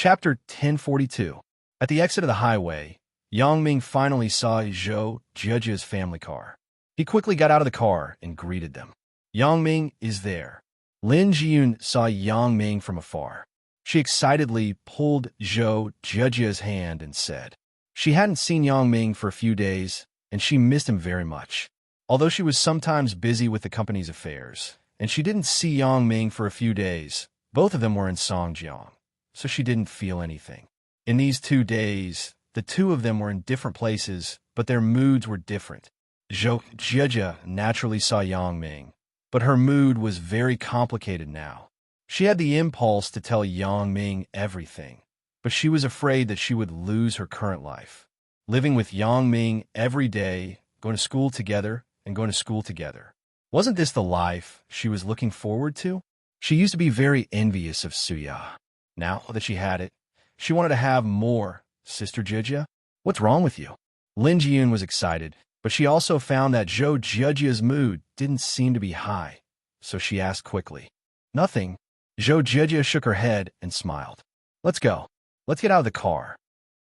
Chapter 1042. At the exit of the highway, Yang Ming finally saw Zhou Zhejia's family car. He quickly got out of the car and greeted them. Yang Ming is there. Lin Jiyun saw Yang Ming from afar. She excitedly pulled Zhou Zhejia's hand and said she hadn't seen Yang Ming for a few days, and she missed him very much. Although she was sometimes busy with the company's affairs, and she didn't see Yang Ming for a few days, both of them were in Songjiang, so she didn't feel anything. In these 2 days, the two of them were in different places, but their moods were different. Zhou Zhejia naturally saw Yang Ming, but her mood was very complicated now. She had the impulse to tell Yang Ming everything, but she was afraid that she would lose her current life. Living with Yang Ming every day, going to school together, and going to school together. Wasn't this the life she was looking forward to? She used to be very envious of Suya. Now that she had it, she wanted to have more. Sister Zhejia, what's wrong with you? Lin Jiyun was excited, but she also found that Zhou Zhejia's mood didn't seem to be high, so she asked quickly. Nothing. Zhou Zhejia shook her head and smiled. Let's go. Let's get out of the car.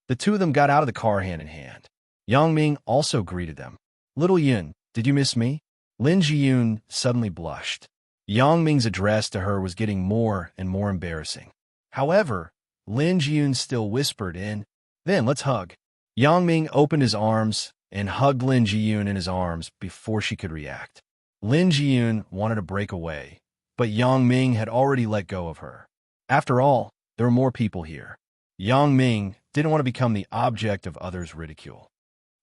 The two of them got out of the car hand in hand. Yang Ming also greeted them. Little Yun, did you miss me? Lin Jiyun suddenly blushed. Yang Ming's address to her was getting more and more embarrassing. However, Lin Jiyun still whispered in, then let's hug. Yang Ming opened his arms and hugged Lin Jiyun in his arms before she could react. Lin Jiyun wanted to break away, but Yang Ming had already let go of her. After all, there were more people here. Yang Ming didn't want to become the object of others' ridicule.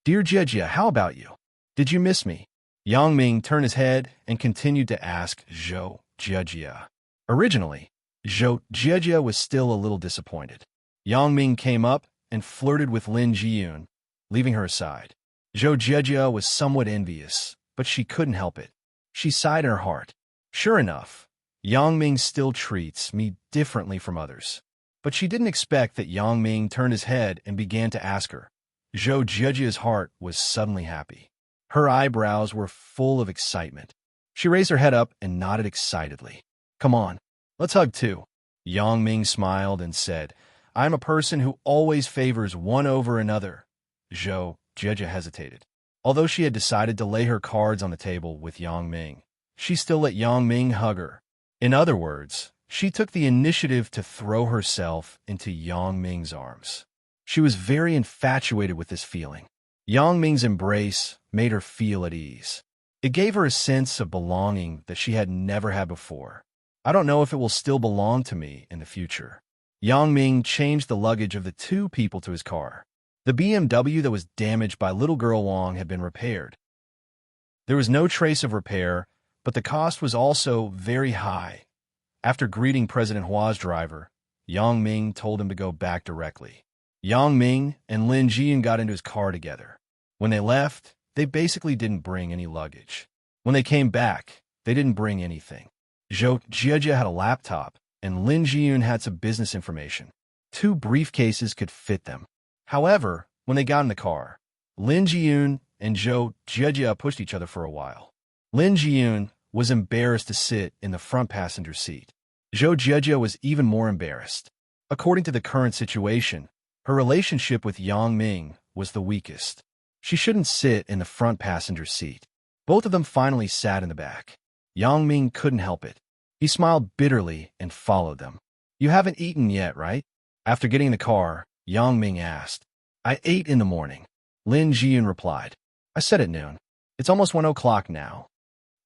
Dear Zhejia, how about you? Did you miss me? Yang Ming turned his head and continued to ask Zhou Zhejia. Originally, Zhou Zhejia was still a little disappointed. Yang Ming came up and flirted with Lin Jiyun, leaving her aside. Zhou Zhejia was somewhat envious, but she couldn't help it. She sighed in her heart. Sure enough, Yang Ming still treats me differently from others. But she didn't expect that Yang Ming turned his head and began to ask her. Zhou Zhejia's heart was suddenly happy. Her eyebrows were full of excitement. She raised her head up and nodded excitedly. Come on, let's hug too. Yang Ming smiled and said, I'm a person who always favors one over another. Zhou Zhejia hesitated. Although she had decided to lay her cards on the table with Yang Ming, she still let Yang Ming hug her. In other words, she took the initiative to throw herself into Yang Ming's arms. She was very infatuated with this feeling. Yang Ming's embrace made her feel at ease. It gave her a sense of belonging that she had never had before. I don't know if it will still belong to me in the future. Yang Ming changed the luggage of the two people to his car. The BMW that was damaged by little girl Wang had been repaired. There was no trace of repair, but the cost was also very high. After greeting President Hua's driver, Yang Ming told him to go back directly. Yang Ming and Lin Jiyun got into his car together. When they left, they basically didn't bring any luggage. When they came back, they didn't bring anything. Zhou Zhejia had a laptop, and Lin Jiyun had some business information. 2 briefcases could fit them. However, when they got in the car, Lin Jiyun and Zhou Zhejia pushed each other for a while. Lin Jiyun was embarrassed to sit in the front passenger seat. Zhou Zhejia was even more embarrassed. According to the current situation, her relationship with Yang Ming was the weakest. She shouldn't sit in the front passenger seat. Both of them finally sat in the back. Yang Ming couldn't help it. He smiled bitterly and followed them. You haven't eaten yet, right? After getting in the car, Yang Ming asked. I ate in the morning. Lin Jiyun replied. I said at noon. It's almost 1 o'clock now.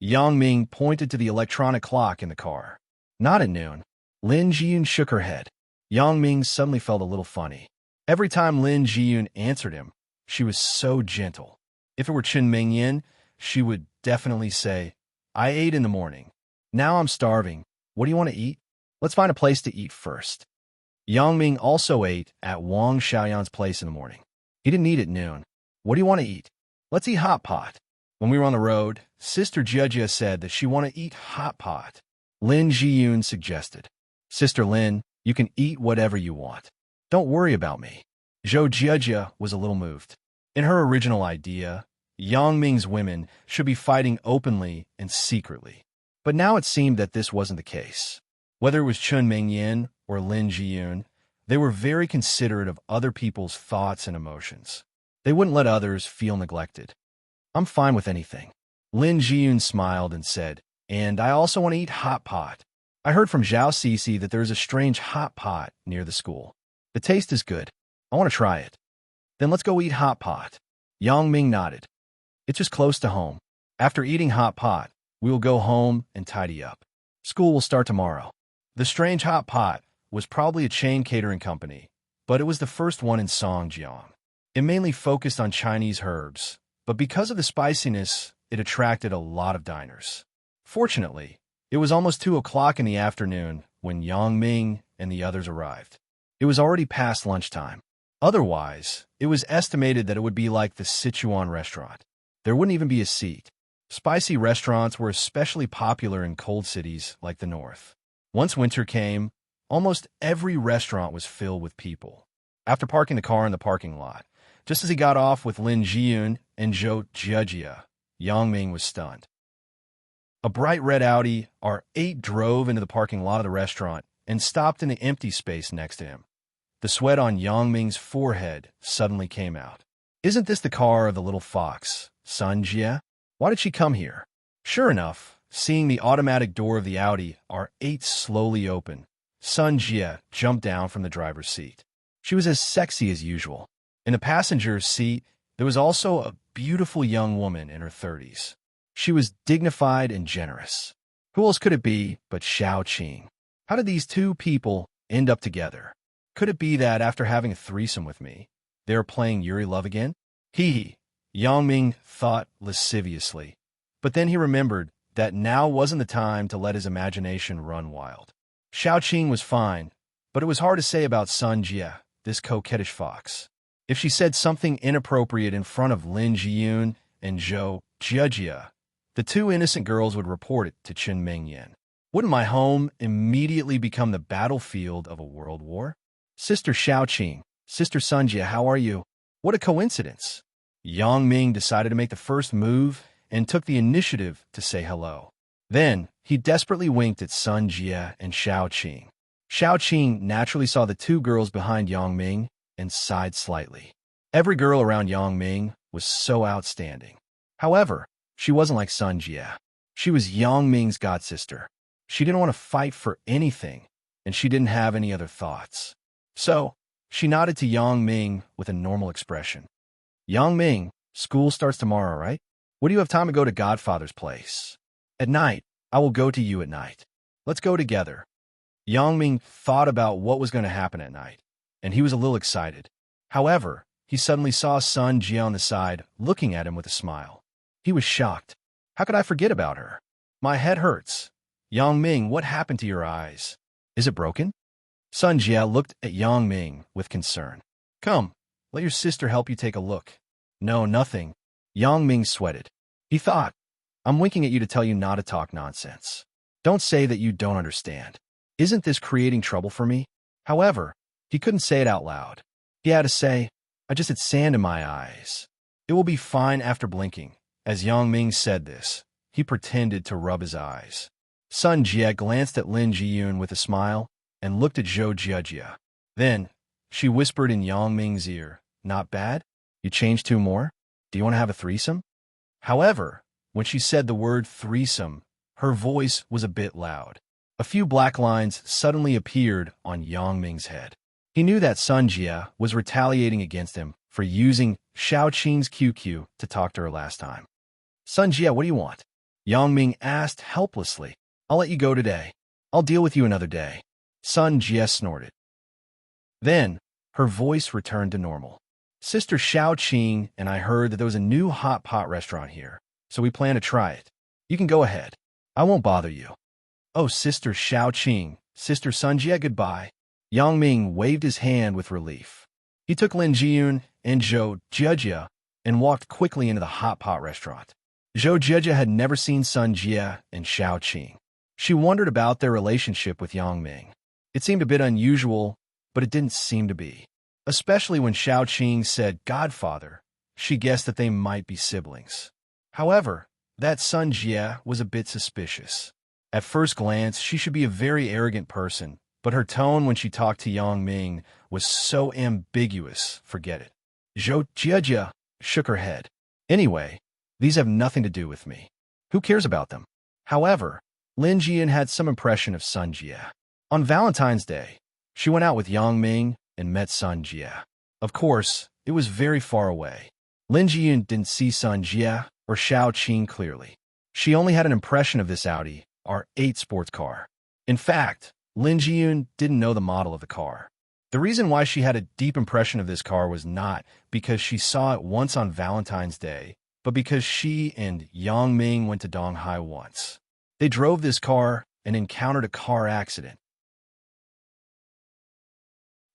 Yang Ming pointed to the electronic clock in the car. Not at noon. Lin Jiyun shook her head. Yang Ming suddenly felt a little funny. Every time Lin Jiyun answered him, she was so gentle. If it were Chen Mingyan, she would definitely say, I ate in the morning. Now I'm starving. What do you want to eat? Let's find a place to eat first. Yang Ming also ate at Wang Xiaoyan's place in the morning. He didn't eat at noon. What do you want to eat? Let's eat hot pot. When we were on the road, Sister Zhejia said that she wanted to eat hot pot. Lin Jiyun suggested. Sister Lin, you can eat whatever you want. Don't worry about me. Zhou Zhejia was a little moved. In her original idea, Yang Ming's women should be fighting openly and secretly. But now it seemed that this wasn't the case. Whether it was Chen Mingyan or Lin Jiyun, They were very considerate of other people's thoughts and emotions. They wouldn't let others feel neglected. I'm fine with anything. Lin Jiyun smiled and said, and I also want to eat hot pot. I heard from Zhao Cece that there is a strange hot pot near the school. The taste is good. I want to try it. Then let's go eat hot pot. Yang Ming nodded. It's just close to home. After eating hot pot, we will go home and tidy up. School will start tomorrow. The strange hot pot was probably a chain catering company, but it was the first one in Songjiang. It mainly focused on Chinese herbs, but because of the spiciness, it attracted a lot of diners. Fortunately, it was almost 2 o'clock in the afternoon when Yang Ming and the others arrived. It was already past lunchtime. Otherwise, it was estimated that it would be like the Sichuan restaurant. There wouldn't even be a seat. Spicy restaurants were especially popular in cold cities like the north. Once winter came, almost every restaurant was filled with people. After parking the car in the parking lot, just as he got off with Lin Jiyun and Zhou Jiejia, Yang Ming was stunned. A bright red Audi R8 drove into the parking lot of the restaurant and stopped in the empty space next to him. The sweat on Yang Ming's forehead suddenly came out. Isn't this the car of the little fox, Sun Jie? Why did she come here? Sure enough, seeing the automatic door of the Audi R8 slowly open, Sun Jie jumped down from the driver's seat. She was as sexy as usual. In the passenger's seat, there was also a beautiful young woman in her 30s. She was dignified and generous. Who else could it be but Xiao Qing? How did these two people end up together? Could it be that after having a threesome with me, they are playing Yuri Love again? Hee. Yang Ming thought lasciviously, but then he remembered that now wasn't the time to let his imagination run wild. Xiao Qing was fine, but it was hard to say about Sun Jie, this coquettish fox. If she said something inappropriate in front of Lin Jiyun and Zhou Jiejia, the two innocent girls would report it to Chen Mingyan. Wouldn't my home immediately become the battlefield of a world war? Sister Xiao Qing, Sister Sun Jie, how are you? What a coincidence. Yang Ming decided to make the first move and took the initiative to say hello. Then, he desperately winked at Sun Jie and Xiao Qing. Xiao Qing naturally saw the two girls behind Yang Ming and sighed slightly. Every girl around Yang Ming was so outstanding. However, she wasn't like Sun Jie. She was Yang Ming's godsister. She didn't want to fight for anything, and she didn't have any other thoughts. So, she nodded to Yang Ming with a normal expression. Yang Ming, school starts tomorrow, right? What do you have time to go to Godfather's place? At night, I will go to you at night. Let's go together. Yang Ming thought about what was going to happen at night, and he was a little excited. However, he suddenly saw Sun Jie on the side, looking at him with a smile. He was shocked. How could I forget about her? My head hurts. Yang Ming, what happened to your eyes? Is it broken? Sun Jie looked at Yang Ming with concern. Come, let your sister help you take a look. No, nothing. Yang Ming sweated. He thought, I'm winking at you to tell you not to talk nonsense. Don't say that you don't understand. Isn't this creating trouble for me? However, he couldn't say it out loud. He had to say, I just had sand in my eyes. It will be fine after blinking. As Yang Ming said this, he pretended to rub his eyes. Sun Jie glanced at Lin Jiyun with a smile and looked at Zhou Jiejia. Then, she whispered in Yang Ming's ear, Not bad? You changed 2 more? Do you want to have a threesome? However, when she said the word threesome, her voice was a bit loud. A few black lines suddenly appeared on Yang Ming's head. He knew that Sun Jie was retaliating against him for using Xiao Qing's QQ to talk to her last time. Sun Jie, what do you want? Yang Ming asked helplessly. I'll let you go today. I'll deal with you another day. Sun Jie snorted. Then, her voice returned to normal. Sister Xiao Qing and I heard that there was a new hot pot restaurant here, so we plan to try it. You can go ahead. I won't bother you. Oh, Sister Xiao Qing, Sister Sun Jie, goodbye. Yang Ming waved his hand with relief. He took Lin Jiyun and Zhou Jiejia and walked quickly into the hot pot restaurant. Zhou Jiejia had never seen Sun Jie and Xiao Qing. She wondered about their relationship with Yang Ming. It seemed a bit unusual, but it didn't seem to be. Especially when Xiao Qing said Godfather, she guessed that they might be siblings. However, that Sun Jie was a bit suspicious. At first glance, she should be a very arrogant person, but her tone when she talked to Yang Ming was so ambiguous, forget it. Zhou Jiajia shook her head. Anyway, these have nothing to do with me. Who cares about them? However, Lin Jian had some impression of Sun Jie. On Valentine's Day, she went out with Yang Ming and met Sun Jie. Of course, it was very far away. Lin Jian didn't see Sun Jie or Xiao Qing clearly. She only had an impression of this Audi R8 sports car. In fact, Lin Jian didn't know the model of the car. The reason why she had a deep impression of this car was not because she saw it once on Valentine's Day, but because she and Yang Ming went to Donghai once. They drove this car and encountered a car accident.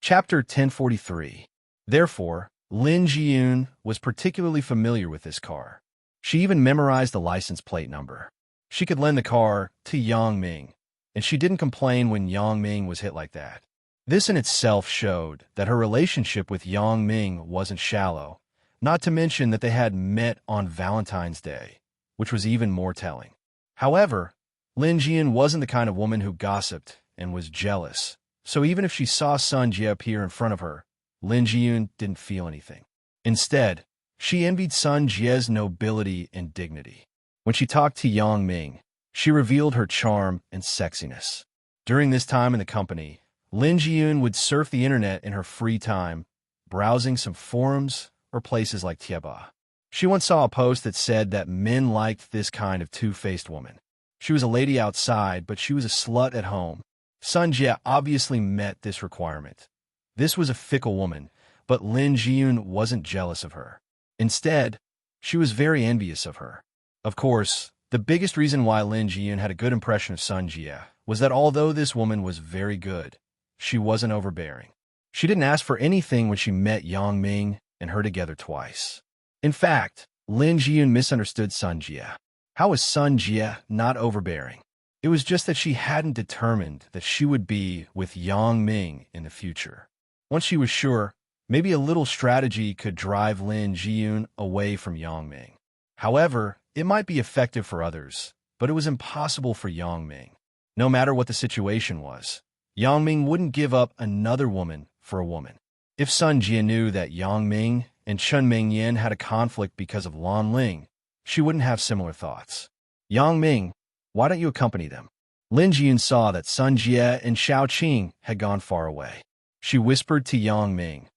Chapter 1043. Therefore, Lin Jian was particularly familiar with this car. She even memorized the license plate number. She could lend the car to Yang Ming, and she didn't complain when Yang Ming was hit like that. This in itself showed that her relationship with Yang Ming wasn't shallow, not to mention that they had met on Valentine's Day, which was even more telling. However, Lin Jian wasn't the kind of woman who gossiped and was jealous, so even if she saw Sun Jie appear in front of her, Lin Jian didn't feel anything. Instead, she envied Sun Jie's nobility and dignity. When she talked to Yang Ming, she revealed her charm and sexiness. During this time in the company, Lin Jian would surf the internet in her free time, browsing some forums or places like Tieba. She once saw a post that said that men liked this kind of two-faced woman. She was a lady outside, but she was a slut at home. Sun Jie obviously met this requirement. This was a fickle woman, but Lin Jian wasn't jealous of her. Instead, she was very envious of her. Of course, the biggest reason why Lin Jian had a good impression of Sun Jie was that although this woman was very good, she wasn't overbearing. She didn't ask for anything when she met Yang Ming and her together twice. In fact, Lin Jian misunderstood Sun Jie. How was Sun Jie not overbearing? It was just that she hadn't determined that she would be with Yang Ming in the future. Once she was sure, maybe a little strategy could drive Lin Jian away from Yang Ming. However, it might be effective for others, but it was impossible for Yang Ming. No matter what the situation was, Yang Ming wouldn't give up another woman for a woman. If Sun Jie knew that Yang Ming and Chen Mingyan had a conflict because of Lan Ling, she wouldn't have similar thoughts. Yang Ming, why don't you accompany them? Lin Jian saw that Sun Jie and Xiao Qing had gone far away. She whispered to Yang Ming,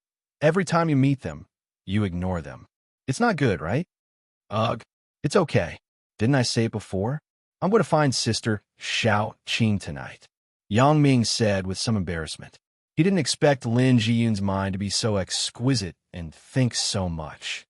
"Every time you meet them, you ignore them. It's not good, right?" "Ugh, it's okay. Didn't I say it before? I'm going to find Sister Xiao Qing tonight," Yang Ming said with some embarrassment. He didn't expect Lin Jian's mind to be so exquisite and think so much.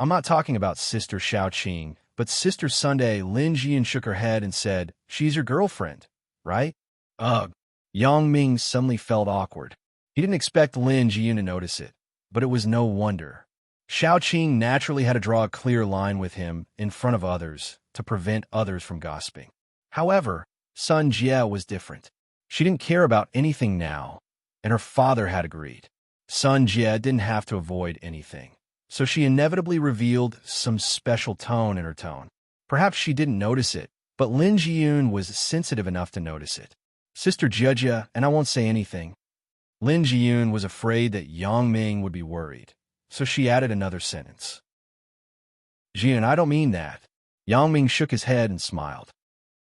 "I'm not talking about Sister Xiao Qing, but Sister Sunday." Lin Jian shook her head and said, "She's your girlfriend, right?" "Ugh." Yang Ming suddenly felt awkward. He didn't expect Lin Jian to notice it, but it was no wonder. Xiao Qing naturally had to draw a clear line with him in front of others to prevent others from gossiping. However, Sun Jie was different. She didn't care about anything now, and her father had agreed. Sun Jie didn't have to avoid anything, so she inevitably revealed some special tone in her tone. Perhaps she didn't notice it, but Lin Jian was sensitive enough to notice it. "Sister Jia, and I won't say anything." Lin Jian was afraid that Yang Ming would be worried, so she added another sentence. "Jian, I don't mean that." Yang Ming shook his head and smiled.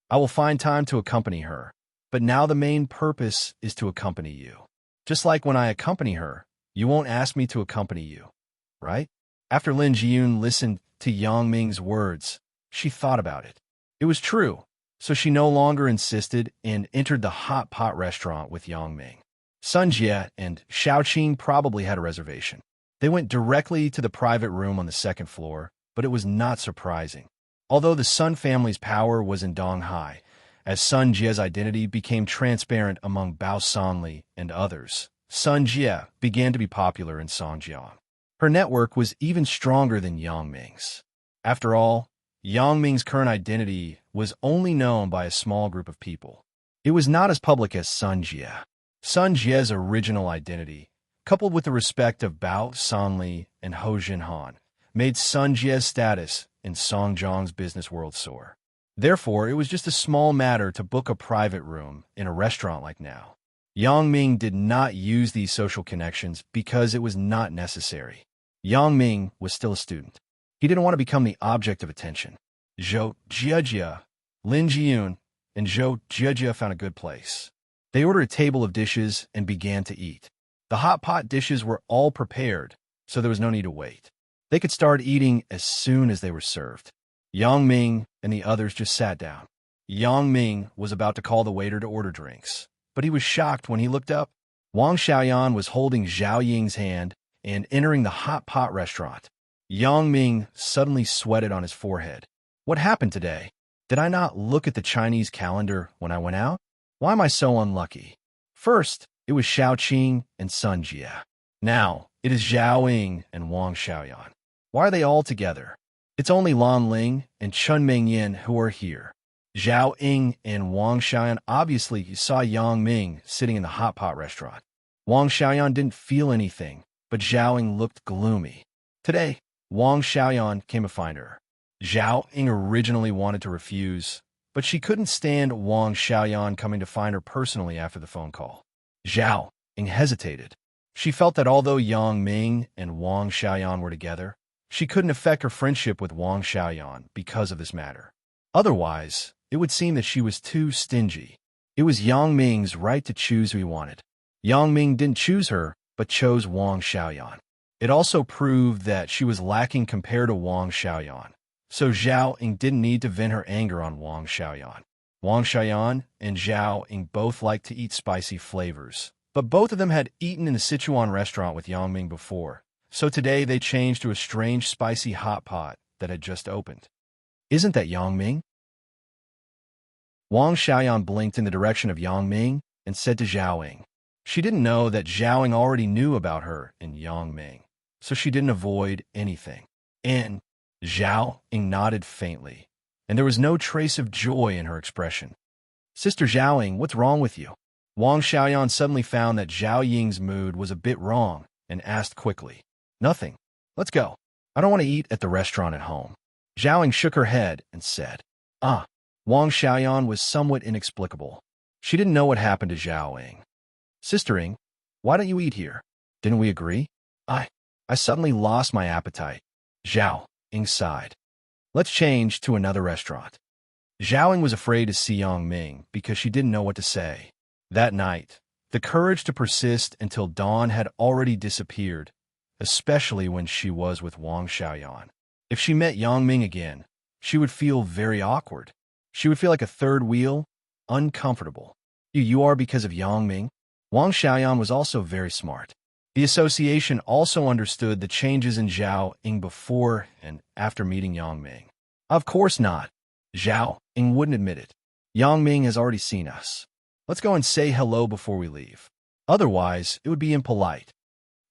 "I will find time to accompany her, but now the main purpose is to accompany you. Just like when I accompany her, you won't ask me to accompany you, right?" After Lin Jian listened to Yang Ming's words, she thought about it. It was true, so she no longer insisted and entered the hot pot restaurant with Yang Ming. Sun Jie and Xiao Qing probably had a reservation. They went directly to the private room on the second floor, but it was not surprising. Although the Sun family's power was in Donghai, as Sun Jie's identity became transparent among Bao Sanli and others, Sun Jie began to be popular in Songjiang. Her network was even stronger than Yang Ming's. After all, Yang Ming's current identity was only known by a small group of people. It was not as public as Sun Jie. Sun Jie's original identity, coupled with the respect of Bao Sanli and Ho Jinhan, made Sun Jie's status in Songjiang's business world soar. Therefore, it was just a small matter to book a private room in a restaurant like now. Yang Ming did not use these social connections because it was not necessary. Yang Ming was still a student. He didn't want to become the object of attention. Zhou Jiejia, Lin Jiyun, and Zhou Jiejia found a good place. They ordered a table of dishes and began to eat. The hot pot dishes were all prepared, so there was no need to wait. They could start eating as soon as they were served. Yang Ming and the others just sat down. Yang Ming was about to call the waiter to order drinks, but he was shocked when he looked up. Wang Xiaoyan was holding Zhao Ying's hand and entering the hot pot restaurant. Yang Ming suddenly sweated on his forehead. What happened today? Did I not look at the Chinese calendar when I went out? Why am I so unlucky? First, it was Xiao Qing and Sun Jia. Now, it is Zhao Ying and Wang Xiaoyan. Why are they all together? It's only Lan Ling and Chun Mingyan who are here. Zhao Ying and Wang Xiaoyan obviously saw Yang Ming sitting in the hot pot restaurant. Wang Xiaoyan didn't feel anything, but Zhao Ying looked gloomy. Today, Wang Xiaoyan came to find her. Zhao Ying originally wanted to refuse, but she couldn't stand Wang Xiaoyan coming to find her personally after the phone call. Zhao Ying hesitated. She felt that although Yang Ming and Wang Xiaoyan were together, she couldn't affect her friendship with Wang Xiaoyan because of this matter. Otherwise, it would seem that she was too stingy. It was Yang Ming's right to choose who he wanted. Yang Ming didn't choose her, but chose Wang Xiaoyan. It also proved that she was lacking compared to Wang Xiaoyan, so Zhao Ying didn't need to vent her anger on Wang Xiaoyan. Wang Xiaoyan and Zhao Ying both liked to eat spicy flavors, but both of them had eaten in the Sichuan restaurant with Yang Ming before, so today they changed to a strange spicy hot pot that had just opened. Isn't that Yang Ming? Wang Xiaoyan blinked in the direction of Yang Ming and said to Zhao Ying. She didn't know that Zhao Ying already knew about her and Yang Ming, so she didn't avoid anything. And Zhao Ying nodded faintly, and there was no trace of joy in her expression. Sister Zhao Ying, what's wrong with you? Wang Xiaoyan suddenly found that Zhao Ying's mood was a bit wrong and asked quickly. Nothing. Let's go. I don't want to eat at the restaurant at home. Zhao Ying shook her head and said, Ah. Wang Xiaoyan was somewhat inexplicable. She didn't know what happened to Zhao Ying. Sister Ying, why don't you eat here? Didn't we agree? I suddenly lost my appetite. Zhao Ying sighed. Let's change to another restaurant. Zhao Ying was afraid to see Yang Ming because she didn't know what to say. That night, the courage to persist until dawn had already disappeared, especially when she was with Wang Xiaoyan. If she met Yang Ming again, she would feel very awkward. She would feel like a third wheel, uncomfortable. You are because of Yang Ming? Wang Xiaoyan was also very smart. The association also understood the changes in Zhao Ying before and after meeting Yang Ming. Of course not. Zhao Ying wouldn't admit it. Yang Ming has already seen us. Let's go and say hello before we leave. Otherwise, it would be impolite.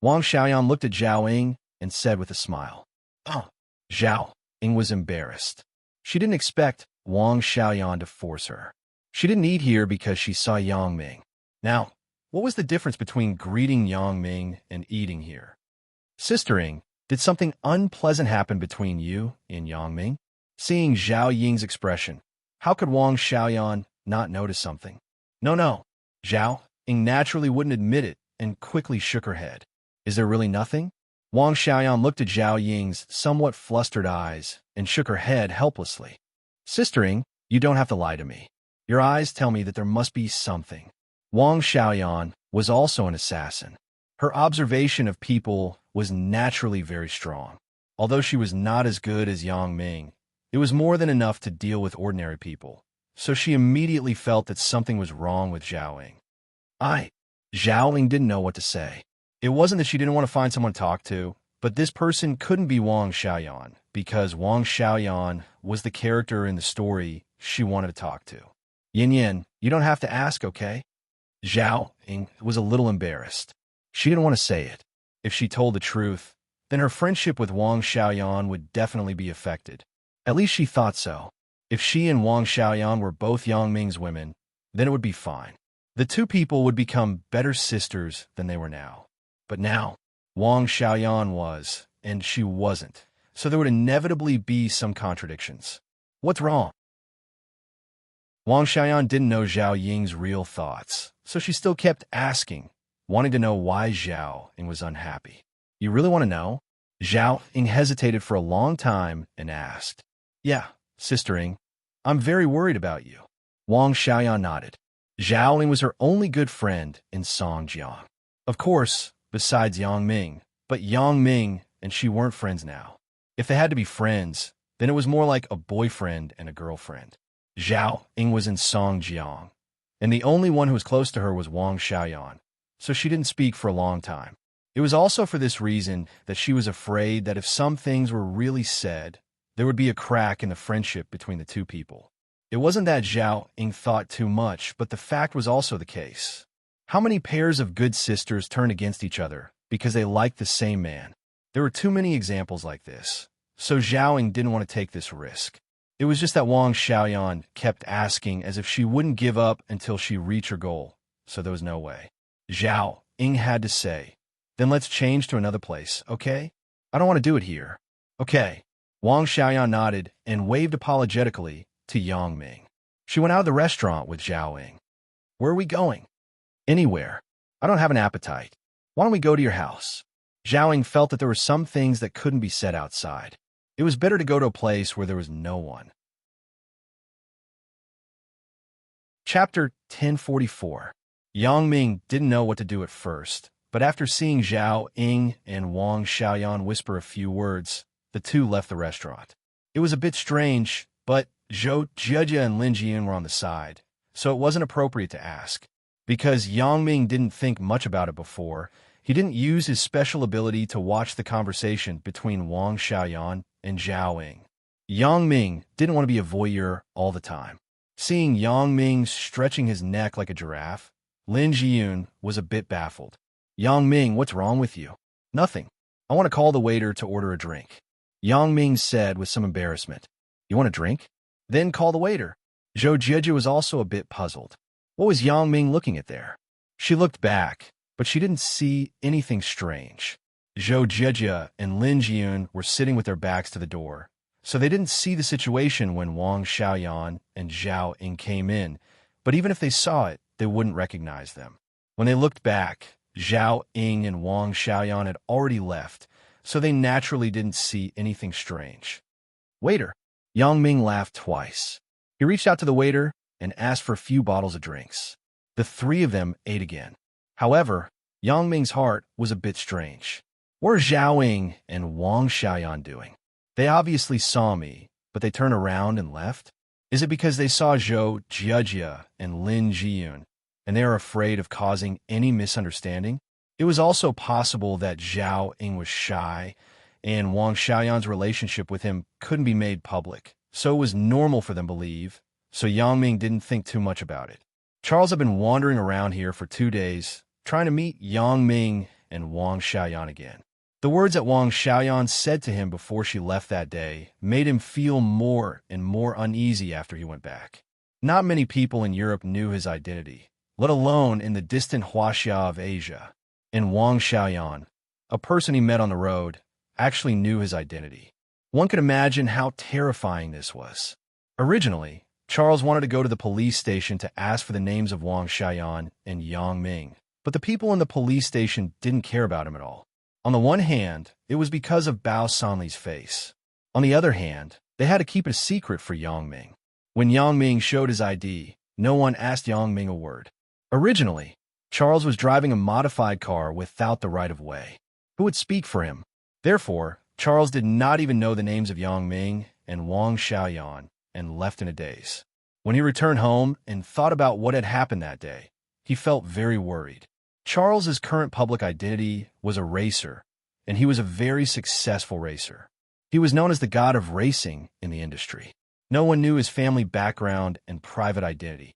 Wang Xiaoyan looked at Zhao Ying and said with a smile. Oh. Zhao Ying was embarrassed. She didn't expect Wang Xiaoyan to force her. She didn't eat here because she saw Yang Ming. Now, what was the difference between greeting Yang Ming and eating here? Sister Ying, did something unpleasant happen between you and Yang Ming? Seeing Zhao Ying's expression, how could Wang Xiaoyan not notice something? No. Zhao Ying naturally wouldn't admit it and quickly shook her head. Is there really nothing? Wang Xiaoyan looked at Zhao Ying's somewhat flustered eyes and shook her head helplessly. Sister Ying, you don't have to lie to me. Your eyes tell me that there must be something. Wang Xiaoyan was also an assassin. Her observation of people was naturally very strong. Although she was not as good as Yang Ming, it was more than enough to deal with ordinary people, so she immediately felt that something was wrong with Zhao Ying. Zhao Ying didn't know what to say. It wasn't that she didn't want to find someone to talk to, but this person couldn't be Wang Xiaoyan, because Wang Xiaoyan was the character in the story she wanted to talk to. Yin, you don't have to ask, okay? Zhao Ying was a little embarrassed. She didn't want to say it. If she told the truth, then her friendship with Wang Xiaoyan would definitely be affected. At least she thought so. If she and Wang Xiaoyan were both Yang Ming's women, then it would be fine. The two people would become better sisters than they were now. But now, Wang Xiaoyan was, and she wasn't, so there would inevitably be some contradictions. What's wrong? Wang Xiaoyan didn't know Zhao Ying's real thoughts, so she still kept asking, wanting to know why Zhao Ying was unhappy. You really want to know? Zhao Ying hesitated for a long time and asked. Yeah, Sister Ying, I'm very worried about you. Wang Xiaoyan nodded. Zhao Ying was her only good friend in Songjiang. Of course, besides Yang Ming, but Yang Ming and she weren't friends now. If they had to be friends, then it was more like a boyfriend and a girlfriend. Zhao Ying was in Songjiang, and the only one who was close to her was Wang Xiaoyan, so she didn't speak for a long time. It was also for this reason that she was afraid that if some things were really said, there would be a crack in the friendship between the two people. It wasn't that Zhao Ying thought too much, but the fact was also the case. How many pairs of good sisters turn against each other because they liked the same man? There were too many examples like this, so Zhao Ying didn't want to take this risk. It was just that Wang Xiaoyan kept asking as if she wouldn't give up until she reached her goal, so there was no way. Zhao Ying had to say, then let's change to another place, okay? I don't want to do it here. Okay. Wang Xiaoyan nodded and waved apologetically to Yang Ming. She went out of the restaurant with Zhao Ying. Where are we going? Anywhere. I don't have an appetite. Why don't we go to your house? Zhao Ying felt that there were some things that couldn't be said outside. It was better to go to a place where there was no one. Chapter 1044. Yang Ming didn't know what to do at first, but after seeing Zhao Ying and Wang Xiaoyan whisper a few words, the two left the restaurant. It was a bit strange, but Zhou Jia and Lin Jiyun were on the side, so it wasn't appropriate to ask. Because Yang Ming didn't think much about it before, he didn't use his special ability to watch the conversation between Wang Xiaoyan and Zhao Ying. Yang Ming didn't want to be a voyeur all the time. Seeing Yang Ming stretching his neck like a giraffe, Lin Jiyun was a bit baffled. Yang Ming, what's wrong with you? Nothing. I want to call the waiter to order a drink. Yang Ming said with some embarrassment. You want a drink? Then call the waiter. Zhou Jia was also a bit puzzled. What was Yang Ming looking at there? She looked back, but she didn't see anything strange. Zhou Jia and Lin Jiyun were sitting with their backs to the door, so they didn't see the situation when Wang Xiaoyan and Zhao Ying came in, but even if they saw it, they wouldn't recognize them. When they looked back, Zhao Ying and Wang Xiaoyan had already left, so they naturally didn't see anything strange. Waiter. Yang Ming laughed twice. He reached out to the waiter and asked for a few bottles of drinks. The three of them ate again. However, Yang Ming's heart was a bit strange. What are Zhao Ying and Wang Xiaoyan doing? They obviously saw me, but they turned around and left? Is it because they saw Zhou Jia and Lin Jiyun, and they are afraid of causing any misunderstanding? It was also possible that Zhao Ying was shy, and Wang Xiaoyan's relationship with him couldn't be made public, so it was normal for them to believe, so Yang Ming didn't think too much about it. Charles had been wandering around here for 2 days, trying to meet Yang Ming and Wang Xiaoyan again. The words that Wang Xiaoyan said to him before she left that day made him feel more and more uneasy after he went back. Not many people in Europe knew his identity, let alone in the distant Huaxia of Asia. And Wang Xiaoyan, a person he met on the road, actually knew his identity. One could imagine how terrifying this was. Originally, Charles wanted to go to the police station to ask for the names of Wang Xiaoyan and Yang Ming, but the people in the police station didn't care about him at all. On the one hand, it was because of Bao Sanli's face. On the other hand, they had to keep it a secret for Yang Ming. When Yang Ming showed his ID, no one asked Yang Ming a word. Originally, Charles was driving a modified car without the right-of-way. Who would speak for him? Therefore, Charles did not even know the names of Yang Ming and Wang Xiaoyan and left in a daze. When he returned home and thought about what had happened that day, he felt very worried. Charles's current public identity was a racer, and he was a very successful racer. He was known as the god of racing in the industry. No one knew his family background and private identity.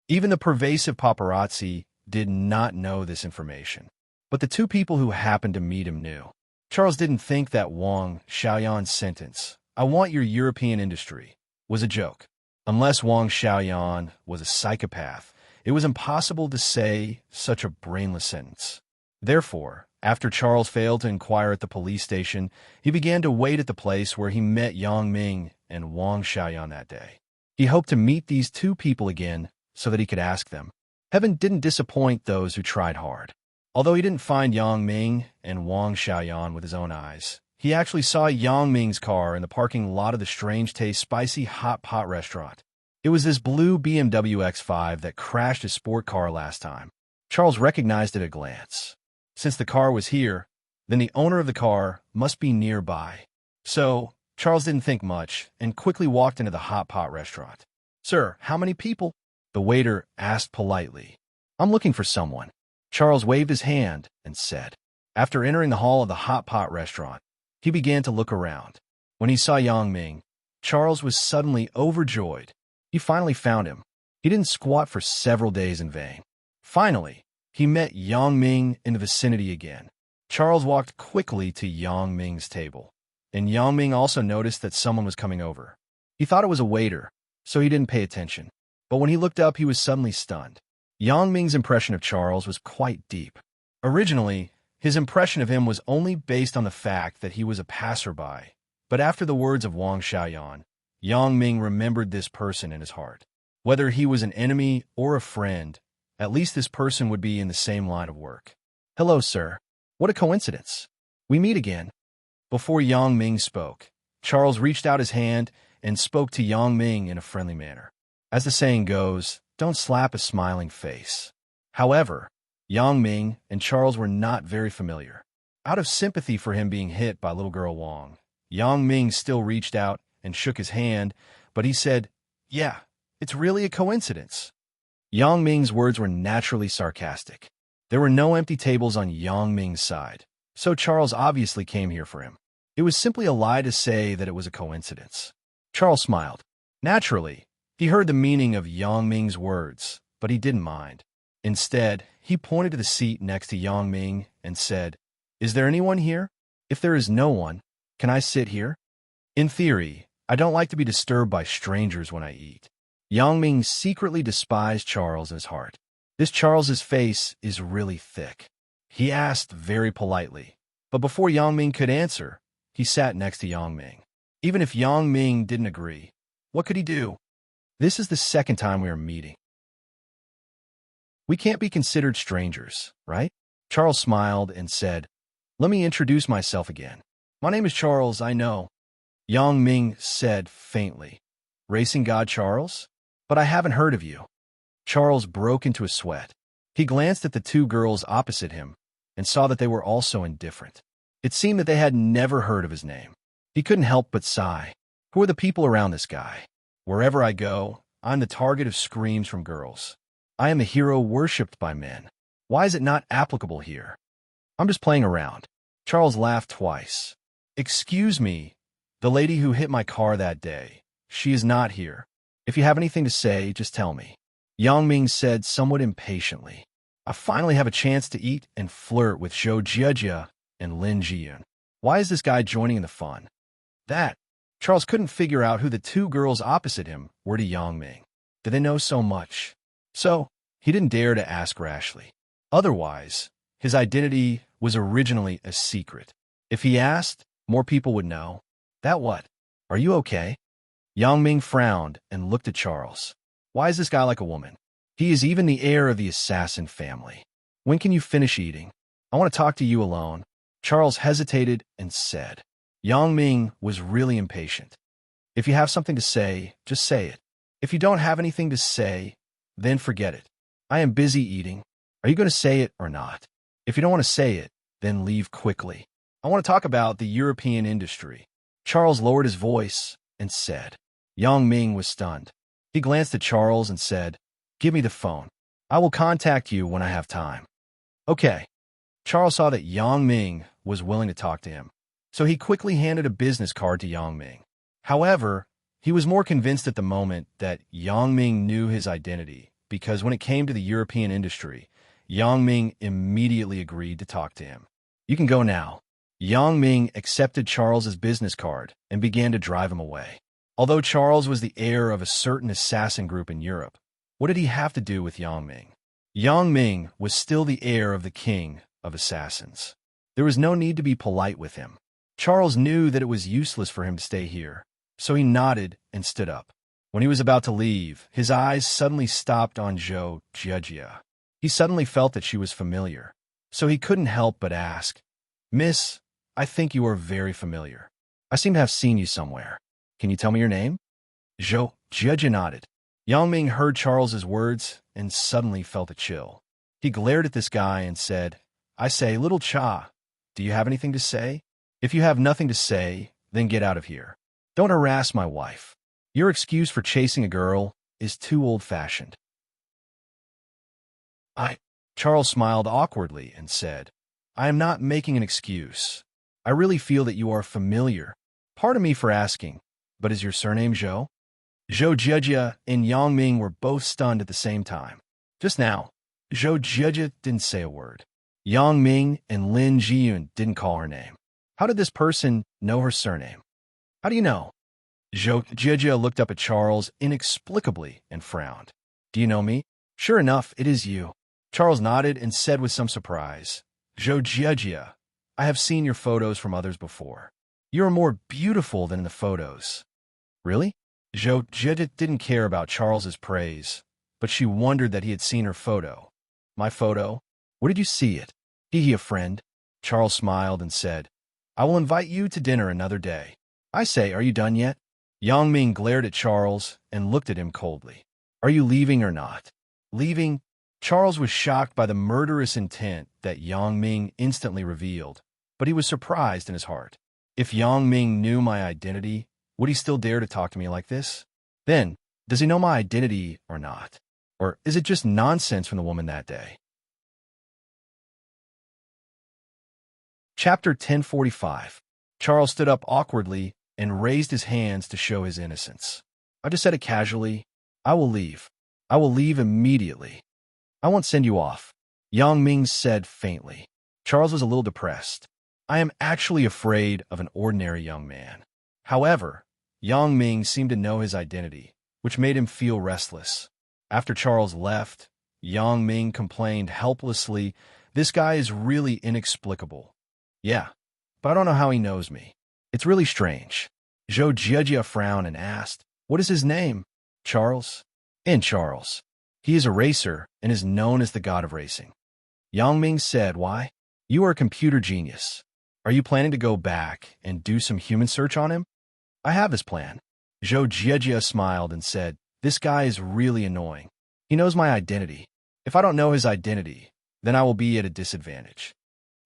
Even the pervasive paparazzi did not know this information. But the two people who happened to meet him knew. Charles didn't think that Wang Xiaoyan's sentence, "I want your European industry," was a joke. Unless Wang Xiaoyan was a psychopath, it was impossible to say such a brainless sentence. Therefore, after Charles failed to inquire at the police station, he began to wait at the place where he met Yang Ming and Wang Xiaoyan that day. He hoped to meet these two people again so that he could ask them. Heaven didn't disappoint those who tried hard. Although he didn't find Yang Ming and Wang Xiaoyan with his own eyes, he actually saw Yang Ming's car in the parking lot of the Strange Taste Spicy Hot Pot restaurant. It was this blue BMW X5 that crashed his sport car last time. Charles recognized it at a glance. Since the car was here, then the owner of the car must be nearby. So, Charles didn't think much and quickly walked into the hot pot restaurant. "Sir, how many people?" the waiter asked politely. "I'm looking for someone." Charles waved his hand and said. After entering the hall of the hot pot restaurant, he began to look around. When he saw Yang Ming, Charles was suddenly overjoyed. He finally found him. He didn't squat for several days in vain. Finally, he met Yang Ming in the vicinity again. Charles walked quickly to Yang Ming's table, and Yang Ming also noticed that someone was coming over. He thought it was a waiter, so he didn't pay attention. But when he looked up, he was suddenly stunned. Yang Ming's impression of Charles was quite deep. Originally, his impression of him was only based on the fact that he was a passerby. But after the words of Wang Xiaoyan, Yang Ming remembered this person in his heart. Whether he was an enemy or a friend, at least this person would be in the same line of work. "Hello, sir. What a coincidence. We meet again." Before Yang Ming spoke, Charles reached out his hand and spoke to Yang Ming in a friendly manner. As the saying goes, don't slap a smiling face. However, Yang Ming and Charles were not very familiar. Out of sympathy for him being hit by little girl Wang, Yang Ming still reached out and shook his hand, but he said, "Yeah, it's really a coincidence." Yang Ming's words were naturally sarcastic. There were no empty tables on Yang Ming's side, so Charles obviously came here for him. It was simply a lie to say that it was a coincidence. Charles smiled. Naturally, he heard the meaning of Yang Ming's words, but he didn't mind. Instead, he pointed to the seat next to Yang Ming and said, "Is there anyone here? If there is no one, can I sit here? In theory, I don't like to be disturbed by strangers when I eat." Yang Ming secretly despised Charles in his heart. This Charles's face is really thick. He asked very politely, but before Yang Ming could answer, he sat next to Yang Ming. Even if Yang Ming didn't agree, what could he do? This is the second time we are meeting. We can't be considered strangers, right? Charles smiled and said, "Let me introduce myself again. My name is Charles, I know." Yang Ming said faintly, "Racing God Charles? But I haven't heard of you." Charles broke into a sweat. He glanced at the two girls opposite him and saw that they were also indifferent. It seemed that they had never heard of his name. He couldn't help but sigh. Who are the people around this guy? Wherever I go, I'm the target of screams from girls. I am a hero worshipped by men. Why is it not applicable here? I'm just playing around. Charles laughed twice. "Excuse me, the lady who hit my car that day. She is not here. If you have anything to say, just tell me." Yang Ming said somewhat impatiently, "I finally have a chance to eat and flirt with Zhou Jiejie and Lin Jiyun. Why is this guy joining in the fun?" That, Charles couldn't figure out who the two girls opposite him were to Yang Ming. Did they know so much? So, he didn't dare to ask rashly. Otherwise, his identity was originally a secret. If he asked, more people would know. That what? Are you okay? Yang Ming frowned and looked at Charles. Why is this guy like a woman? He is even the heir of the assassin family. When can you finish eating? I want to talk to you alone. Charles hesitated and said. Yang Ming was really impatient. If you have something to say, just say it. If you don't have anything to say, then forget it. I am busy eating. Are you going to say it or not? If you don't want to say it, then leave quickly. I want to talk about the European industry. Charles lowered his voice and said. Yang Ming was stunned. He glanced at Charles and said, "Give me the phone. I will contact you when I have time." Okay. Charles saw that Yang Ming was willing to talk to him, so he quickly handed a business card to Yang Ming. However, he was more convinced at the moment that Yang Ming knew his identity, because when it came to the European industry, Yang Ming immediately agreed to talk to him. "You can go now." Yang Ming accepted Charles's business card and began to drive him away. Although Charles was the heir of a certain assassin group in Europe, what did he have to do with Yang Ming? Yang Ming was still the heir of the king of assassins. There was no need to be polite with him. Charles knew that it was useless for him to stay here, so he nodded and stood up. When he was about to leave, his eyes suddenly stopped on Zhou Jieji. He suddenly felt that she was familiar, so he couldn't help but ask, "Miss, I think you are very familiar. I seem to have seen you somewhere. Can you tell me your name?" Zhou Jieji nodded. Yang Ming heard Charles's words and suddenly felt a chill. He glared at this guy and said, "I say, little Cha, do you have anything to say? If you have nothing to say, then get out of here. Don't harass my wife. Your excuse for chasing a girl is too old-fashioned." Charles smiled awkwardly and said, "I am not making an excuse. I really feel that you are familiar. Pardon me for asking, but is your surname Zhou?" Zhou Jieji and Yang Ming were both stunned at the same time. Just now, Zhou Jieji didn't say a word. Yang Ming and Lin Jiyun didn't call her name. How did this person know her surname? "How do you know?" Zhou Jieji looked up at Charles inexplicably and frowned. "Do you know me?" "Sure enough, it is you." Charles nodded and said with some surprise, "Zhou Jieji, I have seen your photos from others before. You are more beautiful than in the photos." "Really?" Zhou Jieji didn't care about Charles's praise, but she wondered that he had seen her photo. "My photo? Where did you see it?" "He a friend." Charles smiled and said, "I will invite you to dinner another day. I say, are you done yet?" Yang Ming glared at Charles and looked at him coldly. "Are you leaving or not?" "Leaving?" Charles was shocked by the murderous intent that Yang Ming instantly revealed, but he was surprised in his heart. If Yang Ming knew my identity, would he still dare to talk to me like this? Then, does he know my identity or not? Or is it just nonsense from the woman that day? Chapter 1045. Charles stood up awkwardly and raised his hands to show his innocence. I just said it casually. "I will leave. I will leave immediately. I won't send you off," Yang Ming said faintly. Charles was a little depressed. "I am actually afraid of an ordinary young man." However, Yang Ming seemed to know his identity, which made him feel restless. After Charles left, Yang Ming complained helplessly, "This guy is really inexplicable." "Yeah, but I don't know how he knows me. It's really strange." Zhou Jieji frowned and asked, "What is his name?" "Charles." "And Charles. He is a racer and is known as the god of racing." Yang Ming said, "Why? You are a computer genius. Are you planning to go back and do some human search on him?" "I have this plan." Zhou Jieji smiled and said, "This guy is really annoying. He knows my identity. If I don't know his identity, then I will be at a disadvantage."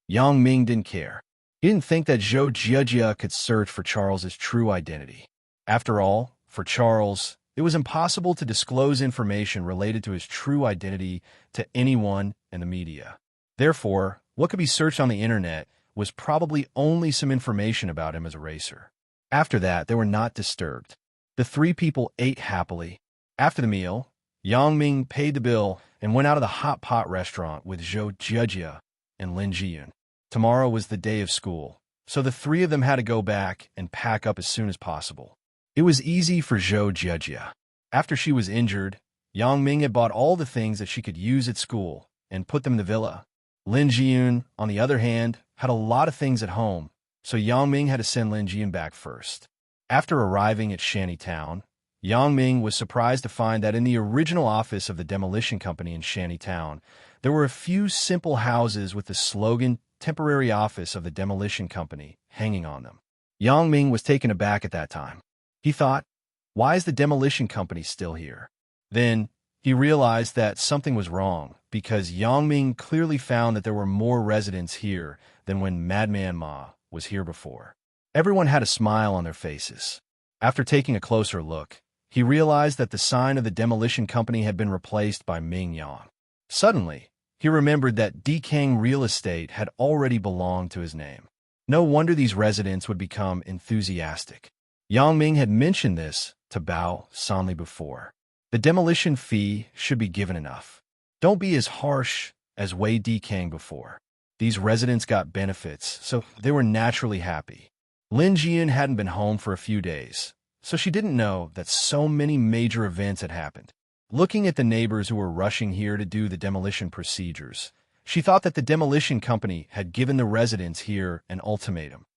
Yang Ming didn't care. He didn't think that Zhou Jieji could search for Charles's true identity. After all, for Charles, it was impossible to disclose information related to his true identity to anyone in the media. Therefore, what could be searched on the internet was probably only some information about him as a racer. After that, they were not disturbed. The three people ate happily. After the meal, Yang Ming paid the bill and went out of the hot pot restaurant with Zhou Jieji and Lin Jiyun. Tomorrow was the day of school, so the three of them had to go back and pack up as soon as possible. It was easy for Zhou Jieji. After she was injured, Yang Ming had bought all the things that she could use at school and put them in the villa. Lin Jiyun, on the other hand, had a lot of things at home, so Yang Ming had to send Lin Jiyun back first. After arriving at Shantytown, Yang Ming was surprised to find that in the original office of the demolition company in Shantytown, there were a few simple houses with the slogan "Temporary Office of the Demolition Company" hanging on them. Yang Ming was taken aback at that time. He thought, why is the demolition company still here? Then, he realized that something was wrong, because Yang Ming clearly found that there were more residents here than when Madman Ma was here before. Everyone had a smile on their faces. After taking a closer look, he realized that the sign of the demolition company had been replaced by Ming Yang. Suddenly, he remembered that Dikang Real Estate had already belonged to his name. No wonder these residents would become enthusiastic. Yang Ming had mentioned this to Bao Sanli before. The demolition fee should be given enough. Don't be as harsh as Wei Dikang before. These residents got benefits, so they were naturally happy. Lin Jiyun hadn't been home for a few days, so she didn't know that so many major events had happened. Looking at the neighbors who were rushing here to do the demolition procedures, she thought that the demolition company had given the residents here an ultimatum.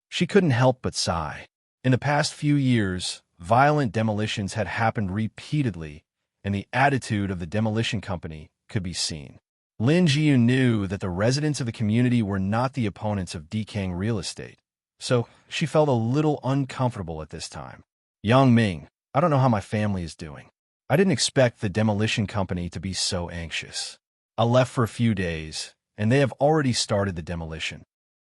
She couldn't help but sigh. In the past few years, Violent demolitions had happened repeatedly, and the attitude of the demolition company could be seen. Lin Jiyu knew that the residents of the community were not the opponents of decaying real estate, so she felt a little uncomfortable at this time. Yang Ming, I don't know how my family is doing. I didn't expect the demolition company to be so anxious. I left for a few days, and they have already started the demolition.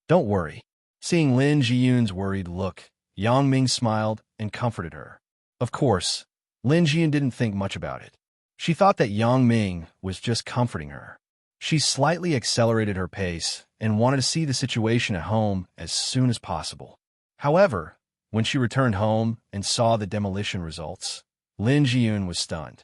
Don't worry. Seeing Lin Jiyun's worried look, Yang Ming smiled and comforted her. Of course, Lin Jiyun didn't think much about it. She thought that Yang Ming was just comforting her. She slightly accelerated her pace and wanted to see the situation at home as soon as possible. However, when she returned home and saw the demolition results, Lin Jiyun was stunned.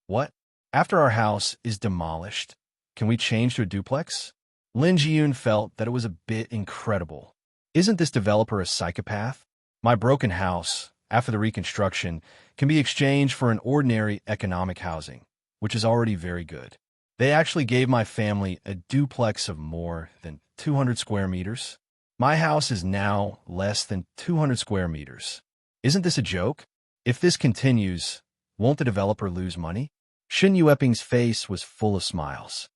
What? After our house is demolished, can we change to a duplex? Lin Jiyun felt that it was a bit incredible. Isn't this developer a psychopath? My broken house, after the reconstruction, can be exchanged for an ordinary economic housing, which is already very good. They actually gave my family a duplex of more than 200 square meters. My house is now less than 200 square meters. Isn't this a joke? If this continues, won't the developer lose money? Shin Yueping's face was full of smiles.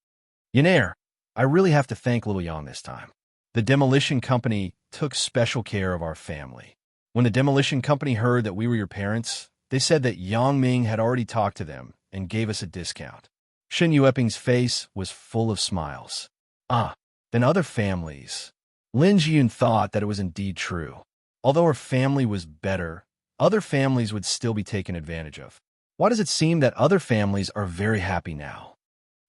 Yaner, I really have to thank Lil Yang this time. The demolition company took special care of our family. When the demolition company heard that we were your parents, they said that Yang Ming had already talked to them and gave us a discount. Shin Yueping's face was full of smiles. Then other families. Lin Jiyun thought that it was indeed true. Although her family was better, other families would still be taken advantage of. Why does it seem that other families are very happy now?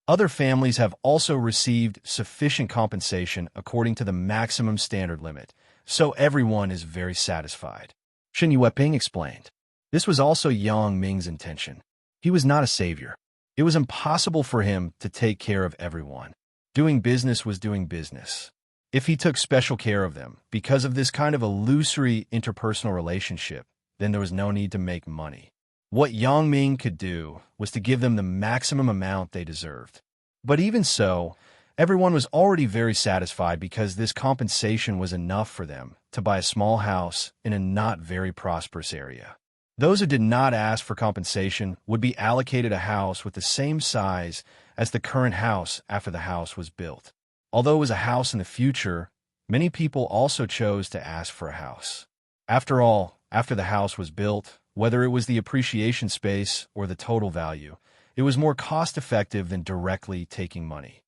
Other families have also received sufficient compensation according to the maximum standard limit, so everyone is very satisfied. Shin Yueping explained. This was also Yang Ming's intention. He was not a savior. It was impossible for him to take care of everyone. Doing business was doing business. If he took special care of them because of this kind of illusory interpersonal relationship, then there was no need to make money. What Yang Ming could do was to give them the maximum amount they deserved. But even so, everyone was already very satisfied because this compensation was enough for them to buy a small house in a not very prosperous area. Those who did not ask for compensation would be allocated a house with the same size as the current house after the house was built. Although it was a house in the future, many people also chose to ask for a house. After all, after the house was built, whether it was the appreciation space or the total value, it was more cost-effective than directly taking money.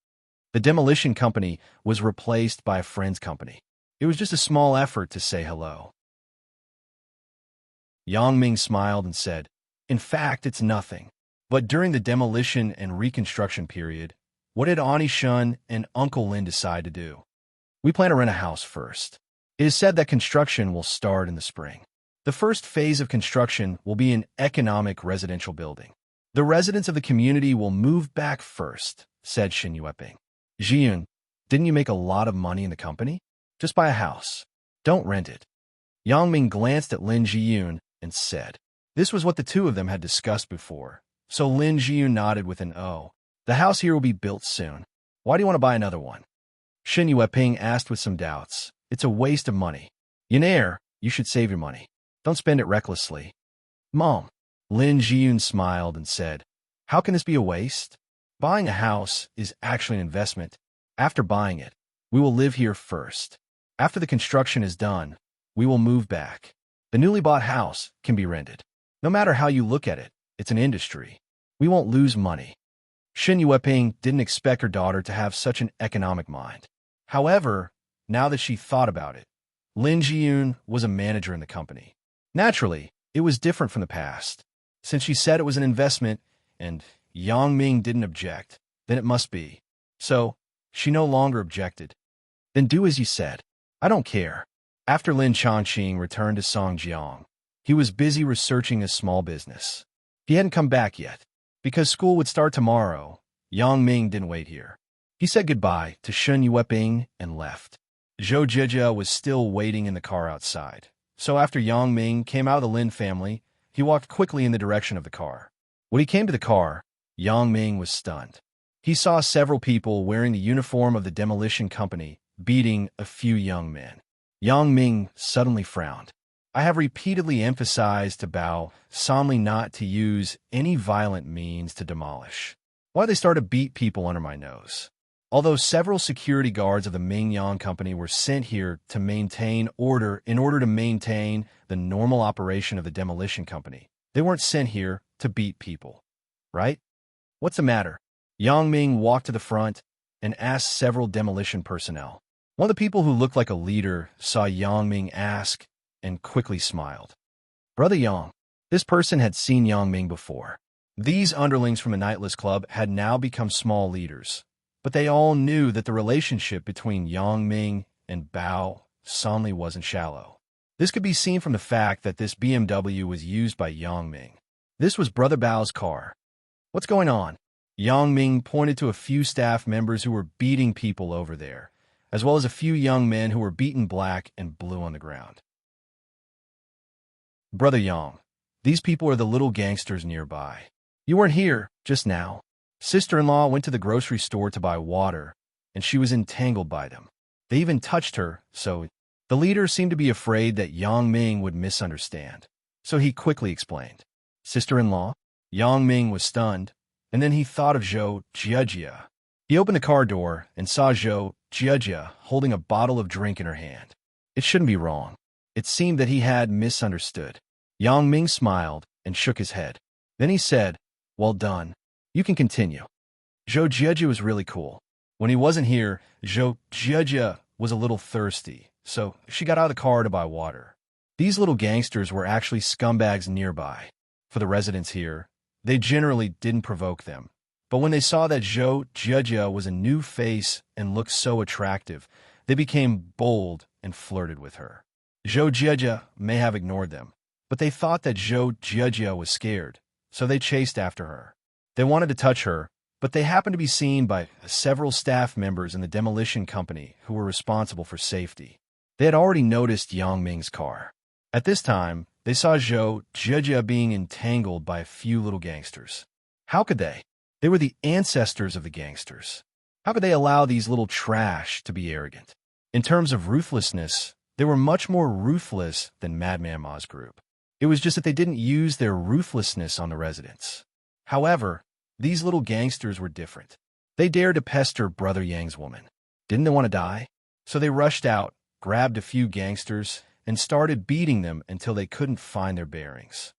The demolition company was replaced by a friend's company. It was just a small effort to say hello. Yang Ming smiled and said, "In fact, it's nothing. But during the demolition and reconstruction period, what did Auntie Shun and Uncle Lin decide to do? We plan to rent a house first. It is said that construction will start in the spring. The first phase of construction will be an economic residential building. The residents of the community will move back first," said Shin Yueping. "Jiyun, didn't you make a lot of money in the company? Just buy a house. Don't rent it." Yang Ming glanced at Lin Jiyun and said. This was what the two of them had discussed before, so Lin Jiyun nodded with an "Oh." "The house here will be built soon. Why do you want to buy another one?" Shin Yueping asked with some doubts. "It's a waste of money. Yaner, you should save your money. Don't spend it recklessly." "Mom." Lin Jiyun smiled and said, "How can this be a waste? Buying a house is actually an investment. After buying it, we will live here first. After the construction is done, we will move back. The newly bought house can be rented. No matter how you look at it, it's an industry. We won't lose money." Shin Yueping didn't expect her daughter to have such an economic mind. However, now that she thought about it, Lin Jiyun was a manager in the company. Naturally, it was different from the past. Since she said it was an investment and Yang Ming didn't object, then it must be. So, she no longer objected. "Then do as you said. I don't care." After Lin Chongqing returned to Songjiang, he was busy researching his small business. He hadn't come back yet. Because school would start tomorrow, Yang Ming didn't wait here. He said goodbye to Shin Yueping and left. Zhou Jijia was still waiting in the car outside. So after Yang Ming came out of the Lin family, he walked quickly in the direction of the car. When he came to the car, Yang Ming was stunned. He saw several people wearing the uniform of the demolition company beating a few young men. Yang Ming suddenly frowned. I have repeatedly emphasized to Bao solemnly not to use any violent means to demolish. Why they start to beat people under my nose. Although several security guards of the Ming-Yang Company were sent here to maintain order in order to maintain the normal operation of the demolition company, they weren't sent here to beat people. Right? What's the matter? Yang Ming walked to the front and asked several demolition personnel. One of the people who looked like a leader saw Yang Ming ask and quickly smiled. Brother Yang. This person had seen Yang Ming before. These underlings from the Nightless Club had now become small leaders, but they all knew that the relationship between Yang Ming and Bao solemnly wasn't shallow. This could be seen from the fact that this BMW was used by Yang Ming. This was Brother Bao's car. What's going on? Yang Ming pointed to a few staff members who were beating people over there, as well as a few young men who were beaten black and blue on the ground. Brother Yang, these people are the little gangsters nearby. You weren't here just now. Sister-in-law went to the grocery store to buy water, and she was entangled by them. They even touched her, so the leader seemed to be afraid that Yang Ming would misunderstand. So he quickly explained. Sister-in-law? Yang Ming was stunned, and then he thought of Zhou Jiejia. He opened the car door and saw Zhou Jiejia holding a bottle of drink in her hand. It shouldn't be wrong. It seemed that he had misunderstood. Yang Ming smiled and shook his head. Then he said, Well done. You can continue. Zhou Jiejia was really cool. When he wasn't here, Zhou Jiejia was a little thirsty, so she got out of the car to buy water. These little gangsters were actually scumbags nearby. For the residents here, they generally didn't provoke them. But when they saw that Zhou Jiejia was a new face and looked so attractive, they became bold and flirted with her. Zhou Jiejia may have ignored them, but they thought that Zhou Jiejia was scared, so they chased after her. They wanted to touch her, but they happened to be seen by several staff members in the demolition company who were responsible for safety. They had already noticed Yang Ming's car. At this time, they saw Zhou Jiejia being entangled by a few little gangsters. How could they? They were the ancestors of the gangsters. How could they allow these little trash to be arrogant? In terms of ruthlessness, they were much more ruthless than Madman Ma's group. It was just that they didn't use their ruthlessness on the residents. However, these little gangsters were different. They dared to pester Brother Yang's woman. Didn't they want to die? So they rushed out, grabbed a few gangsters, and started beating them until they couldn't find their bearings.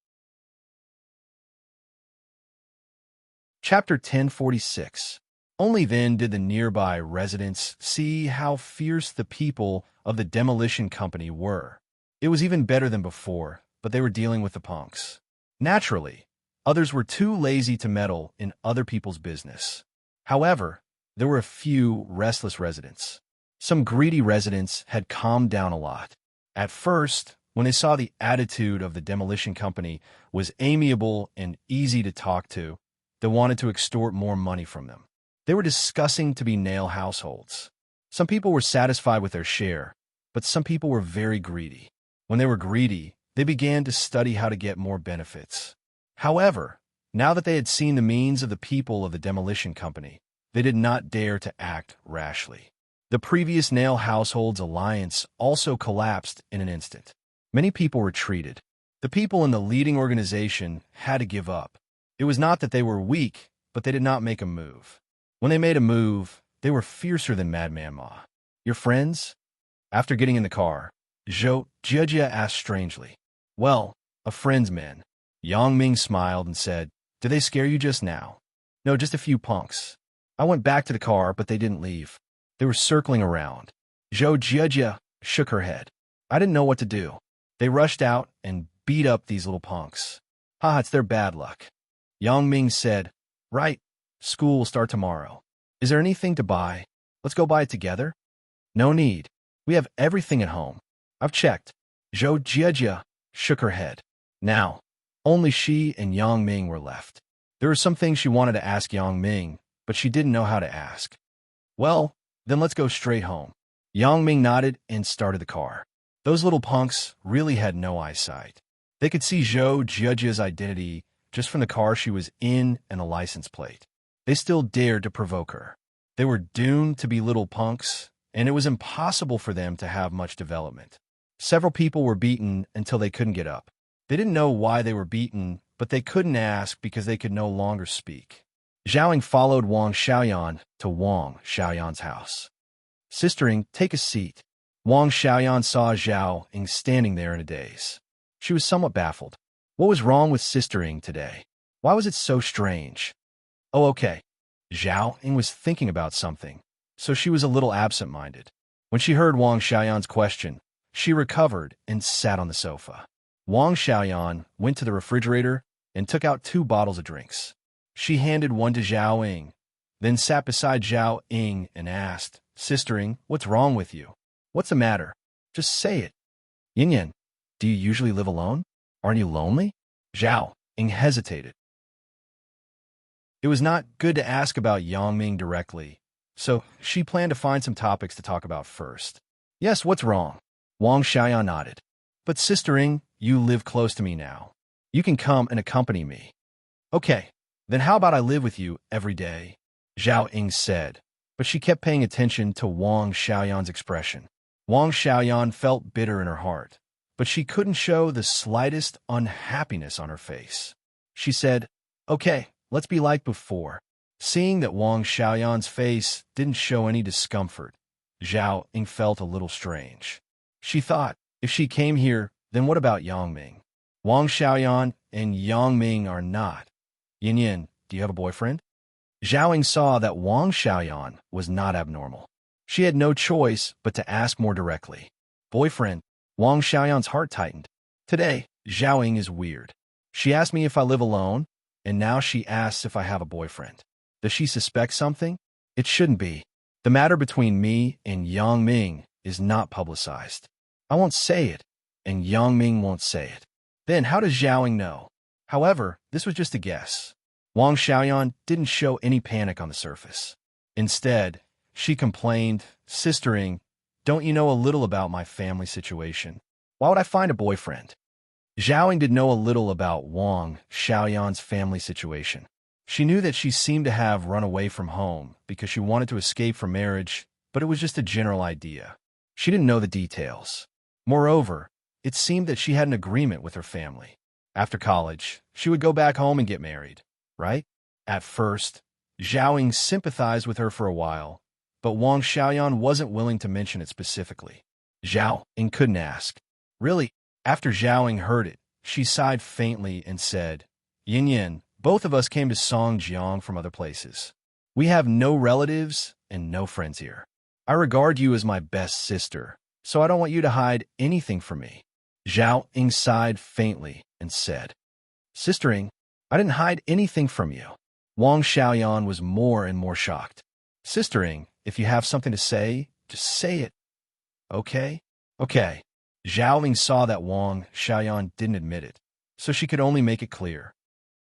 Chapter 1046. Only then did the nearby residents see how fierce the people of the demolition company were. It was even better than before, but they were dealing with the punks. Naturally, others were too lazy to meddle in other people's business. However, there were a few restless residents. Some greedy residents had calmed down a lot. At first, when they saw the attitude of the demolition company was amiable and easy to talk to, they wanted to extort more money from them. They were discussing to be nail households. Some people were satisfied with their share, but some people were very greedy. When they were greedy, they began to study how to get more benefits. However, now that they had seen the means of the people of the demolition company, they did not dare to act rashly. The previous Nail Household's alliance also collapsed in an instant. Many people retreated. The people in the leading organization had to give up. It was not that they were weak, but they did not make a move. When they made a move, they were fiercer than Madman Ma. Your friends? After getting in the car, Zhou Jiejia asked strangely. Well, a friend's men. Yang Ming smiled and said, Did they scare you just now? No, just a few punks. I went back to the car, but they didn't leave. They were circling around. Zhou Jiejia shook her head. I didn't know what to do. They rushed out and beat up these little punks. Ha, it's their bad luck. Yang Ming said, Right, school will start tomorrow. Is there anything to buy? Let's go buy it together? No need. We have everything at home. I've checked. Zhou Jiejia shook her head. Now, only she and Yang Ming were left. There were some things she wanted to ask Yang Ming, but she didn't know how to ask. Well, then let's go straight home. Yang Ming nodded and started the car. Those little punks really had no eyesight. They could see Zhou Jiejia's identity just from the car she was in and a license plate. They still dared to provoke her. They were doomed to be little punks, and it was impossible for them to have much development. Several people were beaten until they couldn't get up. They didn't know why they were beaten, but they couldn't ask because they could no longer speak. Zhao Ying followed Wang Xiaoyan to Wang Xiaoyan's house. Sister Ying, take a seat. Wang Xiaoyan saw Zhao Ying standing there in a daze. She was somewhat baffled. What was wrong with Sister Ying today? Why was it so strange? Oh, okay. Zhao Ying was thinking about something, so she was a little absent-minded. When she heard Wang Xiaoyan's question, she recovered and sat on the sofa. Wang Xiaoyan went to the refrigerator and took out 2 bottles of drinks. She handed one to Zhao Ying, then sat beside Zhao Ying and asked, Sister Ying, what's wrong with you? What's the matter? Just say it. Yin Yin, do you usually live alone? Aren't you lonely? Zhao Ying hesitated. It was not good to ask about Yangming directly, so she planned to find some topics to talk about first. Yes, what's wrong? Wang Xiaoyan nodded. But Sister Ying, you live close to me now. You can come and accompany me. Okay, then how about I live with you every day? Zhao Ying said, but she kept paying attention to Wang Xiaoyan's expression. Wang Xiaoyan felt bitter in her heart, but she couldn't show the slightest unhappiness on her face. She said, okay, let's be like before. Seeing that Wang Xiaoyan's face didn't show any discomfort, Zhao Ying felt a little strange. She thought, if she came here, then what about Yangming? Wang Xiaoyan and Yangming are not. Yin Yin, do you have a boyfriend? Zhao Ying saw that Wang Xiaoyan was not abnormal. She had no choice but to ask more directly. Boyfriend? Wang Xiaoyan's heart tightened. Today, Zhao Ying is weird. She asked me if I live alone, and now she asks if I have a boyfriend. Does she suspect something? It shouldn't be. The matter between me and Yangming is not publicized. I won't say it, and Yangming won't say it. Then how does Zhao Ying know? However, this was just a guess. Wang Xiaoyan didn't show any panic on the surface. Instead, she complained, Sister Ying, don't you know a little about my family situation? Why would I find a boyfriend? Zhao Ying did know a little about Wang Xiaoyan's family situation. She knew that she seemed to have run away from home because she wanted to escape from marriage, but it was just a general idea. She didn't know the details. Moreover, it seemed that she had an agreement with her family. After college, she would go back home and get married, right? At first, Zhao Ying sympathized with her for a while, but Wang Xiaoyan wasn't willing to mention it specifically. Zhao Ying couldn't ask. Really? After Zhao Ying heard it, she sighed faintly and said, Yin Yin, both of us came to Songjiang from other places. We have no relatives and no friends here. I regard you as my best sister, so I don't want you to hide anything from me. Zhao Ying sighed faintly and said, Sister Ying, I didn't hide anything from you. Wang Xiaoyan was more and more shocked. Sister Ying, if you have something to say, just say it. Okay? Okay. Zhao Ying saw that Wang Xiaoyan didn't admit it, so she could only make it clear.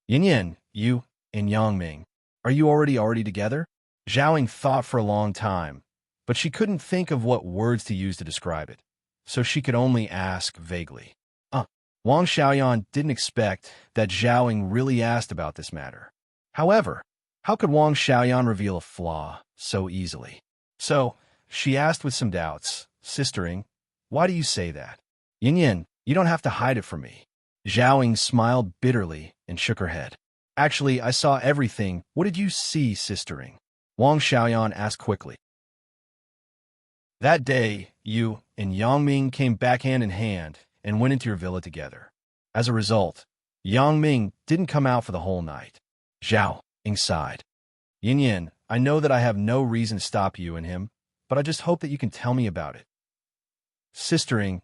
Yin Yin, you and Yangming, are you already together? Zhao Ying thought for a long time, but she couldn't think of what words to use to describe it, so she could only ask vaguely. Wang Xiaoyan didn't expect that Zhao Ying really asked about this matter. However, how could Wang Xiaoyan reveal a flaw so easily? So, she asked with some doubts, Sister Ying, why do you say that? Yin Yin, you don't have to hide it from me. Zhao Ying smiled bitterly and shook her head. Actually, I saw everything. What did you see, Sister Ying? Wang Xiaoyan asked quickly. That day, you and Yangming came back hand in hand and went into your villa together. As a result, Yangming didn't come out for the whole night. Zhao Ying sighed. Yin Yin, I know that I have no reason to stop you and him, but I just hope that you can tell me about it. Sister Ying,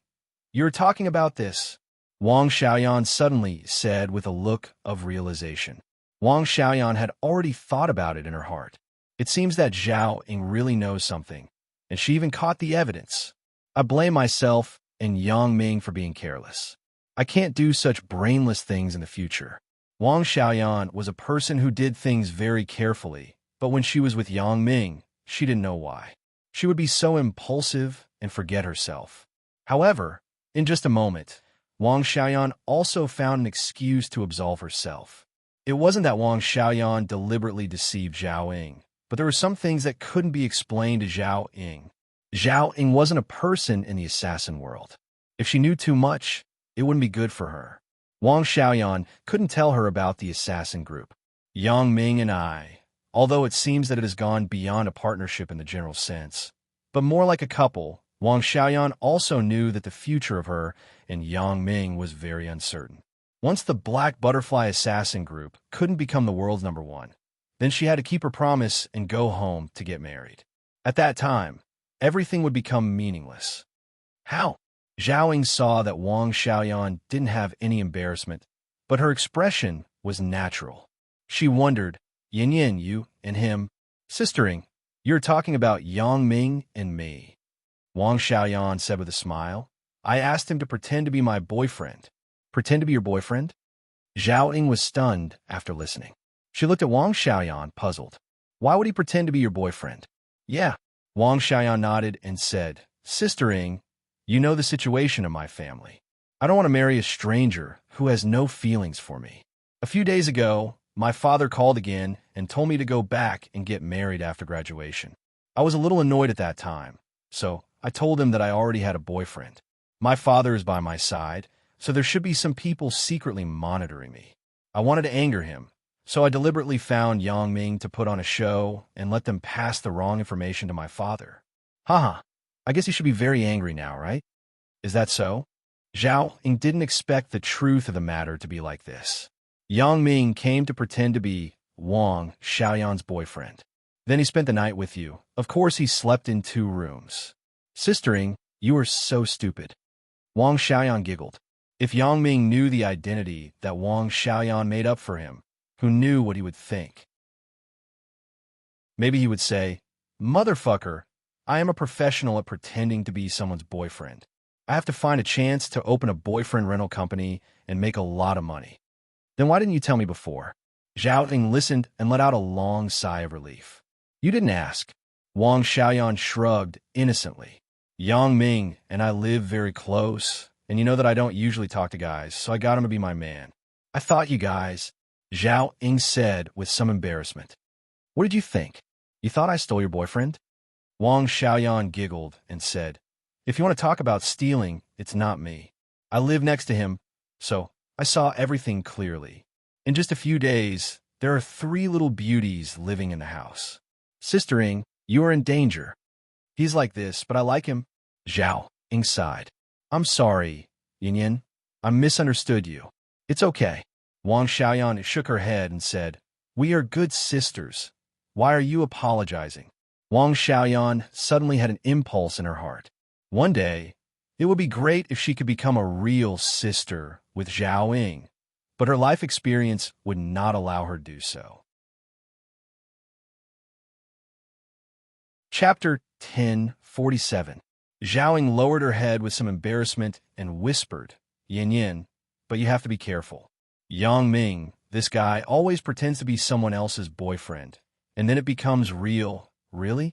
you're talking about this, Wang Xiaoyan suddenly said with a look of realization. Wang Xiaoyan had already thought about it in her heart. It seems that Zhao Ying really knows something, and she even caught the evidence. I blame myself and Yangming for being careless. I can't do such brainless things in the future. Wang Xiaoyan was a person who did things very carefully, but when she was with Yangming, she didn't know why. She would be so impulsive and forget herself. However, in just a moment, Wang Xiaoyan also found an excuse to absolve herself. It wasn't that Wang Xiaoyan deliberately deceived Zhao Ying, but there were some things that couldn't be explained to Zhao Ying. Zhao Ying wasn't a person in the assassin world. If she knew too much, it wouldn't be good for her. Wang Xiaoyan couldn't tell her about the assassin group. Yang Ming and I, although it seems that it has gone beyond a partnership in the general sense, but more like a couple, Wang Xiaoyan also knew that the future of her and Yang Ming was very uncertain. Once the Black Butterfly Assassin Group couldn't become the world's #1, then she had to keep her promise and go home to get married. At that time, everything would become meaningless. How? Zhao Ying saw that Wang Xiaoyan didn't have any embarrassment, but her expression was natural. She wondered, Yin Yin, you and him, sistering, you're talking about Yang Ming and me. Wang Xiaoyan said with a smile, I asked him to pretend to be my boyfriend. Pretend to be your boyfriend? Zhao Ying was stunned after listening. She looked at Wang Xiaoyan, puzzled. Why would he pretend to be your boyfriend? Yeah. Wang Xiaoyan nodded and said, Sister Ying, you know the situation in my family. I don't want to marry a stranger who has no feelings for me. A few days ago, my father called again and told me to go back and get married after graduation. I was a little annoyed at that time, so I told him that I already had a boyfriend. My father is by my side, so there should be some people secretly monitoring me. I wanted to anger him, so I deliberately found Yang Ming to put on a show and let them pass the wrong information to my father. Haha, I guess you should be very angry now, right? Is that so? Zhao Ying didn't expect the truth of the matter to be like this. Yang Ming came to pretend to be Wang Xiaoyan's boyfriend. Then he spent the night with you. Of course, he slept in 2 rooms. Sister Ying, you are so stupid. Wang Xiaoyan giggled. If Yang Ming knew the identity that Wang Xiaoyan made up for him, who knew what he would think? Maybe he would say, Motherfucker, I am a professional at pretending to be someone's boyfriend. I have to find a chance to open a boyfriend rental company and make a lot of money. Then why didn't you tell me before? Zhao Ying listened and let out a long sigh of relief. You didn't ask. Wang Xiaoyan shrugged innocently. Yang Ming and I live very close, and you know that I don't usually talk to guys, so I got him to be my man. I thought you guys, Zhao Ying said with some embarrassment. What did you think? You thought I stole your boyfriend? Wang Xiaoyan giggled and said, If you want to talk about stealing, it's not me. I live next to him, so I saw everything clearly. In just a few days, there are 3 little beauties living in the house. Sister Ying, you are in danger. He's like this, but I like him. Zhao Ying sighed. I'm sorry, Yin Yin. I misunderstood you. It's okay. Wang Xiaoyan shook her head and said, We are good sisters. Why are you apologizing? Wang Xiaoyan suddenly had an impulse in her heart. One day, it would be great if she could become a real sister with Zhao Ying, but her life experience would not allow her to do so. Chapter 10:47. Zhao Ying lowered her head with some embarrassment and whispered, Yin Yin, but you have to be careful. Yang Ming, this guy, always pretends to be someone else's boyfriend, and then it becomes real. Really?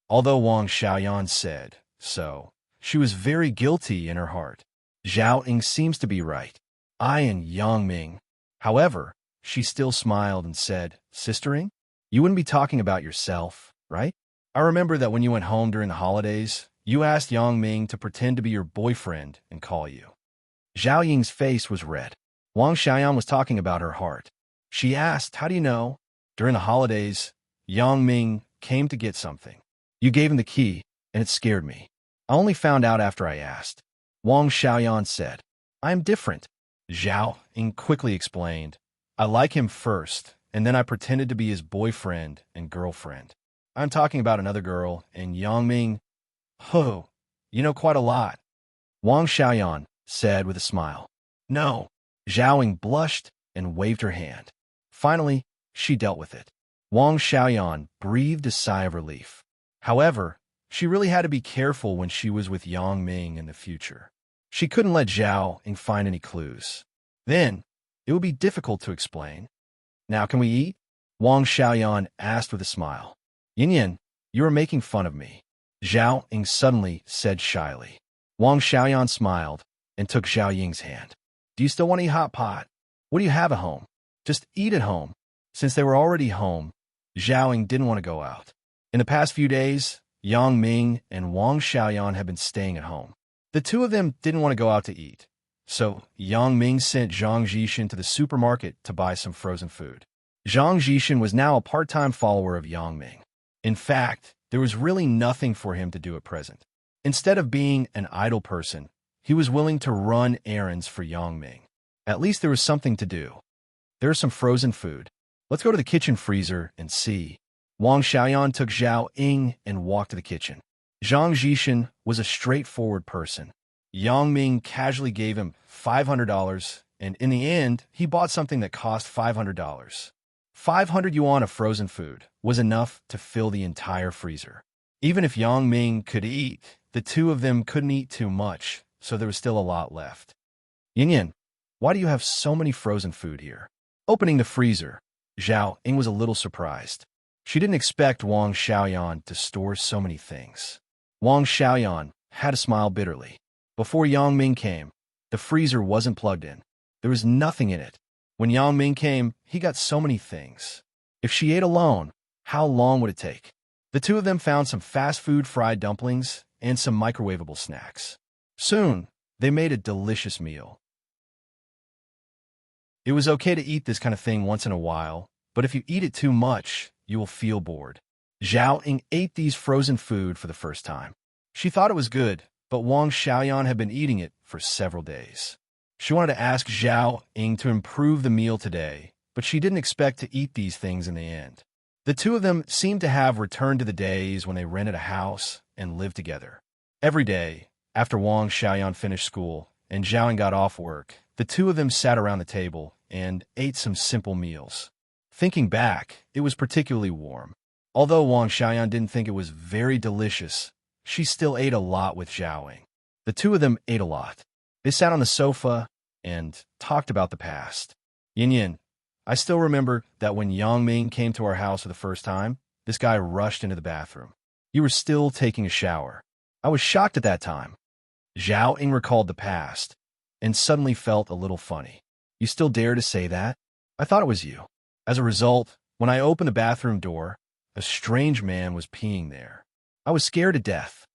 Although Wang Xiaoyan said so, she was very guilty in her heart. Zhao Ying seems to be right. I and Yang Ming. However, she still smiled and said, Sister Ying, you wouldn't be talking about yourself, right? I remember that when you went home during the holidays, you asked Yang Ming to pretend to be your boyfriend and call you. Zhao Ying's face was red. Wang Xiaoyan was talking about her heart. She asked, How do you know? During the holidays, Yang Ming came to get something. You gave him the key, and it scared me. I only found out after I asked. Wang Xiaoyan said, I am different. Zhao Ying quickly explained, I like him first, and then I pretended to be his boyfriend and girlfriend. I'm talking about another girl, and Yang Ming, oh, you know quite a lot. Wang Xiaoyan said with a smile. No. Zhao Ying blushed and waved her hand. Finally, she dealt with it. Wang Xiaoyan breathed a sigh of relief. However, she really had to be careful when she was with Yang Ming in the future. She couldn't let Zhao Ying find any clues. Then, it would be difficult to explain. Now can we eat? Wang Xiaoyan asked with a smile. Yin Yin, you are making fun of me. Zhao Ying suddenly said shyly. Wang Xiaoyan smiled and took Zhao Ying's hand. Do you still want to eat hot pot? What do you have at home? Just eat at home. Since they were already home, Zhao Ying didn't want to go out. In the past few days, Yang Ming and Wang Xiaoyan had been staying at home. The two of them didn't want to go out to eat, so Yang Ming sent Zhang Jishin to the supermarket to buy some frozen food. Zhang Jishin was now a part-time follower of Yang Ming. In fact, there was really nothing for him to do at present. Instead of being an idle person, he was willing to run errands for Yang Ming. At least there was something to do. There is some frozen food. Let's go to the kitchen freezer and see. Wang Xiaoyan took Zhao Ying and walked to the kitchen. Zhang Jishin was a straightforward person. Yang Ming casually gave him $500, and in the end, he bought something that cost $500. 500 yuan of frozen food was enough to fill the entire freezer. Even if Yang Ming could eat, the two of them couldn't eat too much, so there was still a lot left. Yin, why do you have so many frozen food here? Opening the freezer, Zhao Ying was a little surprised. She didn't expect Wang Xiaoyan to store so many things. Wang Xiaoyan had to smile bitterly. Before Yang Ming came, the freezer wasn't plugged in. There was nothing in it. When Yang Ming came, he got so many things. If she ate alone, how long would it take? The two of them found some fast food fried dumplings and some microwavable snacks. Soon, they made a delicious meal. It was okay to eat this kind of thing once in a while, but if you eat it too much, you will feel bored. Zhao Ying ate these frozen food for the first time. She thought it was good, but Wang Xiaoyan had been eating it for several days. She wanted to ask Zhao Ying to improve the meal today, but she didn't expect to eat these things in the end. The two of them seemed to have returned to the days when they rented a house and lived together. Every day, after Wang Xiaoyan finished school and Zhao Ying got off work, the two of them sat around the table and ate some simple meals. Thinking back, it was particularly warm. Although Wang Xiaoyan didn't think it was very delicious, she still ate a lot with Zhao Ying. The two of them ate a lot. They sat on the sofa and talked about the past. Yin, I still remember that when Yang Ming came to our house for the first time, this guy rushed into the bathroom. You were still taking a shower. I was shocked at that time. Zhao Ying recalled the past and suddenly felt a little funny. You still dare to say that? I thought it was you. As a result, when I opened the bathroom door, a strange man was peeing there. I was scared to death.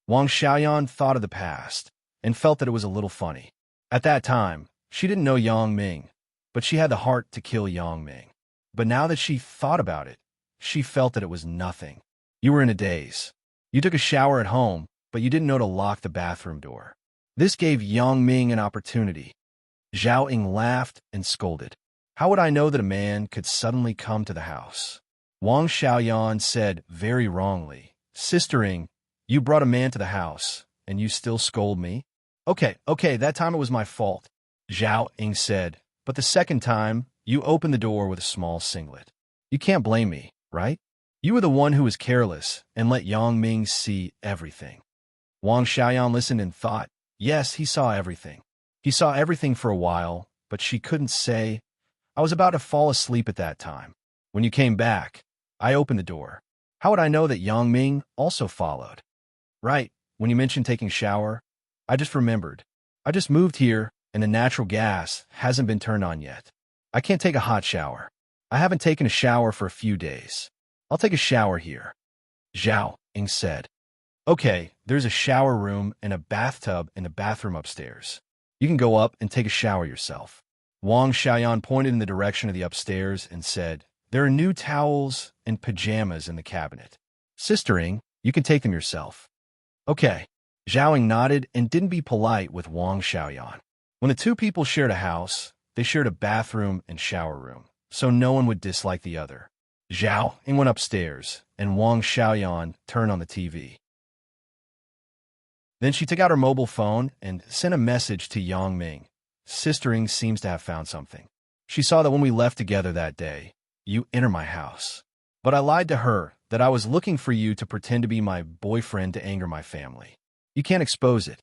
Wang Xiaoyan thought of the past and felt that it was a little funny. At that time, she didn't know Yang Ming, but she had the heart to kill Yang Ming. But now that she thought about it, she felt that it was nothing. You were in a daze. You took a shower at home, but you didn't know to lock the bathroom door. This gave Yang Ming an opportunity. Zhao Ying laughed and scolded. How would I know that a man could suddenly come to the house? Wang Xiaoyan said very wrongly, Sister Ying, you brought a man to the house, and you still scold me? Okay, that time it was my fault, Zhao Ying said, but the second time, you opened the door with a small singlet. You can't blame me, right? You were the one who was careless and let Yang Ming see everything. Wang Xiaoyan listened and thought, yes, he saw everything. He saw everything for a while, but she couldn't say. I was about to fall asleep at that time. When you came back, I opened the door. How would I know that Yang Ming also followed? Right, when you mentioned taking a shower, I just remembered. I just moved here, and the natural gas hasn't been turned on yet. I can't take a hot shower. I haven't taken a shower for a few days. I'll take a shower here, Zhao Ying said. Okay, there's a shower room and a bathtub in the bathroom upstairs. You can go up and take a shower yourself. Wang Xiaoyan pointed in the direction of the upstairs and said, there are new towels and pajamas in the cabinet. Sister Ying, you can take them yourself. Okay. Zhao Ying nodded and didn't be polite with Wang Xiaoyan. When the two people shared a house, they shared a bathroom and shower room, so no one would dislike the other. Zhao Ying went upstairs, and Wang Xiaoyan turned on the TV. Then she took out her mobile phone and sent a message to Yang Ming. Sister Ying seems to have found something. She saw that when we left together that day, you entered my house. But I lied to her that I was looking for you to pretend to be my boyfriend to anger my family. You can't expose it.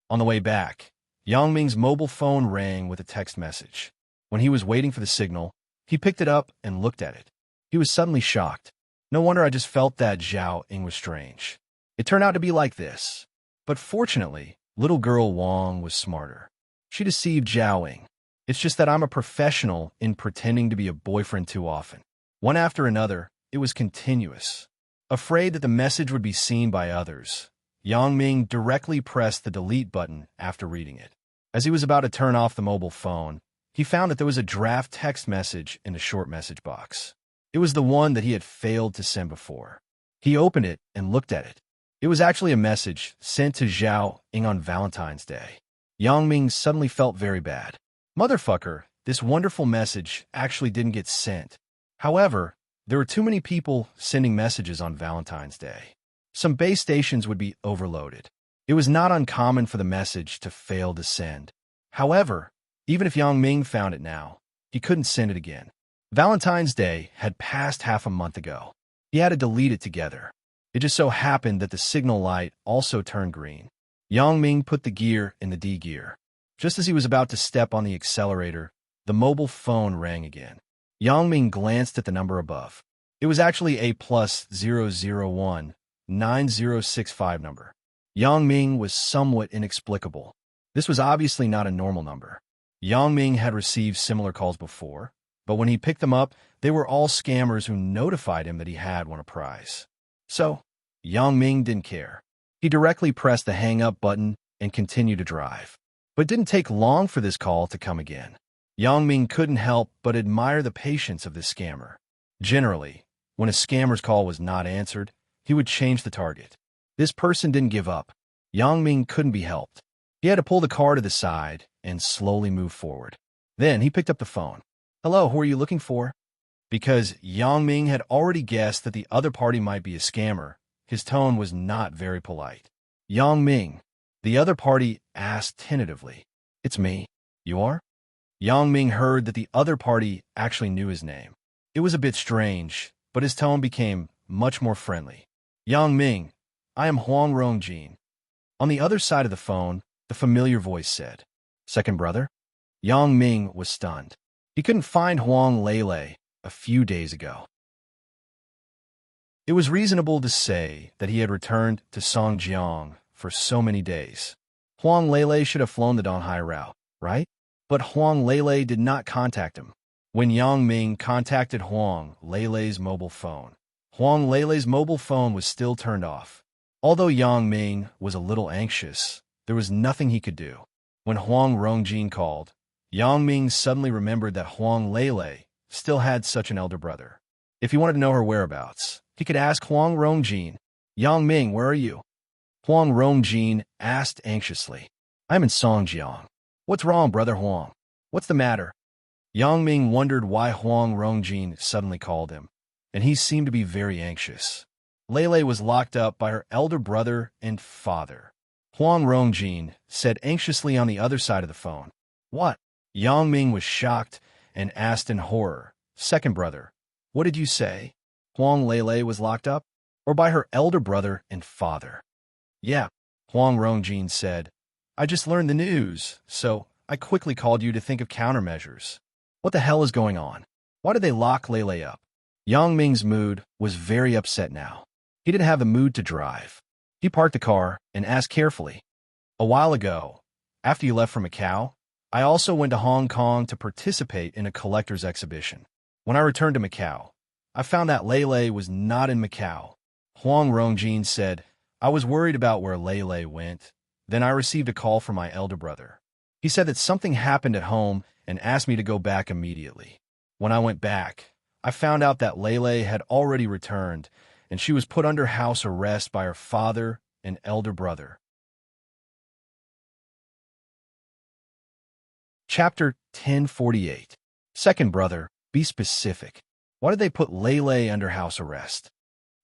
On the way back, Yang Ming's mobile phone rang with a text message. When he was waiting for the signal, he picked it up and looked at it. He was suddenly shocked. No wonder I just felt that Zhao Ying was strange. It turned out to be like this. But fortunately, little girl Wang was smarter. She deceived Zhao Ying. It's just that I'm a professional in pretending to be a boyfriend too often. One after another, it was continuous. Afraid that the message would be seen by others, Yang Ming directly pressed the delete button after reading it. As he was about to turn off the mobile phone, he found that there was a draft text message in the short message box. It was the one that he had failed to send before. He opened it and looked at it. It was actually a message sent to Zhao Ying on Valentine's Day. Yang Ming suddenly felt very bad. Motherfucker, this wonderful message actually didn't get sent. However, there were too many people sending messages on Valentine's Day. Some base stations would be overloaded. It was not uncommon for the message to fail to send. However, even if Yang Ming found it now, he couldn't send it again. Valentine's Day had passed half a month ago. He had to delete it together. It just so happened that the signal light also turned green. Yang Ming put the gear in the D gear. Just as he was about to step on the accelerator, the mobile phone rang again. Yang Ming glanced at the number above. It was actually a +001 9065 number. Yang Ming was somewhat inexplicable. This was obviously not a normal number. Yang Ming had received similar calls before, but when he picked them up, they were all scammers who notified him that he had won a prize. So, Yang Ming didn't care. He directly pressed the hang-up button and continued to drive. But it didn't take long for this call to come again. Yang Ming couldn't help but admire the patience of this scammer. Generally, when a scammer's call was not answered, he would change the target. This person didn't give up. Yang Ming couldn't be helped. He had to pull the car to the side and slowly move forward. Then he picked up the phone. "Hello, who are you looking for?" Because Yang Ming had already guessed that the other party might be a scammer, his tone was not very polite. "Yang Ming," the other party asked tentatively. "It's me. You are?" Yang Ming heard that the other party actually knew his name. It was a bit strange, but his tone became much more friendly. "Yang Ming, I am Huang Rongjin." On the other side of the phone, the familiar voice said, "Second brother?" Yang Ming was stunned. He couldn't find Huang Lele a few days ago. It was reasonable to say that he had returned to Songjiang for so many days. Huang Lele should have flown the Donghai route, right? But Huang Lele did not contact him. When Yang Ming contacted Huang Lele's mobile phone, Huang Lele's mobile phone was still turned off. Although Yang Ming was a little anxious, there was nothing he could do. When Huang Rongjin called, Yang Ming suddenly remembered that Huang Lele still had such an elder brother. If he wanted to know her whereabouts, he could ask Huang Rongjin. "Yang Ming, where are you?" Huang Rongjin asked anxiously. "I'm in Songjiang." "What's wrong, brother Huang? What's the matter?" Yang Ming wondered why Huang Rongjin suddenly called him, and he seemed to be very anxious. Lele was locked up by her elder brother and father. Huang Rongjin said anxiously on the other side of the phone. "What?" Yang Ming was shocked and asked in horror, "Second brother, what did you say? Huang Lele was locked up? Or by her elder brother and father?" "Yeah," Huang Rongjin said. "I just learned the news, so I quickly called you to think of countermeasures. What the hell is going on? Why did they lock Lele up?" Yang Ming's mood was very upset now. He didn't have the mood to drive. He parked the car and asked carefully, "A while ago, after you left for Macau, I also went to Hong Kong to participate in a collector's exhibition. When I returned to Macau, I found that Lele was not in Macau." Huang Rongjin said, "I was worried about where Lele went. Then I received a call from my elder brother. He said that something happened at home and asked me to go back immediately. When I went back, I found out that Lele had already returned, and she was put under house arrest by her father and elder brother." Chapter 1048. Second brother, be specific. Why did they put Lele under house arrest?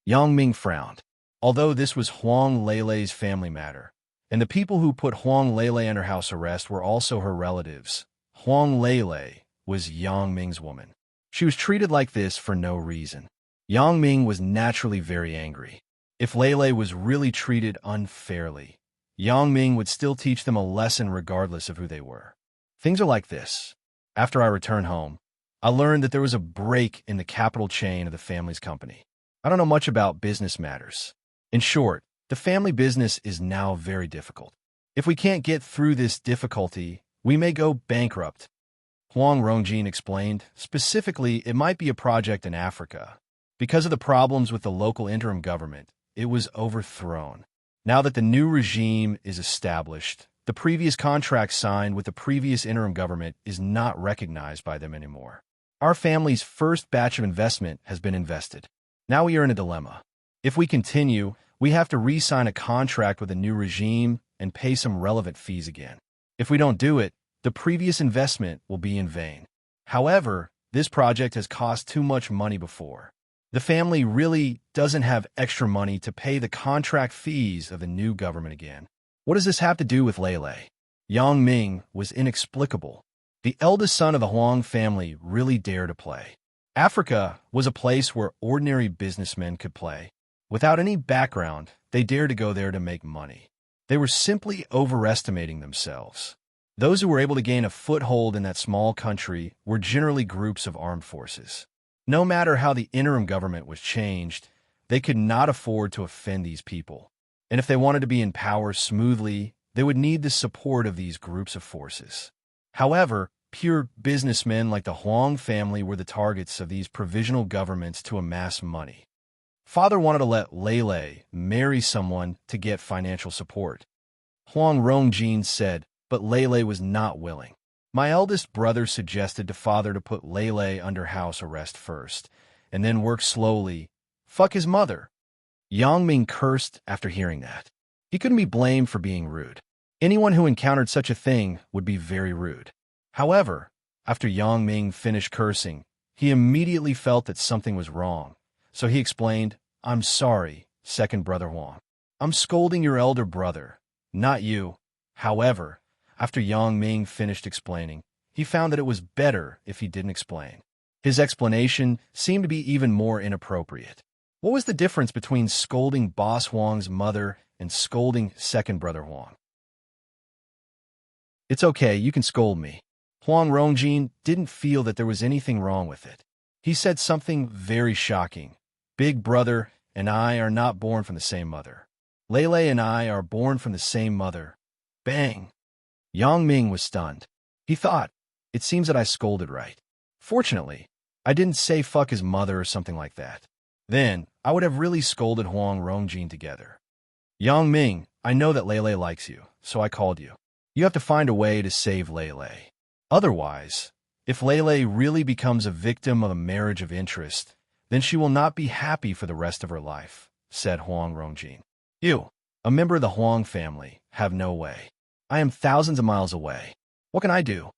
Yang Ming frowned. Although this was Huang Lele's family matter, and the people who put Huang Lele under house arrest were also her relatives, Huang Lele was Yang Ming's woman. She was treated like this for no reason. Yang Ming was naturally very angry. If Lele was really treated unfairly, Yang Ming would still teach them a lesson regardless of who they were. Things are like this. After I returned home, I learned that there was a break in the capital chain of the family's company. I don't know much about business matters. In short, the family business is now very difficult. If we can't get through this difficulty, we may go bankrupt. Huang Rongjin explained. Specifically, it might be a project in Africa. Because of the problems with the local interim government, it was overthrown. Now that the new regime is established, the previous contract signed with the previous interim government is not recognized by them anymore. Our family's first batch of investment has been invested. Now we are in a dilemma. If we continue, we have to re-sign a contract with a new regime and pay some relevant fees again. If we don't do it, the previous investment will be in vain. However, this project has cost too much money before. The family really doesn't have extra money to pay the contract fees of the new government again. What does this have to do with Lele? Yang Ming was inexplicable. The eldest son of the Huang family really dared to play. Africa was a place where ordinary businessmen could play. Without any background, they dared to go there to make money. They were simply overestimating themselves. Those who were able to gain a foothold in that small country were generally groups of armed forces. No matter how the interim government was changed, they could not afford to offend these people. And if they wanted to be in power smoothly, they would need the support of these groups of forces. However, pure businessmen like the Huang family were the targets of these provisional governments to amass money. Father wanted to let Lele marry someone to get financial support. Huang Rongjin said, but Lele was not willing. My eldest brother suggested to father to put Lele under house arrest first, and then work slowly. Fuck his mother. Yang Ming cursed after hearing that. He couldn't be blamed for being rude. Anyone who encountered such a thing would be very rude. However, after Yang Ming finished cursing, he immediately felt that something was wrong. So he explained, I'm sorry, second brother Huang. I'm scolding your elder brother, not you. However, after Yang Ming finished explaining, he found that it was better if he didn't explain. His explanation seemed to be even more inappropriate. What was the difference between scolding Boss Huang's mother and scolding second brother Huang? It's okay, you can scold me. Huang Rongjin didn't feel that there was anything wrong with it. He said something very shocking. Big brother and I are not born from the same mother. Lele and I are born from the same mother. Bang! Yang Ming was stunned. He thought, it seems that I scolded right. Fortunately, I didn't say fuck his mother or something like that. Then, I would have really scolded Huang Rongjin together. Yang Ming, I know that Lele likes you, so I called you. You have to find a way to save Lele. Otherwise, if Lele really becomes a victim of a marriage of interest, then she will not be happy for the rest of her life, said Huang Rongjin. You, a member of the Huang family, have no way. I am thousands of miles away. What can I do?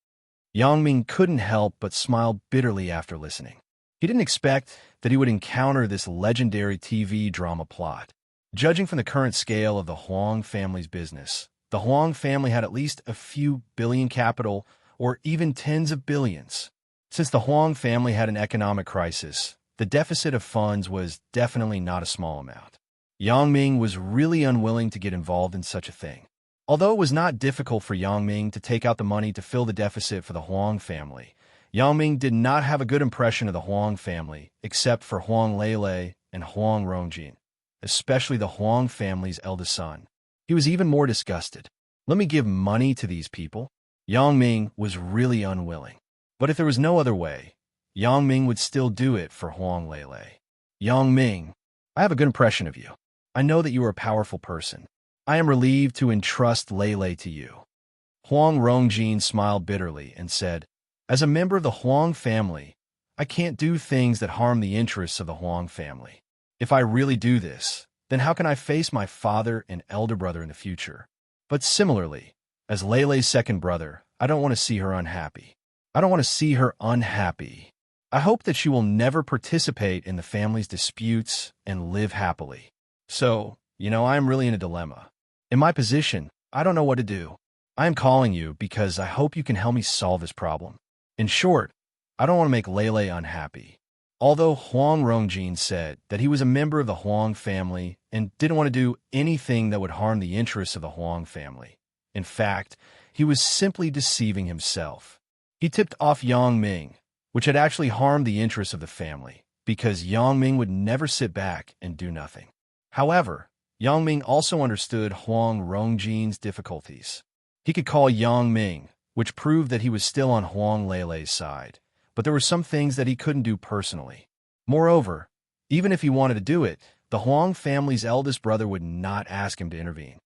Yang Ming couldn't help but smile bitterly after listening. He didn't expect that he would encounter this legendary TV drama plot. Judging from the current scale of the Huang family's business, the Huang family had at least a few billion capital or even tens of billions. Since the Huang family had an economic crisis, the deficit of funds was definitely not a small amount. Yang Ming was really unwilling to get involved in such a thing. Although it was not difficult for Yang Ming to take out the money to fill the deficit for the Huang family, Yang Ming did not have a good impression of the Huang family, except for Huang Lele and Huang Rongjin, especially the Huang family's eldest son. He was even more disgusted. Let me give money to these people? Yang Ming was really unwilling. But if there was no other way, Yang Ming would still do it for Huang Lele. Yang Ming, I have a good impression of you. I know that you are a powerful person. I am relieved to entrust Lele to you. Huang Rongjin smiled bitterly and said, as a member of the Huang family, I can't do things that harm the interests of the Huang family. If I really do this, then how can I face my father and elder brother in the future? But similarly, as Lele's second brother, I don't want to see her unhappy. I don't want to see her unhappy. I hope that she will never participate in the family's disputes and live happily. So, I am really in a dilemma. In my position, I don't know what to do. I am calling you because I hope you can help me solve this problem. In short, I don't want to make Lele unhappy. Although Huang Rongjin said that he was a member of the Huang family and didn't want to do anything that would harm the interests of the Huang family. In fact, he was simply deceiving himself. He tipped off Yang Ming, which had actually harmed the interests of the family, because Yang Ming would never sit back and do nothing. However, Yang Ming also understood Huang Rongjin's difficulties. He could call Yang Ming, which proved that he was still on Huang Lele's side, but there were some things that he couldn't do personally. Moreover, even if he wanted to do it, the Huang family's eldest brother would not ask him to intervene.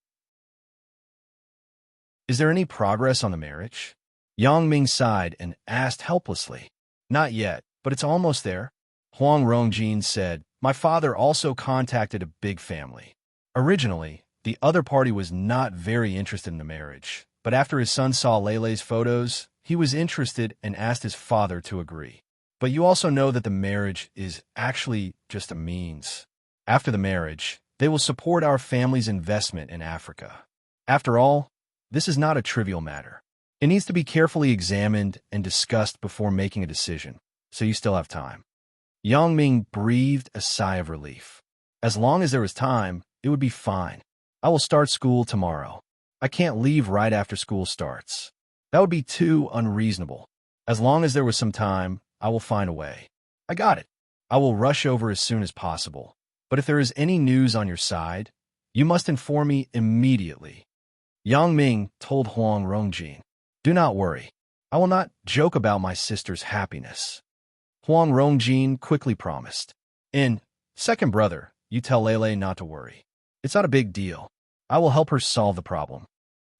Is there any progress on the marriage? Yang Ming sighed and asked helplessly. Not yet, but it's almost there. Huang Rongjin said, my father also contacted a big family. Originally, the other party was not very interested in the marriage, but after his son saw Leilei's photos, he was interested and asked his father to agree. But you also know that the marriage is actually just a means. After the marriage, they will support our family's investment in Africa. After all, this is not a trivial matter. It needs to be carefully examined and discussed before making a decision, so you still have time. Yang Ming breathed a sigh of relief. As long as there was time, it would be fine. I will start school tomorrow. I can't leave right after school starts. That would be too unreasonable. As long as there was some time, I will find a way. I got it. I will rush over as soon as possible. But if there is any news on your side, you must inform me immediately. Yang Ming told Huang Rongjin, do not worry. I will not joke about my sister's happiness. Huang Rongjin quickly promised. Second brother, you tell Leilei not to worry. It's not a big deal. I will help her solve the problem.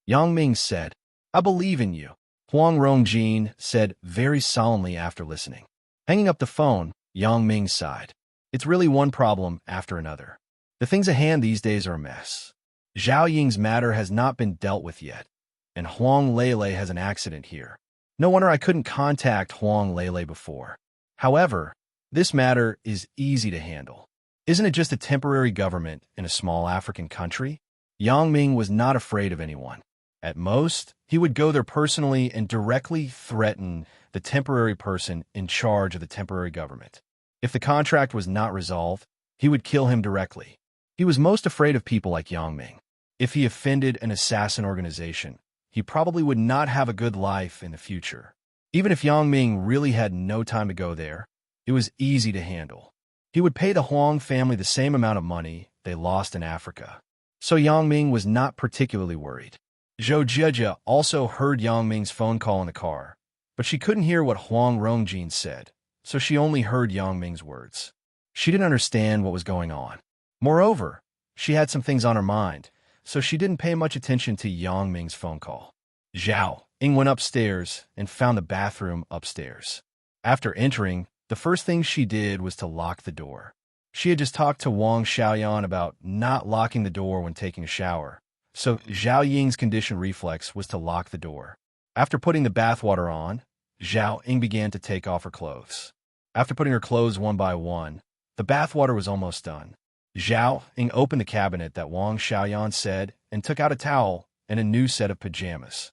Yang Ming said, I believe in you. Huang Rongjin said very solemnly after listening. Hanging up the phone, Yang Ming sighed. It's really one problem after another. The things at hand these days are a mess. Zhao Ying's matter has not been dealt with yet, and Huang Leilei has an accident here. No wonder I couldn't contact Huang Leilei before. However, this matter is easy to handle. Isn't it just a temporary government in a small African country? Yang Ming was not afraid of anyone. At most, he would go there personally and directly threaten the temporary person in charge of the temporary government. If the contract was not resolved, he would kill him directly. He was most afraid of people like Yang Ming. If he offended an assassin organization, he probably would not have a good life in the future. Even if Yang Ming really had no time to go there, it was easy to handle. He would pay the Huang family the same amount of money they lost in Africa. So Yang Ming was not particularly worried. Zhou Jieja also heard Yang Ming's phone call in the car, but she couldn't hear what Huang Rongjin said, so she only heard Yang Ming's words. She didn't understand what was going on. Moreover, she had some things on her mind, so she didn't pay much attention to Yang Ming's phone call. Zhao Ying went upstairs and found the bathroom upstairs. After entering, the first thing she did was to lock the door. She had just talked to Wang Xiaoyan about not locking the door when taking a shower, so Zhao Ying's conditioned reflex was to lock the door. After putting the bathwater on, Zhao Ying began to take off her clothes. After putting her clothes one by one, the bathwater was almost done. Zhao Ying opened the cabinet that Wang Xiaoyan said and took out a towel and a new set of pajamas.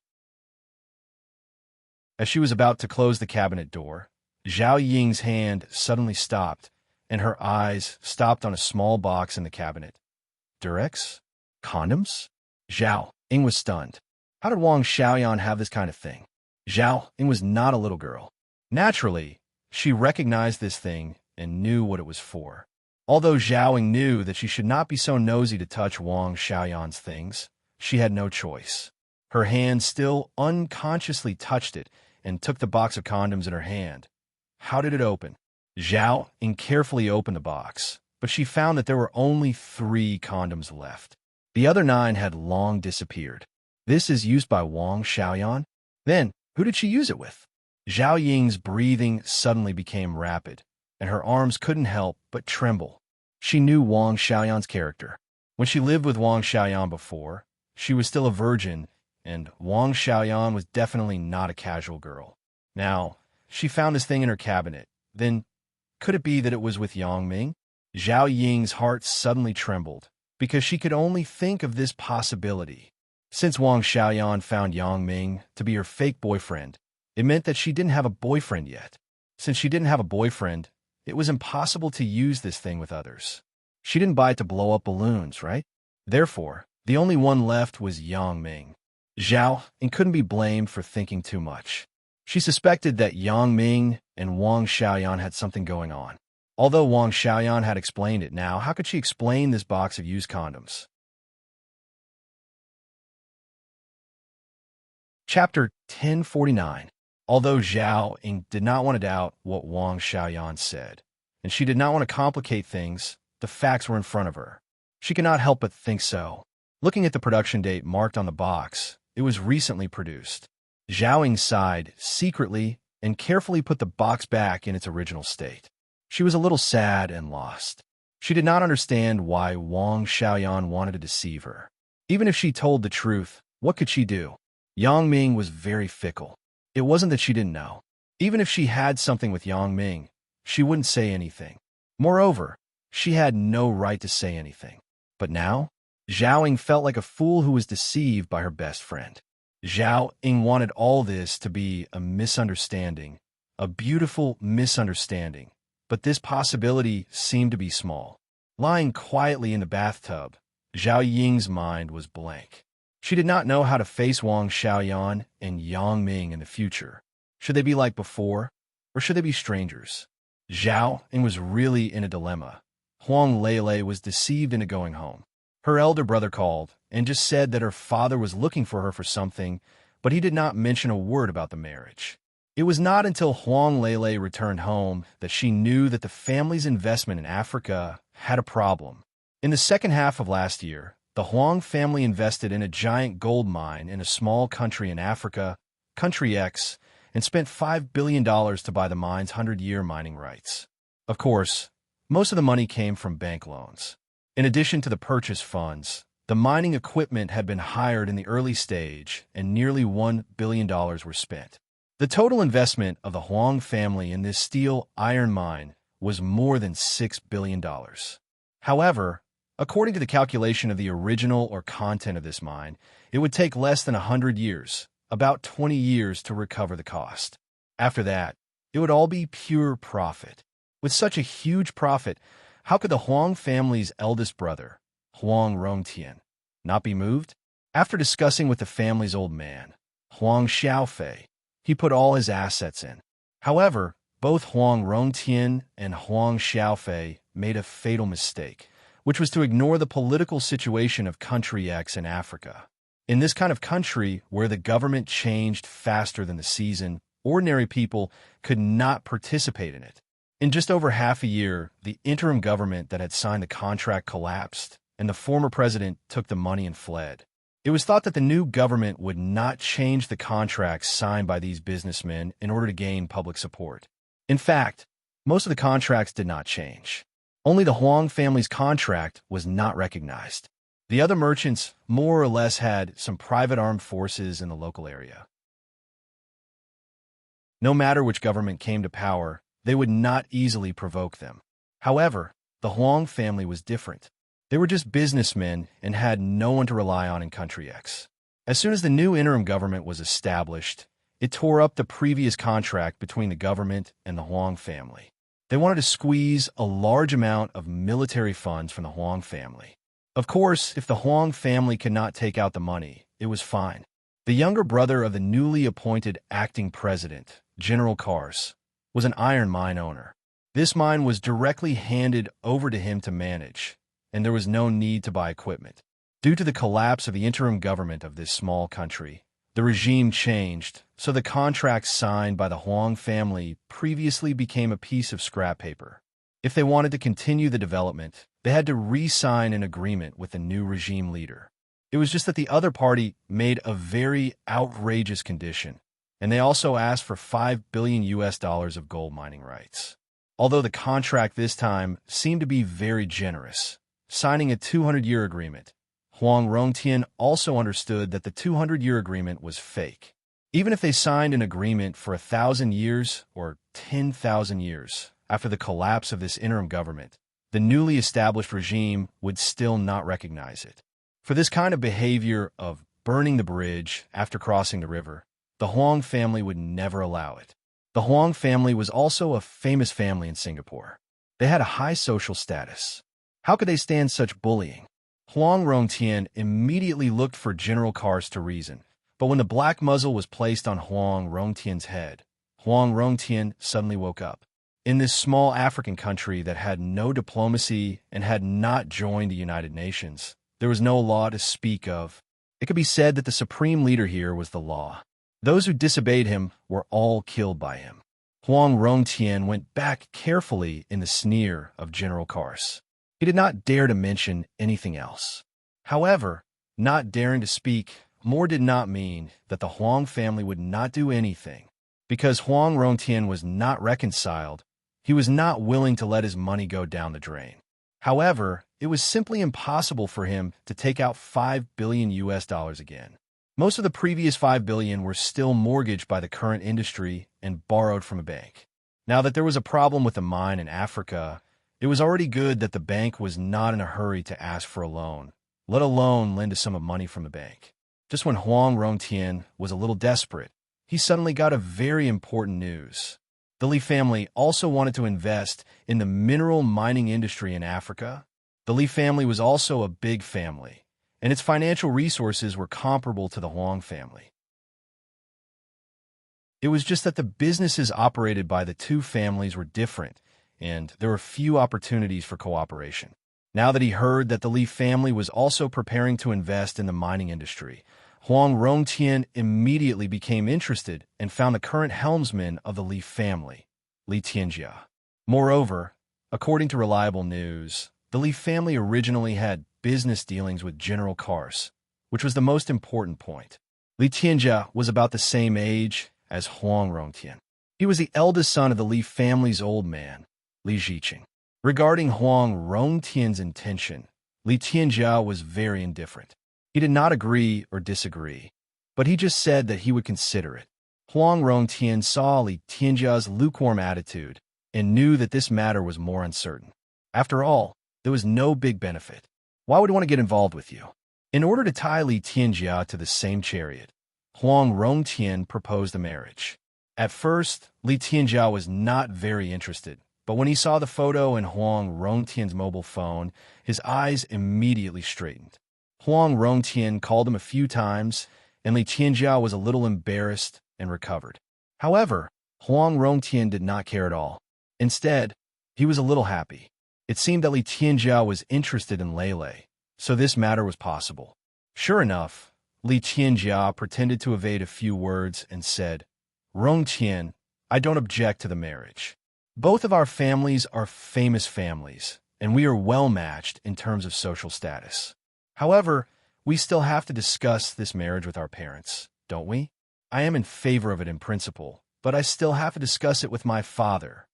As she was about to close the cabinet door, Zhao Ying's hand suddenly stopped, and her eyes stopped on a small box in the cabinet. Durex? Condoms? Zhao Ying was stunned. How did Wang Xiaoyan have this kind of thing? Zhao Ying was not a little girl. Naturally, she recognized this thing and knew what it was for. Although Zhao Ying knew that she should not be so nosy to touch Wang Xiaoyan's things, she had no choice. Her hand still unconsciously touched it and took the box of condoms in her hand. How did it open? Zhao Ying carefully opened the box, but she found that there were only 3 condoms left. The other 9 had long disappeared. This is used by Wang Xiaoyan? Then, who did she use it with? Zhao Ying's breathing suddenly became rapid, and her arms couldn't help but tremble. She knew Wang Xiaoyan's character. When she lived with Wang Xiaoyan before, she was still a virgin, and Wang Xiaoyan was definitely not a casual girl. Now, she found this thing in her cabinet. Then, could it be that it was with Yang Ming? Zhao Ying's heart suddenly trembled, because she could only think of this possibility. Since Wang Xiaoyan found Yang Ming to be her fake boyfriend, it meant that she didn't have a boyfriend yet. Since she didn't have a boyfriend, it was impossible to use this thing with others. She didn't buy it to blow up balloons, right? Therefore, the only one left was Yang Ming. Zhao Ying couldn't be blamed for thinking too much. She suspected that Yang Ming and Wang Xiaoyan had something going on. Although Wang Xiaoyan had explained it now, how could she explain this box of used condoms? Chapter 1049. Although Zhao Ying did not want to doubt what Wang Xiaoyan said, and she did not want to complicate things, the facts were in front of her. She could not help but think so. Looking at the production date marked on the box, it was recently produced. Zhao Ying sighed secretly and carefully put the box back in its original state. She was a little sad and lost. She did not understand why Wang Xiaoyan wanted to deceive her. Even if she told the truth, what could she do? Yang Ming was very fickle. It wasn't that she didn't know. Even if she had something with Yang Ming, she wouldn't say anything. Moreover, she had no right to say anything. But now, Zhao Ying felt like a fool who was deceived by her best friend. Zhao Ying wanted all this to be a misunderstanding, a beautiful misunderstanding, but this possibility seemed to be small. Lying quietly in the bathtub, Zhao Ying's mind was blank. She did not know how to face Wang Xiaoyan and Yang Ming in the future. Should they be like before, or should they be strangers? Zhao Ying was really in a dilemma. Huang Lele was deceived into going home. Her elder brother called and just said that her father was looking for her for something, but he did not mention a word about the marriage. It was not until Huang Lele returned home that she knew that the family's investment in Africa had a problem. In the second half of last year, the Huang family invested in a giant gold mine in a small country in Africa, Country X, and spent $5 billion to buy the mine's 100-year mining rights. Of course, most of the money came from bank loans. In addition to the purchase funds, the mining equipment had been hired in the early stage, and nearly $1 billion were spent. The total investment of the Huang family in this steel iron mine was more than $6 billion. However, according to the calculation of the original or content of this mine, it would take less than 100 years, about 20 years, to recover the cost. After that, it would all be pure profit. With such a huge profit, how could the Huang family's eldest brother, Huang Rongtian, not be moved? After discussing with the family's old man, Huang Xiaofei, he put all his assets in. However, both Huang Rongtian and Huang Xiaofei made a fatal mistake, which was to ignore the political situation of Country X in Africa. In this kind of country where the government changed faster than the season, ordinary people could not participate in it. In just over half a year, the interim government that had signed the contract collapsed, and the former president took the money and fled. It was thought that the new government would not change the contracts signed by these businessmen in order to gain public support. In fact, most of the contracts did not change. Only the Huang family's contract was not recognized. The other merchants more or less had some private armed forces in the local area. No matter which government came to power, they would not easily provoke them. However, the Huang family was different. They were just businessmen and had no one to rely on in Country X. As soon as the new interim government was established, it tore up the previous contract between the government and the Huang family. They wanted to squeeze a large amount of military funds from the Huang family. Of course, if the Huang family could not take out the money, it was fine. The younger brother of the newly appointed acting president, General Kars, was an iron mine owner. This mine was directly handed over to him to manage, and there was no need to buy equipment. Due to the collapse of the interim government of this small country, the regime changed, so the contracts signed by the Huang family previously became a piece of scrap paper. If they wanted to continue the development, they had to re-sign an agreement with the new regime leader. It was just that the other party made a very outrageous condition, and they also asked for $5 billion of gold mining rights. Although the contract this time seemed to be very generous, signing a 200-year agreement, Huang Rongtian also understood that the 200-year agreement was fake. Even if they signed an agreement for 1,000 years or 10,000 years after the collapse of this interim government, the newly established regime would still not recognize it. For this kind of behavior of burning the bridge after crossing the river, the Huang family would never allow it. The Huang family was also a famous family in Singapore. They had a high social status. How could they stand such bullying? Huang Rongtian immediately looked for General Kars to reason, but when the black muzzle was placed on Huang Rongtian's head, Huang Rongtian suddenly woke up. In this small African country that had no diplomacy and had not joined the United Nations, there was no law to speak of. It could be said that the supreme leader here was the law. Those who disobeyed him were all killed by him. Huang Rongtian went back carefully in the sneer of General Kars. He did not dare to mention anything else. However, not daring to speak more did not mean that the Huang family would not do anything. Because Huang Rongtian was not reconciled, he was not willing to let his money go down the drain. However, it was simply impossible for him to take out $5 billion again. Most of the previous $5 billion were still mortgaged by the current industry and borrowed from a bank. Now that there was a problem with the mine in Africa, it was already good that the bank was not in a hurry to ask for a loan, let alone lend a sum of money from the bank. Just when Huang Rongtian was a little desperate, he suddenly got a very important news. The Li family also wanted to invest in the mineral mining industry in Africa. The Li family was also a big family, and its financial resources were comparable to the Huang family. It was just that the businesses operated by the two families were different, and there were few opportunities for cooperation. Now that he heard that the Li family was also preparing to invest in the mining industry, Huang Rongtian immediately became interested and found the current helmsman of the Li family, Li Tianjia. Moreover, according to reliable news, the Li family originally had business dealings with General Kars, which was the most important point. Li Tianjia was about the same age as Huang Rongtian. He was the eldest son of the Li family's old man, Li Ziqing. Regarding Huang Rongtian's intention, Li Tianjia was very indifferent. He did not agree or disagree, but he just said that he would consider it. Huang Rongtian saw Li Tianjia's lukewarm attitude and knew that this matter was more uncertain. After all, there was no big benefit. Why would he want to get involved with you? In order to tie Li Tianjia to the same chariot, Huang Rongtian proposed a marriage. At first, Li Tianjia was not very interested, but when he saw the photo in Huang Rongtian's mobile phone, his eyes immediately straightened. Huang Rongtian called him a few times, and Li Tianjia was a little embarrassed and recovered. However, Huang Rongtian did not care at all. Instead, he was a little happy. It seemed that Li Tianjia was interested in Lele, so this matter was possible. Sure enough, Li Tianjia pretended to evade a few words and said, "Rongtian, I don't object to the marriage. Both of our families are famous families, and we are well matched in terms of social status. However, we still have to discuss this marriage with our parents, don't we? I am in favor of it in principle, but I still have to discuss it with my father."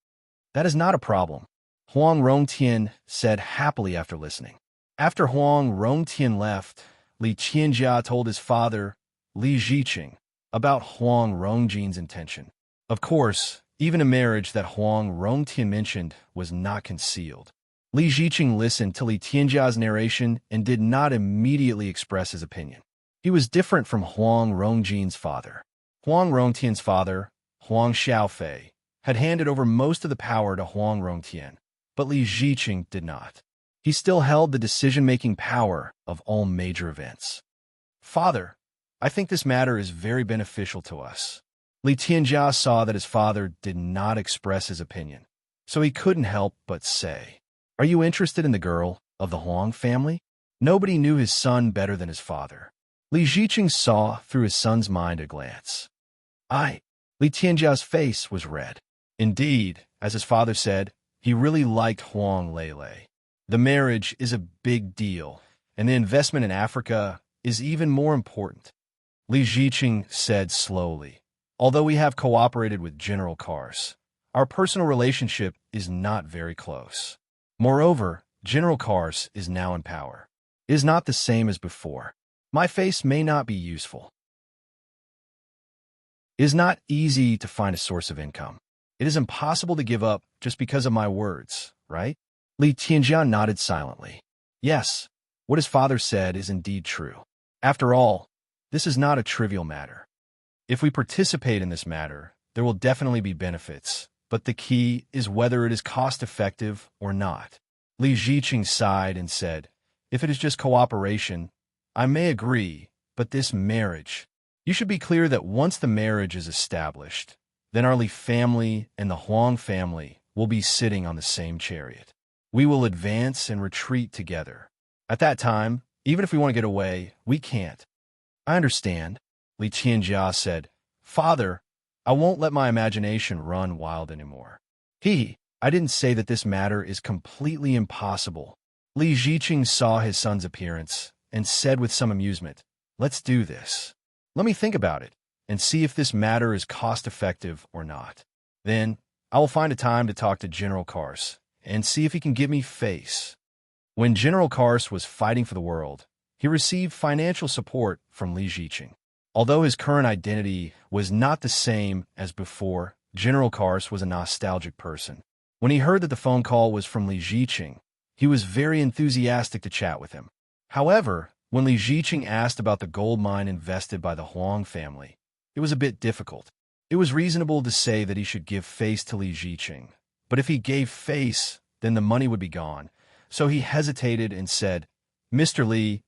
"That is not a problem," Huang Rongtian said happily after listening. After Huang Rongtian left, Li Tianjia told his father, Li Ziqing, about Huang Rongjian's intention. Of course, even a marriage that Huang Rongtian mentioned was not concealed. Li Ziqing listened to Li Tianjia's narration and did not immediately express his opinion. He was different from Huang Rongjian's father. Huang Rongtian's father, Huang Xiaofei, had handed over most of the power to Huang Rongtian, but Li Ziqing did not. He still held the decision-making power of all major events. "Father, I think this matter is very beneficial to us." Li Tianjia saw that his father did not express his opinion, so he couldn't help but say, "Are you interested in the girl of the Huang family?" Nobody knew his son better than his father. Li Ziqing saw through his son's mind at a glance. Li Tianjia's face was red. Indeed, as his father said, he really liked Huang Lele. The marriage is a big deal, and the investment in Africa is even more important. Li Ziqing said slowly, "Although we have cooperated with General Kars, our personal relationship is not very close. Moreover, General Kars is now in power. It is not the same as before. My face may not be useful. It is not easy to find a source of income. It is impossible to give up just because of my words, right?" Li Tianjia nodded silently. Yes, what his father said is indeed true. After all, this is not a trivial matter. If we participate in this matter, there will definitely be benefits, but the key is whether it is cost-effective or not. Li Ziqing sighed and said, "If it is just cooperation, I may agree, but this marriage, you should be clear that once the marriage is established, then our Li family and the Huang family will be sitting on the same chariot. We will advance and retreat together. At that time, even if we want to get away, we can't." "I understand," Li Tianjia said. "Father, I won't let my imagination run wild anymore. I didn't say that this matter is completely impossible. Li Ziqing saw his son's appearance and said with some amusement, "Let's do this. Let me think about it and see if this matter is cost-effective or not. Then I will find a time to talk to General Kars and see if he can give me face." When General Kars was fighting for the world, he received financial support from Li Ziqing. Although his current identity was not the same as before, General Kars was a nostalgic person. When he heard that the phone call was from Li Ziqing, he was very enthusiastic to chat with him. However, when Li Ziqing asked about the gold mine invested by the Huang family, it was a bit difficult. It was reasonable to say that he should give face to Li Ziqing, but if he gave face, then the money would be gone. So he hesitated and said, "Mr. Li,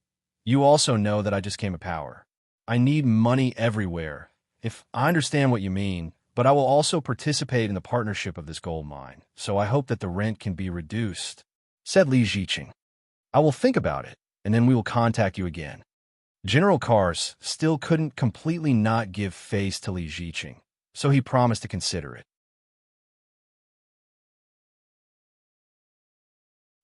you also know that I just came to power. I need money everywhere. If I understand what you mean, but I will also participate in the partnership of this gold mine, so I hope that the rent can be reduced," said Li Ziqing. "I will think about it, and then we will contact you again." General Kars still couldn't completely not give face to Li Ziqing, so he promised to consider it.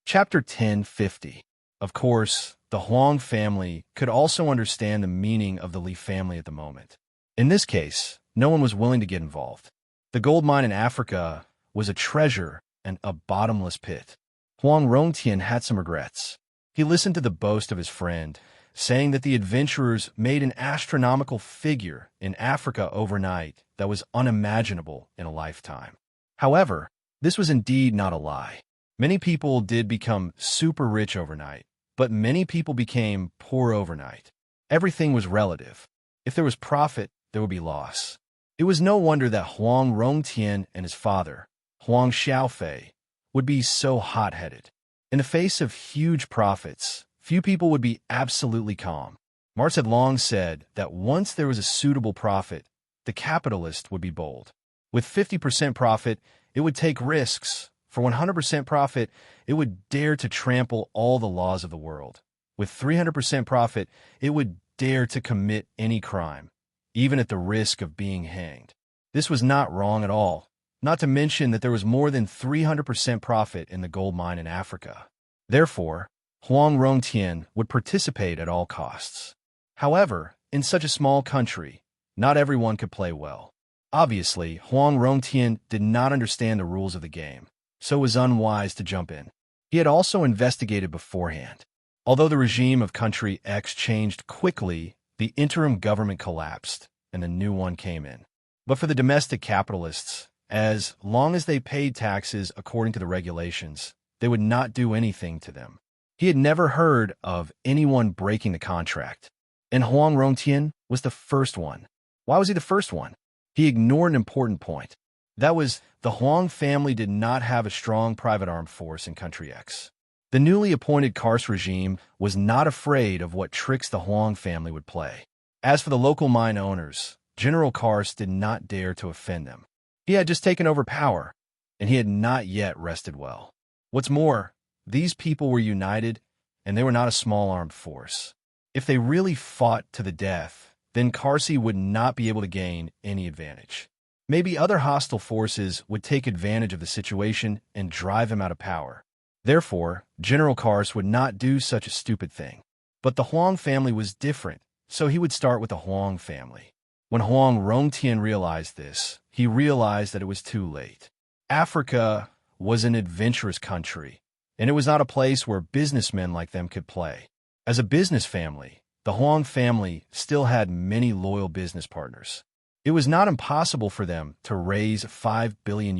Chapter 1050. Of course, the Huang family could also understand the meaning of the Li family at the moment. In this case, no one was willing to get involved. The gold mine in Africa was a treasure and a bottomless pit. Huang Rongtian had some regrets. He listened to the boast of his friend, saying that the adventurers made an astronomical figure in Africa overnight that was unimaginable in a lifetime. However, this was indeed not a lie. Many people did become super rich overnight, but many people became poor overnight. Everything was relative. If there was profit, there would be loss. It was no wonder that Huang Rongtian and his father, Huang Xiaofei, would be so hot-headed. In the face of huge profits, few people would be absolutely calm. Marx had long said that once there was a suitable profit, the capitalist would be bold. With 50% profit, it would take risks. For 100% profit, it would dare to trample all the laws of the world. With 300% profit, it would dare to commit any crime, even at the risk of being hanged. This was not wrong at all, not to mention that there was more than 300% profit in the gold mine in Africa. Therefore, Huang Rongtian would participate at all costs. However, in such a small country, not everyone could play well. Obviously, Huang Rongtian did not understand the rules of the game, so was unwise to jump in. He had also investigated beforehand. Although the regime of country X changed quickly, the interim government collapsed, and a new one came in. But for the domestic capitalists, as long as they paid taxes according to the regulations, they would not do anything to them. He had never heard of anyone breaking the contract, and Huang Rongtian was the first one. Why was he the first one? He ignored an important point. That was, the Huang family did not have a strong private armed force in Country X. The newly appointed Kars regime was not afraid of what tricks the Huang family would play. As for the local mine owners, General Kars did not dare to offend them. He had just taken over power, and he had not yet rested well. What's more, these people were united, and they were not a small armed force. If they really fought to the death, then Karsi would not be able to gain any advantage. Maybe other hostile forces would take advantage of the situation and drive him out of power. Therefore, General Kars would not do such a stupid thing. But the Huang family was different, so he would start with the Huang family. When Huang Rongtian realized this, he realized that it was too late. Africa was an adventurous country, and it was not a place where businessmen like them could play. As a business family, the Huang family still had many loyal business partners. It was not impossible for them to raise $5 billion.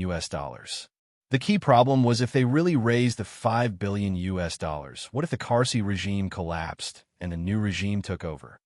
The key problem was if they really raised the $5 billion, what if the Karsi regime collapsed and a new regime took over?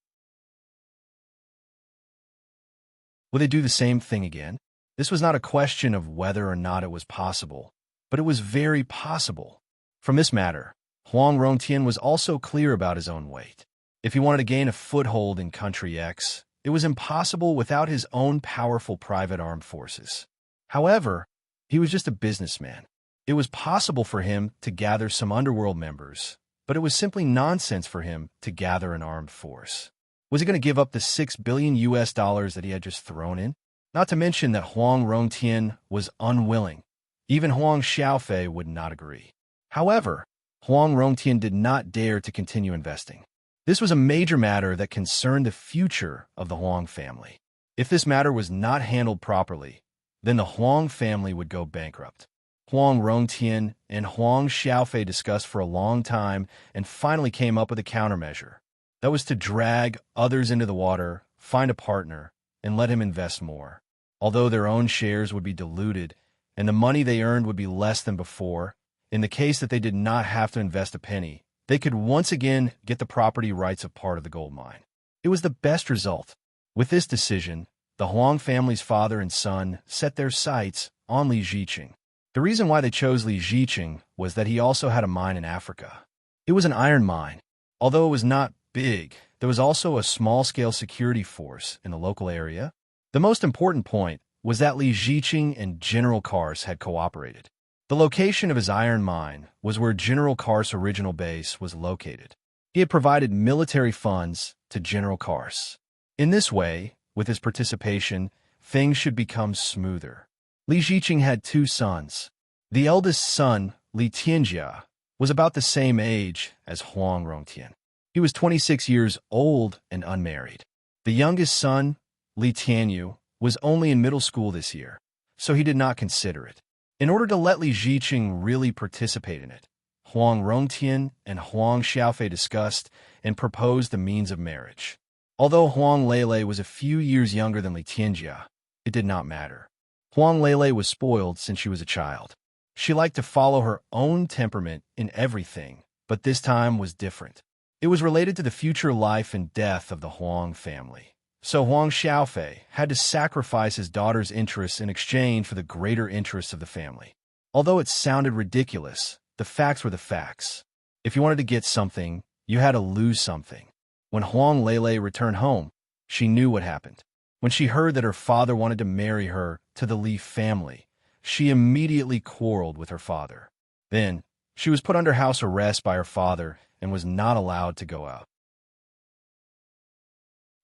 Would they do the same thing again? This was not a question of whether or not it was possible, but it was very possible. From this matter, Huang Rongtian was also clear about his own weight. If he wanted to gain a foothold in Country X, it was impossible without his own powerful private armed forces. However, he was just a businessman. It was possible for him to gather some underworld members, but it was simply nonsense for him to gather an armed force. Was he going to give up the $6 billion that he had just thrown in? Not to mention that Huang Rongtian was unwilling. Even Huang Xiaofei would not agree. However, Huang Rongtian did not dare to continue investing. This was a major matter that concerned the future of the Huang family. If this matter was not handled properly, then the Huang family would go bankrupt. Huang Rongtian and Huang Xiaofei discussed for a long time and finally came up with a countermeasure. That was to drag others into the water, find a partner, and let him invest more. Although their own shares would be diluted and the money they earned would be less than before, in the case that they did not have to invest a penny, they could once again get the property rights of part of the gold mine. It was the best result. With this decision, the Huang family's father and son set their sights on Li Ziqing. The reason why they chose Li Ziqing was that he also had a mine in Africa. It was an iron mine. Although it was not big, there was also a small-scale security force in the local area. The most important point was that Li Ziqing and General Kars had cooperated. The location of his iron mine was where General Kars' original base was located. He had provided military funds to General Kars. In this way, with his participation, things should become smoother. Li Ziqing had two sons. The eldest son, Li Tianjia, was about the same age as Huang Rongtian. He was 26 years old and unmarried. The youngest son, Li Tianyu, was only in middle school this year, so he did not consider it. In order to let Li Ziqing really participate in it, Huang Rongtian and Huang Xiaofei discussed and proposed the means of marriage. Although Huang Lele was a few years younger than Li Tianjia, it did not matter. Huang Lele was spoiled since she was a child. She liked to follow her own temperament in everything, but this time was different. It was related to the future life and death of the Huang family. So Huang Xiaofei had to sacrifice his daughter's interests in exchange for the greater interests of the family. Although it sounded ridiculous, the facts were the facts. If you wanted to get something, you had to lose something. When Huang Lele returned home, she knew what happened. When she heard that her father wanted to marry her to the Li family, she immediately quarreled with her father. Then, she was put under house arrest by her father and was not allowed to go out.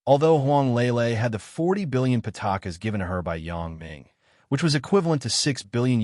Although Huang Lele had the 40 billion patakas given to her by Yang Ming, which was equivalent to $6 billion,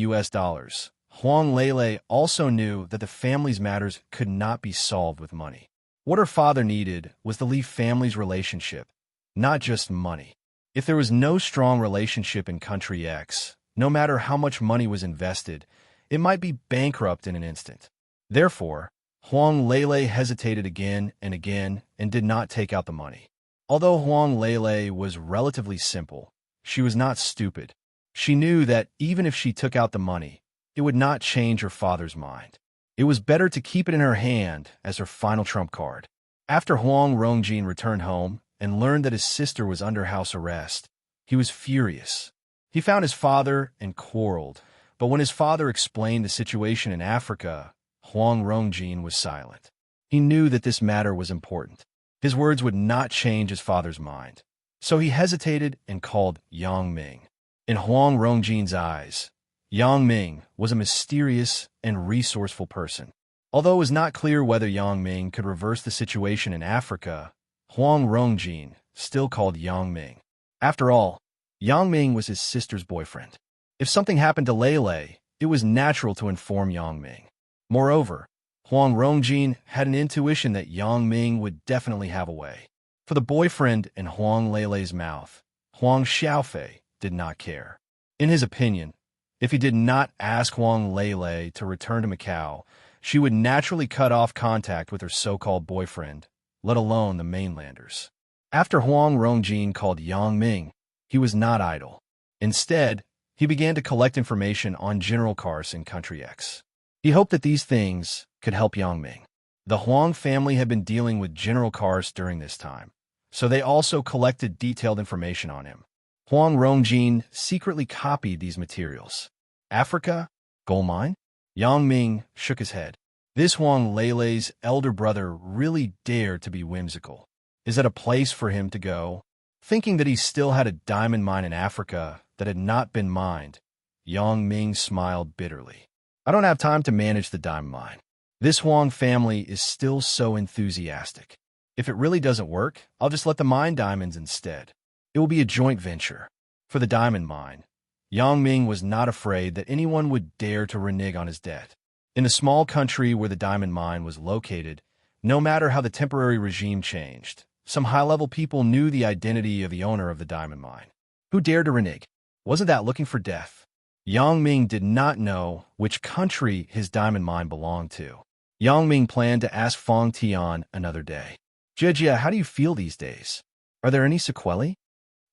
Huang Lele also knew that the family's matters could not be solved with money. What her father needed was the Li family's relationship, not just money. If there was no strong relationship in country X, no matter how much money was invested, it might be bankrupt in an instant. Therefore, Huang Lele hesitated again and did not take out the money. Although Huang Lele was relatively simple, she was not stupid. She knew that even if she took out the money, it would not change her father's mind. It was better to keep it in her hand as her final trump card. After Huang Rongjin returned home and learned that his sister was under house arrest, he was furious. He found his father and quarreled, but when his father explained the situation in Africa, Huang Rongjin was silent. He knew that this matter was important. His words would not change his father's mind. So he hesitated and called Yang Ming. In Huang Rongjin's eyes, Yang Ming was a mysterious and resourceful person. Although it was not clear whether Yang Ming could reverse the situation in Africa, Huang Rongjin still called Yang Ming. After all, Yang Ming was his sister's boyfriend. If something happened to Lele, it was natural to inform Yang Ming. Moreover, Huang Rongjin had an intuition that Yang Ming would definitely have a way. For the boyfriend in Huang Lele's mouth, Huang Xiaofei did not care. In his opinion, if he did not ask Huang Lele to return to Macau, she would naturally cut off contact with her so-called boyfriend, let alone the mainlanders. After Huang Rongjin called Yang Ming, he was not idle. Instead, he began to collect information on General Kars in Country X. He hoped that these things could help Yang Ming. The Huang family had been dealing with General Kars during this time, so they also collected detailed information on him. Huang Rongjin secretly copied these materials. Africa? Gold mine? Yang Ming shook his head. This Huang Lele's elder brother really dared to be whimsical. Is that a place for him to go? Thinking that he still had a diamond mine in Africa that had not been mined, Yang Ming smiled bitterly. I don't have time to manage the diamond mine. This Huang family is still so enthusiastic. If it really doesn't work, I'll just let them mine diamonds instead. It will be a joint venture. For the diamond mine, Yang Ming was not afraid that anyone would dare to renege on his debt. In the small country where the diamond mine was located, no matter how the temporary regime changed, some high-level people knew the identity of the owner of the diamond mine. Who dared to renege? Wasn't that looking for death? Yang Ming did not know which country his diamond mine belonged to. Yang Ming planned to ask Fong Tian another day. Jia, how do you feel these days? Are there any sequelae?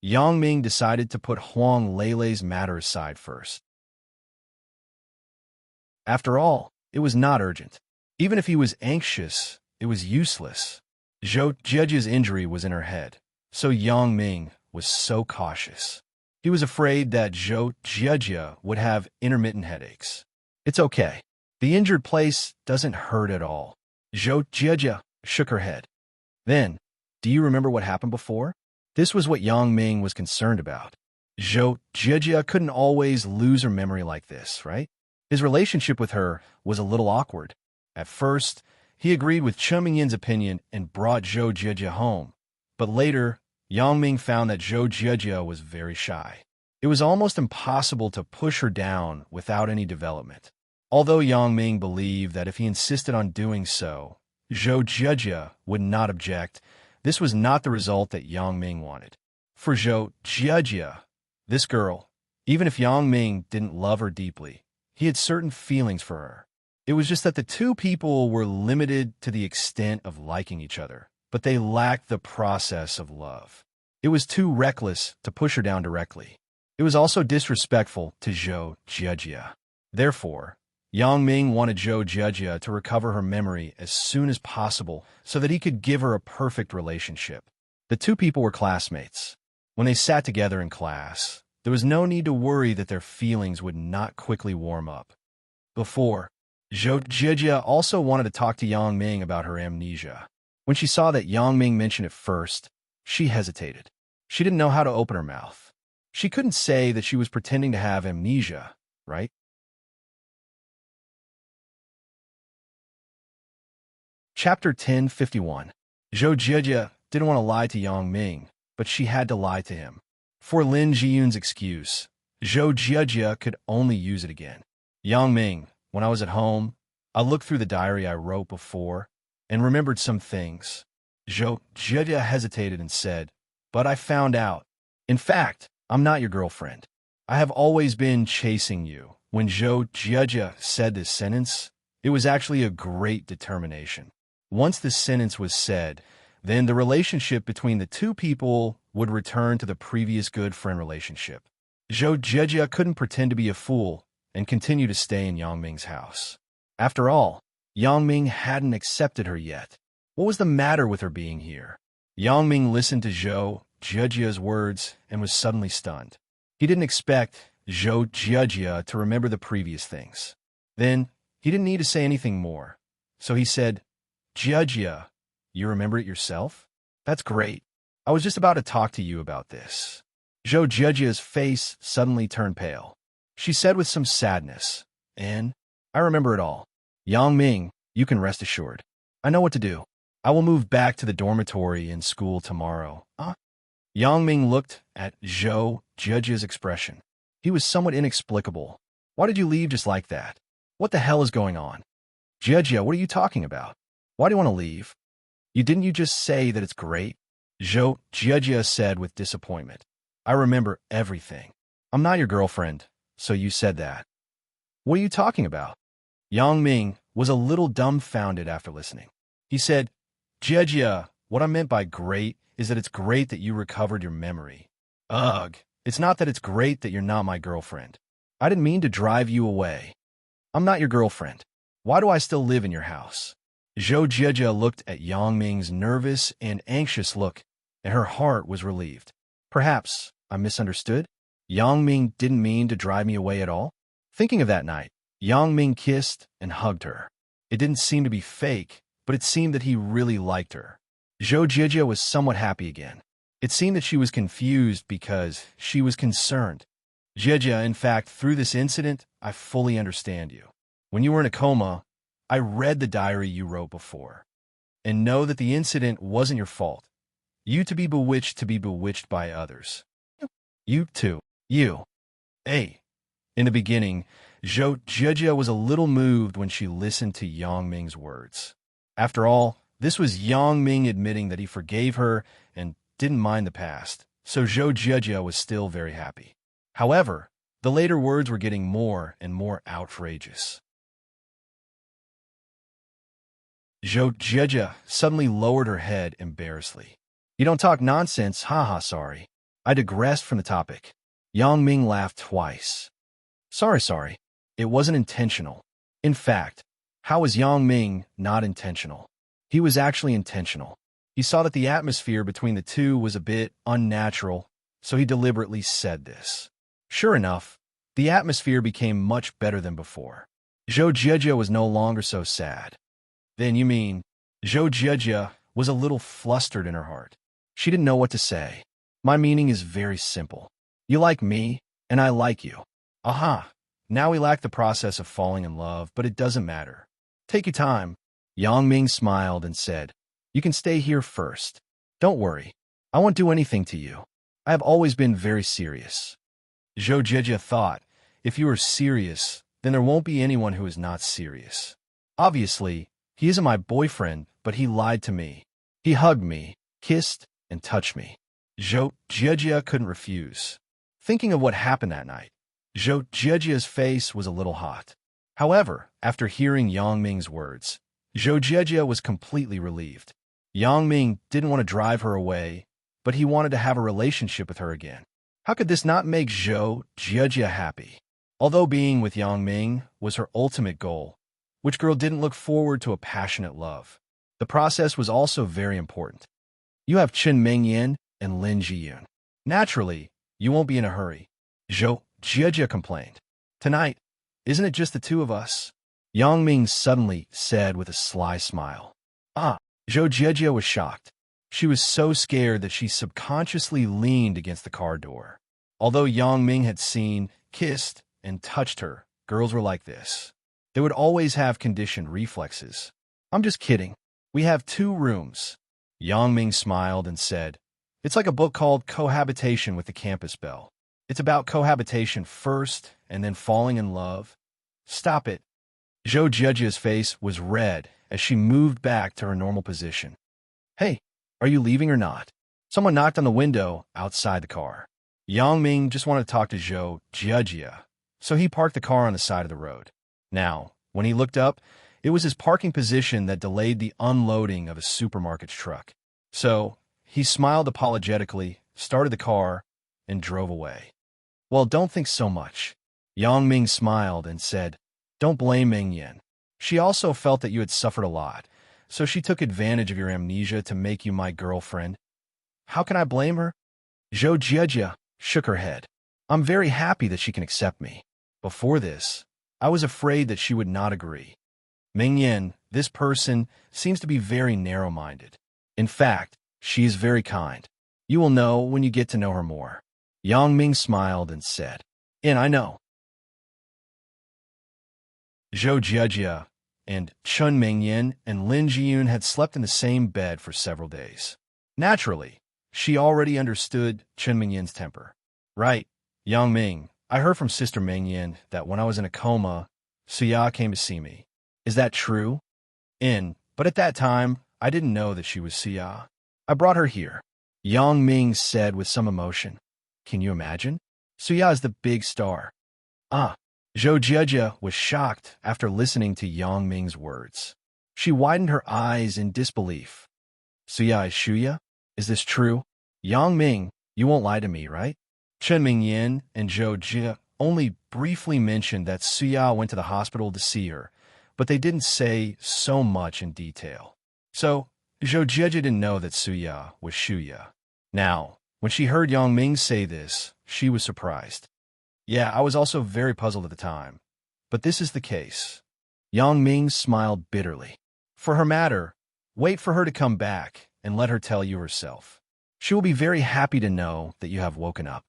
Yang Ming decided to put Huang Leilei's matter aside first. After all, it was not urgent. Even if he was anxious, it was useless. Zhou Jiajia's injury was in her head, so Yang Ming was so cautious. He was afraid that Zhou Jiajia would have intermittent headaches. It's okay. The injured place doesn't hurt at all. Zhou Jiajia shook her head. Then, do you remember what happened before? This was what Yang Ming was concerned about. Zhou Jiajia couldn't always lose her memory like this, right? His relationship with her was a little awkward. At first, he agreed with Chen Mingyin's opinion and brought Zhou Jiajia home. But later, Yang Ming found that Zhou Jiajia was very shy. It was almost impossible to push her down without any development. Although Yang Ming believed that if he insisted on doing so, Zhou Jiajia would not object, this was not the result that Yang Ming wanted. For Zhou Jiajia, this girl, even if Yang Ming didn't love her deeply, he had certain feelings for her. It was just that the two people were limited to the extent of liking each other, but they lacked the process of love. It was too reckless to push her down directly. It was also disrespectful to Zhou Jiajia. Therefore, Yang Ming wanted Zhou Jiajia to recover her memory as soon as possible so that he could give her a perfect relationship. The two people were classmates. When they sat together in class, there was no need to worry that their feelings would not quickly warm up. Before, Zhou Jiajia also wanted to talk to Yang Ming about her amnesia. When she saw that Yang Ming mentioned it first, she hesitated. She didn't know how to open her mouth. She couldn't say that she was pretending to have amnesia, right? Chapter 1051. Zhou Jiajia didn't want to lie to Yang Ming, but she had to lie to him. For Lin Jiyun's excuse, Zhou Jiajia could only use it again. Yang Ming, when I was at home, I looked through the diary I wrote before and remembered some things. Zhou Jiajia hesitated and said, but I found out. In fact, I'm not your girlfriend. I have always been chasing you. When Zhou Jiajia said this sentence, it was actually a great determination. Once this sentence was said, then the relationship between the two people would return to the previous good friend relationship. Zhou Jiajia couldn't pretend to be a fool and continue to stay in Yang Ming's house. After all, Yang Ming hadn't accepted her yet. What was the matter with her being here? Yang Ming listened to Zhou Jiajia's words and was suddenly stunned. He didn't expect Zhou Jiajia to remember the previous things. Then, he didn't need to say anything more. So he said, Jiajia, you remember it yourself? That's great. I was just about to talk to you about this. Zhou Jiajia's face suddenly turned pale. She said with some sadness, and I remember it all. Yang Ming, you can rest assured. I know what to do. I will move back to the dormitory in school tomorrow. Yang Ming looked at Zhou Jiajia's expression. He was somewhat inexplicable. Why did you leave just like that? What the hell is going on? Jiajia, what are you talking about? Why do you want to leave? Didn't you just say that it's great? Zhou Jiajia said with disappointment. I remember everything. I'm not your girlfriend, so you said that. What are you talking about? Yang Ming was a little dumbfounded after listening. He said, Jiajia, what I meant by great is that it's great that you recovered your memory. Ugh, it's not that it's great that you're not my girlfriend. I didn't mean to drive you away. I'm not your girlfriend. Why do I still live in your house? Zhou Jiajia looked at Yang Ming's nervous and anxious look, and her heart was relieved. Perhaps I misunderstood? Yang Ming didn't mean to drive me away at all? Thinking of that night, Yang Ming kissed and hugged her. It didn't seem to be fake, but it seemed that he really liked her. Zhou Jiajia was somewhat happy again. It seemed that she was confused because she was concerned. Jiajia, in fact, through this incident, I fully understand you. When you were in a coma, I read the diary you wrote before, and know that the incident wasn't your fault. You to be bewitched by others. You too. You. In the beginning, Zhou Jijia was a little moved when she listened to Yang Ming's words. After all, this was Yang Ming admitting that he forgave her and didn't mind the past, so Zhou Jijia was still very happy. However, the later words were getting more and more outrageous. Zhou Jijia suddenly lowered her head embarrassedly. You don't talk nonsense, haha, sorry. I digressed from the topic. Yang Ming laughed twice. Sorry. It wasn't intentional. In fact, how was Yang Ming not intentional? He was actually intentional. He saw that the atmosphere between the two was a bit unnatural, so he deliberately said this. Sure enough, the atmosphere became much better than before. Zhou Jijia was no longer so sad. Then you mean, Zhou Jijia was a little flustered in her heart. She didn't know what to say. My meaning is very simple. You like me, and I like you. Aha! Now we lack the process of falling in love, but it doesn't matter. Take your time. Yang Ming smiled and said, You can stay here first. Don't worry. I won't do anything to you. I have always been very serious. Zhou Jijia thought, if you are serious, then there won't be anyone who is not serious. Obviously, he isn't my boyfriend, but he lied to me. He hugged me, kissed, and touched me. Zhou Jijia couldn't refuse. Thinking of what happened that night, Zhou Jijia's face was a little hot. However, after hearing Yang Ming's words, Zhou Jijia was completely relieved. Yang Ming didn't want to drive her away, but he wanted to have a relationship with her again. How could this not make Zhou Jijia happy? Although being with Yang Ming was her ultimate goal, which girl didn't look forward to a passionate love? The process was also very important. You have Chen Mingyan and Lin Jiyun. Naturally, you won't be in a hurry. Zhou Jijia complained. Tonight, isn't it just the two of us? Yang Ming suddenly said with a sly smile. Zhou Jijia was shocked. She was so scared that she subconsciously leaned against the car door. Although Yang Ming had seen, kissed, and touched her, girls were like this. They would always have conditioned reflexes. I'm just kidding. We have 2 rooms. Yang Ming smiled and said, It's like a book called Cohabitation with the Campus Belle. It's about cohabitation first and then falling in love. Stop it. Zhou Jijia's face was red as she moved back to her normal position. Hey, are you leaving or not? Someone knocked on the window outside the car. Yang Ming just wanted to talk to Zhou Jijia, so he parked the car on the side of the road. Now, when he looked up, it was his parking position that delayed the unloading of a supermarket's truck. So, he smiled apologetically, started the car, and drove away. Well, don't think so much. Yang Ming smiled and said, Don't blame Ming Yan. She also felt that you had suffered a lot, so she took advantage of your amnesia to make you my girlfriend. How can I blame her? Zhou Jijia shook her head. I'm very happy that she can accept me. Before this, I was afraid that she would not agree. Ming Yan, this person, seems to be very narrow-minded. In fact, she is very kind. You will know when you get to know her more. Yang Ming smiled and said, And I know. Zhou Jijia and Chen Mingyan and Lin Jiyun had slept in the same bed for several days. Naturally, she already understood Chen Mingyan's temper. Right, Yang Ming, I heard from Sister Mingyan that when I was in a coma, Suya came to see me. Is that true? But at that time, I didn't know that she was Suya. I brought her here. Yang Ming said with some emotion. Can you imagine? Suya is the big star. Zhou Jijia was shocked after listening to Yang Ming's words. She widened her eyes in disbelief. Suya is Shuya? Is this true? Yang Ming, you won't lie to me, right? Chen Mingyan and Zhou Jijia only briefly mentioned that Suya went to the hospital to see her, but they didn't say so much in detail. So, Zhou Jijia didn't know that Suya was Shuya. Now, when she heard Yang Ming say this, she was surprised. Yeah, I was also very puzzled at the time. But this is the case. Yang Ming smiled bitterly. For her matter, wait for her to come back and let her tell you herself. She will be very happy to know that you have woken up.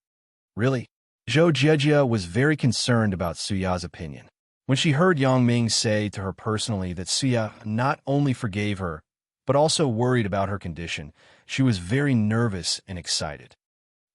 Really? Zhou Jijia was very concerned about Suya's opinion. When she heard Yang Ming say to her personally that Suya not only forgave her, but also worried about her condition, she was very nervous and excited.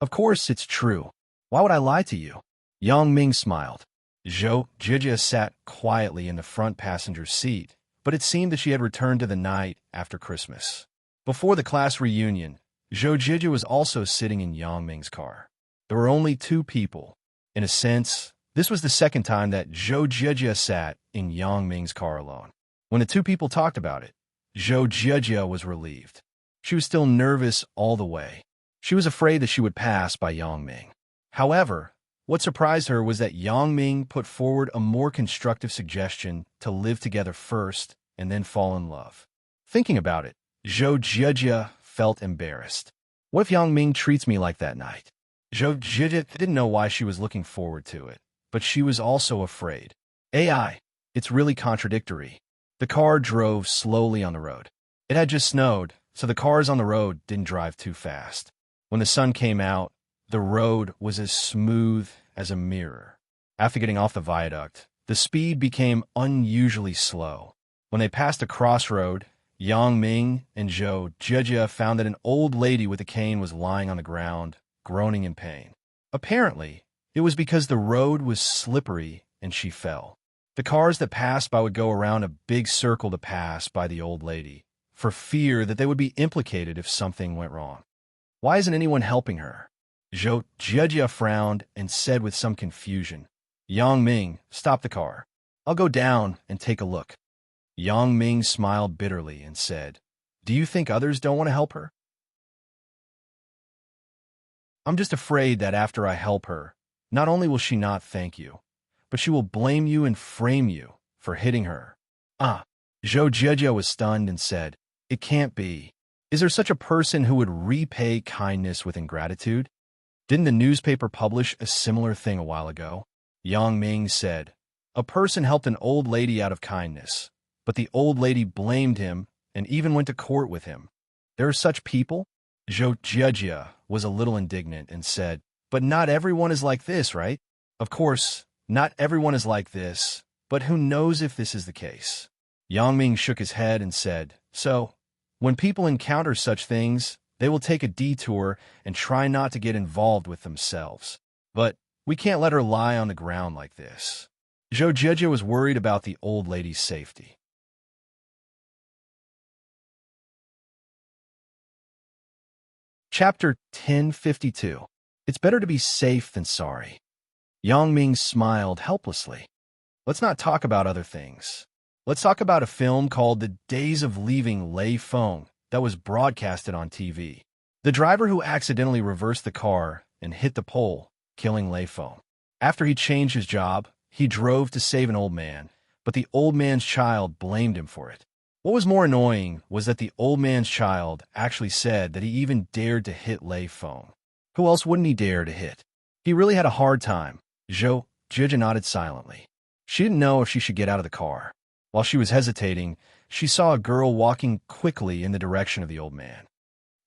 Of course, it's true. Why would I lie to you? Yang Ming smiled. Zhou Jijia sat quietly in the front passenger seat, but it seemed that she had returned to the night after Christmas. Before the class reunion, Zhou Jijia was also sitting in Yang Ming's car. There were only two people. In a sense, this was the second time that Zhou Jijia sat in Yang Ming's car alone. When the two people talked about it, Zhou Jijia was relieved. She was still nervous all the way. She was afraid that she would pass by Yang Ming. However, what surprised her was that Yang Ming put forward a more constructive suggestion to live together first and then fall in love. Thinking about it, Zhou Jijia felt embarrassed. What if Yang Ming treats me like that night? Zhou Jijia didn't know why she was looking forward to it, but she was also afraid. It's really contradictory. The car drove slowly on the road. It had just snowed, so the cars on the road didn't drive too fast. When the sun came out, the road was as smooth as a mirror. After getting off the viaduct, the speed became unusually slow. When they passed a crossroad, Yang Ming and Zhou Jijia found that an old lady with a cane was lying on the ground, groaning in pain. Apparently, it was because the road was slippery and she fell. The cars that passed by would go around a big circle to pass by the old lady, for fear that they would be implicated if something went wrong. Why isn't anyone helping her? Zhou Jijia frowned and said with some confusion, Yang Ming, stop the car. I'll go down and take a look. Yang Ming smiled bitterly and said, do you think others don't want to help her? I'm just afraid that after I help her, not only will she not thank you, but she will blame you and frame you for hitting her. Zhou Jijia was stunned and said, it can't be. Is there such a person who would repay kindness with ingratitude? Didn't the newspaper publish a similar thing a while ago? Yang Ming said, a person helped an old lady out of kindness, but the old lady blamed him and even went to court with him. There are such people? Zhou Jijia was a little indignant and said, but not everyone is like this, right? Of course, not everyone is like this, but who knows if this is the case? Yang Ming shook his head and said, so, when people encounter such things, they will take a detour and try not to get involved with themselves. But we can't let her lie on the ground like this. Zhou Jijia was worried about the old lady's safety. Chapter 1052. It's better to be safe than sorry. Yang Ming smiled helplessly. Let's not talk about other things. Let's talk about a film called The Days of Leaving Lei Feng that was broadcasted on TV. The driver who accidentally reversed the car and hit the pole, killing Lei Feng. After he changed his job, he drove to save an old man, but the old man's child blamed him for it. What was more annoying was that the old man's child actually said that he even dared to hit Lei Feng. Who else wouldn't he dare to hit? He really had a hard time. Zhou Jijia nodded silently. She didn't know if she should get out of the car. While she was hesitating, she saw a girl walking quickly in the direction of the old man.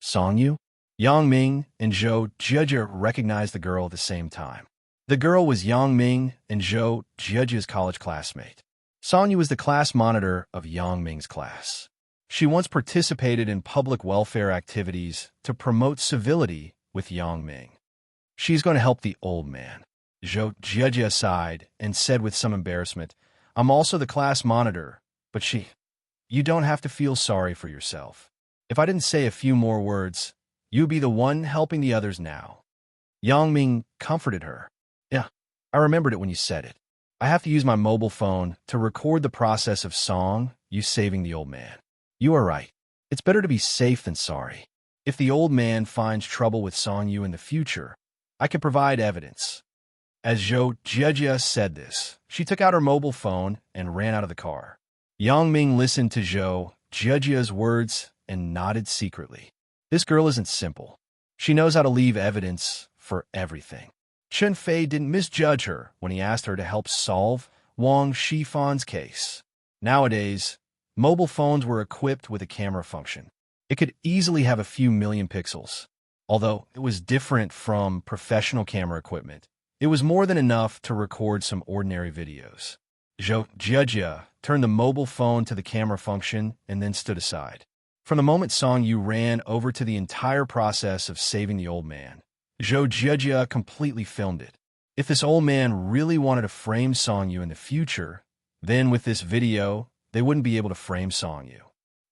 Songyu? Yang Ming and Zhou Jijia recognized the girl at the same time. The girl was Yang Ming and Zhou Jijia's college classmate. Songyu was the class monitor of Yang Ming's class. She once participated in public welfare activities to promote civility with Yang Ming. She's going to help the old man. Zhou Jijia sighed and said with some embarrassment, I'm also the class monitor, but you don't have to feel sorry for yourself. If I didn't say a few more words, you'd be the one helping the others now. Yang Ming comforted her. Yeah, I remembered it when you said it. I have to use my mobile phone to record the process of you saving the old man. You are right. It's better to be safe than sorry. If the old man finds trouble with Songyu in the future, I can provide evidence. As Zhou Jijia said this, she took out her mobile phone and ran out of the car. Yang Ming listened to Zhou Jijia's words and nodded secretly. This girl isn't simple. She knows how to leave evidence for everything. Chen Fei didn't misjudge her when he asked her to help solve Wang Shifan's case. Nowadays, mobile phones were equipped with a camera function. It could easily have a few million pixels. Although it was different from professional camera equipment, it was more than enough to record some ordinary videos. Zhou Jijia turned the mobile phone to the camera function and then stood aside. From the moment Songyu ran over to the entire process of saving the old man, Zhou Jijia completely filmed it. If this old man really wanted to frame Song Yu in the future, then with this video, they wouldn't be able to frame Song Yu.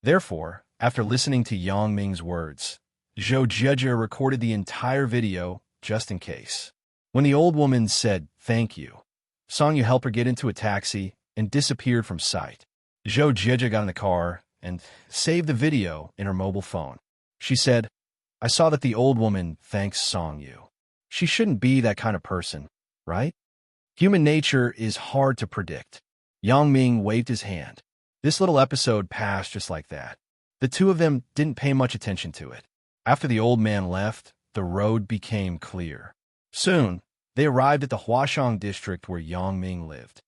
Therefore, after listening to Yang Ming's words, Zhou Jie recorded the entire video just in case. When the old woman said, "Thank you," Song Yu helped her get into a taxi and disappeared from sight. Zhou Jie got in the car and saved the video in her mobile phone. She said, "I saw that the old woman thanks Song Yu. She shouldn't be that kind of person, right? Human nature is hard to predict." Yang Ming waved his hand. This little episode passed just like that. The two of them didn't pay much attention to it. After the old man left, the road became clear. Soon, they arrived at the Huashang district where Yang Ming lived.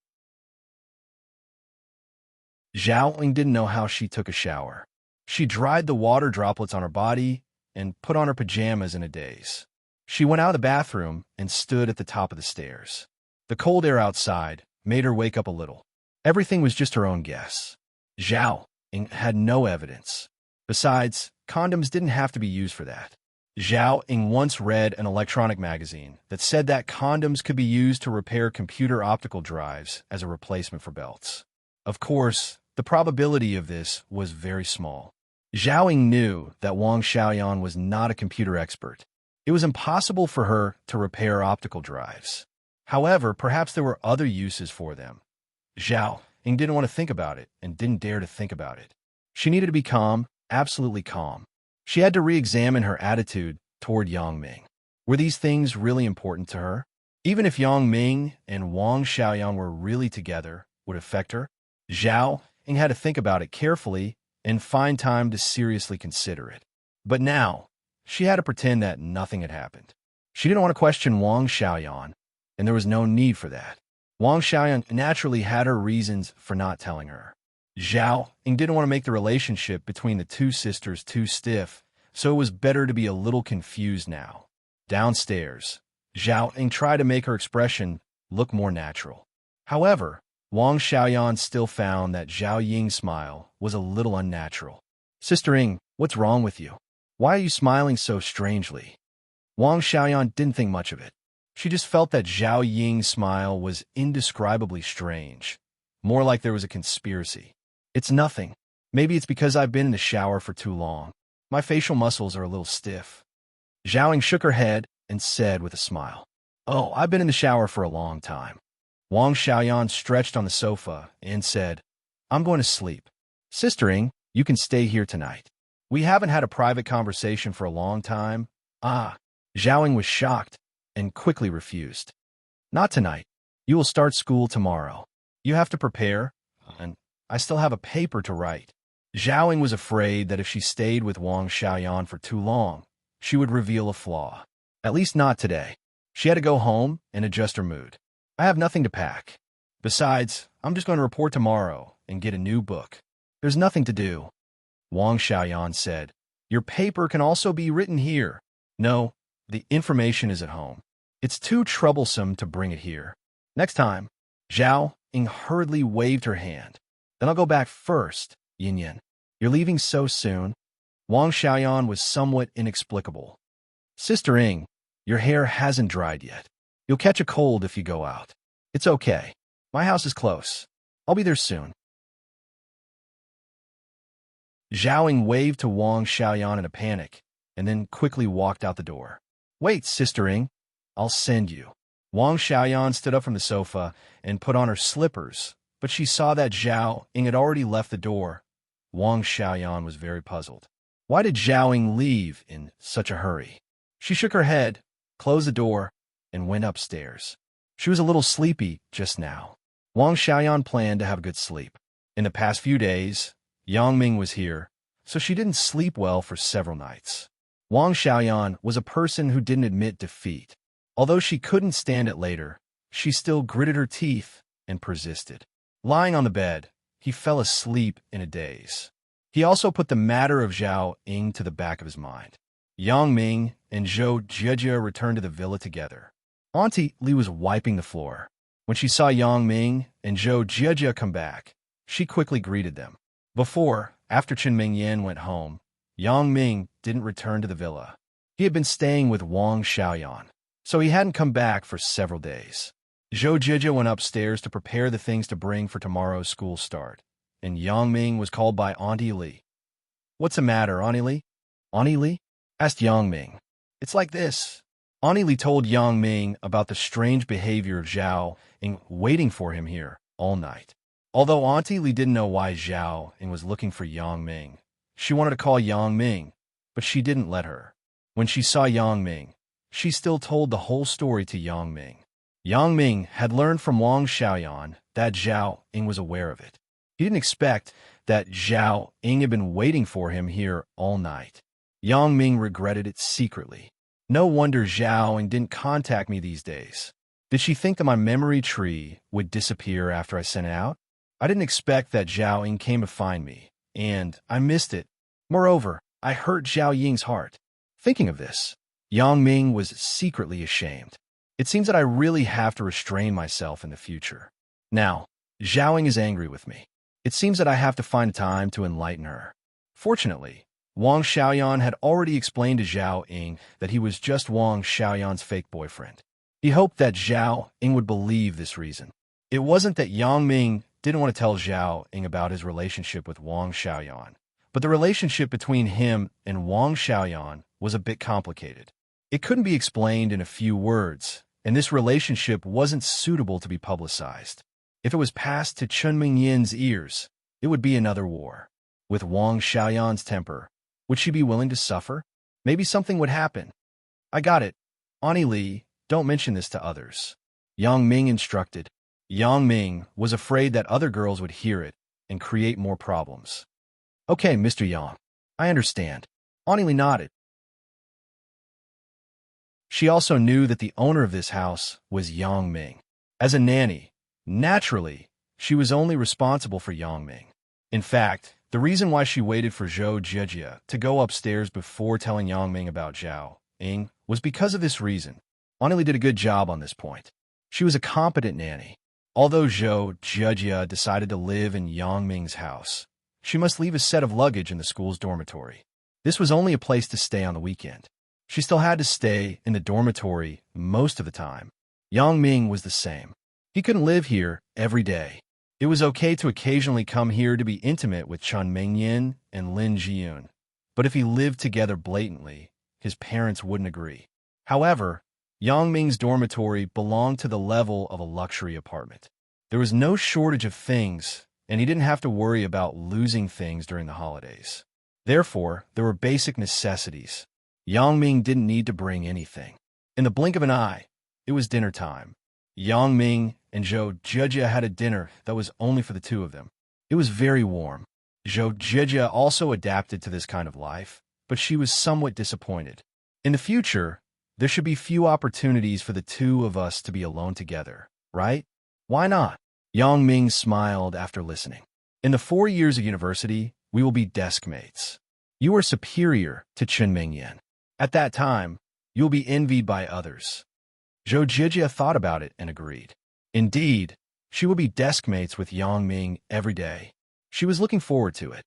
Zhao Ling didn't know how she took a shower. She dried the water droplets on her body and put on her pajamas in a daze. She went out of the bathroom and stood at the top of the stairs. The cold air outside made her wake up a little. Everything was just her own guess. Zhao Ing had no evidence. Besides, condoms didn't have to be used for that. Zhao Ing once read an electronic magazine that said that condoms could be used to repair computer optical drives as a replacement for belts. Of course, the probability of this was very small. Zhao Ing knew that Wang Xiaoyan was not a computer expert. It was impossible for her to repair optical drives. However, perhaps there were other uses for them. Zhao Ing didn't want to think about it and didn't dare to think about it. She needed to be calm, absolutely calm. She had to re-examine her attitude toward Yang Ming. Were these things really important to her? Even if Yang Ming and Wang Xiaoyan were really together, would it affect her? Zhao Ing had to think about it carefully and find time to seriously consider it. But now, she had to pretend that nothing had happened. She didn't want to question Wang Xiaoyan, and there was no need for that. Wang Xiaoyan naturally had her reasons for not telling her. Zhao Ing didn't want to make the relationship between the two sisters too stiff, so it was better to be a little confused now. Downstairs, Zhao Ing tried to make her expression look more natural. However, Wang Xiaoyan still found that Zhao Ying's smile was a little unnatural. "Sister Ing, what's wrong with you? Why are you smiling so strangely?" Wang Xiaoyan didn't think much of it. She just felt that Zhao Ying's smile was indescribably strange, more like there was a conspiracy. "It's nothing. Maybe it's because I've been in the shower for too long. My facial muscles are a little stiff." Zhao Ying shook her head and said with a smile, "Oh, I've been in the shower for a long time." Wang Xiaoyan stretched on the sofa and said, "I'm going to sleep. Sister Ing, you can stay here tonight. We haven't had a private conversation for a long time." Zhao Ying was shocked and quickly refused. "Not tonight. You will start school tomorrow. You have to prepare, and I still have a paper to write." Zhao Ying was afraid that if she stayed with Wang Xiaoyan for too long, she would reveal a flaw. At least not today. She had to go home and adjust her mood. "I have nothing to pack. Besides, I'm just going to report tomorrow and get a new book. There's nothing to do." Wang Xiaoyan said, "Your paper can also be written here." "No, the information is at home. It's too troublesome to bring it here. Next time." Zhao Ying hurriedly waved her hand. "Then I'll go back first, Yin Yin. You're leaving so soon?" Wang Xiaoyan was somewhat inexplicable. "Sister Ing, your hair hasn't dried yet. You'll catch a cold if you go out. It's okay. My house is close. I'll be there soon." Zhao Ying waved to Wang Xiaoyan in a panic, and then quickly walked out the door. "Wait, Sister Ing. I'll send you." Wang Xiaoyan stood up from the sofa and put on her slippers, but she saw that Zhao Ying had already left the door. Wang Xiaoyan was very puzzled. Why did Zhao Ying leave in such a hurry? She shook her head, closed the door, and went upstairs. She was a little sleepy just now. Wang Xiaoyan planned to have a good sleep. In the past few days, Yang Ming was here, so she didn't sleep well for several nights. Wang Xiaoyan was a person who didn't admit defeat. Although she couldn't stand it later, she still gritted her teeth and persisted. Lying on the bed, he fell asleep in a daze. He also put the matter of Zhao Ying to the back of his mind. Yang Ming and Zhou Jie returned to the villa together. Auntie Li was wiping the floor. When she saw Yang Ming and Zhou Jie come back, she quickly greeted them. After Chen Mingyan went home, Yang Ming didn't return to the villa. He had been staying with Wang Xiaoyan. so he hadn't come back for several days. Zhou Jijia went upstairs to prepare the things to bring for tomorrow's school start, and Yang Ming was called by Auntie Li. "What's the matter, Auntie Li?" "Auntie Li?" asked Yang Ming. "It's like this." Auntie Li told Yang Ming about the strange behavior of Zhao Ying waiting for him here all night. Although Auntie Li didn't know why Zhao Ying was looking for Yang Ming, she wanted to call Yang Ming, but she didn't let her. When she saw Yang Ming, she still told the whole story to Yang Ming. Yang Ming had learned from Wang Xiaoyan that Zhao Ying was aware of it. He didn't expect that Zhao Ying had been waiting for him here all night. Yang Ming regretted it secretly. No wonder Zhao Ying didn't contact me these days. Did she think that my memory tree would disappear after I sent it out? I didn't expect that Zhao Ying came to find me, and I missed it. Moreover, I hurt Zhao Ying's heart. Thinking of this, Yang Ming was secretly ashamed. It seems that I really have to restrain myself in the future. Now, Zhao Ying is angry with me. It seems that I have to find time to enlighten her. Fortunately, Wang Xiaoyan had already explained to Zhao Ying that he was just Wang Xiaoyan's fake boyfriend. He hoped that Zhao Ying would believe this reason. It wasn't that Yang Ming didn't want to tell Zhao Ying about his relationship with Wang Xiaoyan, but the relationship between him and Wang Xiaoyan was a bit complicated. It couldn't be explained in a few words, and this relationship wasn't suitable to be publicized. If it was passed to Chen Mingyin's ears, it would be another war. With Wang Xiaoyan's temper, would she be willing to suffer? Maybe something would happen. "I got it. Auntie Li, don't mention this to others," Yang Ming instructed. Yang Ming was afraid that other girls would hear it and create more problems. "Okay, Mr. Yang. I understand." Auntie Li nodded. She also knew that the owner of this house was Yang Ming. As a nanny, naturally, she was only responsible for Yang Ming. In fact, the reason why she waited for Zhou Jijia to go upstairs before telling Yang Ming about Zhao Ying was because of this reason. Auntie Li did a good job on this point. She was a competent nanny. Although Zhou Jijia decided to live in Yang Ming's house, she must leave a set of luggage in the school's dormitory. This was only a place to stay on the weekend. She still had to stay in the dormitory most of the time. Yang Ming was the same. He couldn't live here every day. It was okay to occasionally come here to be intimate with Chen Mingyin and Lin Jiyun, but if he lived together blatantly, his parents wouldn't agree. However, Yang Ming's dormitory belonged to the level of a luxury apartment. There was no shortage of things, and he didn't have to worry about losing things during the holidays. Therefore, there were basic necessities. Yang Ming didn't need to bring anything. In the blink of an eye, it was dinner time. Yang Ming and Zhou Jijia had a dinner that was only for the two of them. It was very warm. Zhou Jijia also adapted to this kind of life, but she was somewhat disappointed. In the future, there should be few opportunities for the two of us to be alone together, right? Why not? Yang Ming smiled after listening. In the 4 years of university, we will be desk mates. You are superior to Chen Mingyan. At that time, you will be envied by others. Zhou Jijia thought about it and agreed. Indeed, she will be desk mates with Yang Ming every day. She was looking forward to it.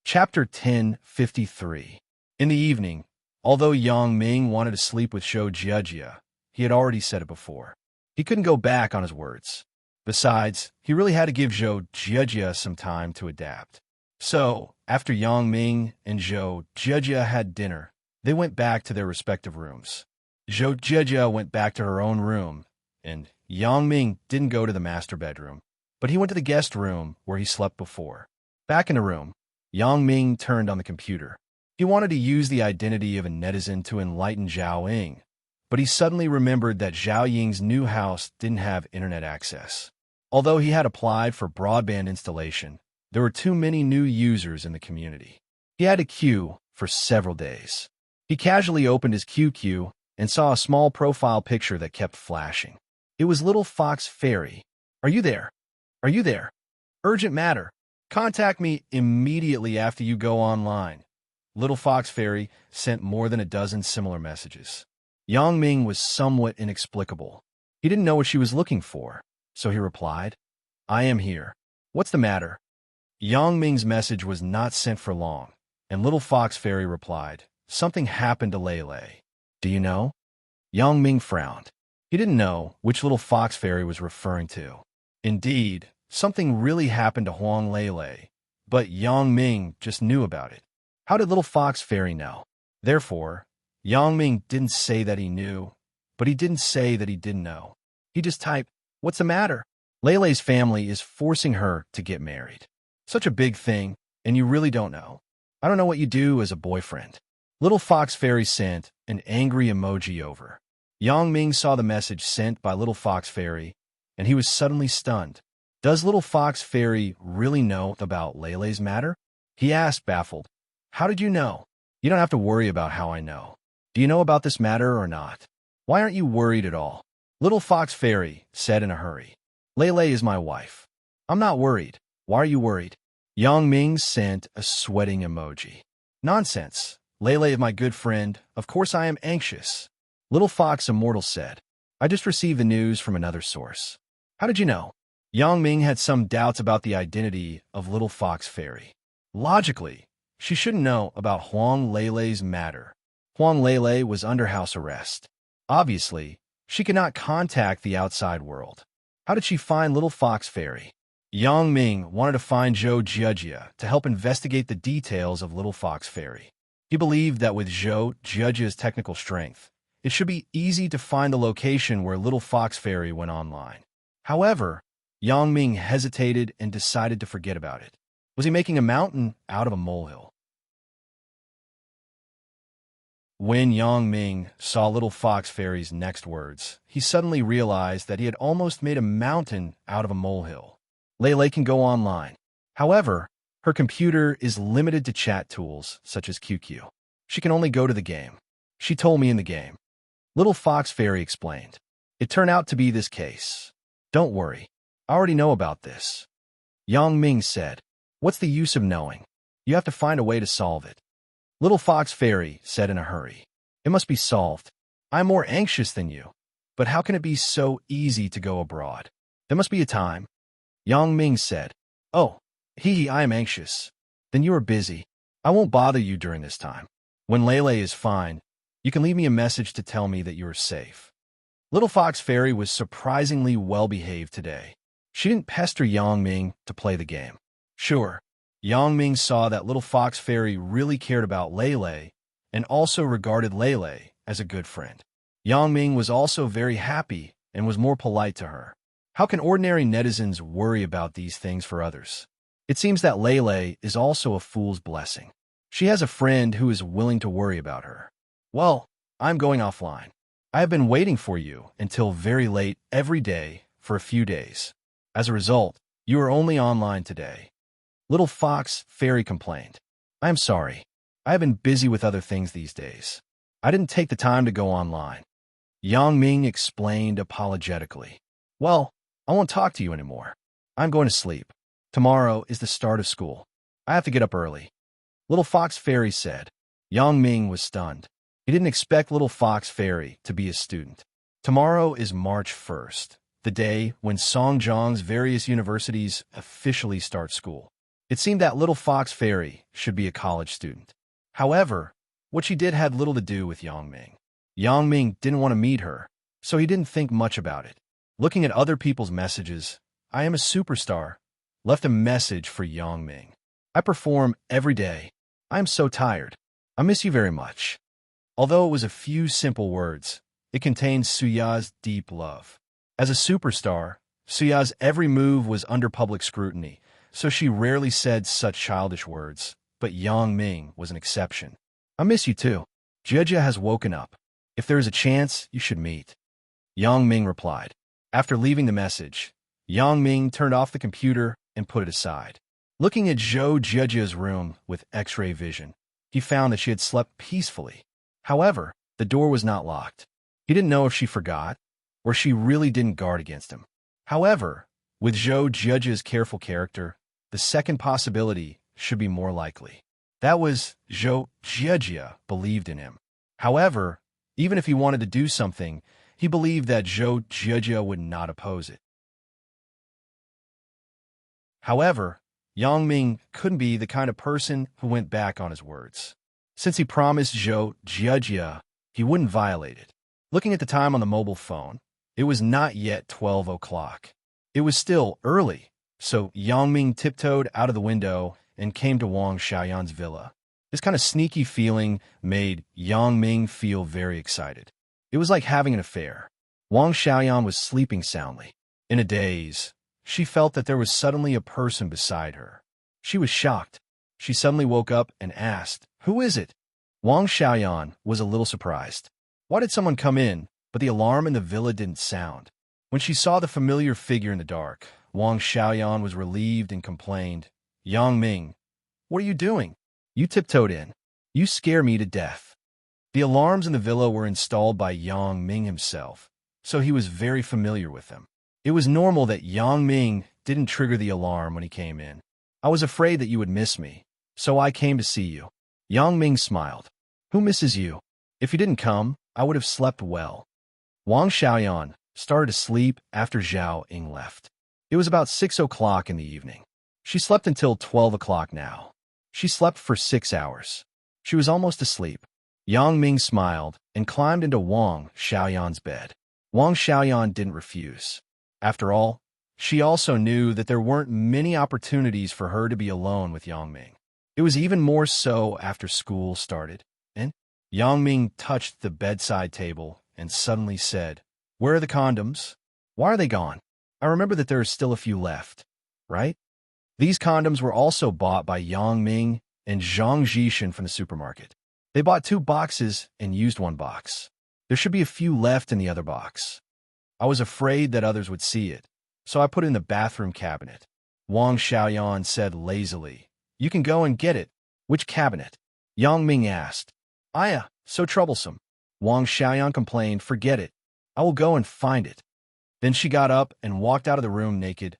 Chapter 1053. In the evening, although Yang Ming wanted to sleep with Zhou Jijia, he had already said it before. He couldn't go back on his words. Besides, he really had to give Zhou Jijia some time to adapt. So, after Yang Ming and Zhou Jijia had dinner, they went back to their respective rooms. Zhou Jijia went back to her own room, and Yang Ming didn't go to the master bedroom, but he went to the guest room where he slept before. Back in the room, Yang Ming turned on the computer. He wanted to use the identity of a netizen to enlighten Zhao Ying, but he suddenly remembered that Zhao Ying's new house didn't have internet access. Although he had applied for broadband installation, there were too many new users in the community. He had to queue for several days. He casually opened his QQ and saw a small profile picture that kept flashing. It was Little Fox Fairy. "Are you there? Are you there? Urgent matter. Contact me immediately after you go online." Little Fox Fairy sent more than a dozen similar messages. Yang Ming was somewhat inexplicable. He didn't know what she was looking for, so he replied, "I am here. What's the matter?" Yang Ming's message was not sent for long, And Little Fox Fairy replied, "Something happened to Lele. Do you know?" Yang Ming frowned. He didn't know which Little Fox Fairy was referring to. Indeed, something really happened to Huang Lele, but Yang Ming just knew about it. How did Little Fox Fairy know? Therefore, Yang Ming didn't say that he knew, but he didn't say that he didn't know. He just typed, "What's the matter?" Lele's family is forcing her to get married. Such a big thing, and you really don't know. I don't know what you do as a boyfriend. Little Fox Fairy sent an angry emoji over. Yang Ming saw the message sent by Little Fox Fairy, and he was suddenly stunned. Does Little Fox Fairy really know about Lele's matter? He asked, baffled. How did you know? You don't have to worry about how I know. Do you know about this matter or not? Why aren't you worried at all? Little Fox Fairy said in a hurry. Lele is my wife. I'm not worried. Why are you worried? Yang Ming sent a sweating emoji. Nonsense. Lele is my good friend. Of course I am anxious. Little Fox Immortal said. I just received the news from another source. How did you know? Yang Ming had some doubts about the identity of Little Fox Fairy. Logically, she shouldn't know about Huang Lele's matter. Huang Lele was under house arrest. Obviously, she could not contact the outside world. How did she find Little Fox Fairy? Yang Ming wanted to find Zhou Jiejie to help investigate the details of Little Fox Fairy. He believed that with Zhou Jiejie's technical strength, it should be easy to find the location where Little Fox Fairy went online. However, Yang Ming hesitated and decided to forget about it. Was he making a mountain out of a molehill? When Yang Ming saw Little Fox Fairy's next words, he suddenly realized that he had almost made a mountain out of a molehill. Lele can go online. However, her computer is limited to chat tools such as QQ. She can only go to the game. She told me in the game. Little Fox Fairy explained. It turned out to be this case. Don't worry. I already know about this. Yang Ming said. What's the use of knowing? You have to find a way to solve it. Little Fox Fairy said in a hurry. It must be solved. I'm more anxious than you. But how can it be so easy to go abroad? There must be a time. Yang Ming said. Oh, I am anxious. Then you are busy. I won't bother you during this time. When Lele is fine, you can leave me a message to tell me that you are safe. Little Fox Fairy was surprisingly well-behaved today. She didn't pester Yang Ming to play the game. Sure, Yang Ming saw that Little Fox Fairy really cared about Lele and also regarded Lele as a good friend. Yang Ming was also very happy and was more polite to her. How can ordinary netizens worry about these things for others? It seems that Lele is also a fool's blessing. She has a friend who is willing to worry about her. Well, I'm going offline. I have been waiting for you until very late every day for a few days. As a result, you are only online today. Little Fox Fairy complained. I am sorry. I have been busy with other things these days. I didn't take the time to go online. Yang Ming explained apologetically. Well, I won't talk to you anymore. I'm going to sleep. Tomorrow is the start of school. I have to get up early. Little Fox Fairy said. Yang Ming was stunned. He didn't expect Little Fox Fairy to be a student. Tomorrow is March 1st, the day when Songjiang's various universities officially start school. It seemed that Little Fox Fairy should be a college student. However, what she did had little to do with Yang Ming. Yang Ming didn't want to meet her, so he didn't think much about it. Looking at other people's messages, I am a superstar, left a message for Yang Ming. I perform every day. I am so tired. I miss you very much. Although it was a few simple words, it contained Suya's deep love. As a superstar, Suya's every move was under public scrutiny, so she rarely said such childish words, but Yang Ming was an exception. I miss you too. Jiejie has woken up. If there is a chance, you should meet. Yang Ming replied. After leaving the message, Yang Ming turned off the computer and put it aside. Looking at Zhou Jiejie's room with X-ray vision, he found that she had slept peacefully. However, the door was not locked. He didn't know if she forgot or she really didn't guard against him. However, with Zhou Jiejie's careful character, the second possibility should be more likely. That was Zhou Jiejie believed in him. However, even if he wanted to do something, he believed that Zhou Jiejie would not oppose it. However, Yang Ming couldn't be the kind of person who went back on his words. Since he promised Zhou Jiajia he wouldn't violate it. Looking at the time on the mobile phone, it was not yet 12 o'clock. It was still early, so Yang Ming tiptoed out of the window and came to Wang Xiaoyan's villa. This kind of sneaky feeling made Yang Ming feel very excited. It was like having an affair. Wang Xiaoyan was sleeping soundly. In a daze, she felt that there was suddenly a person beside her. She was shocked. She suddenly woke up and asked, "Who is it?" Wang Xiaoyan was a little surprised. Why did someone come in, but the alarm in the villa didn't sound? When she saw the familiar figure in the dark, Wang Xiaoyan was relieved and complained, "Yang Ming, what are you doing? You tiptoed in. You scare me to death." The alarms in the villa were installed by Yang Ming himself, so he was very familiar with them. It was normal that Yang Ming didn't trigger the alarm when he came in. "I was afraid that you would miss me, so I came to see you." Yang Ming smiled. "Who misses you? If you didn't come, I would have slept well." Wang Xiaoyan started to sleep after Zhao Ying left. It was about 6 o'clock in the evening. She slept until 12 o'clock now. She slept for 6 hours. She was almost asleep. Yang Ming smiled and climbed into Wang Xiaoyan's bed. Wang Xiaoyan didn't refuse. After all, she also knew that there weren't many opportunities for her to be alone with Yang Ming. It was even more so after school started. And Yang Ming touched the bedside table and suddenly said, "Where are the condoms? Why are they gone? I remember that there are still a few left, right?" These condoms were also bought by Yang Ming and Zhang Jishin from the supermarket. They bought 2 boxes and used 1 box. There should be a few left in the other box. I was afraid that others would see it, so I put it in the bathroom cabinet. Wang Xiaoyan said lazily, "You can go and get it." "Which cabinet?" Yang Ming asked. "Aya, so troublesome." Wang Xiaoyan complained, "Forget it. I will go and find it." Then she got up and walked out of the room naked.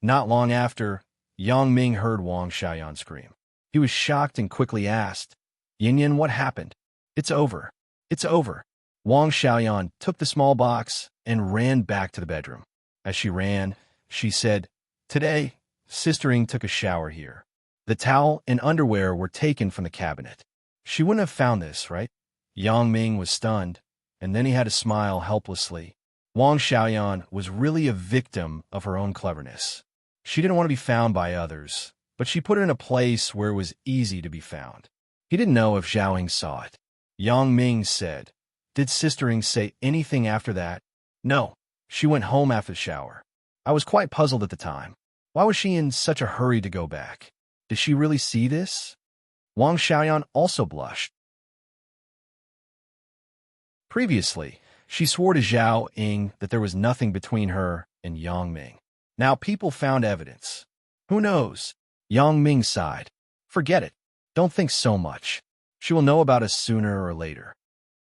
Not long after, Yang Ming heard Wang Xiaoyan scream. He was shocked and quickly asked, "Yin Yin, what happened?" "It's over. It's over." Wang Xiaoyan took the small box and ran back to the bedroom. As she ran, she said, "Today, Sister Ying took a shower here. The towel and underwear were taken from the cabinet. She wouldn't have found this, right?" Yang Ming was stunned, and then he had to smile helplessly. Wang Xiaoyan was really a victim of her own cleverness. She didn't want to be found by others, but she put it in a place where it was easy to be found. He didn't know if Zhao Ying saw it. Yang Ming said, "Did Sister Ying say anything after that?" "No. She went home after the shower. I was quite puzzled at the time. Why was she in such a hurry to go back? Did she really see this?" Wang Xiaoyan also blushed. Previously, she swore to Zhao Ying that there was nothing between her and Yang Ming. Now people found evidence. Who knows? Yang Ming sighed. "Forget it. Don't think so much. She will know about us sooner or later."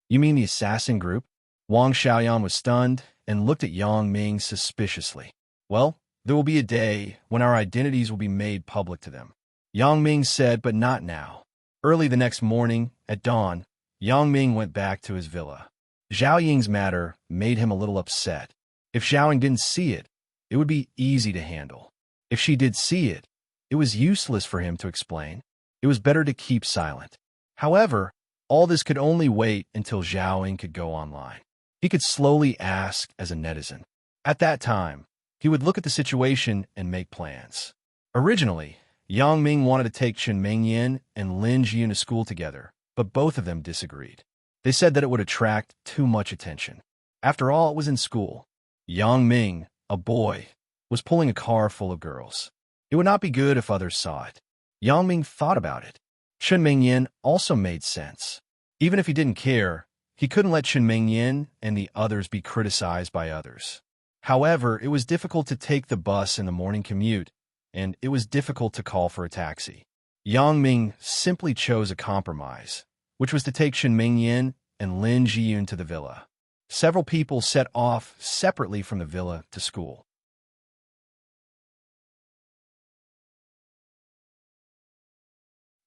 "You mean the assassin group?" Wang Xiaoyan was stunned and looked at Yang Ming suspiciously. "Well, there will be a day when our identities will be made public to them," Yang Ming said, "but not now." Early the next morning, at dawn, Yang Ming went back to his villa. Zhao Ying's matter made him a little upset. If Zhao Ying didn't see it, it would be easy to handle. If she did see it, it was useless for him to explain. It was better to keep silent. However, all this could only wait until Zhao Ying could go online. He could slowly ask as a netizen. At that time, he would look at the situation and make plans. Originally, Yang Ming wanted to take Chen Mengyan and Lin Jiyun to school together, but both of them disagreed. They said that it would attract too much attention. After all, it was in school. Yang Ming, a boy, was pulling a car full of girls. It would not be good if others saw it. Yang Ming thought about it. Chen Mengyan also made sense. Even if he didn't care, he couldn't let Chen Mengyan and the others be criticized by others. However, it was difficult to take the bus in the morning commute, and it was difficult to call for a taxi. Yang Ming simply chose a compromise, which was to take Chen Mengyan and Lin Jiyun to the villa. Several people set off separately from the villa to school.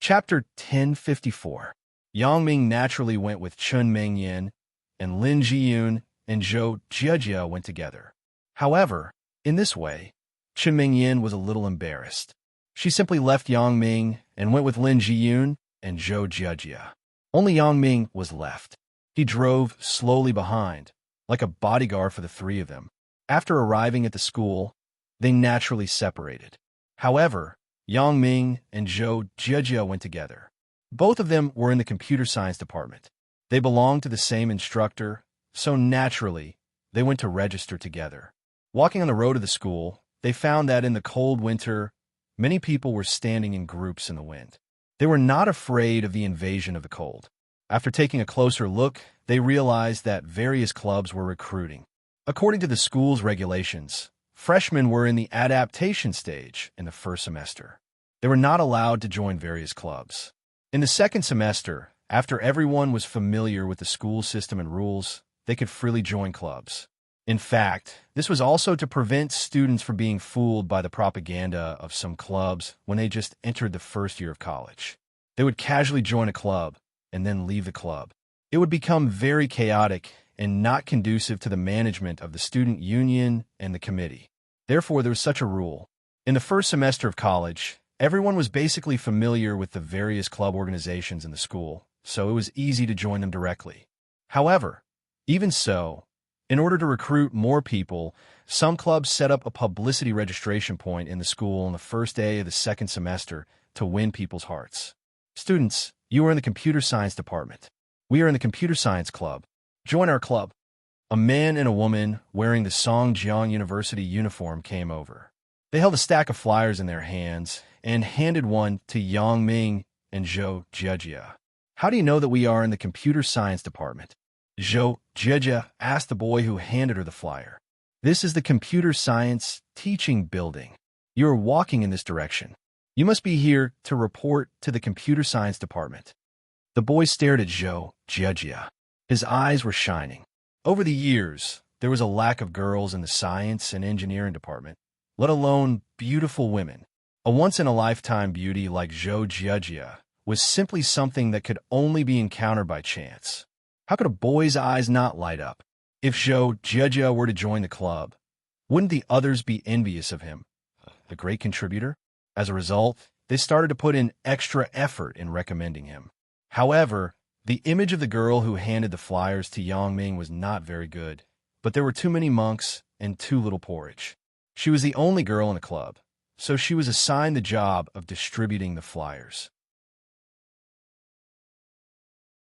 Chapter 1054. Yang Ming naturally went with Chen Mengyan, and Lin Jiyun and Zhou Jiajia went together. However, in this way, Chen Mengyan was a little embarrassed. She simply left Yang Ming and went with Lin Jiyun and Zhou Jiejia. Only Yang Ming was left. He drove slowly behind, like a bodyguard for the three of them. After arriving at the school, they naturally separated. However, Yang Ming and Zhou Jiejia went together. Both of them were in the computer science department. They belonged to the same instructor, so naturally, they went to register together. Walking on the road to the school, they found that in the cold winter, many people were standing in groups in the wind. They were not afraid of the invasion of the cold. After taking a closer look, they realized that various clubs were recruiting. According to the school's regulations, freshmen were in the adaptation stage in the first semester. They were not allowed to join various clubs. In the second semester, after everyone was familiar with the school system and rules, they could freely join clubs. In fact, this was also to prevent students from being fooled by the propaganda of some clubs when they just entered the first year of college. They would casually join a club and then leave the club. It would become very chaotic and not conducive to the management of the student union and the committee. Therefore, there was such a rule. In the first semester of college, everyone was basically familiar with the various club organizations in the school, so it was easy to join them directly. However, even so, in order to recruit more people, some clubs set up a publicity registration point in the school on the first day of the second semester to win people's hearts. Students, you are in the computer science department. We are in the computer science club. Join our club. A man and a woman wearing the Songjiang University uniform came over. They held a stack of flyers in their hands and handed one to Yang Ming and Zhou Jiejia. How do you know that we are in the computer science department? Zhou Jiejia asked the boy who handed her the flyer. This is the computer science teaching building. You are walking in this direction. You must be here to report to the computer science department. The boy stared at Zhou Jiejia. His eyes were shining. Over the years, there was a lack of girls in the science and engineering department, let alone beautiful women. A once-in-a-lifetime beauty like Zhou Jiejia was simply something that could only be encountered by chance. How could a boy's eyes not light up? If Zhou Jiejia were to join the club, wouldn't the others be envious of him, the great contributor? As a result, they started to put in extra effort in recommending him. However, the image of the girl who handed the flyers to Yang Ming was not very good, but there were too many monks and too little porridge. She was the only girl in the club, so she was assigned the job of distributing the flyers.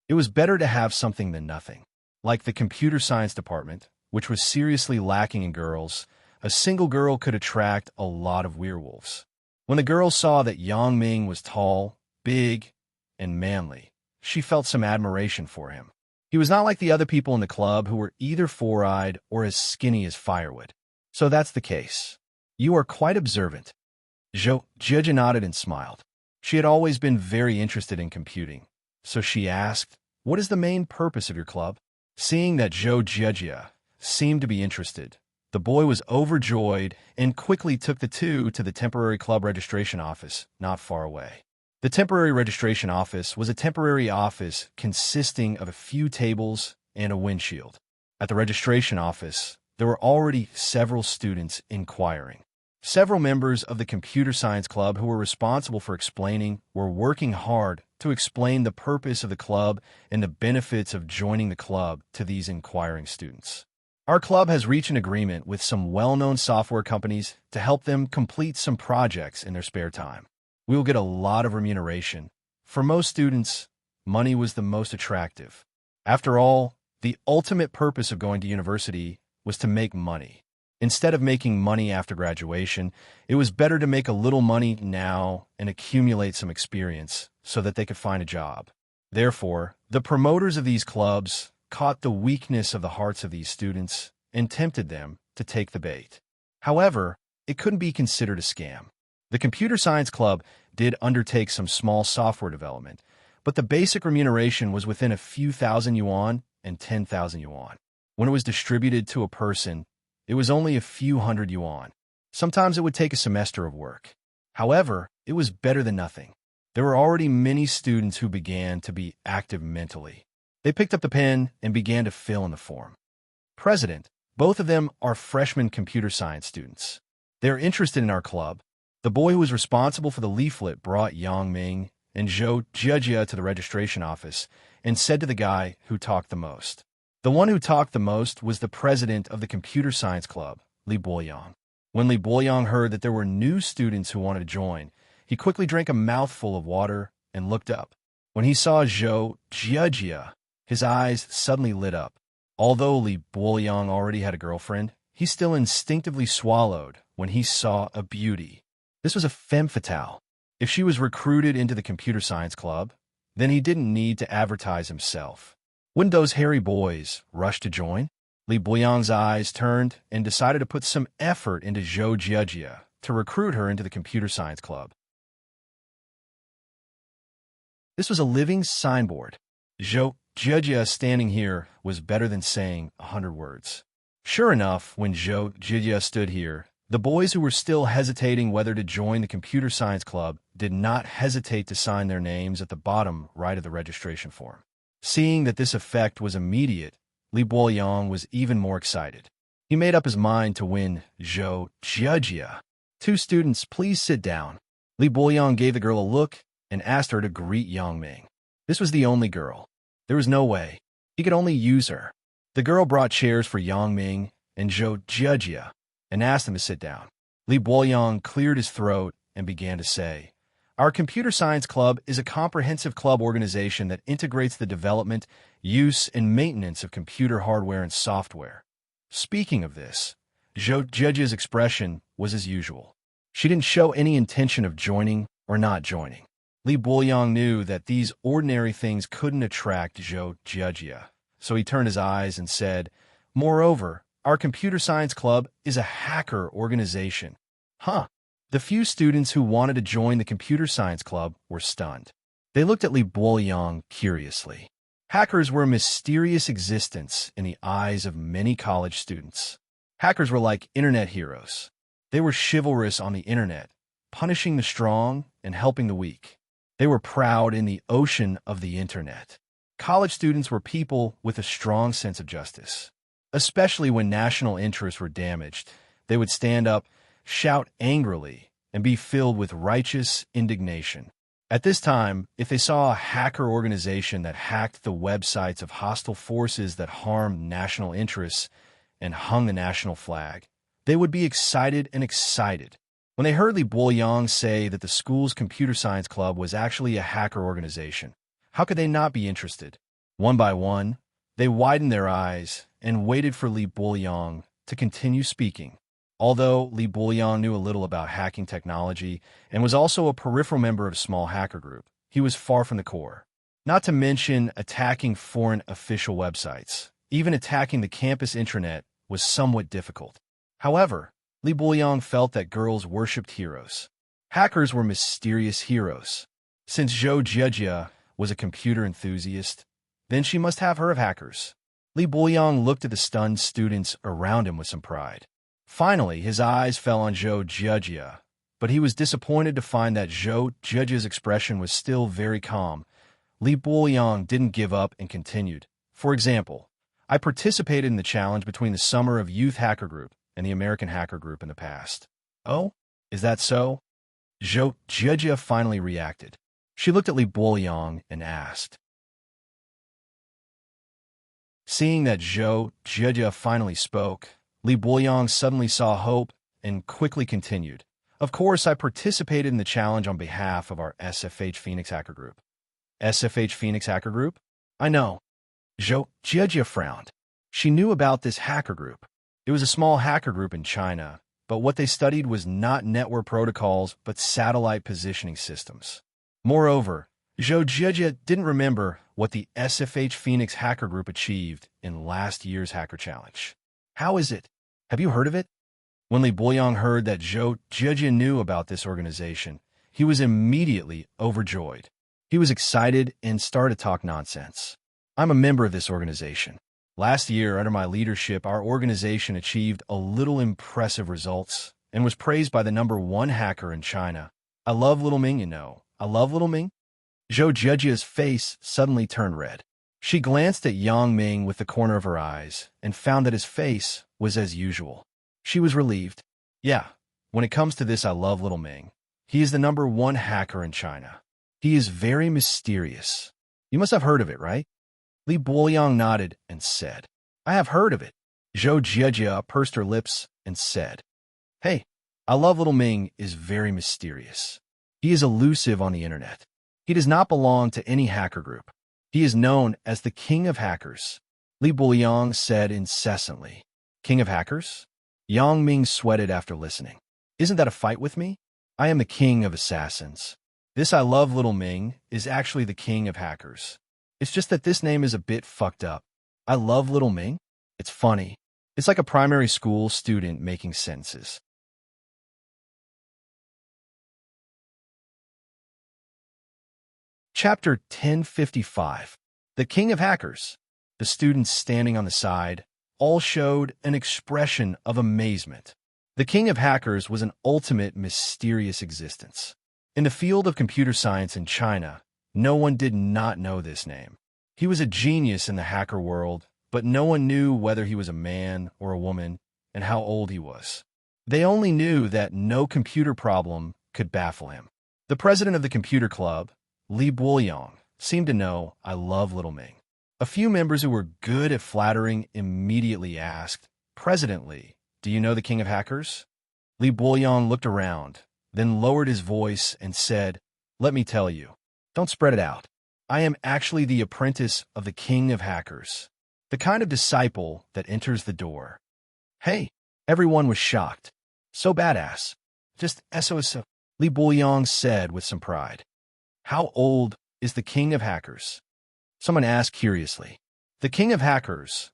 It was better to have something than nothing. Like the computer science department, which was seriously lacking in girls, a single girl could attract a lot of werewolves. When the girl saw that Yang Ming was tall, big, and manly, she felt some admiration for him. He was not like the other people in the club who were either four-eyed or as skinny as firewood. So that's the case. You are quite observant. Zhou Jiejia nodded and smiled. She had always been very interested in computing, so she asked, "What is the main purpose of your club?" Seeing that Zhou Jiejia seemed to be interested, the boy was overjoyed and quickly took the two to the temporary club registration office not far away. The temporary registration office was a temporary office consisting of a few tables and a windshield. At the registration office, there were already several students inquiring. Several members of the computer science club who were responsible for explaining were working hard to explain the purpose of the club and the benefits of joining the club to these inquiring students. Our club has reached an agreement with some well-known software companies to help them complete some projects in their spare time. We will get a lot of remuneration. For most students, money was the most attractive. After all, the ultimate purpose of going to university was to make money. Instead of making money after graduation, it was better to make a little money now and accumulate some experience so that they could find a job. Therefore, the promoters of these clubs caught the weakness of the hearts of these students and tempted them to take the bait. However, it couldn't be considered a scam. The Computer Science Club did undertake some small software development, but the basic remuneration was within a few thousand yuan and 10,000 yuan. When it was distributed to a person, it was only a few hundred yuan. Sometimes it would take a semester of work. However, it was better than nothing. There were already many students who began to be active mentally. They picked up the pen and began to fill in the form. President, both of them are freshman computer science students. They are interested in our club, The boy who was responsible for the leaflet brought Yang Ming and Zhou Jia to the registration office and said to the guy who talked the most. The one who talked the most was the president of the computer science club, Li Boyang. When Li Boyang heard that there were new students who wanted to join, he quickly drank a mouthful of water and looked up. When he saw Zhou Jia, his eyes suddenly lit up. Although Li Boyang already had a girlfriend, he still instinctively swallowed when he saw a beauty. This was a femme fatale. If she was recruited into the computer science club, then he didn't need to advertise himself. Wouldn't those hairy boys rush to join? Li Boyang's eyes turned and decided to put some effort into Zhou Jia to recruit her into the computer science club. This was a living signboard. Zhou Jia standing here was better than saying 100 words. Sure enough, when Zhou Jia stood here, the boys who were still hesitating whether to join the computer science club did not hesitate to sign their names at the bottom right of the registration form. Seeing that this effect was immediate, Li Boyang was even more excited. He made up his mind to win Zhou Jia. "Two students, please sit down." Li Boyang gave the girl a look and asked her to greet Yang Ming. This was the only girl. There was no way. He could only use her. The girl brought chairs for Yang Ming and Zhou Jia and asked them to sit down. Li Boyang cleared his throat and began to say, "Our computer science club is a comprehensive club organization that integrates the development, use, and maintenance of computer hardware and software." Speaking of this, Zhou Jia's expression was as usual. She didn't show any intention of joining or not joining. Li Boyang knew that these ordinary things couldn't attract Zhou Jia, so he turned his eyes and said, "Moreover, our computer science club is a hacker organization." Huh. The few students who wanted to join the computer science club were stunned. They looked at Li Boyang curiously. Hackers were a mysterious existence in the eyes of many college students. Hackers were like internet heroes. They were chivalrous on the internet, punishing the strong and helping the weak. They were proud in the ocean of the internet. College students were people with a strong sense of justice. Especially when national interests were damaged, they would stand up, shout angrily, and be filled with righteous indignation. At this time, if they saw a hacker organization that hacked the websites of hostile forces that harmed national interests and hung the national flag, they would be excited and excited. When they heard Li Boyang say that the school's computer science club was actually a hacker organization, how could they not be interested? One by one, they widened their eyes and waited for Li Boyang to continue speaking. Although Li Boyang knew a little about hacking technology and was also a peripheral member of a small hacker group, he was far from the core. Not to mention attacking foreign official websites. Even attacking the campus intranet was somewhat difficult. However, Li Boyang felt that girls worshipped heroes. Hackers were mysterious heroes. Since Zhou Jia was a computer enthusiast, then she must have heard of hackers. Li Boyang looked at the stunned students around him with some pride. Finally, his eyes fell on Zhou Jia, but he was disappointed to find that Zhou Jia's expression was still very calm. Li Boyang didn't give up and continued. "For example, I participated in the challenge between the Summer of Youth Hacker Group and the American Hacker Group in the past." "Oh, is that so?" Zhou Jia finally reacted. She looked at Li Boyang and asked. Seeing that Zhou Jia finally spoke, Li Boyang suddenly saw hope and quickly continued. "Of course, I participated in the challenge on behalf of our SFH Phoenix Hacker Group." "SFH Phoenix Hacker Group? I know." Zhou Jia frowned. She knew about this hacker group. It was a small hacker group in China, but what they studied was not network protocols, but satellite positioning systems. Moreover, Zhou Jia didn't remember what the SFH Phoenix Hacker Group achieved in last year's Hacker Challenge. "How is it? Have you heard of it?" When Li Boyang heard that Zhou Jia knew about this organization, he was immediately overjoyed. He was excited and started to talk nonsense. "I'm a member of this organization. Last year, under my leadership, our organization achieved a little impressive results and was praised by the #1 hacker in China. I love Little Ming, you know. I love Little Ming." Zhou Jia's face suddenly turned red. She glanced at Yang Ming with the corner of her eyes and found that his face was as usual. She was relieved. "Yeah, When it comes to this, I love Little Ming. He is the #1 hacker in China. He is very mysterious. You must have heard of it, right? Li Boyang nodded and said, I have heard of it. Zhou Jiejia pursed her lips and said, Hey, I love Little Ming is very mysterious. He is elusive on the internet. He does not belong to any hacker group. He is known as the King of Hackers. Li Boyang said incessantly. King of Hackers? Yang Ming sweated after listening. Isn't that a fight with me? I am the King of Assassins. This I love Little Ming is actually the King of Hackers. It's just that this name is a bit fucked up. I love Little Ming. It's funny. It's like a primary school student making sentences. Chapter 1055. The King of Hackers. The students standing on the side all showed an expression of amazement. The King of Hackers was an ultimate mysterious existence. In the field of computer science in China, no one did not know this name. He was a genius in the hacker world, but no one knew whether he was a man or a woman and how old he was. They only knew that no computer problem could baffle him. The president of the computer club, Li Boyang, seemed to know I love Little Ming. A few members who were good at flattering immediately asked, President Li, do you know the King of Hackers? Li Boyang looked around, then lowered his voice and said, Let me tell you. Don't spread it out. I am actually the apprentice of the King of Hackers, the kind of disciple that enters the door. Hey, everyone was shocked. So badass. Just SOS. Li Boyang said with some pride. How old is the King of Hackers? Someone asked curiously. The King of Hackers.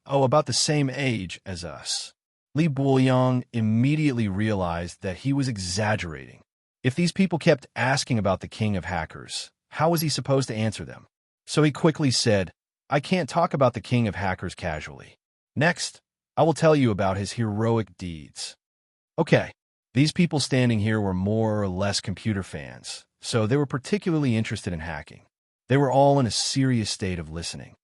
Oh, about the same age as us. Li Boyang immediately realized that he was exaggerating. If these people kept asking about the King of Hackers, how was he supposed to answer them? So he quickly said, I can't talk about the King of Hackers casually. Next, I will tell you about his heroic deeds. Okay, these people standing here were more or less computer fans, so they were particularly interested in hacking. They were all in a serious state of listening.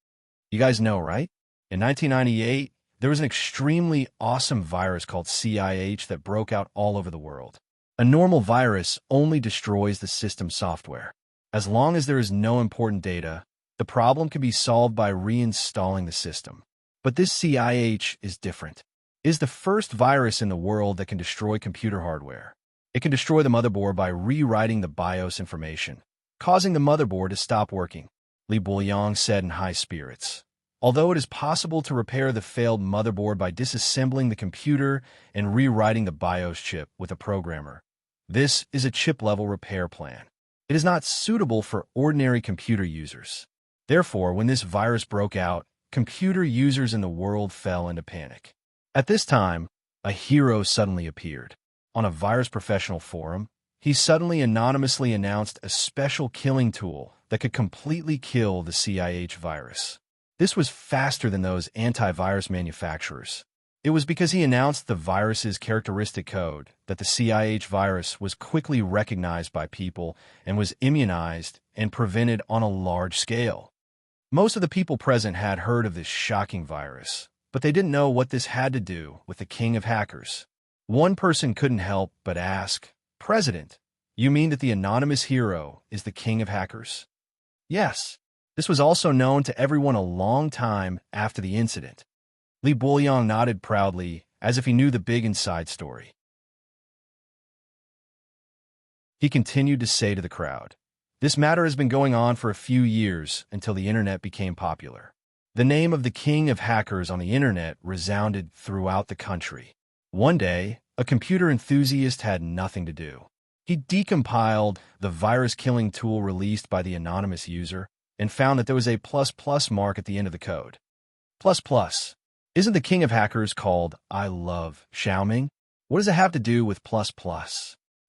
You guys know, right? In 1998, there was an extremely awesome virus called CIH that broke out all over the world. A normal virus only destroys the system software. As long as there is no important data, the problem can be solved by reinstalling the system. But this CIH is different. It is the first virus in the world that can destroy computer hardware. It can destroy the motherboard by rewriting the BIOS information, causing the motherboard to stop working, Li Boyang said in high spirits. Although it is possible to repair the failed motherboard by disassembling the computer and rewriting the BIOS chip with a programmer, this is a chip-level repair plan. It is not suitable for ordinary computer users. Therefore, when this virus broke out, computer users in the world fell into panic. At this time, a hero suddenly appeared. On a virus professional forum, he suddenly anonymously announced a special killing tool that could completely kill the CIH virus. This was faster than those antivirus manufacturers. It was because he announced the virus's characteristic code that the CIH virus was quickly recognized by people and was immunized and prevented on a large scale. Most of the people present had heard of this shocking virus, but they didn't know what this had to do with the King of Hackers. One person couldn't help but ask, President, you mean that the anonymous hero is the King of Hackers? Yes. This was also known to everyone a long time after the incident. Li Boyang nodded proudly, as if he knew the big inside story. He continued to say to the crowd, This matter has been going on for a few years until the internet became popular. The name of the King of Hackers on the internet resounded throughout the country. One day, a computer enthusiast had nothing to do. He decompiled the virus-killing tool released by the anonymous user and found that there was a ++ mark at the end of the code. ++. Isn't the King of Hackers called I love Xiaoming? What does it have to do with ++?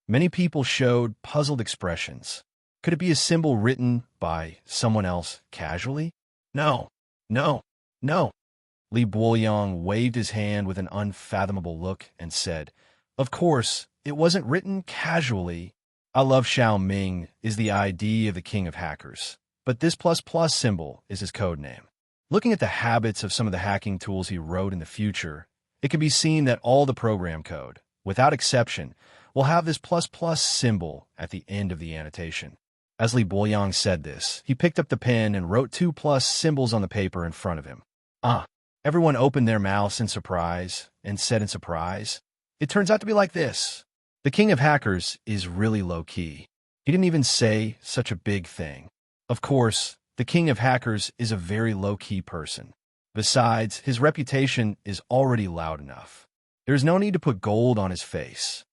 Many people showed puzzled expressions. Could it be a symbol written by someone else casually? No. Li Boyang waved his hand with an unfathomable look and said, Of course, it wasn't written casually. I love Xiaoming is the ID of the King of Hackers, but this ++ symbol is his code name. Looking at the habits of some of the hacking tools he wrote in the future, it can be seen that all the program code, without exception, will have this plus plus symbol at the end of the annotation. As Li Boyang said this, he picked up the pen and wrote 2 plus symbols on the paper in front of him. Ah! Everyone opened their mouths in surprise and said in surprise, "It turns out to be like this. The king of hackers is really low-key. He didn't even say such a big thing." Of course, the king of hackers is a very low-key person. Besides, his reputation is already loud enough. There's no need to put gold on his face.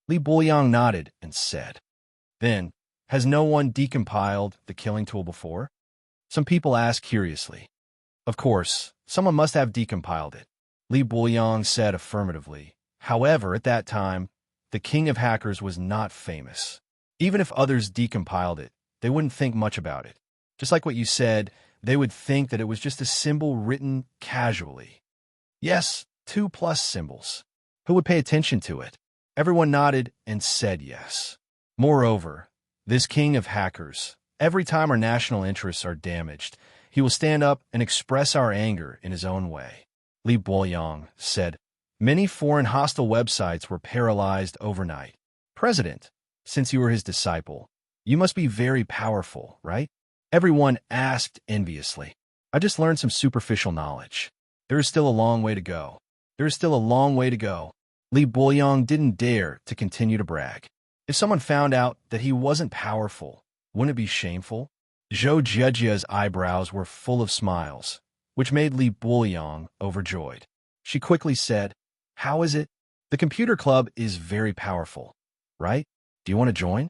Li Boyang nodded and said, "Then, has no one decompiled the killing tool before?" Some people asked curiously. Of course, someone must have decompiled it. Li Boyang said affirmatively. However, at that time, the king of hackers was not famous. Even if others decompiled it, they wouldn't think much about it. Just like what you said, they would think that it was just a symbol written casually. Yes, 2 plus symbols. Who would pay attention to it? Everyone nodded and said yes. Moreover, this king of hackers, every time our national interests are damaged, he will stand up and express our anger in his own way. Li Boyang said, "Many foreign hostile websites were paralyzed overnight. President, since you were his disciple, you must be very powerful, right?" Everyone asked enviously. "I just learned some superficial knowledge. There is still a long way to go. There is still a long way to go." Li Boyang didn't dare to continue to brag. If someone found out that he wasn't powerful, wouldn't it be shameful? Zhou Zhejia's eyebrows were full of smiles, which made Li Boyang overjoyed. She quickly said, "How is it? The computer club is very powerful, right? Do you want to join?"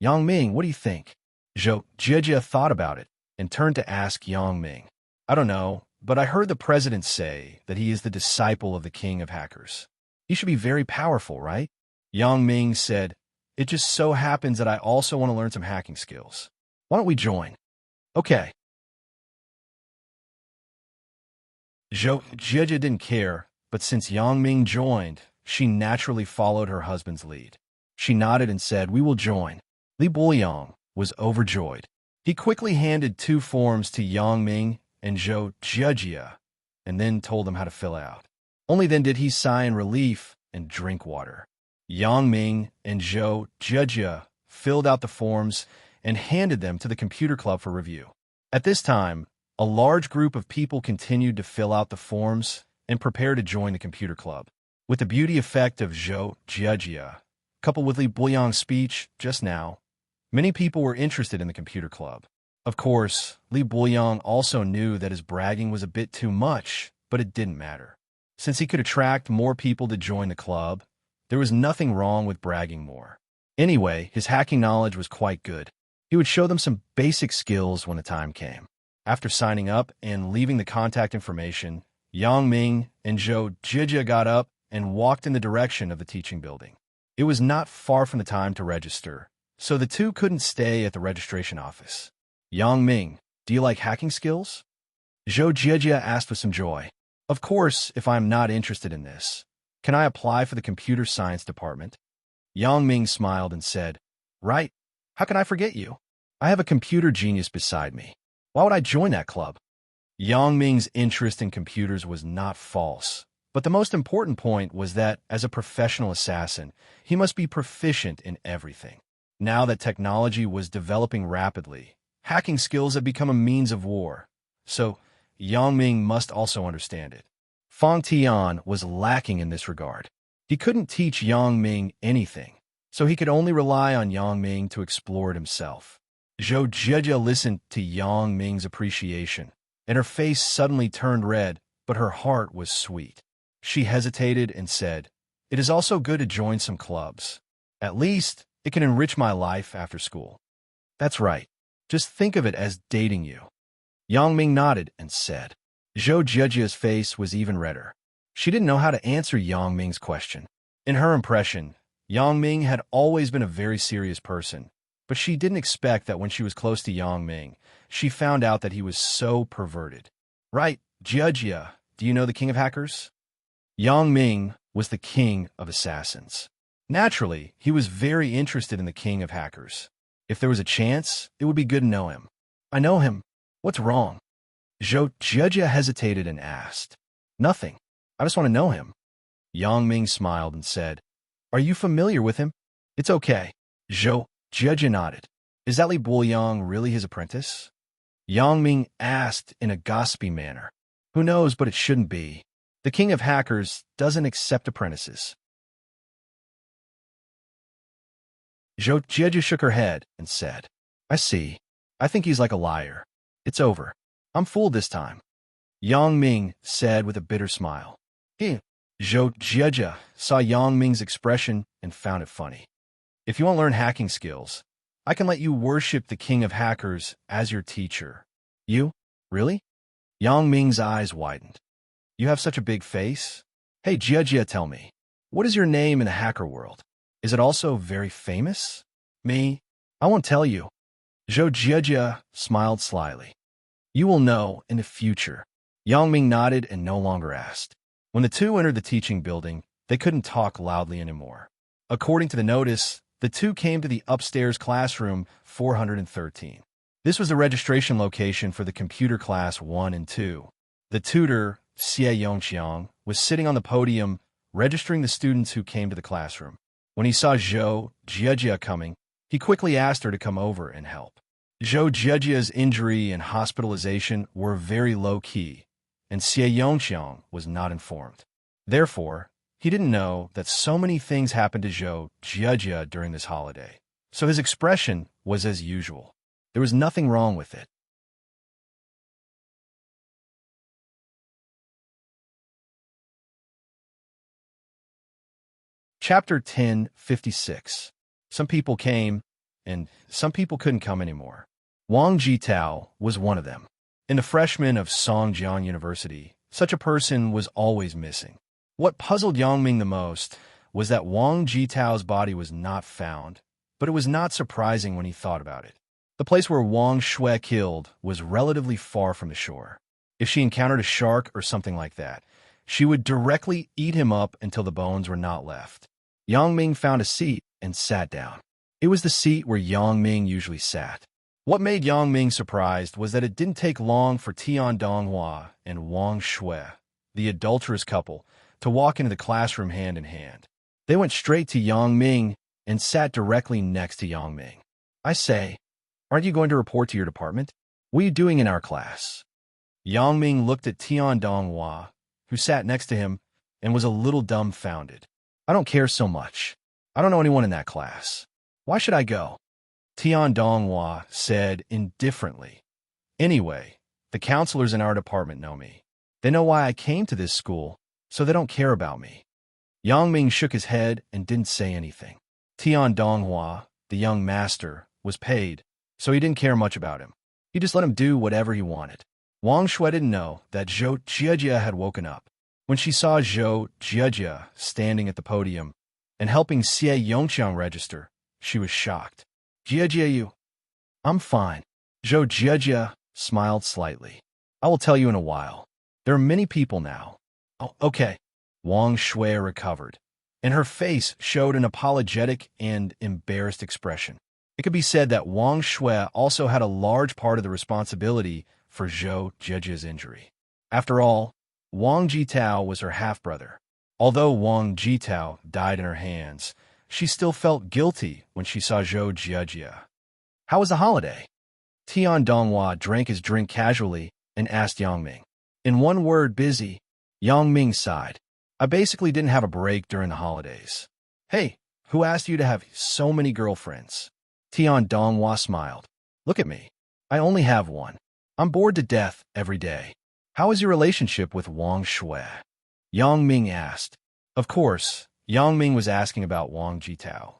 "Yang Ming, what do you think?" Zhou Zhejia thought about it and turned to ask Yang Ming. "I don't know, but I heard the president say that he is the disciple of the king of hackers. He should be very powerful, right?" Yang Ming said, "It just so happens that I also want to learn some hacking skills. Why don't we join?" "Okay." Zhou Zhejia didn't care, but since Yang Ming joined, she naturally followed her husband's lead. She nodded and said, "We will join." Li Boyang was overjoyed. He quickly handed 2 forms to Yang Ming and Zhou Zhejia, and then told them how to fill out. Only then did he sigh in relief and drink water. Yang Ming and Zhou Zhejia filled out the forms and handed them to the computer club for review. At this time, a large group of people continued to fill out the forms and prepare to join the computer club. With the beauty effect of Zhou Zhejia, coupled with Li Boyang's speech just now, many people were interested in the computer club. Of course, Li Boyang also knew that his bragging was a bit too much, but it didn't matter. Since he could attract more people to join the club, there was nothing wrong with bragging more. Anyway, his hacking knowledge was quite good. He would show them some basic skills when the time came. After signing up and leaving the contact information, Yang Ming and Zhou Zhejia got up and walked in the direction of the teaching building. It was not far from the time to register, so the two couldn't stay at the registration office. "Yang Ming, do you like hacking skills?" Zhou Zhejia asked with some joy. "Of course, if I'm not interested in this. Can I apply for the computer science department?" Yang Ming smiled and said, "Right. How can I forget you? I have a computer genius beside me. Why would I join that club?" Yang Ming's interest in computers was not false, but the most important point was that, as a professional assassin, he must be proficient in everything. Now that technology was developing rapidly, hacking skills had become a means of war, so Yang Ming must also understand it. Fang Tian was lacking in this regard. He couldn't teach Yang Ming anything, so he could only rely on Yang Ming to explore it himself. Zhou Zhejia listened to Yang Ming's appreciation, and her face suddenly turned red, but her heart was sweet. She hesitated and said, "It is also good to join some clubs. At least, it can enrich my life after school." "That's right. Just think of it as dating you." Yang Ming nodded and said. Zhou Zhejia's face was even redder. She didn't know how to answer Yang Ming's question. In her impression, Yang Ming had always been a very serious person, but she didn't expect that when she was close to Yang Ming, she found out that he was so perverted. "Right, Zhejia, do you know the king of hackers?" Yang Ming was the king of assassins. Naturally, he was very interested in the king of hackers. If there was a chance, it would be good to know him. "I know him. What's wrong?" Zhou Zhejia hesitated and asked. "Nothing. I just want to know him." Yang Ming smiled and said, Are you familiar with him? It's okay. Zhou Jia nodded. Is that Li Boyang really his apprentice? Yang Ming asked in a gossipy manner. Who knows, but it shouldn't be. The king of hackers doesn't accept apprentices. Zhou Jia shook her head and said, I see. I think he's like a liar. It's over. I'm fooled this time. Yang Ming said with a bitter smile. Zhou Jia saw Yang Ming's expression and found it funny. If you want to learn hacking skills, I can let you worship the king of hackers as your teacher. You? Really? Yang Ming's eyes widened. You have such a big face? Hey, Jia, tell me, what is your name in the hacker world? Is it also very famous? Me? I won't tell you. Zhou Jia smiled slyly. You will know in the future. Yang Ming nodded and no longer asked. When the two entered the teaching building, they couldn't talk loudly anymore. According to the notice, the two came to the upstairs classroom 413. This was the registration location for the computer class 1 and 2. The tutor, Xie Yongqiang, was sitting on the podium, registering the students who came to the classroom. When he saw Zhou Jia coming, he quickly asked her to come over and help. Zhou Jia's injury and hospitalization were very low-key, and Xie Yongqiang was not informed. Therefore, he didn't know that so many things happened to Zhou Jia during this holiday. So his expression was as usual. There was nothing wrong with it. Chapter 10:56. Some people came, and some people couldn't come anymore. Wang Jitao was one of them. In the freshmen of Songjiang University, such a person was always missing. What puzzled Yang Ming the most was that Wang Jitao's body was not found, but it was not surprising when he thought about it. The place where Wang Shui killed was relatively far from the shore. If she encountered a shark or something like that, she would directly eat him up until the bones were not left. Yang Ming found a seat and sat down. It was the seat where Yang Ming usually sat. What made Yang Ming surprised was that it didn't take long for Tian Donghua and Wang Shui, the adulterous couple, to walk into the classroom hand in hand. They went straight to Yang Ming and sat directly next to Yang Ming. I say, aren't you going to report to your department? What are you doing in our class? Yang Ming looked at Tian Donghua, who sat next to him, and was a little dumbfounded. I don't care so much. I don't know anyone in that class. Why should I go? Tian Donghua said indifferently. Anyway, the counselors in our department know me. They know why I came to this school, so they don't care about me. Yang Ming shook his head and didn't say anything. Tian Donghua, the young master, was paid, so he didn't care much about him. He just let him do whatever he wanted. Wang Shui didn't know that Zhou Jia had woken up. When she saw Zhou Jia standing at the podium and helping Xie Yongqiang register, she was shocked. Jia, you? I'm fine. Zhou Jia smiled slightly. I will tell you in a while. There are many people now. Oh, okay. Wang Shui recovered, and her face showed an apologetic and embarrassed expression. It could be said that Wang Shui also had a large part of the responsibility for Zhou Jia's injury. After all, Wang Jitao was her half-brother. Although Wang Jitao died in her hands, she still felt guilty when she saw Zhou Jia. How was the holiday? Tian Donghua drank his drink casually and asked Yang Ming. In one word, busy. Yang Ming sighed. I basically didn't have a break during the holidays. Hey, who asked you to have so many girlfriends? Tian Donghua smiled. Look at me. I only have one. I'm bored to death every day. How is your relationship with Wang Shui? Yang Ming asked. Of course, Yang Ming was asking about Wang Jitao.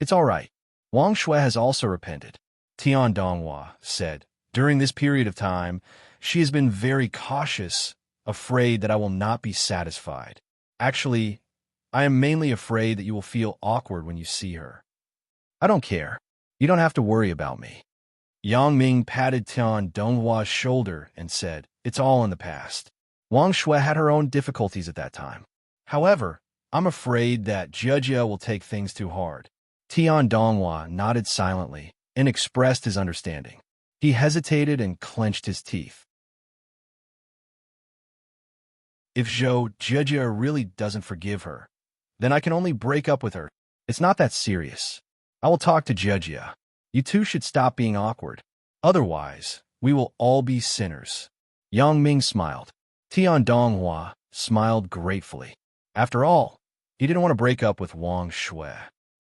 It's all right. Wang Shui has also repented. Tian Donghua said. During this period of time, she has been very cautious, afraid that I will not be satisfied. Actually, I am mainly afraid that you will feel awkward when you see her. I don't care. You don't have to worry about me. Yang Ming patted Tian Donghua's shoulder and said, it's all in the past. Wang Shui had her own difficulties at that time. However, I'm afraid that Jia will take things too hard. Tian Donghua nodded silently and expressed his understanding. He hesitated and clenched his teeth. If Zhou Jia really doesn't forgive her, then I can only break up with her. It's not that serious. I will talk to Jejia. You two should stop being awkward. Otherwise, we will all be sinners. Yang Ming smiled. Tian Donghua smiled gratefully. After all, he didn't want to break up with Wang Shui.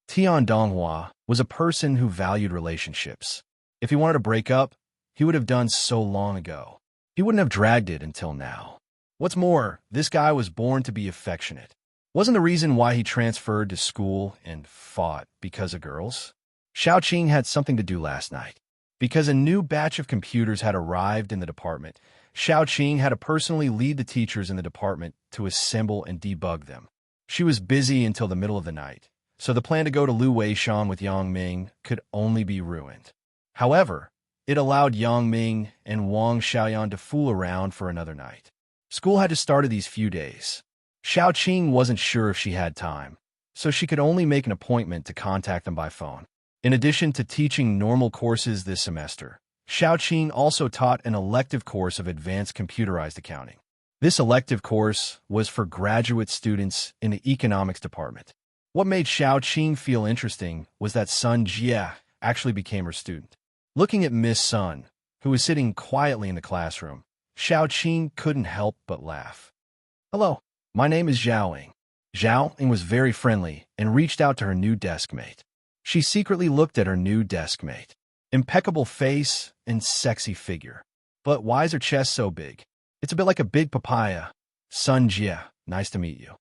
Tian Donghua was a person who valued relationships. If he wanted to break up, he would have done so long ago. He wouldn't have dragged it until now. What's more, this guy was born to be affectionate. Wasn't the reason why he transferred to school and fought because of girls? Xiaoqing had something to do last night. Because a new batch of computers had arrived in the department, Xiaoqing had to personally lead the teachers in the department to assemble and debug them. She was busy until the middle of the night, so the plan to go to Lu Weishan with Yang Ming could only be ruined. However, it allowed Yang Ming and Wang Xiaoyan to fool around for another night. School had to start these few days. Xiaoqing wasn't sure if she had time, so she could only make an appointment to contact them by phone. In addition to teaching normal courses this semester, Xiaoqing also taught an elective course of advanced computerized accounting. This elective course was for graduate students in the economics department. What made Xiaoqing feel interesting was that Sun Jie actually became her student. Looking at Miss Sun, who was sitting quietly in the classroom, Xiaoqing couldn't help but laugh. "Hello, my name is Zhao Ying was very friendly and reached out to her new desk mate. She secretly looked at her new desk mate. Impeccable face and sexy figure. But why is her chest so big? It's a bit like a big papaya. Sun Jie, nice to meet you."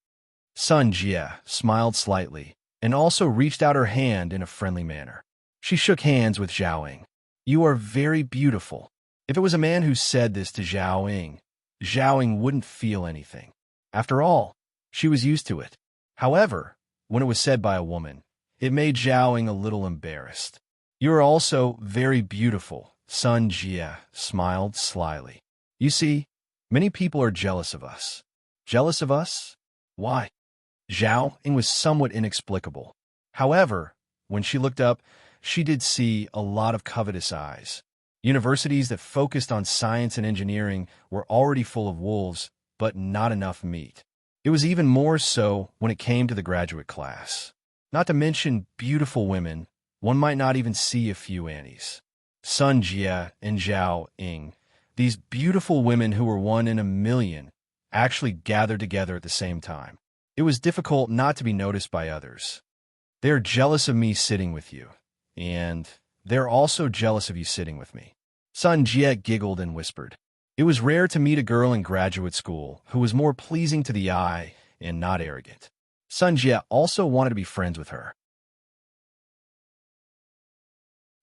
Sun Jie smiled slightly and also reached out her hand in a friendly manner. She shook hands with Zhao Ying. "You are very beautiful." If it was a man who said this to Zhao Ying wouldn't feel anything. After all, she was used to it. However, when it was said by a woman, it made Zhao Ying a little embarrassed. "You are also very beautiful," Sun Jie smiled slyly. "You see, many people are jealous of us." "Jealous of us? Why?" Zhao Ying was somewhat inexplicable. However, when she looked up, she did see a lot of covetous eyes. Universities that focused on science and engineering were already full of wolves, but not enough meat. It was even more so when it came to the graduate class. Not to mention beautiful women, one might not even see a few Annies. Sun Jie and Zhao Ying, these beautiful women who were one in a million, actually gathered together at the same time. It was difficult not to be noticed by others. "They're jealous of me sitting with you, and they're also jealous of you sitting with me." Sun Jie giggled and whispered. It was rare to meet a girl in graduate school who was more pleasing to the eye and not arrogant. Sun Jie also wanted to be friends with her.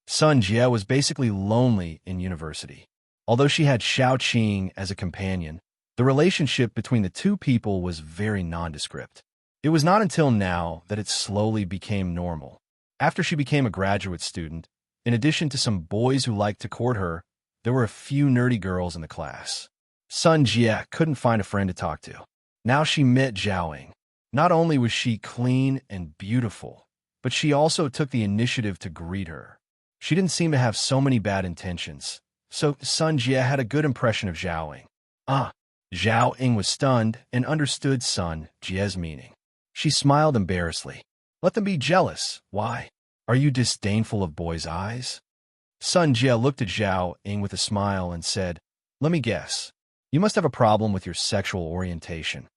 Sun Jie was basically lonely in university. Although she had Xiaoqing as a companion, the relationship between the two people was very nondescript. It was not until now that it slowly became normal. After she became a graduate student, in addition to some boys who liked to court her, there were a few nerdy girls in the class. Sun Jie couldn't find a friend to talk to. Now she met Zhao Ying. Not only was she clean and beautiful, but she also took the initiative to greet her. She didn't seem to have so many bad intentions, so Sun Jie had a good impression of Zhao Ying. Zhao Ying was stunned and understood Sun Jie's meaning. She smiled embarrassedly. "Let them be jealous. Why? Are you disdainful of boys' eyes?" Sun Jie looked at Zhao Ying with a smile and said, "Let me guess. You must have a problem with your sexual orientation."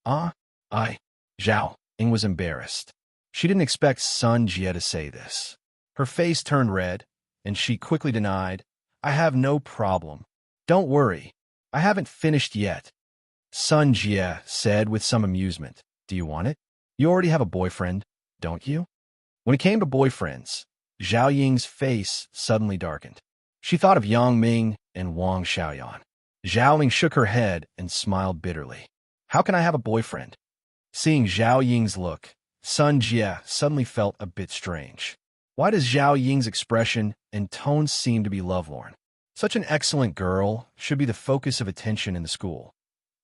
Zhao Ying was embarrassed. She didn't expect Sun Jie to say this. Her face turned red, and she quickly denied, "I have no problem. Don't worry. I haven't finished yet." Sun Jie said with some amusement, "Do you want it? You already have a boyfriend, don't you?" When it came to boyfriends, Zhao Ying's face suddenly darkened. She thought of Yang Ming and Wang Xiaoyan. Zhao Ying shook her head and smiled bitterly. "How can I have a boyfriend?" Seeing Zhao Ying's look, Sun Jie suddenly felt a bit strange. Why does Zhao Ying's expression and tone seem to be lovelorn? Such an excellent girl should be the focus of attention in the school,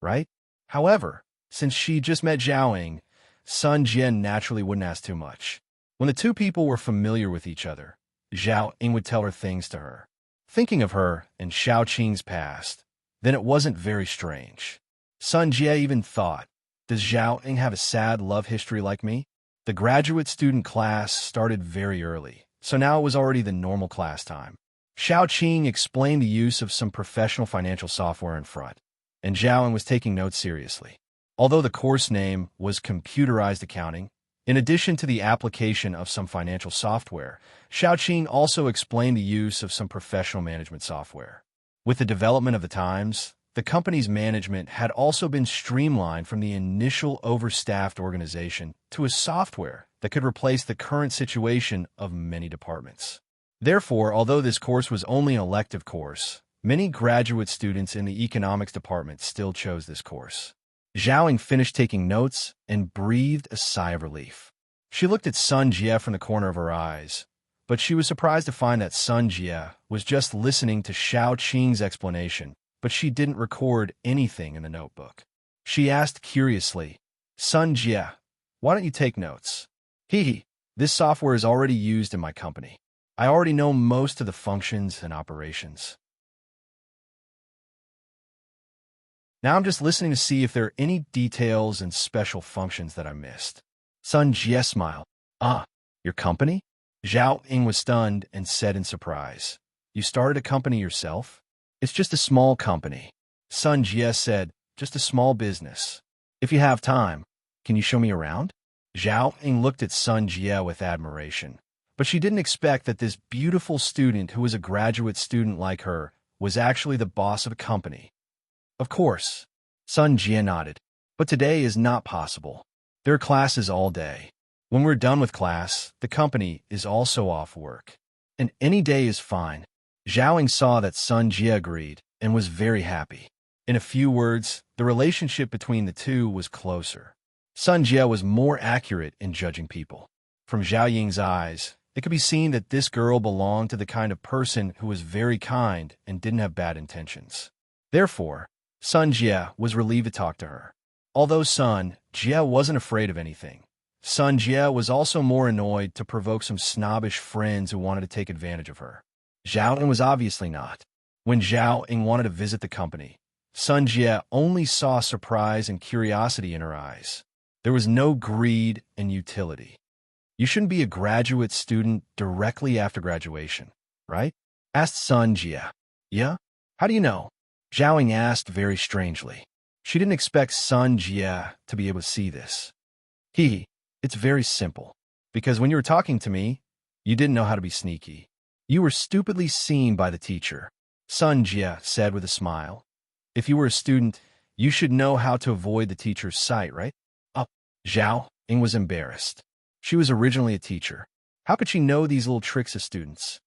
right? However, since she just met Zhao Ying, Sun Jie naturally wouldn't ask too much. When the two people were familiar with each other, Zhao Ying would tell her things to her. Thinking of her and Xiaoqing's past, then it wasn't very strange. Sun Jie even thought, Does Zhao Ying have a sad love history like me? The graduate student class started very early, so now it was already the normal class time. Xiao Qing explained the use of some professional financial software in front, and Zhao Ying was taking notes seriously. Although the course name was computerized accounting, in addition to the application of some financial software, Xiao Qing also explained the use of some professional management software. With the development of the times, the company's management had also been streamlined from the initial overstaffed organization to a software that could replace the current situation of many departments. Therefore, although this course was only an elective course, many graduate students in the economics department still chose this course. Zhao Ying finished taking notes and breathed a sigh of relief. She looked at Sun Jie from the corner of her eyes, but she was surprised to find that Sun Jie was just listening to Xiao Qing's explanation, but she didn't record anything in the notebook. She asked curiously, Sun Jie, why don't you take notes? This software is already used in my company. I already know most of the functions and operations. Now I'm just listening to see if there are any details and special functions that I missed. Sun Jie smiled. Your company? Zhao Ying was stunned and said in surprise, You started a company yourself? It's just a small company. Sun Jie said, just a small business. If you have time, can you show me around? Zhao Ying looked at Sun Jie with admiration, but she didn't expect that this beautiful student who was a graduate student like her was actually the boss of a company. Of course, Sun Jie nodded, but today is not possible. There are classes all day. When we're done with class, the company is also off work. And any day is fine. Zhao Ying saw that Sun Jie agreed and was very happy. In a few words, the relationship between the two was closer. Sun Jie was more accurate in judging people. From Zhao Ying's eyes, it could be seen that this girl belonged to the kind of person who was very kind and didn't have bad intentions. Therefore, Sun Jie was relieved to talk to her. Although Sun Jie wasn't afraid of anything, Sun Jie was also more annoyed to provoke some snobbish friends who wanted to take advantage of her. Zhao Ying was obviously not. When Zhao Ying wanted to visit the company, Sun Jie only saw surprise and curiosity in her eyes. There was no greed and utility. You shouldn't be a graduate student directly after graduation, right? Asked Sun Jie. Yeah? How do you know? Zhao Ying asked very strangely. She didn't expect Sun Jie to be able to see this. It's very simple. Because when you were talking to me, you didn't know how to be sneaky. You were stupidly seen by the teacher, Sun Jie said with a smile. If you were a student, you should know how to avoid the teacher's sight, right? Zhao Ying was embarrassed. She was originally a teacher. How could she know these little tricks of students?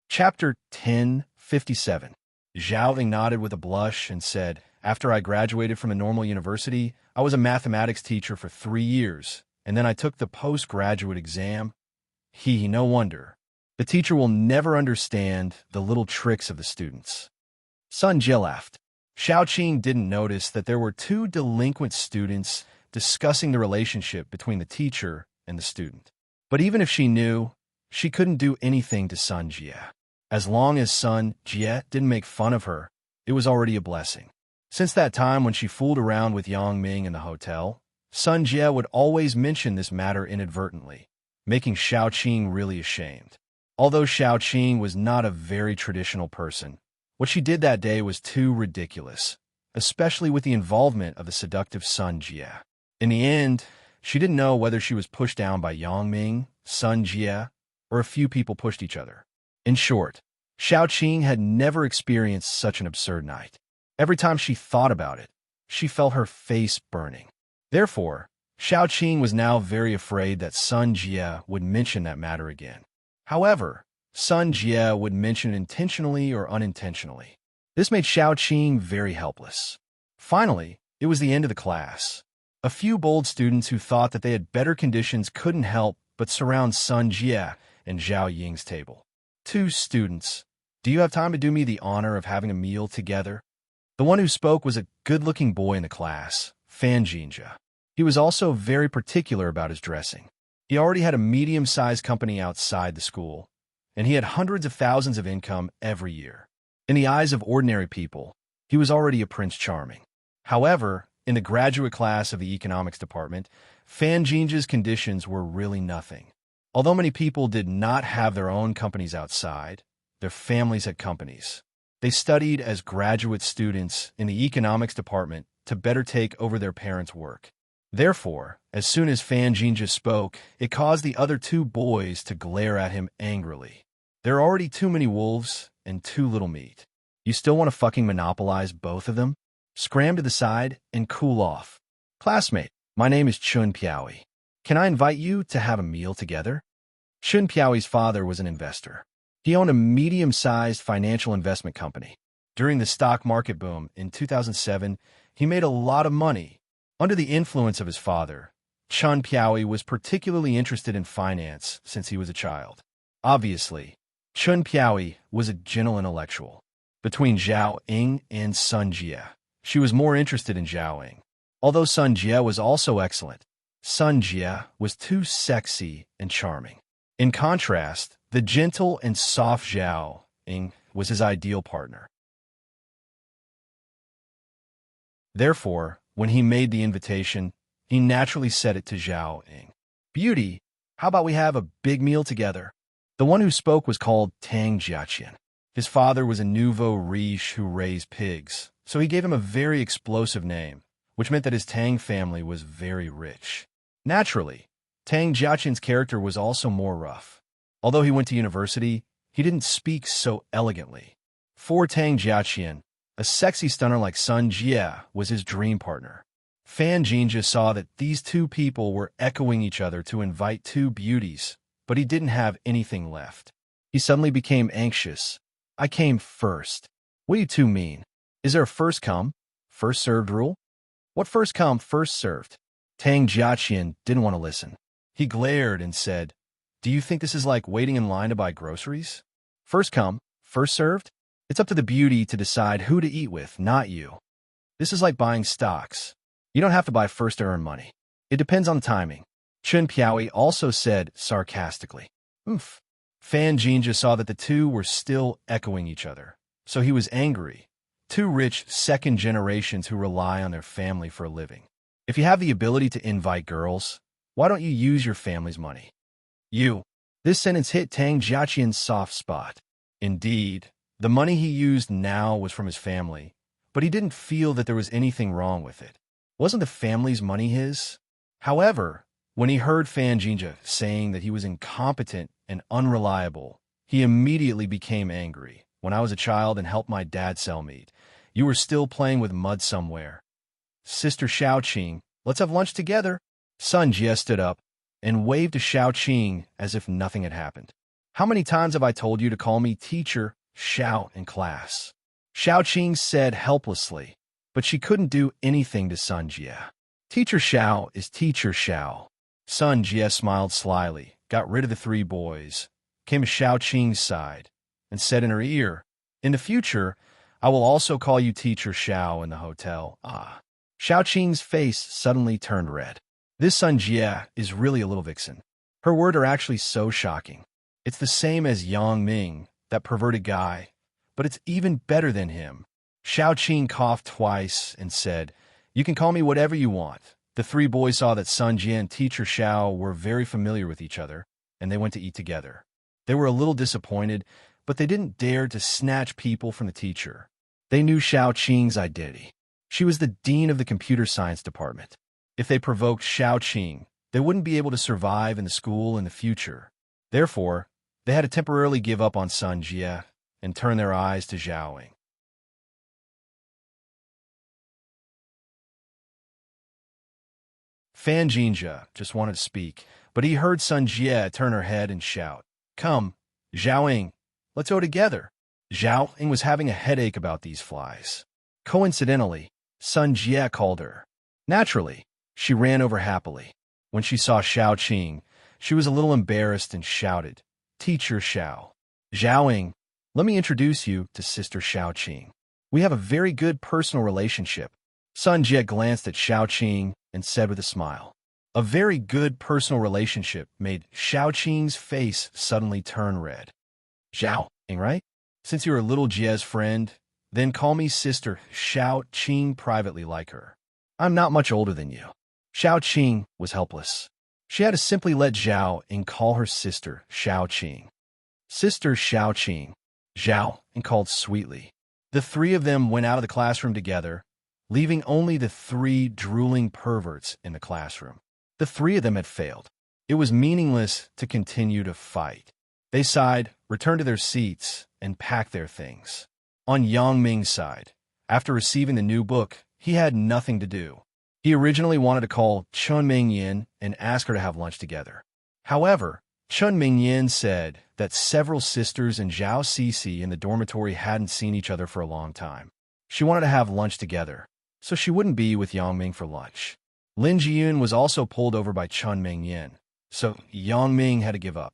Chapter 1057. Zhao Ying nodded with a blush and said, After I graduated from a normal university, I was a mathematics teacher for 3 years, and then I took the postgraduate exam. No wonder. The teacher will never understand the little tricks of the students. Sun Jie laughed. Xiao Qing didn't notice that there were 2 delinquent students discussing the relationship between the teacher and the student. But even if she knew, she couldn't do anything to Sun Jie. As long as Sun Jie didn't make fun of her, it was already a blessing. Since that time when she fooled around with Yang Ming in the hotel, Sun Jie would always mention this matter inadvertently, making Xiao Qing really ashamed. Although Xiao Qing was not a very traditional person, what she did that day was too ridiculous, especially with the involvement of the seductive Sun Jie. In the end, she didn't know whether she was pushed down by Yang Ming, Sun Jie, or a few people pushed each other. In short, Xiao Qing had never experienced such an absurd night. Every time she thought about it, she felt her face burning. Therefore, Xiao Qing was now very afraid that Sun Jie would mention that matter again. However, Sun Jie would mention it intentionally or unintentionally. This made Xiao Qing very helpless. Finally, it was the end of the class. A few bold students who thought that they had better conditions couldn't help but surround Sun Jie and Zhao Ying's table. 2 students. Do you have time to do me the honor of having a meal together? The one who spoke was a good-looking boy in the class, Fan Jinja. He was also very particular about his dressing. He already had a medium-sized company outside the school, and he had hundreds of thousands of income every year. In the eyes of ordinary people, he was already a Prince Charming. However, in the graduate class of the economics department, Fan Jinja's conditions were really nothing. Although many people did not have their own companies outside, their families had companies. They studied as graduate students in the economics department to better take over their parents' work. Therefore, as soon as Fan Jinja spoke, it caused the other two boys to glare at him angrily. There are already too many wolves and too little meat. You still want to fucking monopolize both of them? Scram to the side and cool off. Classmate, my name is Chun Piaoi. Can I invite you to have a meal together? Chun Piaoi's father was an investor. He owned a medium-sized financial investment company. During the stock market boom in 2007, he made a lot of money. Under the influence of his father, Chun Piaoi was particularly interested in finance since he was a child. Obviously, Chun Piaoi was a gentle intellectual. Between Zhao Ying and Sun Jie, she was more interested in Zhao Ying. Although Sun Jie was also excellent, Sun Jie was too sexy and charming. In contrast, the gentle and soft Zhao Ying was his ideal partner. Therefore, when he made the invitation, he naturally said it to Zhao Ying. Beauty, how about we have a big meal together? The one who spoke was called Tang Jiaqian. His father was a nouveau riche who raised pigs, so he gave him a very explosive name, which meant that his Tang family was very rich. Naturally, Tang Jiaqian's character was also more rough. Although he went to university, he didn't speak so elegantly. For Tang Jiaqian, a sexy stunner like Sun Jie was his dream partner. Fan Jinja saw that these two people were echoing each other to invite two beauties, but he didn't have anything left. He suddenly became anxious. I came first. What do you two mean? Is there a first come, first served rule? What first come, first served? Tang Jiaqian didn't want to listen. He glared and said, Do you think this is like waiting in line to buy groceries? First come, first served? It's up to the beauty to decide who to eat with, not you. This is like buying stocks. You don't have to buy first to earn money. It depends on timing. Chun Piaoi also said sarcastically. Oomph. Fan Jinja saw that the two were still echoing each other, so he was angry. Two rich second generations who rely on their family for a living. If you have the ability to invite girls, why don't you use your family's money? You. This sentence hit Tang Jiaqian's soft spot. Indeed, the money he used now was from his family, but he didn't feel that there was anything wrong with it. Wasn't the family's money his? However, when he heard Fan Jinja saying that he was incompetent and unreliable, he immediately became angry. When I was a child and helped my dad sell meat, you were still playing with mud somewhere. Sister Xiaoqing, let's have lunch together. Sun Jie stood up and waved to Xiaoqing as if nothing had happened. How many times have I told you to call me teacher Xiao in class? Xiaoqing said helplessly, but she couldn't do anything to Sun Jie. Teacher Xiao is Teacher Xiao. Sun Jie smiled slyly, got rid of the three boys, came to Xiaoqing's side, and said in her ear, In the future, I will also call you Teacher Xiao in the hotel. Ah. Xiaoqing's face suddenly turned red. This Sun Jie is really a little vixen. Her words are actually so shocking. It's the same as Yang Ming, that perverted guy, but it's even better than him. Xiaoqing coughed twice and said, You can call me whatever you want. The three boys saw that Sun Jie and Teacher Xiao were very familiar with each other, and they went to eat together. They were a little disappointed, but they didn't dare to snatch people from the teacher. They knew Xiaoqing's identity. She was the dean of the computer science department. If they provoked Xiaoqing, they wouldn't be able to survive in the school in the future. Therefore, they had to temporarily give up on Sun Jie and turn their eyes to Zhao Ying. Fan Jinja just wanted to speak, but he heard Sun Jie turn her head and shout, Come, Zhao Ying, let's go together. Zhao Ying was having a headache about these flies. Coincidentally, Sun Jie called her. Naturally, she ran over happily. When she saw Xiaoqing, she was a little embarrassed and shouted, Teacher Xiao. Zhao Ying, let me introduce you to Sister Xiaoqing. We have a very good personal relationship. Sun Jie glanced at Xiaoqing and said with a smile. A very good personal relationship made Xiaoqing's face suddenly turn red. Zhao Ying, right? Since you're a little Jia's friend, then call me Sister Xiao Qing privately like her. I'm not much older than you. Xiao Qing was helpless. She had to simply let Zhao and call her Sister Xiao Qing. Sister Xiao Qing, Zhao, and called sweetly. The three of them went out of the classroom together, leaving only the three drooling perverts in the classroom. The three of them had failed. It was meaningless to continue to fight. They sighed, returned to their seats, and packed their things. On Yang Ming's side, after receiving the new book, he had nothing to do. He originally wanted to call Chun Mingyin and ask her to have lunch together. However, Chun Mingyin said that several sisters and Zhao Cece in the dormitory hadn't seen each other for a long time. She wanted to have lunch together, so she wouldn't be with Yang Ming for lunch. Lin Jiyun was also pulled over by Chun Mingyin, so Yang Ming had to give up.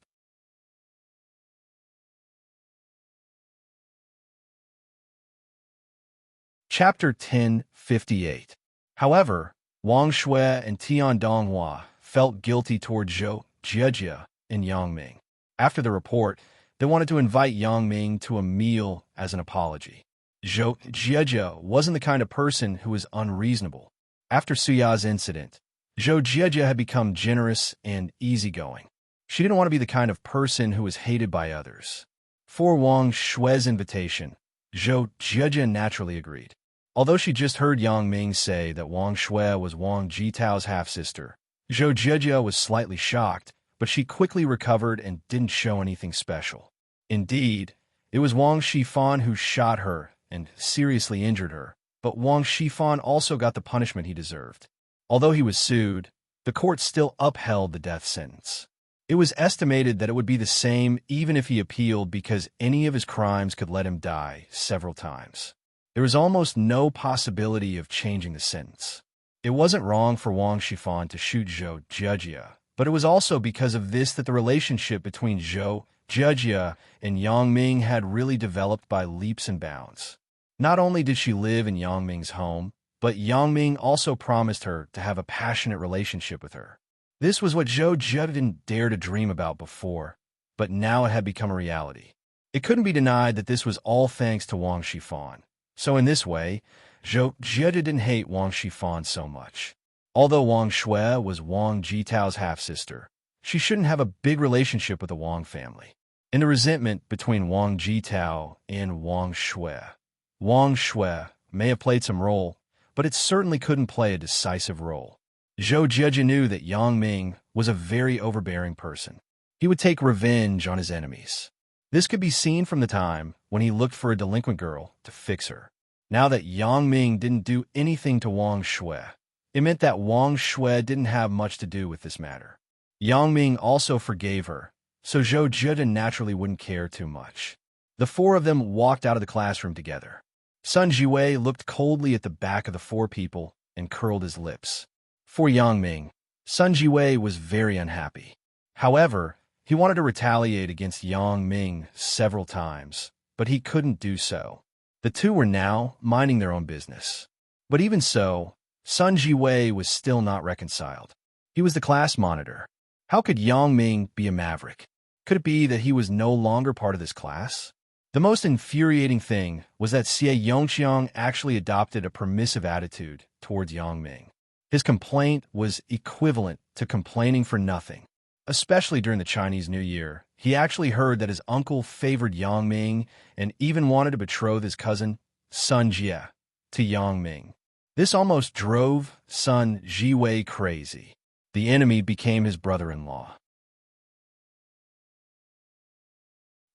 Chapter 1058. However, Wang Shui and Tian Donghua felt guilty toward Zhou Jiejie and Yang Ming. After the report, they wanted to invite Yang Ming to a meal as an apology. Zhou Jiejie wasn't the kind of person who was unreasonable. After Suya's incident, Zhou Jiejie had become generous and easygoing. She didn't want to be the kind of person who was hated by others. For Wang Shui's invitation, Zhou Jiejie naturally agreed. Although she just heard Yang Ming say that Wang Shui was Wang Jitao's half-sister, Zhou Jiejie was slightly shocked, but she quickly recovered and didn't show anything special. Indeed, it was Wang Shifan who shot her and seriously injured her, but Wang Shifan also got the punishment he deserved. Although he was sued, the court still upheld the death sentence. It was estimated that it would be the same even if he appealed because any of his crimes could let him die several times. There was almost no possibility of changing the sentence. It wasn't wrong for Wang Shifan to shoot Zhou Jiejie, but it was also because of this that the relationship between Zhou Jiejie and Yang Ming had really developed by leaps and bounds. Not only did she live in Yang Ming's home, but Yang Ming also promised her to have a passionate relationship with her. This was what Zhou Jiejie didn't dare to dream about before, but now it had become a reality. It couldn't be denied that this was all thanks to Wang Shifan. So in this way, Zhou Jiejie didn't hate Wang Shifan so much. Although Wang Shui was Wang Jitao's half-sister, she shouldn't have a big relationship with the Wang family. In the resentment between Wang Jitao and Wang Shui may have played some role, but it certainly couldn't play a decisive role. Zhou Jiejie knew that Yang Ming was a very overbearing person. He would take revenge on his enemies. This could be seen from the time when he looked for a delinquent girl to fix her. Now that Yang Ming didn't do anything to Wang Shui, it meant that Wang Shui didn't have much to do with this matter. Yang Ming also forgave her, so Zhou Jiejie naturally wouldn't care too much. The four of them walked out of the classroom together. Sun Jiwei looked coldly at the back of the four people and curled his lips. For Yang Ming, Sun Jiwei was very unhappy. However, he wanted to retaliate against Yang Ming several times, but he couldn't do so. The two were now minding their own business. But even so, Sun Jiwei was still not reconciled. He was the class monitor. How could Yang Ming be a maverick? Could it be that he was no longer part of this class? The most infuriating thing was that Xie Yongqiang actually adopted a permissive attitude towards Yang Ming. His complaint was equivalent to complaining for nothing. Especially during the Chinese New Year, he actually heard that his uncle favored Yang Ming and even wanted to betroth his cousin, Sun Jie, to Yang Ming. This almost drove Sun Jiwei crazy. The enemy became his brother-in-law.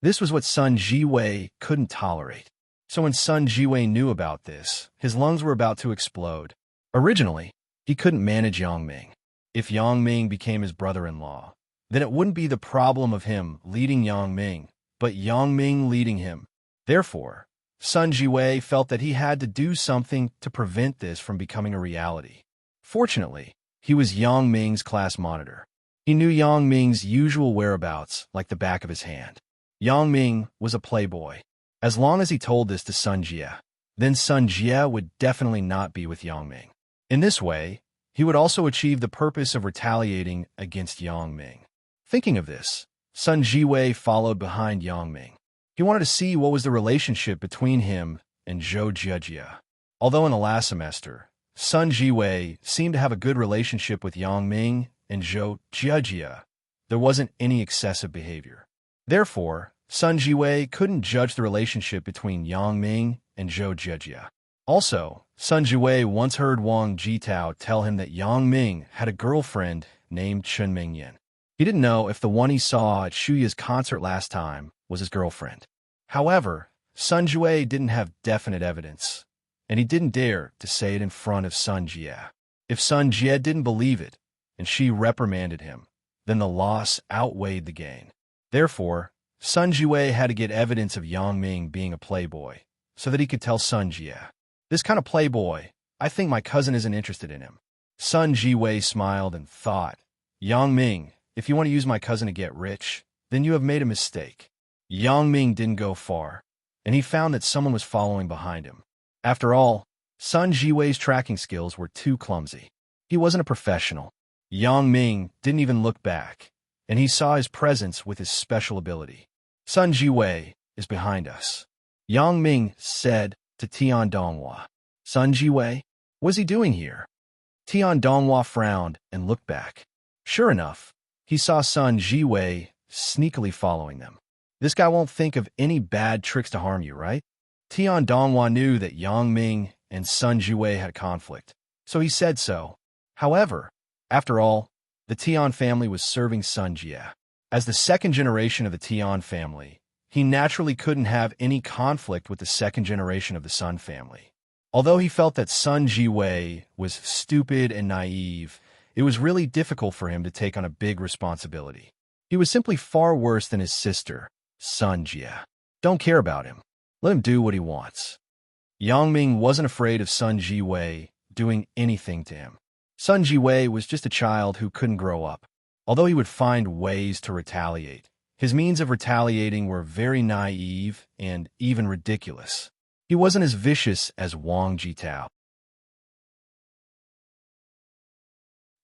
This was what Sun Jiwei couldn't tolerate. So when Sun Jiwei knew about this, his lungs were about to explode. Originally, he couldn't manage Yang Ming. If Yang Ming became his brother-in-law, then it wouldn't be the problem of him leading Yang Ming, but Yang Ming leading him. Therefore, Sun Jiwei felt that he had to do something to prevent this from becoming a reality. Fortunately, he was Yang Ming's class monitor. He knew Yang Ming's usual whereabouts like the back of his hand. Yang Ming was a playboy. As long as he told this to Sun Jie, then Sun Jie would definitely not be with Yang Ming. In this way, he would also achieve the purpose of retaliating against Yang Ming. Thinking of this, Sun Jiwei followed behind Yang Ming. He wanted to see what was the relationship between him and Zhou Jiejie. Although in the last semester, Sun Jiwei seemed to have a good relationship with Yang Ming and Zhou Jiejie, there wasn't any excessive behavior. Therefore, Sun Jiwei couldn't judge the relationship between Yang Ming and Zhou Jiejie. Also, Sun Jiwei once heard Wang Jitao tell him that Yang Ming had a girlfriend named Chen Mingyan. He didn't know if the one he saw at Shuya's concert last time was his girlfriend. However, Sun Jiwei didn't have definite evidence, and he didn't dare to say it in front of Sun Jie. If Sun Jie didn't believe it, and she reprimanded him, then the loss outweighed the gain. Therefore, Sun Jiwei had to get evidence of Yang Ming being a playboy, so that he could tell Sun Jie, "This kind of playboy, I think my cousin isn't interested in him." Sun Jiwei smiled and thought, "Yang Ming, if you want to use my cousin to get rich, then you have made a mistake." Yang Ming didn't go far, and he found that someone was following behind him. After all, Sun Jiwei's tracking skills were too clumsy. He wasn't a professional. Yang Ming didn't even look back, and he saw his presence with his special ability. "Sun Jiwei is behind us," Yang Ming said to Tian Donghua. "Sun Jiwei? What is he doing here?" Tian Donghua frowned and looked back. Sure enough, he saw Sun Jiwei sneakily following them. "This guy won't think of any bad tricks to harm you, right?" Tian Donghua knew that Yang Ming and Sun Jiwei had a conflict, so he said so. However, after all, the Tian family was serving Sun Jie. As the second generation of the Tian family, he naturally couldn't have any conflict with the second generation of the Sun family. Although he felt that Sun Jiwei was stupid and naive, it was really difficult for him to take on a big responsibility. He was simply far worse than his sister, Sun Jie. Don't care about him. Let him do what he wants. Yang Ming wasn't afraid of Sun Jiwei doing anything to him. Sun Jiwei was just a child who couldn't grow up. Although he would find ways to retaliate, his means of retaliating were very naive and even ridiculous. He wasn't as vicious as Wang Jitao.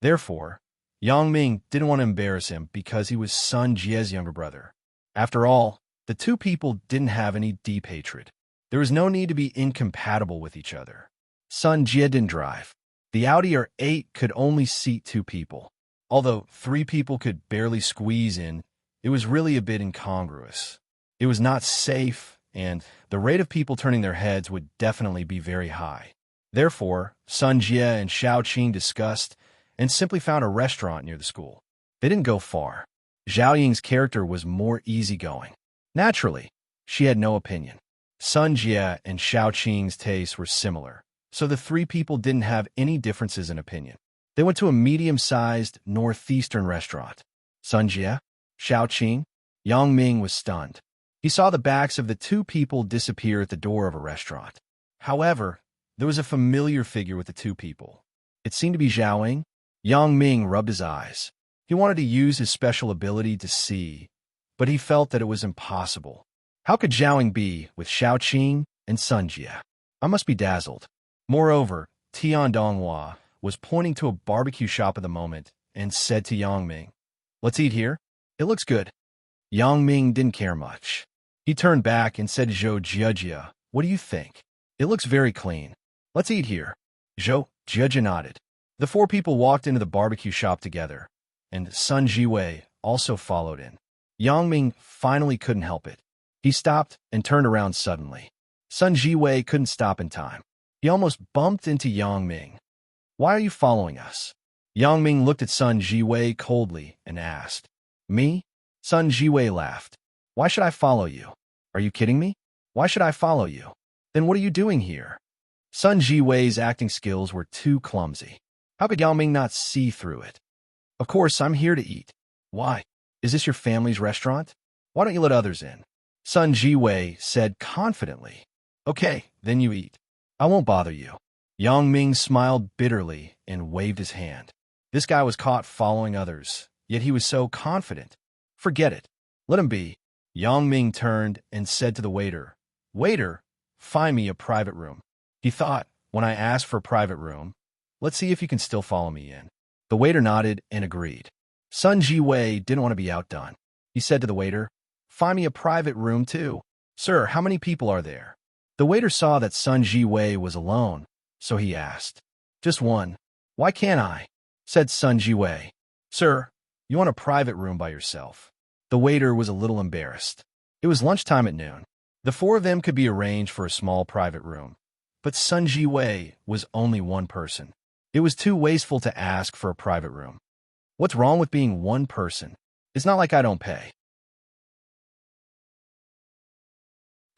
Therefore, Yang Ming didn't want to embarrass him because he was Sun Jie's younger brother. After all, the two people didn't have any deep hatred. There was no need to be incompatible with each other. Sun Jie didn't drive. The Audi R8 could only seat 2 people. Although 3 people could barely squeeze in, it was really a bit incongruous. It was not safe, and the rate of people turning their heads would definitely be very high. Therefore, Sun Jie and Xiao Qing discussed and simply found a restaurant near the school. They didn't go far. Zhao Ying's character was more easygoing. Naturally, she had no opinion. Sun Jie and Xiao Qing's tastes were similar, so the 3 people didn't have any differences in opinion. They went to a medium-sized northeastern restaurant. Sun Jie, Xiao Qing, Yang Ming was stunned. He saw the backs of the 2 people disappear at the door of a restaurant. However, there was a familiar figure with the 2 people. It seemed to be Zhao Ying. Yang Ming rubbed his eyes. He wanted to use his special ability to see, but he felt that it was impossible. How could Zhao Ying be with Xiao Qing and Sun Jie? I must be dazzled. Moreover, Tian Donghua was pointing to a barbecue shop at the moment and said to Yang Ming, "Let's eat here. It looks good." Yang Ming didn't care much. He turned back and said to Zhou Jiejie, "What do you think? It looks very clean. Let's eat here." Zhou Jiejie nodded. The 4 people walked into the barbecue shop together, and Sun Jiwei also followed in. Yang Ming finally couldn't help it. He stopped and turned around suddenly. Sun Jiwei couldn't stop in time. He almost bumped into Yang Ming. "Why are you following us?" Yang Ming looked at Sun Jiwei coldly and asked. "Me?" Sun Jiwei laughed. "Why should I follow you? Are you kidding me? Why should I follow you? Then what are you doing here?" Sun Jiwei's acting skills were too clumsy. How could Yang Ming not see through it? "Of course, I'm here to eat." "Why? Is this your family's restaurant? Why don't you let others in?" Sun Jiwei said confidently. "Okay, then you eat. I won't bother you." Yang Ming smiled bitterly and waved his hand. This guy was caught following others, yet he was so confident. Forget it. Let him be. Yang Ming turned and said to the waiter, "Waiter, find me a private room." He thought, when I asked for a private room, let's see if you can still follow me in. The waiter nodded and agreed. Sun Jiwei didn't want to be outdone. He said to the waiter, "Find me a private room too." Sir, how many people are there? The waiter saw that Sun Jiwei was alone, so he asked. Just one. Why can't I? Said Sun Jiwei. Sir, you want a private room by yourself. The waiter was a little embarrassed. It was lunchtime at noon. The four of them could be arranged for a small private room. But Sun Jiwei was only one person. It was too wasteful to ask for a private room. What's wrong with being one person? It's not like I don't pay.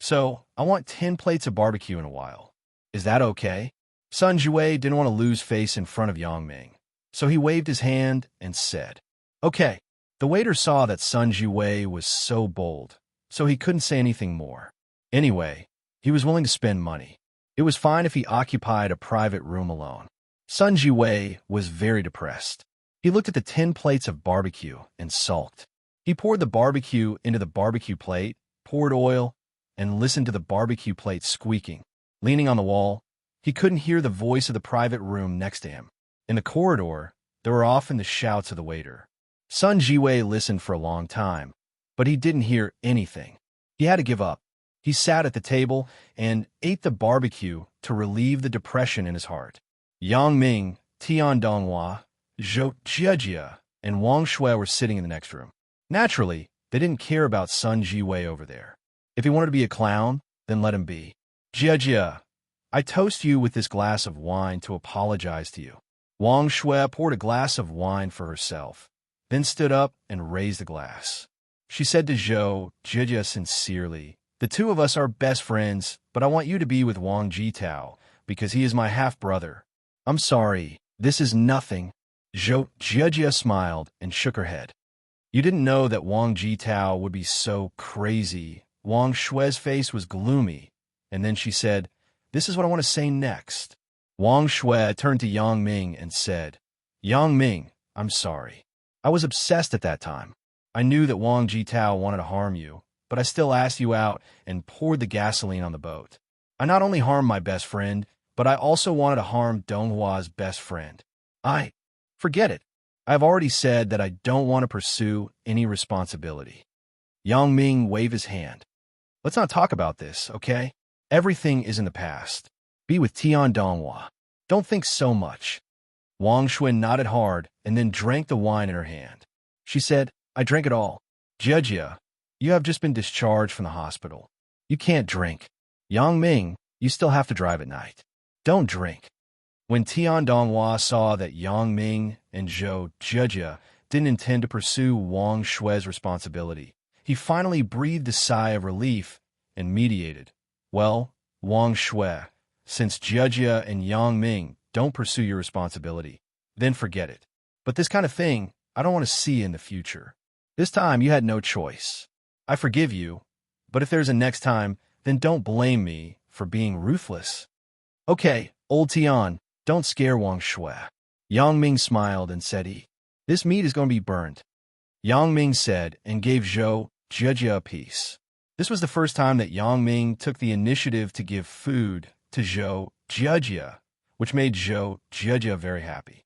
So, I want 10 plates of barbecue in a while. Is that okay? Sun Jiwei didn't want to lose face in front of Yang Ming, so he waved his hand and said, Okay. The waiter saw that Sun Jiwei was so bold, so he couldn't say anything more. Anyway, he was willing to spend money. It was fine if he occupied a private room alone. Sun Jiwei was very depressed. He looked at the 10 plates of barbecue and sulked. He poured the barbecue into the barbecue plate, poured oil, and listened to the barbecue plate squeaking. Leaning on the wall, he couldn't hear the voice of the private room next to him. In the corridor, there were often the shouts of the waiter. Sun Jiwei listened for a long time, but he didn't hear anything. He had to give up. He sat at the table and ate the barbecue to relieve the depression in his heart. Yang Ming, Tian Donghua, Zhou Jiejie, and Wang Shui were sitting in the next room. Naturally, they didn't care about Sun Jiwei over there. If he wanted to be a clown, then let him be. Jiejie, I toast you with this glass of wine to apologize to you. Wang Shui poured a glass of wine for herself, then stood up and raised the glass. She said to Zhou Jiejie sincerely, The two of us are best friends, but I want you to be with Wang Jitao, because he is my half-brother. I'm sorry, this is nothing. Zhou Jiejie smiled and shook her head. You didn't know that Wang Jitao would be so crazy. Wang Shui's face was gloomy, and then she said, This is what I want to say next. Wang Shui turned to Yang Ming and said, Yang Ming, I'm sorry. I was obsessed at that time. I knew that Wang Jitao wanted to harm you, but I still asked you out and poured the gasoline on the boat. I not only harmed my best friend, but I also wanted to harm Donghua's best friend. Forget it. I've already said that I don't want to pursue any responsibility. Yang Ming waved his hand. Let's not talk about this, okay? Everything is in the past. Be with Tian Donghua. Don't think so much. Wang Shui nodded hard and then drank the wine in her hand. She said, I drank it all. Jiejie, you have just been discharged from the hospital. You can't drink. Yang Ming, you still have to drive at night. Don't drink. When Tian Donghua saw that Yang Ming and Zhou Jiejie didn't intend to pursue Wang Shui's responsibility, he finally breathed a sigh of relief and mediated. Well, Wang Shui, since Jiejie and Yang Ming don't pursue your responsibility, then forget it. But this kind of thing, I don't want to see in the future. This time you had no choice. I forgive you, but if there's a next time, then don't blame me for being ruthless. Okay, old Tian, don't scare Wang Shui. Yang Ming smiled and said, This meat is going to be burned. Yang Ming said and gave Zhou Jiejie a piece. This was the first time that Yang Ming took the initiative to give food to Zhou Jiejie, which made Zhou Jiejie very happy.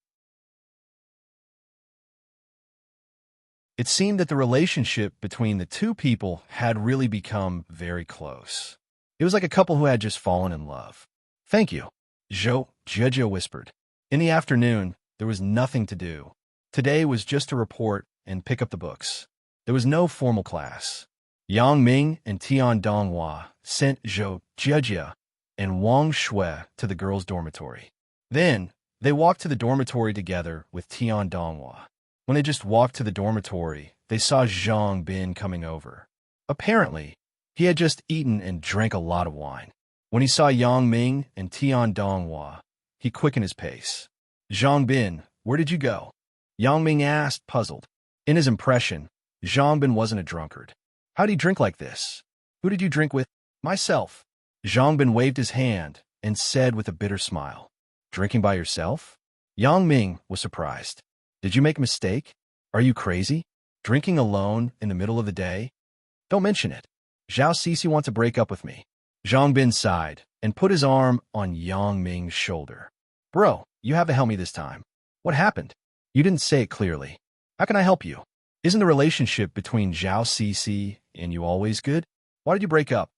It seemed that the relationship between the two people had really become very close. It was like a couple who had just fallen in love. Thank you, Zhou Jiejie whispered. In the afternoon, there was nothing to do. Today was just to report and pick up the books. There was no formal class. Yang Ming and Tian Donghua sent Zhou Jiejie and Wang Shui to the girls' dormitory. Then, they walked to the dormitory together with Tian Donghua. When they just walked to the dormitory, they saw Zhang Bin coming over. Apparently, he had just eaten and drank a lot of wine. When he saw Yang Ming and Tian Donghua, he quickened his pace. Zhang Bin, where did you go? Yang Ming asked, puzzled. In his impression, Zhang Bin wasn't a drunkard. How'd he drink like this? Who did you drink with? Myself. Zhang Bin waved his hand and said with a bitter smile, Drinking by yourself? Yang Ming was surprised. Did you make a mistake? Are you crazy? Drinking alone in the middle of the day? Don't mention it. Zhao Cixi wants to break up with me. Zhang Bin sighed and put his arm on Yang Ming's shoulder. Bro, you have to help me this time. What happened? You didn't say it clearly. How can I help you? Isn't the relationship between Zhao Cixi and you always good? Why did you break up?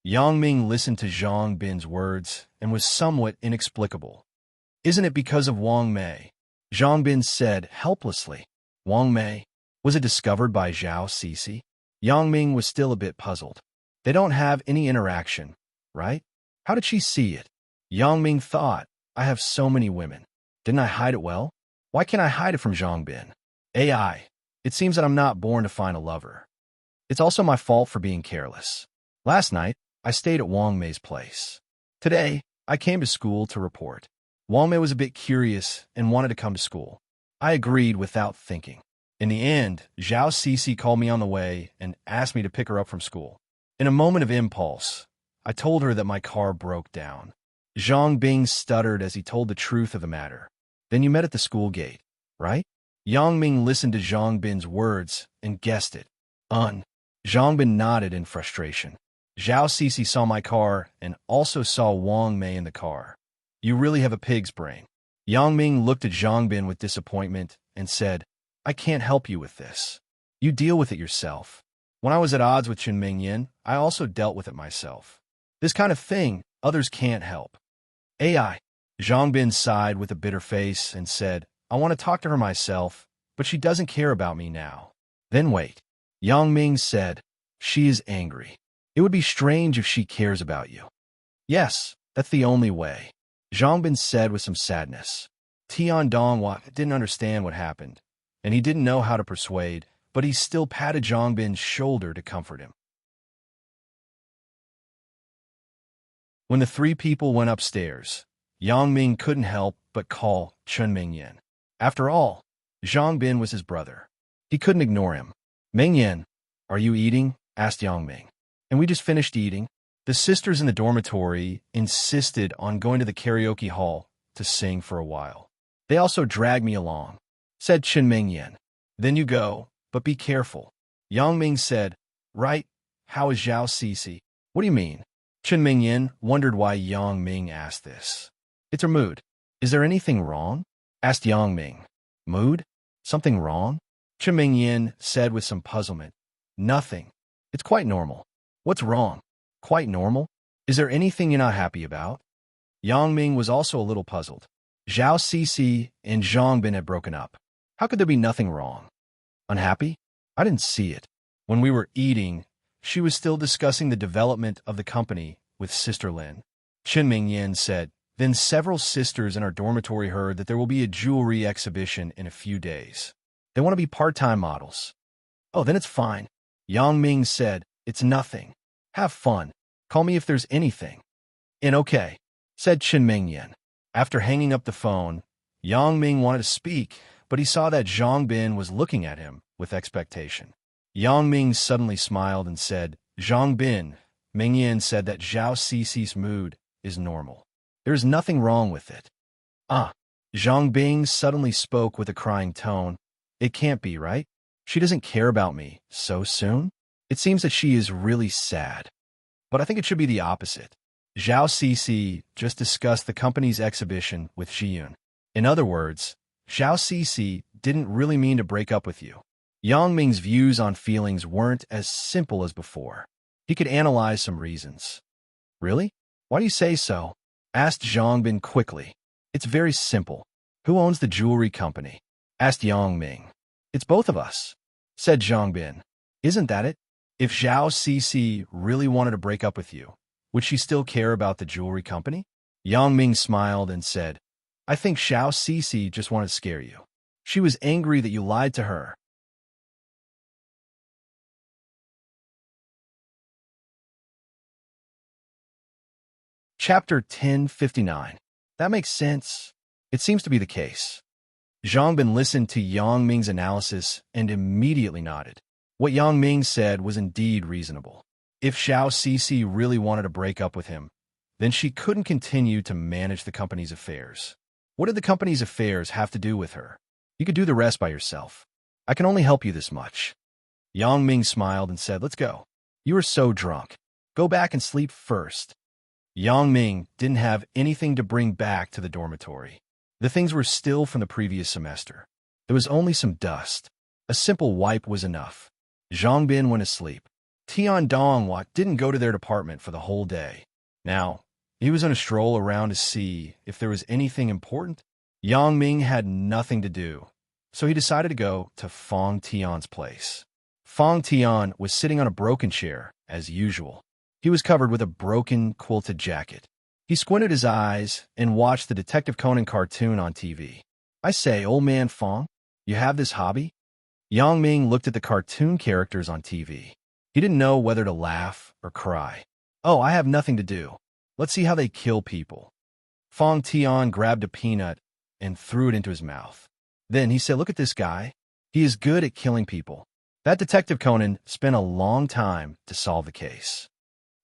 Yang Ming listened to Zhang Bin's words and was somewhat inexplicable. Isn't it because of Wang Mei? Zhang Bin said helplessly. Wang Mei? Was it discovered by Zhao Cixi? Yang Ming was still a bit puzzled. They don't have any interaction, right? How did she see it? Yang Ming thought, I have so many women. Didn't I hide it well? Why can't I hide it from Zhang Bin? AI. It seems that I'm not born to find a lover. It's also my fault for being careless. Last night, I stayed at Wang Mei's place. Today, I came to school to report. Wang Mei was a bit curious and wanted to come to school. I agreed without thinking. In the end, Zhao Cixi called me on the way and asked me to pick her up from school. In a moment of impulse, I told her that my car broke down. Zhang Bing stuttered as he told the truth of the matter. Then you met at the school gate, right? Yang Ming listened to Zhang Bin's words and guessed it. Zhang Bin nodded in frustration. Zhao Cixi saw my car and also saw Wang Mei in the car. You really have a pig's brain. Yang Ming looked at Zhang Bin with disappointment and said, I can't help you with this. You deal with it yourself. When I was at odds with Chen Mingyan, I also dealt with it myself. This kind of thing, others can't help. AI. Zhang Bin sighed with a bitter face and said, I want to talk to her myself, but she doesn't care about me now. Then wait. Yang Ming said, she is angry. It would be strange if she cares about you. Yes, that's the only way. Zhang Bin said with some sadness. Tian Donghua didn't understand what happened, and he didn't know how to persuade, but he still patted Zhang Bin's shoulder to comfort him. When the three people went upstairs, Yang Ming couldn't help but call Chen Mingyan. After all, Zhang Bin was his brother. He couldn't ignore him. Mingyan, are you eating? Asked Yang Ming. And we just finished eating. The sisters in the dormitory insisted on going to the karaoke hall to sing for a while. They also dragged me along, said Chen Mingyan. Then you go, but be careful. Yang Ming said, right, how is Zhao Cixi? What do you mean? Chen Mingyan wondered why Yang Ming asked this. It's her mood. Is there anything wrong? Asked Yang Ming. Mood? Something wrong? Chen Mingyan said with some puzzlement. Nothing. It's quite normal. What's wrong? Quite normal? Is there anything you're not happy about? Yang Ming was also a little puzzled. Zhao Cixi and Zhang Bin had broken up. How could there be nothing wrong? Unhappy? I didn't see it. When we were eating, she was still discussing the development of the company with Sister Lin. Chen Mingyan said, then several sisters in our dormitory heard that there will be a jewelry exhibition in a few days. They want to be part-time models. Oh, then it's fine. Yang Ming said, it's nothing. Have fun. Call me if there's anything. And okay, said Chen Mingyan. After hanging up the phone, Yang Ming wanted to speak, but he saw that Zhang Bin was looking at him with expectation. Yang Ming suddenly smiled and said, Zhang Bin, Mingyan said that Zhao Cixi's mood is normal. There is nothing wrong with it. Zhang Bing suddenly spoke with a crying tone. It can't be, right? She doesn't care about me so soon? It seems that she is really sad. But I think it should be the opposite. Zhao Cixi just discussed the company's exhibition with Xiyun. In other words, Zhao Cixi didn't really mean to break up with you. Yang Ming's views on feelings weren't as simple as before. He could analyze some reasons. Really? Why do you say so? Asked Zhang Bin quickly. It's very simple. Who owns the jewelry company? Asked Yang Ming. It's both of us, said Zhang Bin. Isn't that it? If Zhao Cixi really wanted to break up with you, would she still care about the jewelry company? Yang Ming smiled and said, I think Zhao Cixi just wanted to scare you. She was angry that you lied to her. Chapter 1059. That makes sense. It seems to be the case. Zhang Bin listened to Yang Ming's analysis and immediately nodded. What Yang Ming said was indeed reasonable. If Zhao Cixi really wanted to break up with him, then she couldn't continue to manage the company's affairs. What did the company's affairs have to do with her? You could do the rest by yourself. I can only help you this much. Yang Ming smiled and said, let's go. You are so drunk. Go back and sleep first. Yang Ming didn't have anything to bring back to the dormitory. The things were still from the previous semester. There was only some dust. A simple wipe was enough. Zhang Bin went asleep. Tian Dongwat didn't go to their department for the whole day. Now, he was on a stroll around to see if there was anything important. Yang Ming had nothing to do, so he decided to go to Fong Tian's place. Fong Tian was sitting on a broken chair, as usual. He was covered with a broken quilted jacket. He squinted his eyes and watched the Detective Conan cartoon on TV. I say, old man Fong, you have this hobby? Yang Ming looked at the cartoon characters on TV. He didn't know whether to laugh or cry. Oh, I have nothing to do. Let's see how they kill people. Fong Tian grabbed a peanut and threw it into his mouth. Then he said, look at this guy. He is good at killing people. That Detective Conan spent a long time to solve the case.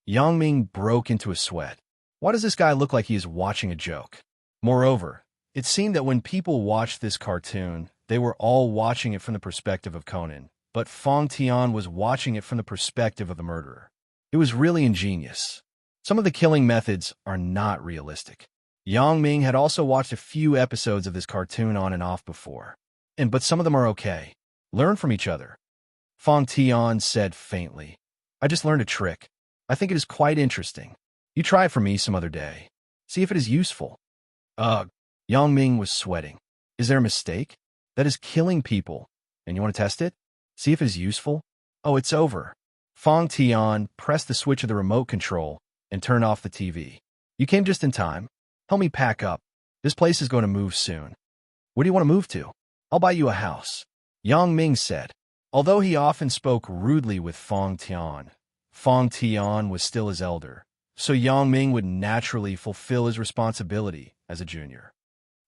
Yang Ming broke into a sweat. Why does this guy look like he is watching a joke? Moreover, it seemed that when people watched this cartoon, they were all watching it from the perspective of Conan, but Fong Tian was watching it from the perspective of the murderer. It was really ingenious. Some of the killing methods are not realistic. Yang Ming had also watched a few episodes of this cartoon on and off before, but some of them are okay. Learn from each other. Fong Tian said faintly, I just learned a trick. I think it is quite interesting. You try it for me some other day. See if it is useful. Ugh. Yang Ming was sweating. Is there a mistake? That is killing people. And you want to test it? See if it is useful? Oh, it's over. Fong Tian pressed the switch of the remote control and turned off the TV. You came just in time. Help me pack up. This place is going to move soon. Where do you want to move to? I'll buy you a house. Yang Ming said. Although he often spoke rudely with Fong Tian was still his elder, so Yang Ming would naturally fulfill his responsibility as a junior.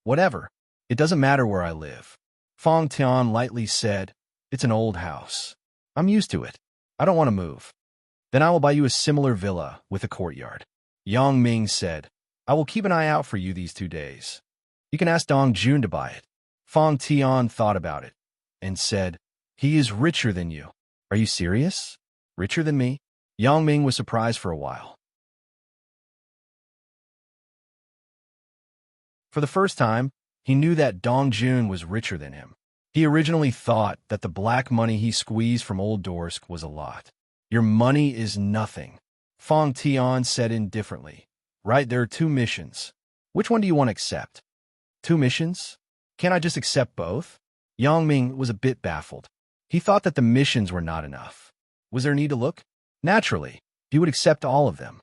Whatever. It doesn't matter where I live. Fong Tian lightly said, it's an old house. I'm used to it. I don't want to move. Then I will buy you a similar villa with a courtyard. Yang Ming said, I will keep an eye out for you these 2 days. You can ask Dong Jun to buy it. Fong Tian thought about it and said, he is richer than you. Are you serious? Richer than me? Yang Ming was surprised for a while. For the first time, he knew that Dong Jun was richer than him. He originally thought that the black money he squeezed from Old Dorsk was a lot. Your money is nothing, Fong Tian said indifferently. Right, there are 2 missions. Which one do you want to accept? 2 missions? Can't I just accept both? Yang Ming was a bit baffled. He thought that the missions were not enough. Was there a need to look? Naturally, he would accept all of them.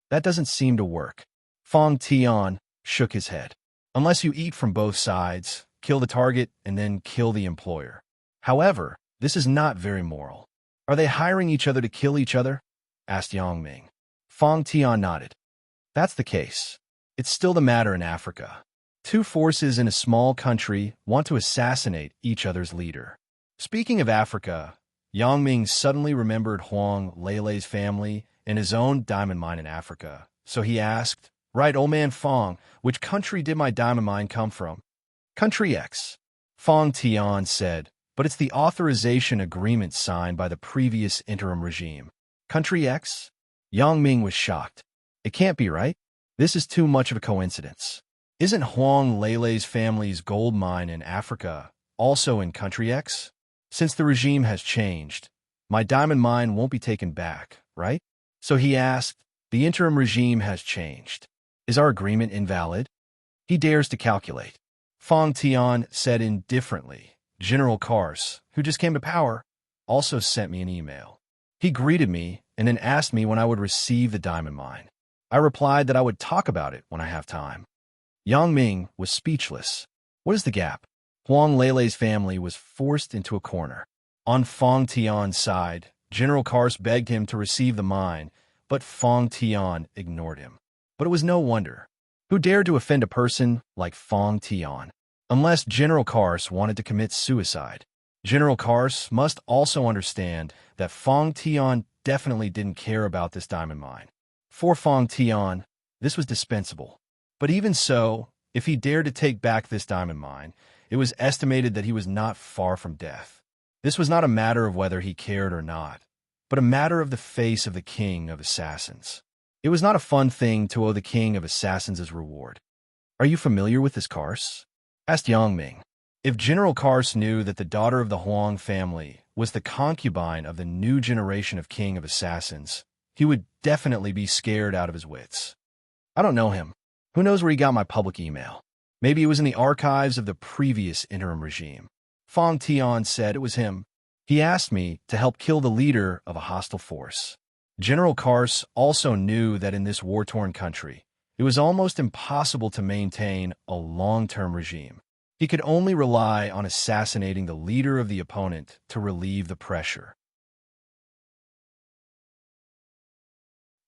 That doesn't seem to work. Fong Tian shook his head. Unless you eat from both sides, kill the target, and then kill the employer. However, this is not very moral. Are they hiring each other to kill each other? Asked Yang Ming. Fong Tian nodded. That's the case. It's still the matter in Africa. 2 forces in a small country want to assassinate each other's leader. Speaking of Africa, Yang Ming suddenly remembered Huang Leilei's family and his own diamond mine in Africa. So he asked, right, old man Fong, which country did my diamond mine come from? Country X. Fong Tian said, but it's the authorization agreement signed by the previous interim regime. Country X? Yang Ming was shocked. It can't be right. This is too much of a coincidence. Isn't Huang Leilei's family's gold mine in Africa also in Country X? Since the regime has changed, my diamond mine won't be taken back, right? So he asked, the interim regime has changed. Is our agreement invalid? He dares to calculate. Fong Tian said indifferently, General Kars, who just came to power, also sent me an email. He greeted me and then asked me when I would receive the diamond mine. I replied that I would talk about it when I have time. Yang Ming was speechless. What is the gap? Huang Leilei's family was forced into a corner. On Fong Tian's side, General Kars begged him to receive the mine, but Fong Tian ignored him. But it was no wonder. Who dared to offend a person like Fong Tian? Unless General Kars wanted to commit suicide. General Kars must also understand that Fong Tian definitely didn't care about this diamond mine. For Fong Tian, this was dispensable. But even so, if he dared to take back this diamond mine, it was estimated that he was not far from death. This was not a matter of whether he cared or not, but a matter of the face of the king of assassins. It was not a fun thing to owe the king of assassins his reward. Are you familiar with this Kars? Asked Yang Ming. If General Kars knew that the daughter of the Huang family was the concubine of the new generation of king of assassins, he would definitely be scared out of his wits. I don't know him. Who knows where he got my public email? Maybe it was in the archives of the previous interim regime. Fong Tian said it was him. He asked me to help kill the leader of a hostile force. General Kars also knew that in this war-torn country, it was almost impossible to maintain a long-term regime. He could only rely on assassinating the leader of the opponent to relieve the pressure.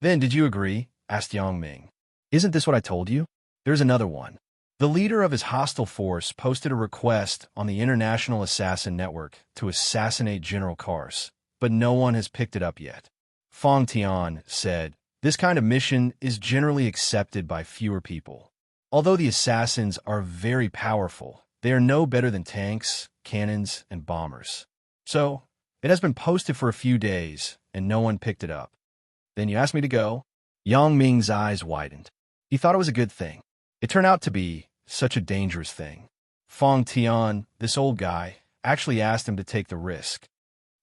"Then, did you agree?" asked Yang Ming. "Isn't this what I told you?" "There's another one." The leader of his hostile force posted a request on the International Assassin Network to assassinate General Kars, but no one has picked it up yet. Fong Tian said, "This kind of mission is generally accepted by fewer people. Although the assassins are very powerful, they are no better than tanks, cannons, and bombers. So, it has been posted for a few days, and no one picked it up." "Then you asked me to go?" Yang Ming's eyes widened. He thought it was a good thing. It turned out to be such a dangerous thing. Fong Tian, this old guy, actually asked him to take the risk.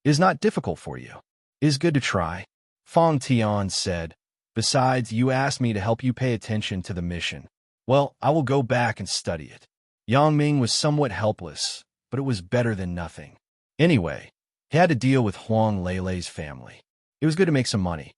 "It is not difficult for you. It is good to try." Fong Tian said, "Besides, you asked me to help you pay attention to the mission. Well, I will go back and study it." Yang Ming was somewhat helpless, but it was better than nothing. Anyway, he had to deal with Huang Leilei's family. It was good to make some money.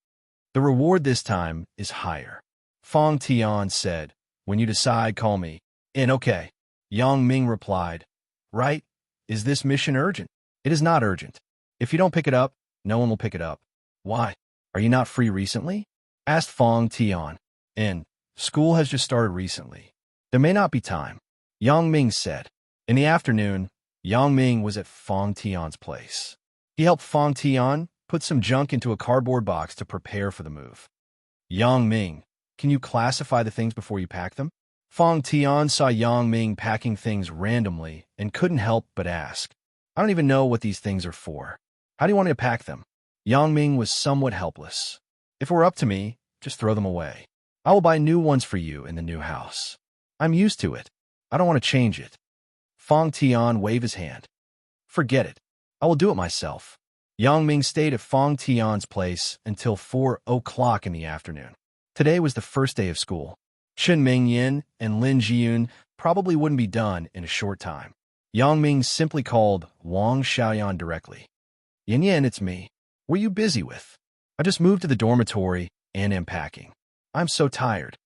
The reward this time is higher. Fong Tian said, "When you decide, call me." "And okay." Yang Ming replied, "Right? Is this mission urgent?" "It is not urgent. If you don't pick it up, no one will pick it up." "Why? Are you not free recently?" asked Fong Tian. "And school has just started recently. There may not be time," Yang Ming said. In the afternoon, Yang Ming was at Fong Tian's place. He helped Fong Tian put some junk into a cardboard box to prepare for the move. "Yang Ming, can you classify the things before you pack them?" Fong Tian saw Yang Ming packing things randomly and couldn't help but ask, "I don't even know what these things are for. How do you want me to pack them?" Yang Ming was somewhat helpless. "If it were up to me, just throw them away. I will buy new ones for you in the new house. I'm used to it. I don't want to change it." Fong Tian waved his hand. "Forget it. I will do it myself." Yang Ming stayed at Fong Tian's place until 4 o'clock in the afternoon. Today was the first day of school. Chen Mingyan and Lin Jiyun probably wouldn't be done in a short time. Yang Ming simply called Wang Xiaoyan directly. "Yan Yan, it's me. What are you busy with?" "I just moved to the dormitory and am packing. I'm so tired."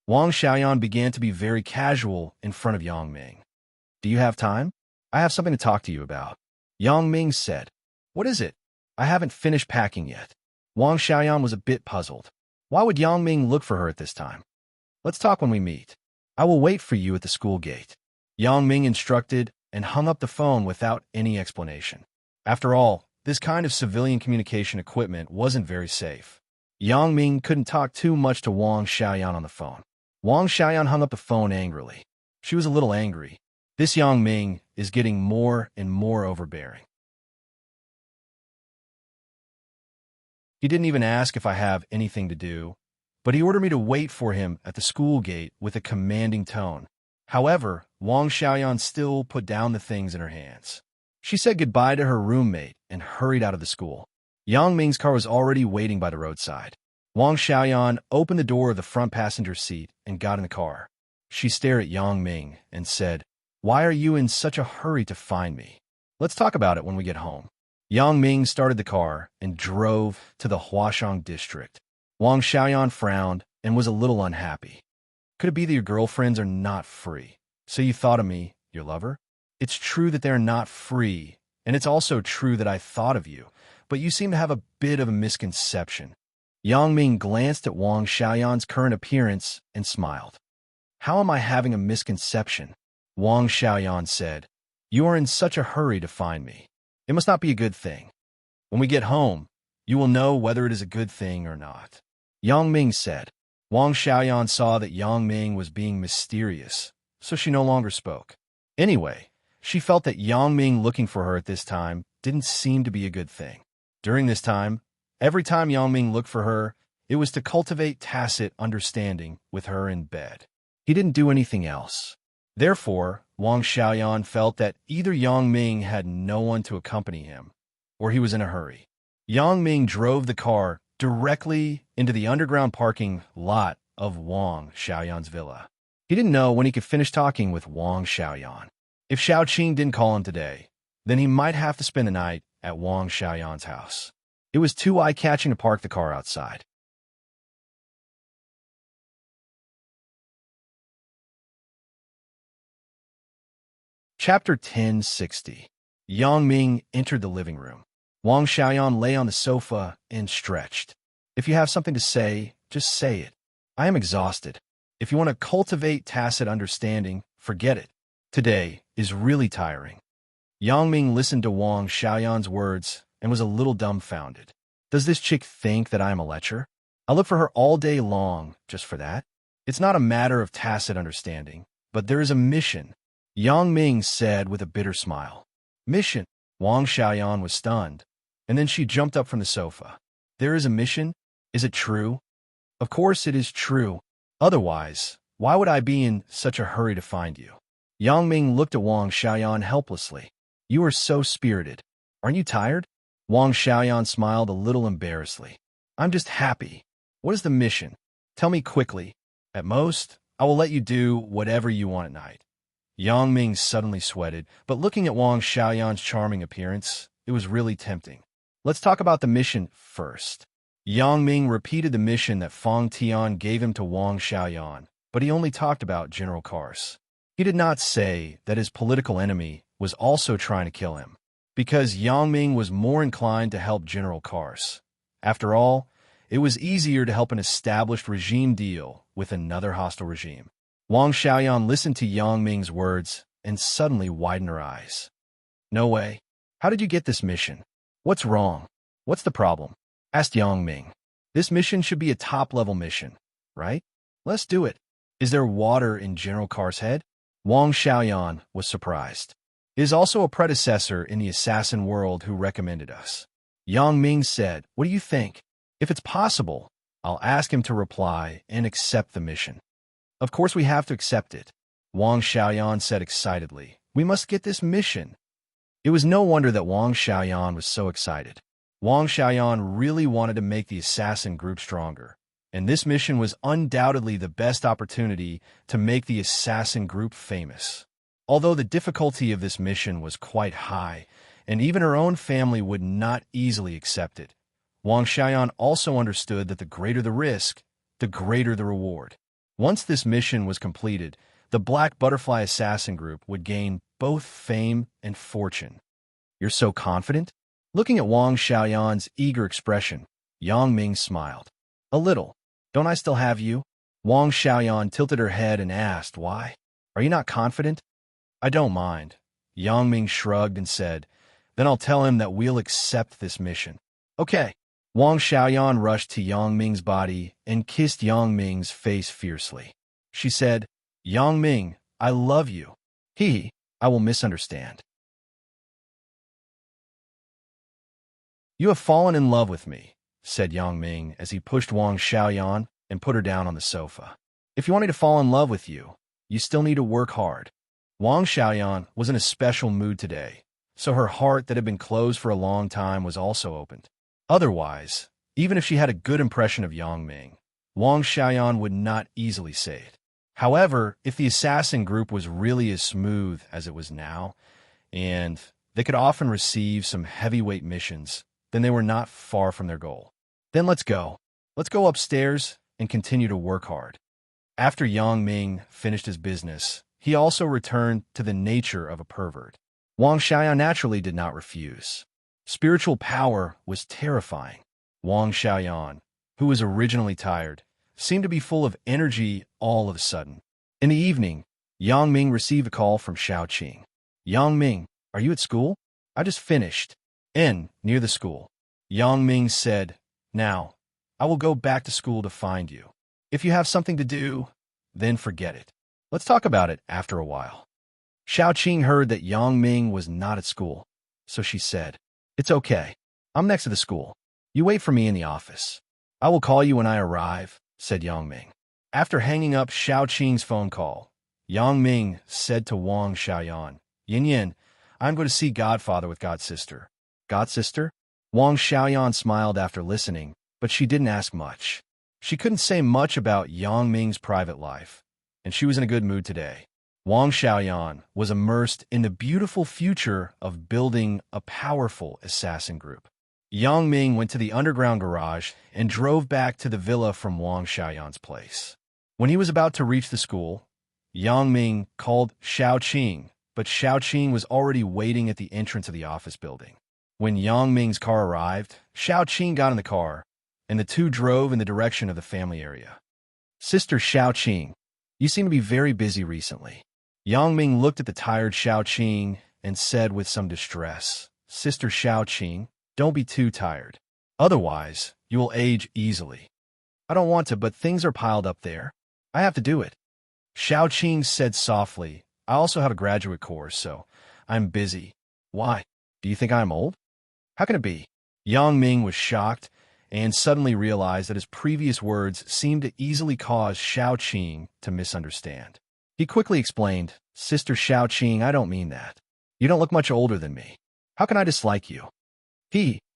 Wang Xiaoyan began to be very casual in front of Yang Ming. "Do you have time? I have something to talk to you about." Yang Ming said. "What is it?" "I haven't finished packing yet." Wang Xiaoyan was a bit puzzled. Why would Yang Ming look for her at this time? "Let's talk when we meet. I will wait for you at the school gate." Yang Ming instructed and hung up the phone without any explanation. After all, this kind of civilian communication equipment wasn't very safe. Yang Ming couldn't talk too much to Wang Xiaoyan on the phone. Wang Xiaoyan hung up the phone angrily. She was a little angry. This Yang Ming is getting more and more overbearing. He didn't even ask if I have anything to do, but he ordered me to wait for him at the school gate with a commanding tone. However, Wang Xiaoyan still put down the things in her hands. She said goodbye to her roommate and hurried out of the school. Yang Ming's car was already waiting by the roadside. Wang Xiaoyan opened the door of the front passenger seat and got in the car. She stared at Yang Ming and said, "Why are you in such a hurry to find me? Let's talk about it when we get home." Yang Ming started the car and drove to the Huashang district. Wang Xiaoyan frowned and was a little unhappy. "Could it be that your girlfriends are not free? So you thought of me, your lover?" "It's true that they're not free, and it's also true that I thought of you, but you seem to have a bit of a misconception." Yang Ming glanced at Wang Xiaoyan's current appearance and smiled. "How am I having a misconception?" Wang Xiaoyan said. "You are in such a hurry to find me. It must not be a good thing. When we get home, you will know whether it is a good thing or not," Yang Ming said. Wang Xiaoyan saw that Yang Ming was being mysterious, so she no longer spoke. Anyway, she felt that Yang Ming looking for her at this time didn't seem to be a good thing. During this time, every time Yang Ming looked for her, it was to cultivate tacit understanding with her in bed. He didn't do anything else. Therefore, Wang Xiaoyan felt that either Yang Ming had no one to accompany him, or he was in a hurry. Yang Ming drove the car directly into the underground parking lot of Wang Xiaoyan's villa. He didn't know when he could finish talking with Wang Xiaoyan. If Xiaoqing didn't call him today, then he might have to spend the night at Wang Xiaoyan's house. It was too eye-catching to park the car outside. Chapter 1060. Yang Ming entered the living room. Wang Xiaoyan lay on the sofa and stretched. If you have something to say, just say it. I am exhausted. If you want to cultivate tacit understanding, forget it. Today is really tiring. Yang Ming listened to Wang Xiaoyan's words and was a little dumbfounded. Does this chick think that I am a lecher? I look for her all day long just for that? It's not a matter of tacit understanding, but there is a mission, Yang Ming said with a bitter smile. Mission? Wang Xiaoyan was stunned, and then she jumped up from the sofa. There is a mission? Is it true? Of course it is true. Otherwise, why would I be in such a hurry to find you? Yang Ming looked at Wang Xiaoyan helplessly. You are so spirited. Aren't you tired? Wang Xiaoyan smiled a little embarrassedly. I'm just happy. What is the mission? Tell me quickly. At most, I will let you do whatever you want at night. Yang Ming suddenly sweated, but looking at Wang Xiaoyan's charming appearance, it was really tempting. Let's talk about the mission first. Yang Ming repeated the mission that Fang Tian gave him to Wang Xiaoyan, but he only talked about General Kars. He did not say that his political enemy was also trying to kill him, because Yang Ming was more inclined to help General Kars. After all, it was easier to help an established regime deal with another hostile regime. Wang Xiaoyan listened to Yang Ming's words and suddenly widened her eyes. No way. How did you get this mission? What's wrong? What's the problem? Asked Yang Ming. This mission should be a top-level mission, right? Let's do it. Is there water in General Kars' head? Wang Xiaoyan was surprised. It is also a predecessor in the assassin world who recommended us. Yang Ming said, what do you think? If it's possible, I'll ask him to reply and accept the mission. Of course we have to accept it, Wang Xiaoyan said excitedly. We must get this mission. It was no wonder that Wang Xiaoyan was so excited. Wang Xiaoyan really wanted to make the assassin group stronger, and this mission was undoubtedly the best opportunity to make the assassin group famous. Although the difficulty of this mission was quite high, and even her own family would not easily accept it, Wang Xiaoyan also understood that the greater the risk, the greater the reward. Once this mission was completed, the Black Butterfly Assassin Group would gain both fame and fortune. You're so confident? Looking at Wang Xiaoyan's eager expression, Yang Ming smiled. A little. Don't I still have you? Wang Xiaoyan tilted her head and asked, why? Are you not confident? I don't mind. Yang Ming shrugged and said, then I'll tell him that we'll accept this mission. Okay. Wang Xiaoyan rushed to Yang Ming's body and kissed Yang Ming's face fiercely. She said, Yang Ming, I love you. I will misunderstand. You have fallen in love with me, said Yang Ming as he pushed Wang Xiaoyan and put her down on the sofa. If you want me to fall in love with you, you still need to work hard. Wang Xiaoyan was in a special mood today, so her heart that had been closed for a long time was also opened. Otherwise, even if she had a good impression of Yang Ming, Wang Xiaoyan would not easily say it. However, if the assassin group was really as smooth as it was now, and they could often receive some heavyweight missions, then they were not far from their goal. Then let's go. Let's go upstairs and continue to work hard. After Yang Ming finished his business, he also returned to the nature of a pervert. Wang Xiaoyan naturally did not refuse. Spiritual power was terrifying. Wang Xiaoyan, who was originally tired, seemed to be full of energy all of a sudden. In the evening, Yang Ming received a call from Xiaoqing. Yang Ming, are you at school? I just finished. Near the school. Yang Ming said, now, I will go back to school to find you. If you have something to do, then forget it. Let's talk about it after a while. Xiaoqing heard that Yang Ming was not at school, so she said, it's okay. I'm next to the school. You wait for me in the office. I will call you when I arrive, said Yang Ming. After hanging up Xiaoqing's phone call, Yang Ming said to Wang Xiaoyan, Yin Yin, I'm going to see Godfather with Godsister. God, sister? Wang Xiaoyan smiled after listening, but she didn't ask much. She couldn't say much about Yang Ming's private life, and she was in a good mood today. Wang Xiaoyan was immersed in the beautiful future of building a powerful assassin group. Yang Ming went to the underground garage and drove back to the villa from Wang Xiaoyan's place. When he was about to reach the school, Yang Ming called Xiao Qing, but Xiao Qing was already waiting at the entrance of the office building. When Yang Ming's car arrived, Xiao Qing got in the car, and the two drove in the direction of the family area. Sister Xiao Qing, you seem to be very busy recently. Yang Ming looked at the tired Xiao Qing and said with some distress, Sister Xiao Qing, don't be too tired. Otherwise, you will age easily. I don't want to, but things are piled up there. I have to do it. Xiao Qing said softly, I also have a graduate course, so I'm busy. Why? Do you think I'm old? How can it be? Yang Ming was shocked and suddenly realized that his previous words seemed to easily cause Xiao Qing to misunderstand. He quickly explained, Sister Xiao Qing, I don't mean that. You don't look much older than me. How can I dislike you?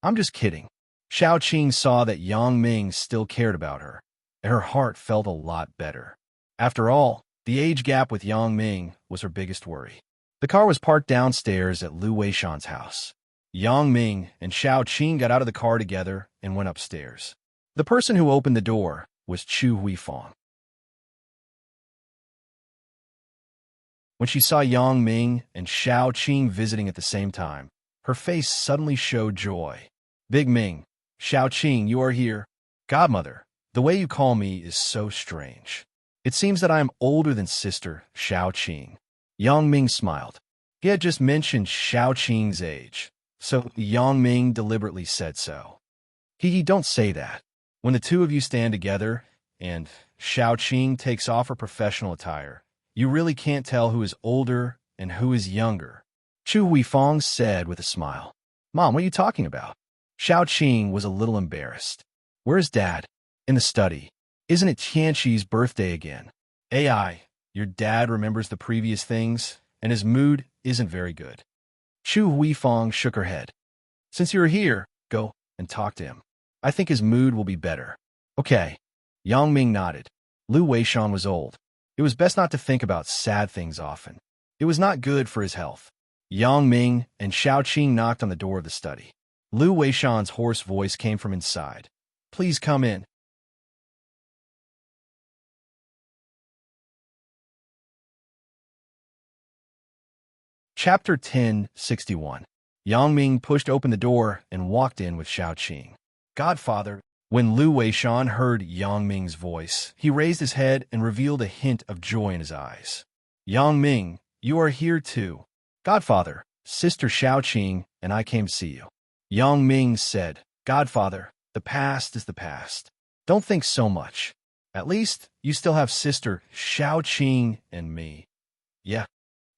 I'm just kidding. Xiao Qing saw that Yang Ming still cared about her, and her heart felt a lot better. After all, the age gap with Yang Ming was her biggest worry. The car was parked downstairs at Lu Weishan's house. Yang Ming and Xiao Qing got out of the car together and went upstairs. The person who opened the door was Chu Huifang. When she saw Yang Ming and Xiao Qing visiting at the same time, her face suddenly showed joy. Big Ming, Xiao Qing, you are here. Godmother, the way you call me is so strange. It seems that I am older than Sister Xiao Qing. Yang Ming smiled. He had just mentioned Xiao Qing's age, so Yang Ming deliberately said so. Don't say that. When the two of you stand together and Xiao Qing takes off her professional attire, you really can't tell who is older and who is younger. Chu Huifang said with a smile. Mom, what are you talking about? Xiao Qing was a little embarrassed. Where's Dad? In the study. Isn't it Tianqi's birthday again? AI, your dad remembers the previous things, and his mood isn't very good. Chu Huifang shook her head. Since you're here, go and talk to him. I think his mood will be better. Okay. Yang Ming nodded. Lu Weishan was old. It was best not to think about sad things often. It was not good for his health. Yang Ming and Xiao Qing knocked on the door of the study. Lu Weishan's hoarse voice came from inside. Please come in. Chapter 1061. Yang Ming pushed open the door and walked in with Xiao Qing. Godfather. When Lu Weishan heard Yang Ming's voice, he raised his head and revealed a hint of joy in his eyes. Yang Ming, you are here too. Godfather, Sister Xiao Qing and I came to see you. Yang Ming said, Godfather, the past is the past. Don't think so much. At least, you still have Sister Xiao Qing and me. Yeah.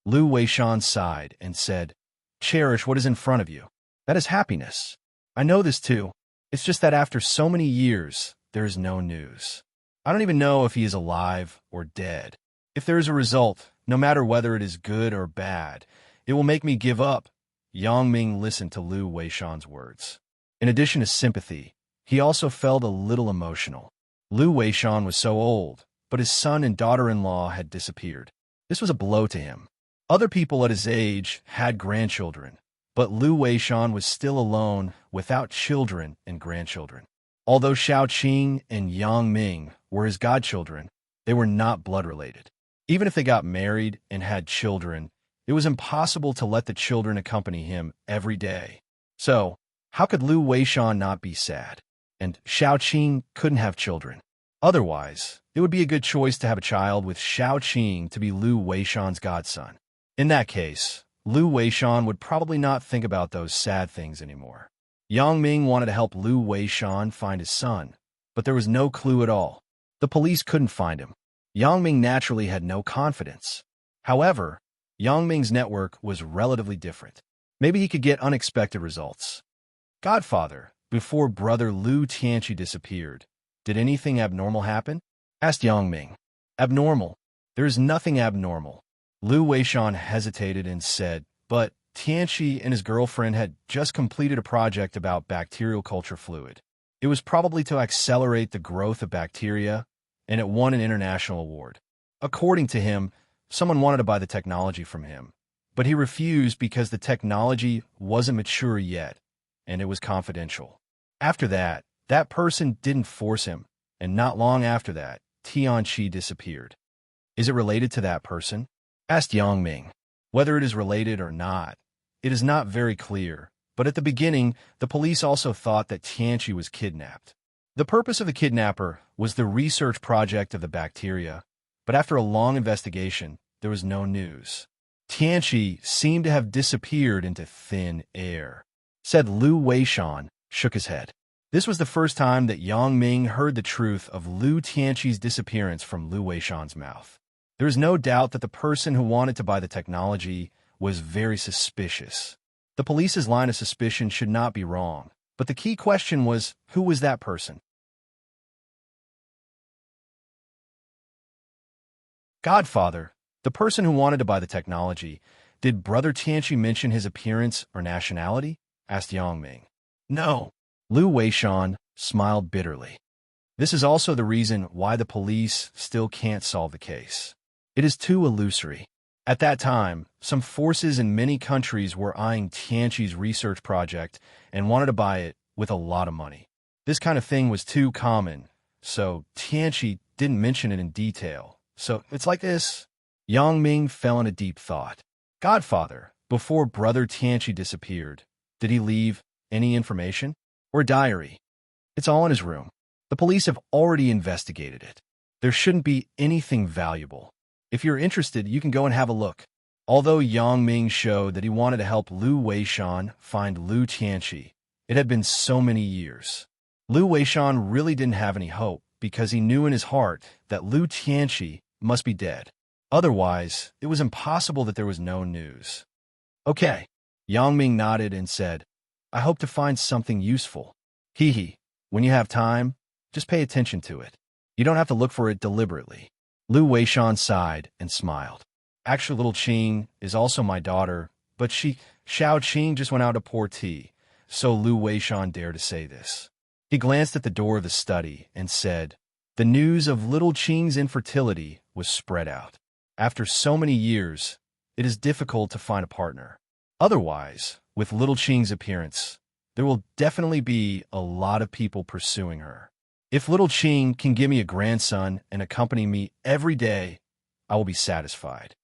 Lu Weishan sighed and said, Cherish what is in front of you. That is happiness. I know this too. It's just that after so many years, there is no news. I don't even know if he is alive or dead. If there is a result, no matter whether it is good or bad, it will make me give up. Yang Ming listened to Lu Weishan's words. In addition to sympathy, he also felt a little emotional. Lu Weishan was so old, but his son and daughter-in-law had disappeared. This was a blow to him. Other people at his age had grandchildren, but Lu Weishan was still alone without children and grandchildren. Although Xiao Qing and Yang Ming were his godchildren, they were not blood-related. Even if they got married and had children, it was impossible to let the children accompany him every day. So, how could Lu Weishan not be sad? And Xiao Qing couldn't have children. Otherwise, it would be a good choice to have a child with Xiao Qing to be Lu Weishan's godson. In that case, Lu Weishan would probably not think about those sad things anymore. Yang Ming wanted to help Lu Weishan find his son, but there was no clue at all. The police couldn't find him. Yang Ming naturally had no confidence. However, Yang Ming's network was relatively different. Maybe he could get unexpected results. Godfather, before brother Lu Tianqi disappeared, did anything abnormal happen? Asked Yang Ming. Abnormal? There is nothing abnormal. Lu Weishan hesitated and said, but Tianqi and his girlfriend had just completed a project about bacterial culture fluid. It was probably to accelerate the growth of bacteria, and it won an international award. According to him, someone wanted to buy the technology from him, but he refused because the technology wasn't mature yet, and it was confidential. After that, that person didn't force him, and not long after that, Tianqi disappeared. Is it related to that person? Asked Yang Ming. Whether it is related or not, it is not very clear, but at the beginning, the police also thought that Tianqi was kidnapped. The purpose of the kidnapper was the research project of the bacteria, but after a long investigation, there was no news. Tianqi seemed to have disappeared into thin air, said Lu Weishan, shook his head. This was the first time that Yang Ming heard the truth of Lu Tianqi's disappearance from Lu Weishan's mouth. There is no doubt that the person who wanted to buy the technology was very suspicious. The police's line of suspicion should not be wrong, but the key question was, who was that person? Godfather, the person who wanted to buy the technology. Did Brother Tianqi mention his appearance or nationality? Asked Yang Ming. No. Lu Weishan smiled bitterly. This is also the reason why the police still can't solve the case. It is too illusory. At that time, some forces in many countries were eyeing Tianqi's research project and wanted to buy it with a lot of money. This kind of thing was too common, so Tianqi didn't mention it in detail. So it's like this. Yang Ming fell in a deep thought. Godfather, before Brother Tianqi disappeared, did he leave any information? Or a diary? It's all in his room. The police have already investigated it. There shouldn't be anything valuable. If you're interested, you can go and have a look. Although Yang Ming showed that he wanted to help Lu Weishan find Lu Tianqi, it had been so many years. Lu Weishan really didn't have any hope because he knew in his heart that Lu Tianqi must be dead. Otherwise, it was impossible that there was no news. Okay. Yang Ming nodded and said, I hope to find something useful. Hee. When you have time, just pay attention to it. You don't have to look for it deliberately. Lu Weishan sighed and smiled. Actually, little Qing is also my daughter, but Xiao Qing just went out to pour tea, so Lu Weishan dared to say this. He glanced at the door of the study and said, the news of little Qing's infertility was spread out. After so many years, it is difficult to find a partner. Otherwise, with little Qing's appearance, there will definitely be a lot of people pursuing her. If little Qing can give me a grandson and accompany me every day, I will be satisfied.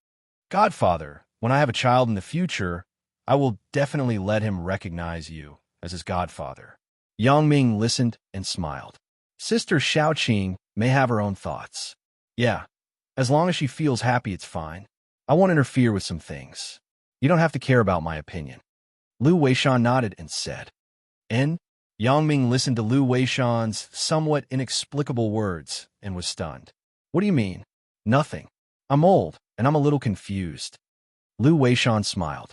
Godfather, when I have a child in the future, I will definitely let him recognize you as his godfather. Yang Ming listened and smiled. Sister Xiao Qing may have her own thoughts. Yeah, as long as she feels happy, it's fine. I won't interfere with some things. You don't have to care about my opinion. Lu Weishan nodded and said. Yang Ming listened to Lu Weishan's somewhat inexplicable words and was stunned. What do you mean? Nothing. I'm old, and I'm a little confused. Lu Weishan smiled.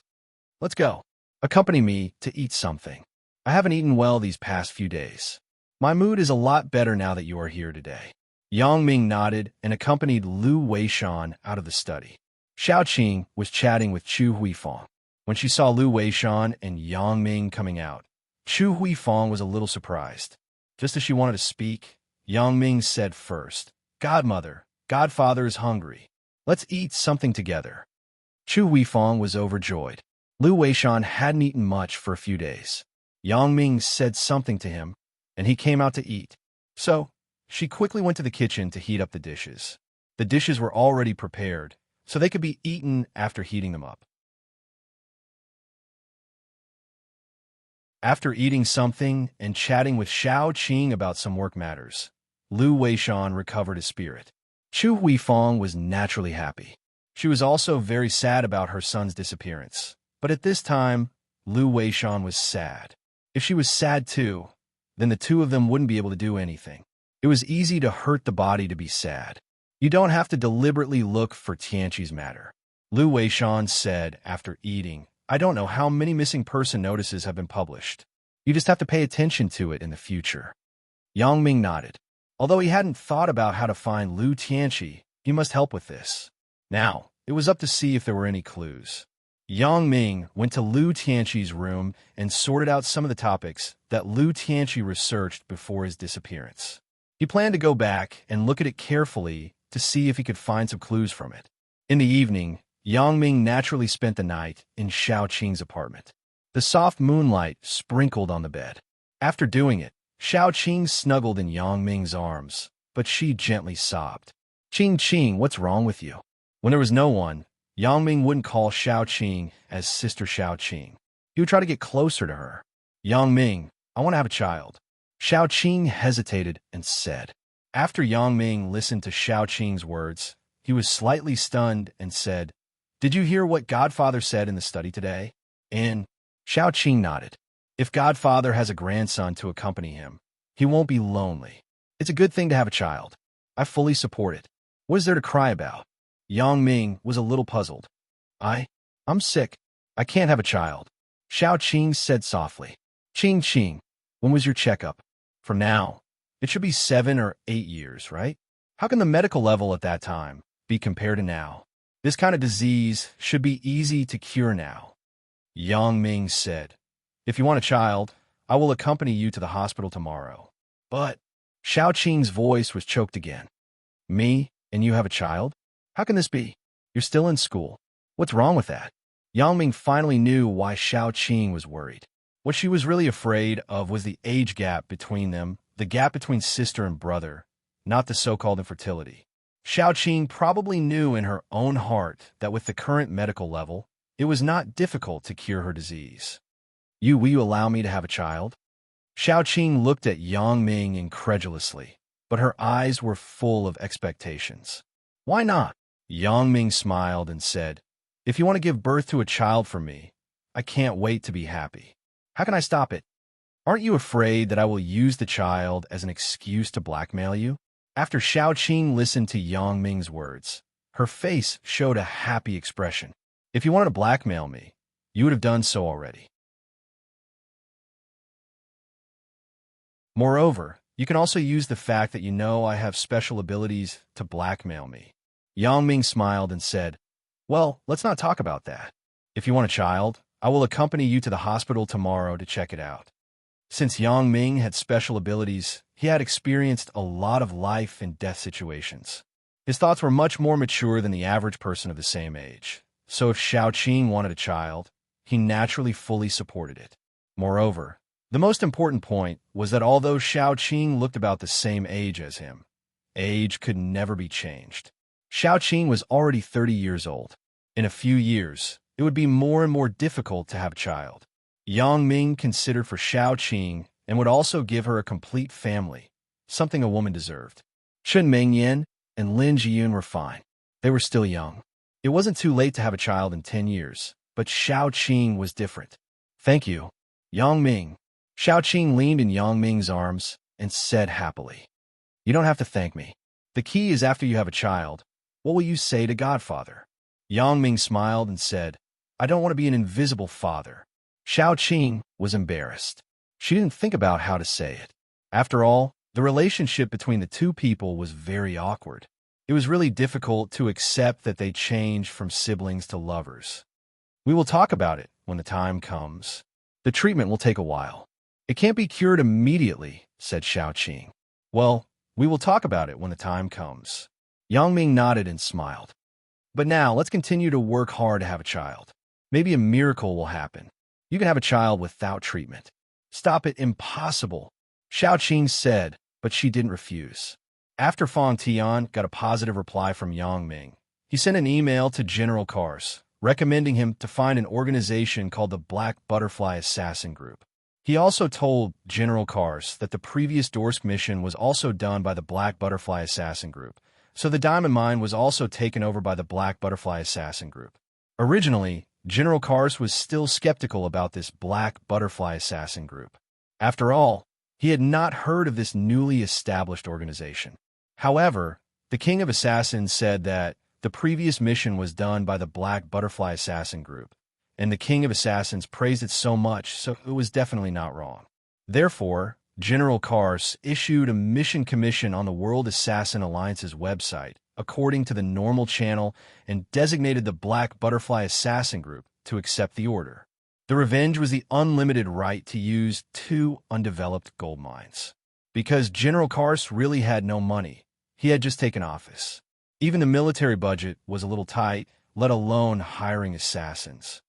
Let's go. Accompany me to eat something. I haven't eaten well these past few days. My mood is a lot better now that you are here today. Yang Ming nodded and accompanied Lu Weishan out of the study. Xiao Qing was chatting with Chu Huifang. When she saw Lu Weishan and Yang Ming coming out, Chu Huifang was a little surprised. Just as she wanted to speak, Yang Ming said first, Godmother, Godfather is hungry. Let's eat something together. Chu Huifang was overjoyed. Lu Weishan hadn't eaten much for a few days. Yang Ming said something to him, and he came out to eat. So, she quickly went to the kitchen to heat up the dishes. The dishes were already prepared, so they could be eaten after heating them up. After eating something and chatting with Xiao Qing about some work matters, Lu Weishan recovered his spirit. Chu Huifang was naturally happy. She was also very sad about her son's disappearance. But at this time, Lu Weishan was sad. If she was sad too, then the two of them wouldn't be able to do anything. It was easy to hurt the body to be sad. You don't have to deliberately look for Tianqi's matter. Lu Weishan said after eating, I don't know how many missing person notices have been published. You just have to pay attention to it in the future. Yang Ming nodded. Although he hadn't thought about how to find Lu Tianqi, he must help with this. Now, it was up to see if there were any clues. Yang Ming went to Liu Tianqi's room and sorted out some of the topics that Liu Tianqi researched before his disappearance. He planned to go back and look at it carefully to see if he could find some clues from it. In the evening, Yang Ming naturally spent the night in Xiao Qing's apartment. The soft moonlight sprinkled on the bed. After doing it, Xiao Qing snuggled in Yang Ming's arms, but she gently sobbed. Qing, what's wrong with you? When there was no one, Yang Ming wouldn't call Xiao Qing as Sister Xiao Qing. He would try to get closer to her. Yang Ming, I want to have a child. Xiao Qing hesitated and said. After Yang Ming listened to Xiao Qing's words, he was slightly stunned and said, Did you hear what Godfather said in the study today? And Xiao Qing nodded. If Godfather has a grandson to accompany him, he won't be lonely. It's a good thing to have a child. I fully support it. What is there to cry about? Yang Ming was a little puzzled. I'm sick. I can't have a child. Xiao Qing said softly. Qing, when was your checkup? For now, it should be 7 or 8 years, right? How can the medical level at that time be compared to now? This kind of disease should be easy to cure now. Yang Ming said, If you want a child, I will accompany you to the hospital tomorrow. But Xiao Qing's voice was choked again. Me and you have a child? How can this be? You're still in school. What's wrong with that? Yang Ming finally knew why Xiao Qing was worried. What she was really afraid of was the age gap between them, the gap between sister and brother, not the so-called infertility. Xiao Qing probably knew in her own heart that with the current medical level, it was not difficult to cure her disease. Will you allow me to have a child? Xiao Qing looked at Yang Ming incredulously, but her eyes were full of expectations. Why not? Yang Ming smiled and said, If you want to give birth to a child for me, I can't wait to be happy. How can I stop it? Aren't you afraid that I will use the child as an excuse to blackmail you? After Xiao Qing listened to Yang Ming's words, her face showed a happy expression. If you wanted to blackmail me, you would have done so already. Moreover, you can also use the fact that you know I have special abilities to blackmail me. Yang Ming smiled and said, Well, let's not talk about that. If you want a child, I will accompany you to the hospital tomorrow to check it out. Since Yang Ming had special abilities, he had experienced a lot of life and death situations. His thoughts were much more mature than the average person of the same age. So if Xiao Qing wanted a child, he naturally fully supported it. Moreover, the most important point was that although Xiao Qing looked about the same age as him, age could never be changed. Xiao Qing was already 30 years old. In a few years, it would be more and more difficult to have a child. Yang Ming considered for Xiao Qing and would also give her a complete family, something a woman deserved. Chen Mingyan and Lin Jiyun were fine. They were still young. It wasn't too late to have a child in 10 years, but Xiao Qing was different. Thank you, Yang Ming. Xiao Qing leaned in Yang Ming's arms and said happily, You don't have to thank me. The key is after you have a child, what will you say to Godfather? Yang Ming smiled and said, I don't want to be an invisible father. Xiao Qing was embarrassed. She didn't think about how to say it. After all, the relationship between the two people was very awkward. It was really difficult to accept that they changed from siblings to lovers. We will talk about it when the time comes. The treatment will take a while. It can't be cured immediately, said Xiao Qing. Well, we will talk about it when the time comes. Yang Ming nodded and smiled. But now, let's continue to work hard to have a child. Maybe a miracle will happen. You can have a child without treatment. Stop it, impossible, Xiao Qing said, but she didn't refuse. After Fang Tian got a positive reply from Yang Ming, he sent an email to General Kars, recommending him to find an organization called the Black Butterfly Assassin Group. He also told General Kars that the previous Dorsk mission was also done by the Black Butterfly Assassin Group, so the diamond mine was also taken over by the Black Butterfly Assassin Group. Originally, General Kars was still skeptical about this Black Butterfly Assassin Group. After all, he had not heard of this newly established organization. However, the King of Assassins said that the previous mission was done by the Black Butterfly Assassin Group, and the King of Assassins praised it so much, so it was definitely not wrong. Therefore, General Kars issued a mission commission on the World Assassin Alliance's website, according to the normal channel, and designated the Black Butterfly Assassin Group to accept the order. The revenge was the unlimited right to use 2 undeveloped gold mines. Because General Kars really had no money, he had just taken office. Even the military budget was a little tight, let alone hiring assassins.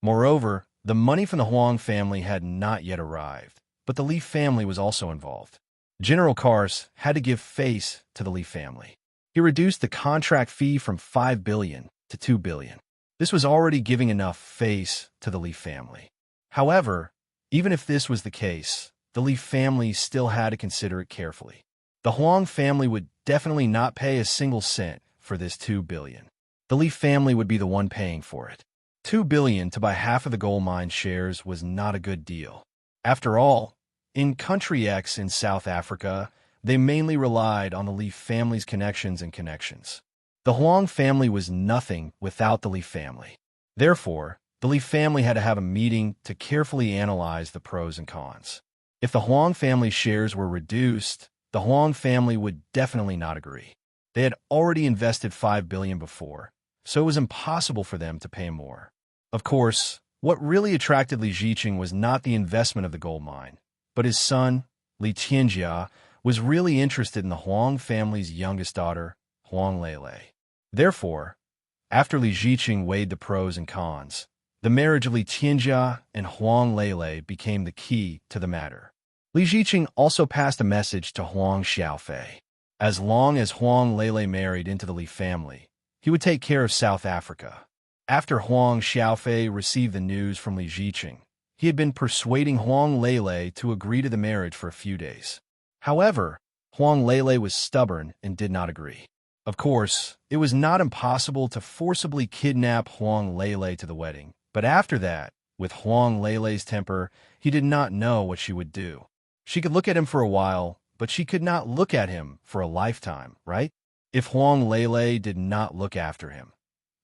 Moreover, the money from the Huang family had not yet arrived, but the Li family was also involved. General Kars had to give face to the Li family. He reduced the contract fee from 5 billion to 2 billion. This was already giving enough face to the Li family. However, even if this was the case, the Li family still had to consider it carefully. The Huang family would definitely not pay a single cent for this 2 billion. The Li family would be the one paying for it. 2 billion to buy half of the gold mine shares was not a good deal. After all, in Country X in South Africa, they mainly relied on the Li family's connections and connections. The Huang family was nothing without the Li family. Therefore, the Li family had to have a meeting to carefully analyze the pros and cons. If the Huang family shares were reduced, the Huang family would definitely not agree. They had already invested 5 billion before, so it was impossible for them to pay more. Of course, what really attracted Li Ziqing was not the investment of the gold mine, but his son, Li Tianjia, was really interested in the Huang family's youngest daughter, Huang Lele. Therefore, after Li Ziqing weighed the pros and cons, the marriage of Li Tianjia and Huang Lele became the key to the matter. Li Ziqing also passed a message to Huang Xiaofei. As long as Huang Lele married into the Li family, he would take care of South Africa. After Huang Xiaofei received the news from Li Ziqing, he had been persuading Huang Lele to agree to the marriage for a few days. However, Huang Lele was stubborn and did not agree. Of course, it was not impossible to forcibly kidnap Huang Lele to the wedding, but after that, with Huang Lele's temper, he did not know what she would do. She could look at him for a while, but she could not look at him for a lifetime, right? If Huang Lele did not look after him,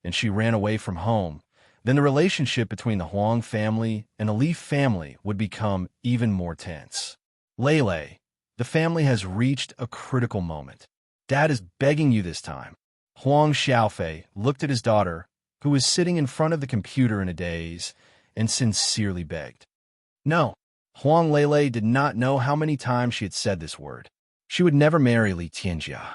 and she ran away from home, then the relationship between the Huang family and the Li family would become even more tense. Lele, the family has reached a critical moment. Dad is begging you this time. Huang Xiaofei looked at his daughter, who was sitting in front of the computer in a daze, and sincerely begged. No, Huang Lele did not know how many times she had said this word. She would never marry Li Tianjia.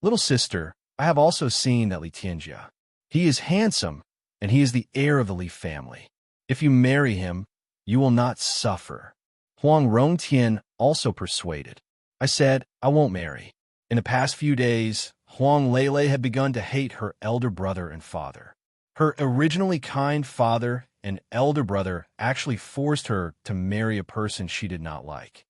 Little sister, I have also seen that Li Tianjia. He is handsome, and he is the heir of the Li family. If you marry him, you will not suffer. Huang Rongtian also persuaded. I said, I won't marry. In the past few days, Huang Lele had begun to hate her elder brother and father. Her originally kind father and elder brother actually forced her to marry a person she did not like.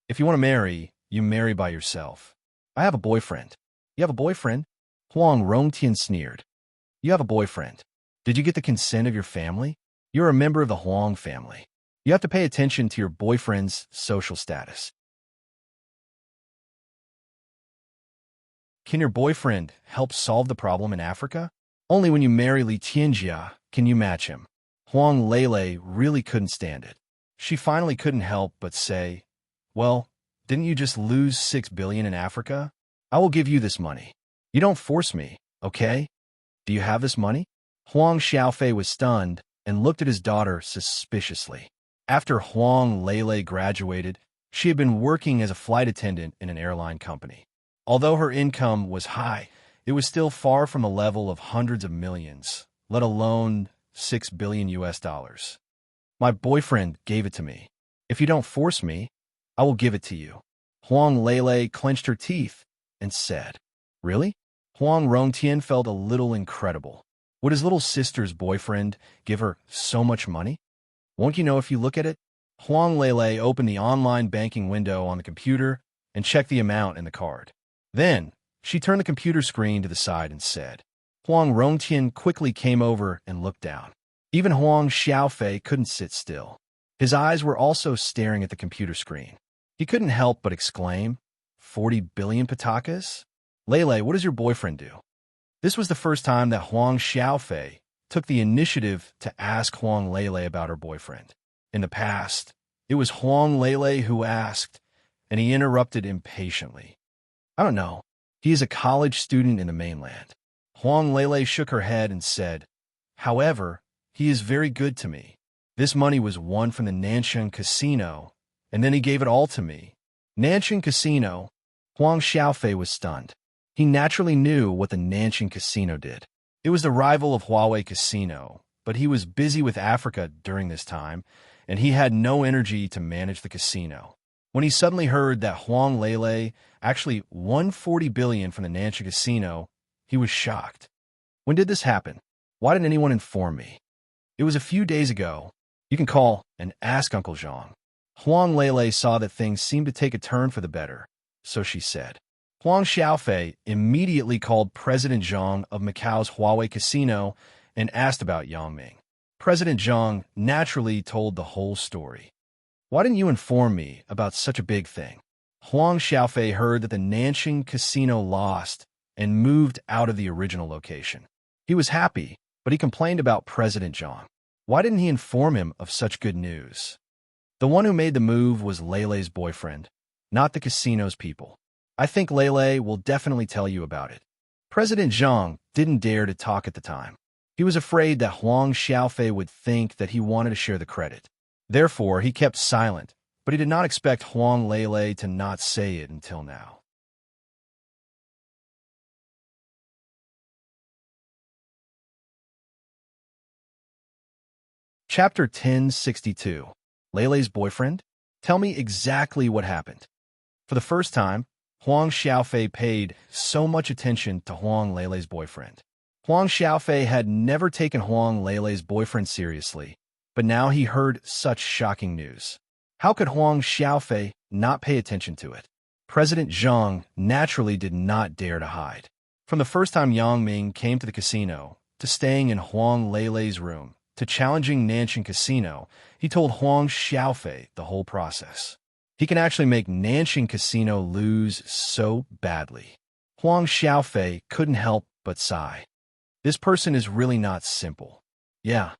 If you want to marry, you marry by yourself. I have a boyfriend. You have a boyfriend? Huang Rongtian sneered. You have a boyfriend. Did you get the consent of your family? You're a member of the Huang family. You have to pay attention to your boyfriend's social status. Can your boyfriend help solve the problem in Africa? Only when you marry Li Tianjia can you match him. Huang Lele really couldn't stand it. She finally couldn't help but say, well, didn't you just lose 6 billion in Africa? I will give you this money. You don't force me, okay? Do you have this money? Huang Xiaofei was stunned and looked at his daughter suspiciously. After Huang Lele graduated, she had been working as a flight attendant in an airline company. Although her income was high, it was still far from a level of hundreds of millions, let alone 6 billion US dollars. My boyfriend gave it to me. If you don't force me, I will give it to you. Huang Lele clenched her teeth and said, really? Huang Rongtian felt a little incredible. Would his little sister's boyfriend give her so much money? Won't you know if you look at it? Huang Lele opened the online banking window on the computer and checked the amount in the card. Then, she turned the computer screen to the side and said. Huang Rongtian quickly came over and looked down. Even Huang Xiaofei couldn't sit still. His eyes were also staring at the computer screen. He couldn't help but exclaim, 40 billion patakas? Lele, what does your boyfriend do? This was the first time that Huang Xiaofei took the initiative to ask Huang Lele about her boyfriend. In the past, it was Huang Lele who asked, and he interrupted impatiently. I don't know. He is a college student in the mainland. Huang Lele shook her head and said, "However, he is very good to me. This money was won from the Nanchang Casino, and then he gave it all to me." Nanchang Casino? Huang Xiaofei was stunned. He naturally knew what the Nanchang Casino did. It was the rival of Huawei Casino, but he was busy with Africa during this time, and he had no energy to manage the casino. When he suddenly heard that Huang Lele actually won 40 billion from the Nanchang Casino, he was shocked. When did this happen? Why didn't anyone inform me? It was a few days ago. You can call and ask Uncle Zhang. Huang Lele saw that things seemed to take a turn for the better, so she said. Huang Xiaofei immediately called President Zhang of Macau's Huawei Casino and asked about Yang Ming. President Zhang naturally told the whole story. "Why didn't you inform me about such a big thing?" Huang Xiaofei heard that the Nanchang Casino lost and moved out of the original location. He was happy, but he complained about President Zhang. Why didn't he inform him of such good news? The one who made the move was Lele's boyfriend, not the casino's people. I think Lele will definitely tell you about it. President Zhang didn't dare to talk at the time. He was afraid that Huang Xiaofei would think that he wanted to share the credit. Therefore, he kept silent, but he did not expect Huang Lele to not say it until now. Chapter 1062. Lele's boyfriend? Tell me exactly what happened. For the first time, Huang Xiaofei paid so much attention to Huang Lele's boyfriend. Huang Xiaofei had never taken Huang Lele's boyfriend seriously, but now he heard such shocking news. How could Huang Xiaofei not pay attention to it? President Zhang naturally did not dare to hide. From the first time Yang Ming came to the casino, to staying in Huang Lele's room, to challenging Nanchang Casino, he told Huang Xiaofei the whole process. He can actually make Nanchang Casino lose so badly. Huang Xiaofei couldn't help but sigh. This person is really not simple. Yeah,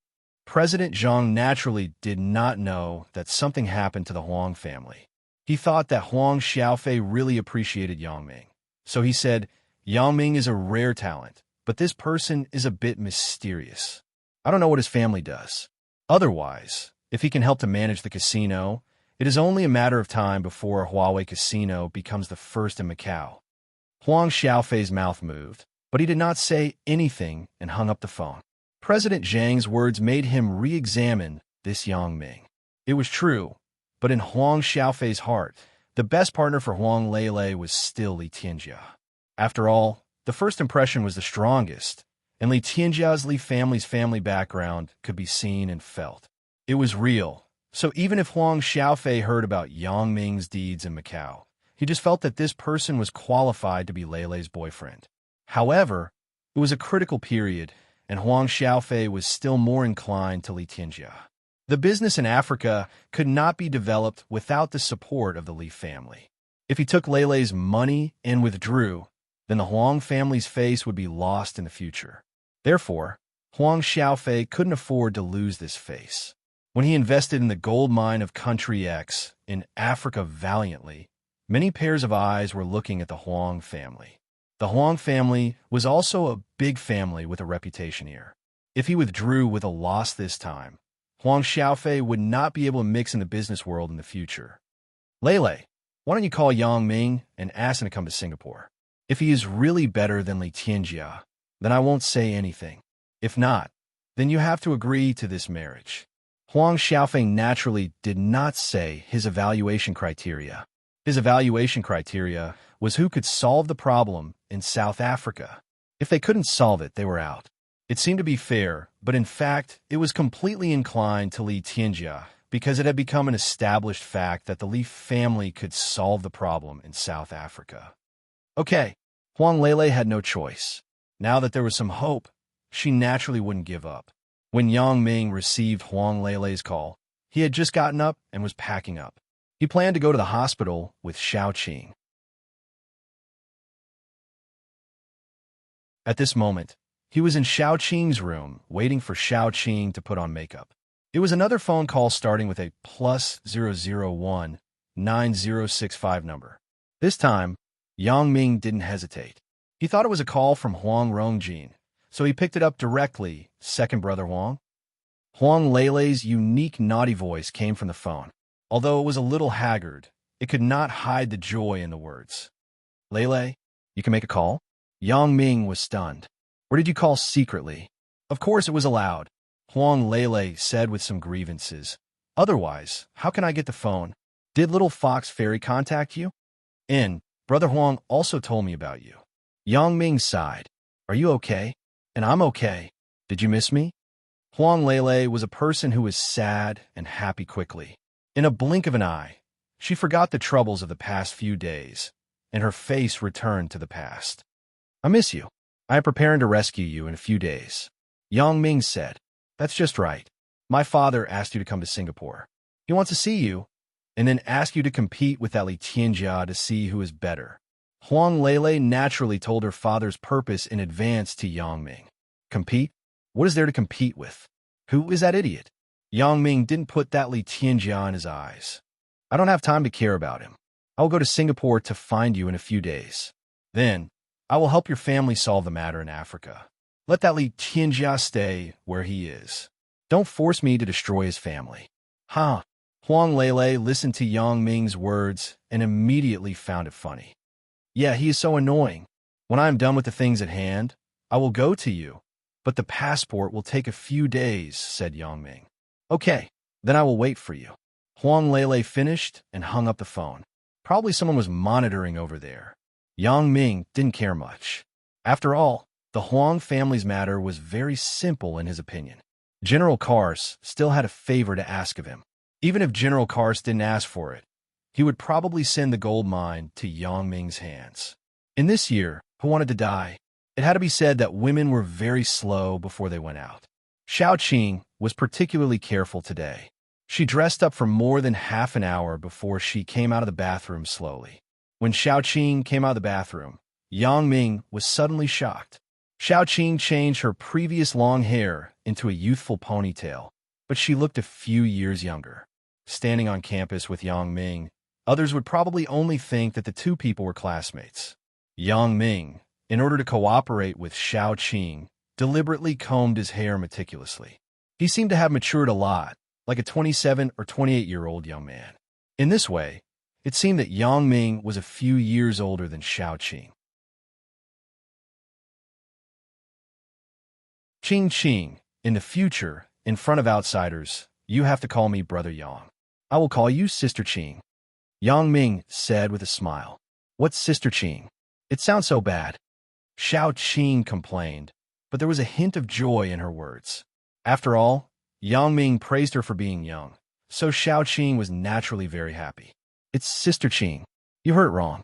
President Zhang naturally did not know that something happened to the Huang family. He thought that Huang Xiaofei really appreciated Yang Ming. So he said, Yang Ming is a rare talent, but this person is a bit mysterious. I don't know what his family does. Otherwise, if he can help to manage the casino, it is only a matter of time before Huawei Casino becomes the first in Macau. Huang Xiaofei's mouth moved, but he did not say anything and hung up the phone. President Zhang's words made him re-examine this Yang Ming. It was true, but in Huang Xiaofei's heart, the best partner for Huang Lele was still Li Tianjia. After all, the first impression was the strongest, and Li Tianjia's Li family's family background could be seen and felt. It was real, so even if Huang Xiaofei heard about Yang Ming's deeds in Macau, he just felt that this person was qualified to be Lele's boyfriend. However, it was a critical period, and Huang Xiaofei was still more inclined to Li Tianjia. The business in Africa could not be developed without the support of the Li family. If he took Lele's money and withdrew, then the Huang family's face would be lost in the future. Therefore, Huang Xiaofei couldn't afford to lose this face. When he invested in the gold mine of Country X in Africa valiantly, many pairs of eyes were looking at the Huang family. The Huang family was also a big family with a reputation here. If he withdrew with a loss this time, Huang Xiaofei would not be able to mix in the business world in the future. Lele, why don't you call Yang Ming and ask him to come to Singapore? If he is really better than Li Tianjia, then I won't say anything. If not, then you have to agree to this marriage. Huang Xiaofei naturally did not say his evaluation criteria. His evaluation criteria was who could solve the problem in South Africa. If they couldn't solve it, they were out. It seemed to be fair, but in fact, it was completely inclined to Li Tianjia because it had become an established fact that the Li family could solve the problem in South Africa. Okay, Huang Lele had no choice. Now that there was some hope, she naturally wouldn't give up. When Yang Ming received Huang Lele's call, he had just gotten up and was packing up. He planned to go to the hospital with Xiaoqing. At this moment, he was in Xiaoqing's room, waiting for Xiaoqing to put on makeup. It was another phone call starting with a +001 9065 number. This time, Yang Ming didn't hesitate. He thought it was a call from Huang Rongjin, so he picked it up directly. Second brother Huang? Huang Leilei's unique naughty voice came from the phone. Although it was a little haggard, it could not hide the joy in the words. Leilei, you can make a call? Yang Ming was stunned. Or did you call secretly? Of course it was allowed, Huang Leilei said with some grievances. Otherwise, how can I get the phone? Did little fox fairy contact you? Brother Huang also told me about you. Yang Ming sighed. Are you okay? And I'm okay. Did you miss me? Huang Leilei was a person who was sad and happy quickly. In a blink of an eye, she forgot the troubles of the past few days, and her face returned to the past. I miss you. I am preparing to rescue you in a few days. Yang Ming said. That's just right. My father asked you to come to Singapore. He wants to see you, and then ask you to compete with that Li Tianjia to see who is better. Huang Leilei naturally told her father's purpose in advance to Yang Ming. Compete? What is there to compete with? Who is that idiot? Yang Ming didn't put that Li Tianjia in his eyes. I don't have time to care about him. I will go to Singapore to find you in a few days. Then, I will help your family solve the matter in Africa. Let that Li Tianjia stay where he is. Don't force me to destroy his family. Huh? Huang Leilei listened to Yang Ming's words and immediately found it funny. Yeah, he is so annoying. When I am done with the things at hand, I will go to you. But the passport will take a few days, said Yang Ming. Okay, then I will wait for you. Huang Leilei finished and hung up the phone. Probably someone was monitoring over there. Yang Ming didn't care much. After all, the Huang family's matter was very simple in his opinion. General Kars still had a favor to ask of him. Even if General Kars didn't ask for it, he would probably send the gold mine to Yang Ming's hands. In this year, who wanted to die? It had to be said that women were very slow before they went out. Xiao Qing was particularly careful today. She dressed up for more than half an hour before she came out of the bathroom slowly. When Xiao Qing came out of the bathroom, Yang Ming was suddenly shocked. Xiao Qing changed her previous long hair into a youthful ponytail, but she looked a few years younger. Standing on campus with Yang Ming, others would probably only think that the two people were classmates. Yang Ming, in order to cooperate with Xiao Qing, deliberately combed his hair meticulously. He seemed to have matured a lot, like a 27 or 28-year-old young man. In this way, it seemed that Yang Ming was a few years older than Xiao Qing. Qing, in the future, in front of outsiders, you have to call me Brother Yang. I will call you Sister Qing. Yang Ming said with a smile. What's Sister Qing? It sounds so bad. Xiao Qing complained, but there was a hint of joy in her words. After all, Yang Ming praised her for being young, so Xiao Qing was naturally very happy. It's Sister Qing. You heard it wrong.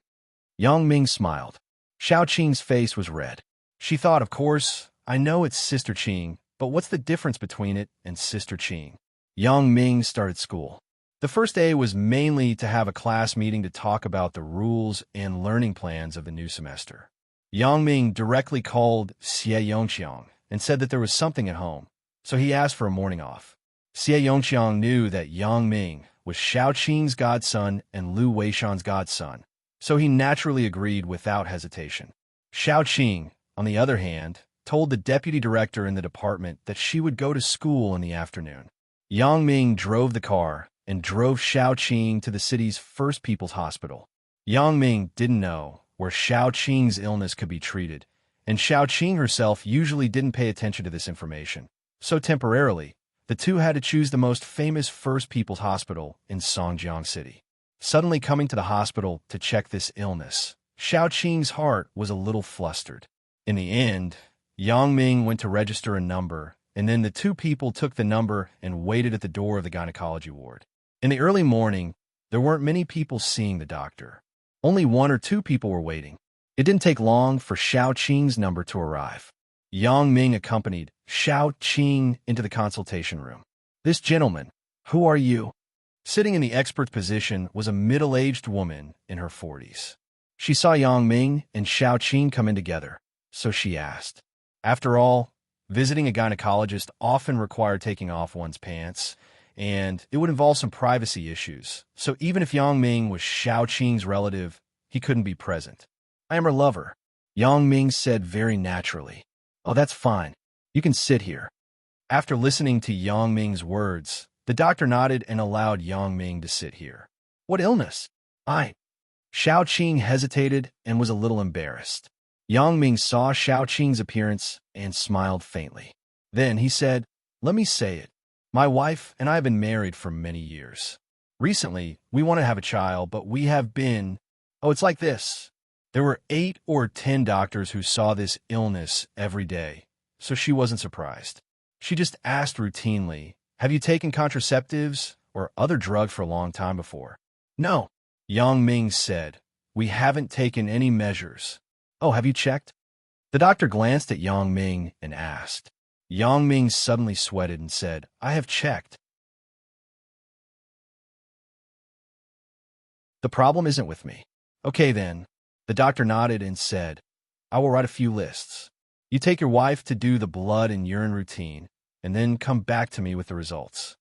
Yang Ming smiled. Xiao Qing's face was red. She thought, of course, I know it's Sister Qing, but what's the difference between it and Sister Qing? Yang Ming started school. The first day was mainly to have a class meeting to talk about the rules and learning plans of the new semester. Yang Ming directly called Xie Yongqiang and said that there was something at home, so he asked for a morning off. Xie Yongqiang knew that Yang Ming was Xiao Qing's godson and Lu Weishan's godson, so he naturally agreed without hesitation. Xiao Qing, on the other hand, told the deputy director in the department that she would go to school in the afternoon. Yang Ming drove the car and drove Xiao Qing to the city's first people's hospital. Yang Ming didn't know where Xiao Qing's illness could be treated, and Xiao Qing herself usually didn't pay attention to this information. So temporarily, the two had to choose the most famous first people's hospital in Songjiang City. Suddenly coming to the hospital to check this illness, Xiao Qing's heart was a little flustered. In the end, Yang Ming went to register a number, and then the two people took the number and waited at the door of the gynecology ward. In the early morning, there weren't many people seeing the doctor. Only one or two people were waiting. It didn't take long for Xiao Qing's number to arrive. Yang Ming accompanied Xiao Qing into the consultation room. This gentleman, who are you? Sitting in the expert position was a middle-aged woman in her 40s. She saw Yang Ming and Xiao Qing come in together, so she asked. After all, visiting a gynecologist often required taking off one's pants, and it would involve some privacy issues, so even if Yang Ming was Xiao Qing's relative, he couldn't be present. I am her lover. Yang Ming said very naturally. Oh, that's fine. You can sit here. After listening to Yang Ming's words, the doctor nodded and allowed Yang Ming to sit here. What illness? Xiao Qing hesitated and was a little embarrassed. Yang Ming saw Xiao Qing's appearance and smiled faintly. Then he said, let me say it. My wife and I have been married for many years. Recently, we want to have a child, but we have been... Oh, it's like this. There were 8 or 10 doctors who saw this illness every day, so she wasn't surprised. She just asked routinely, have you taken contraceptives or other drugs for a long time before? No, Yang Ming said. We haven't taken any measures. Oh, have you checked? The doctor glanced at Yang Ming and asked. Yang Ming suddenly sweated and said, I have checked. The problem isn't with me. Okay then. The doctor nodded and said, I will write a few lists. You take your wife to do the blood and urine routine, and then come back to me with the results.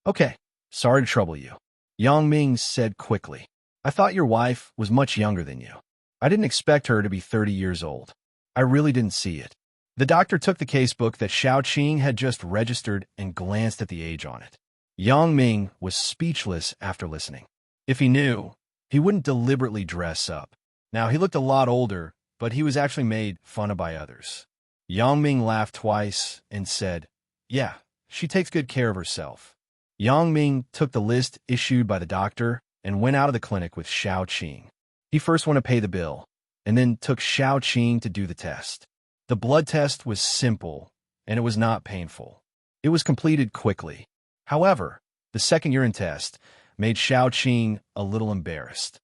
Okay, sorry to trouble you. Yang Ming said quickly. I thought your wife was much younger than you. I didn't expect her to be 30 years old. I really didn't see it. The doctor took the casebook that Xiao Qing had just registered and glanced at the age on it. Yang Ming was speechless after listening. If he knew, he wouldn't deliberately dress up. Now, he looked a lot older, but he was actually made fun of by others. Yang Ming laughed twice and said, yeah, she takes good care of herself. Yang Ming took the list issued by the doctor and went out of the clinic with Xiao Qing. He first went to pay the bill, and then took Xiao Qing to do the test. The blood test was simple, and it was not painful. It was completed quickly. However, the second urine test made Xiao Qing a little embarrassed.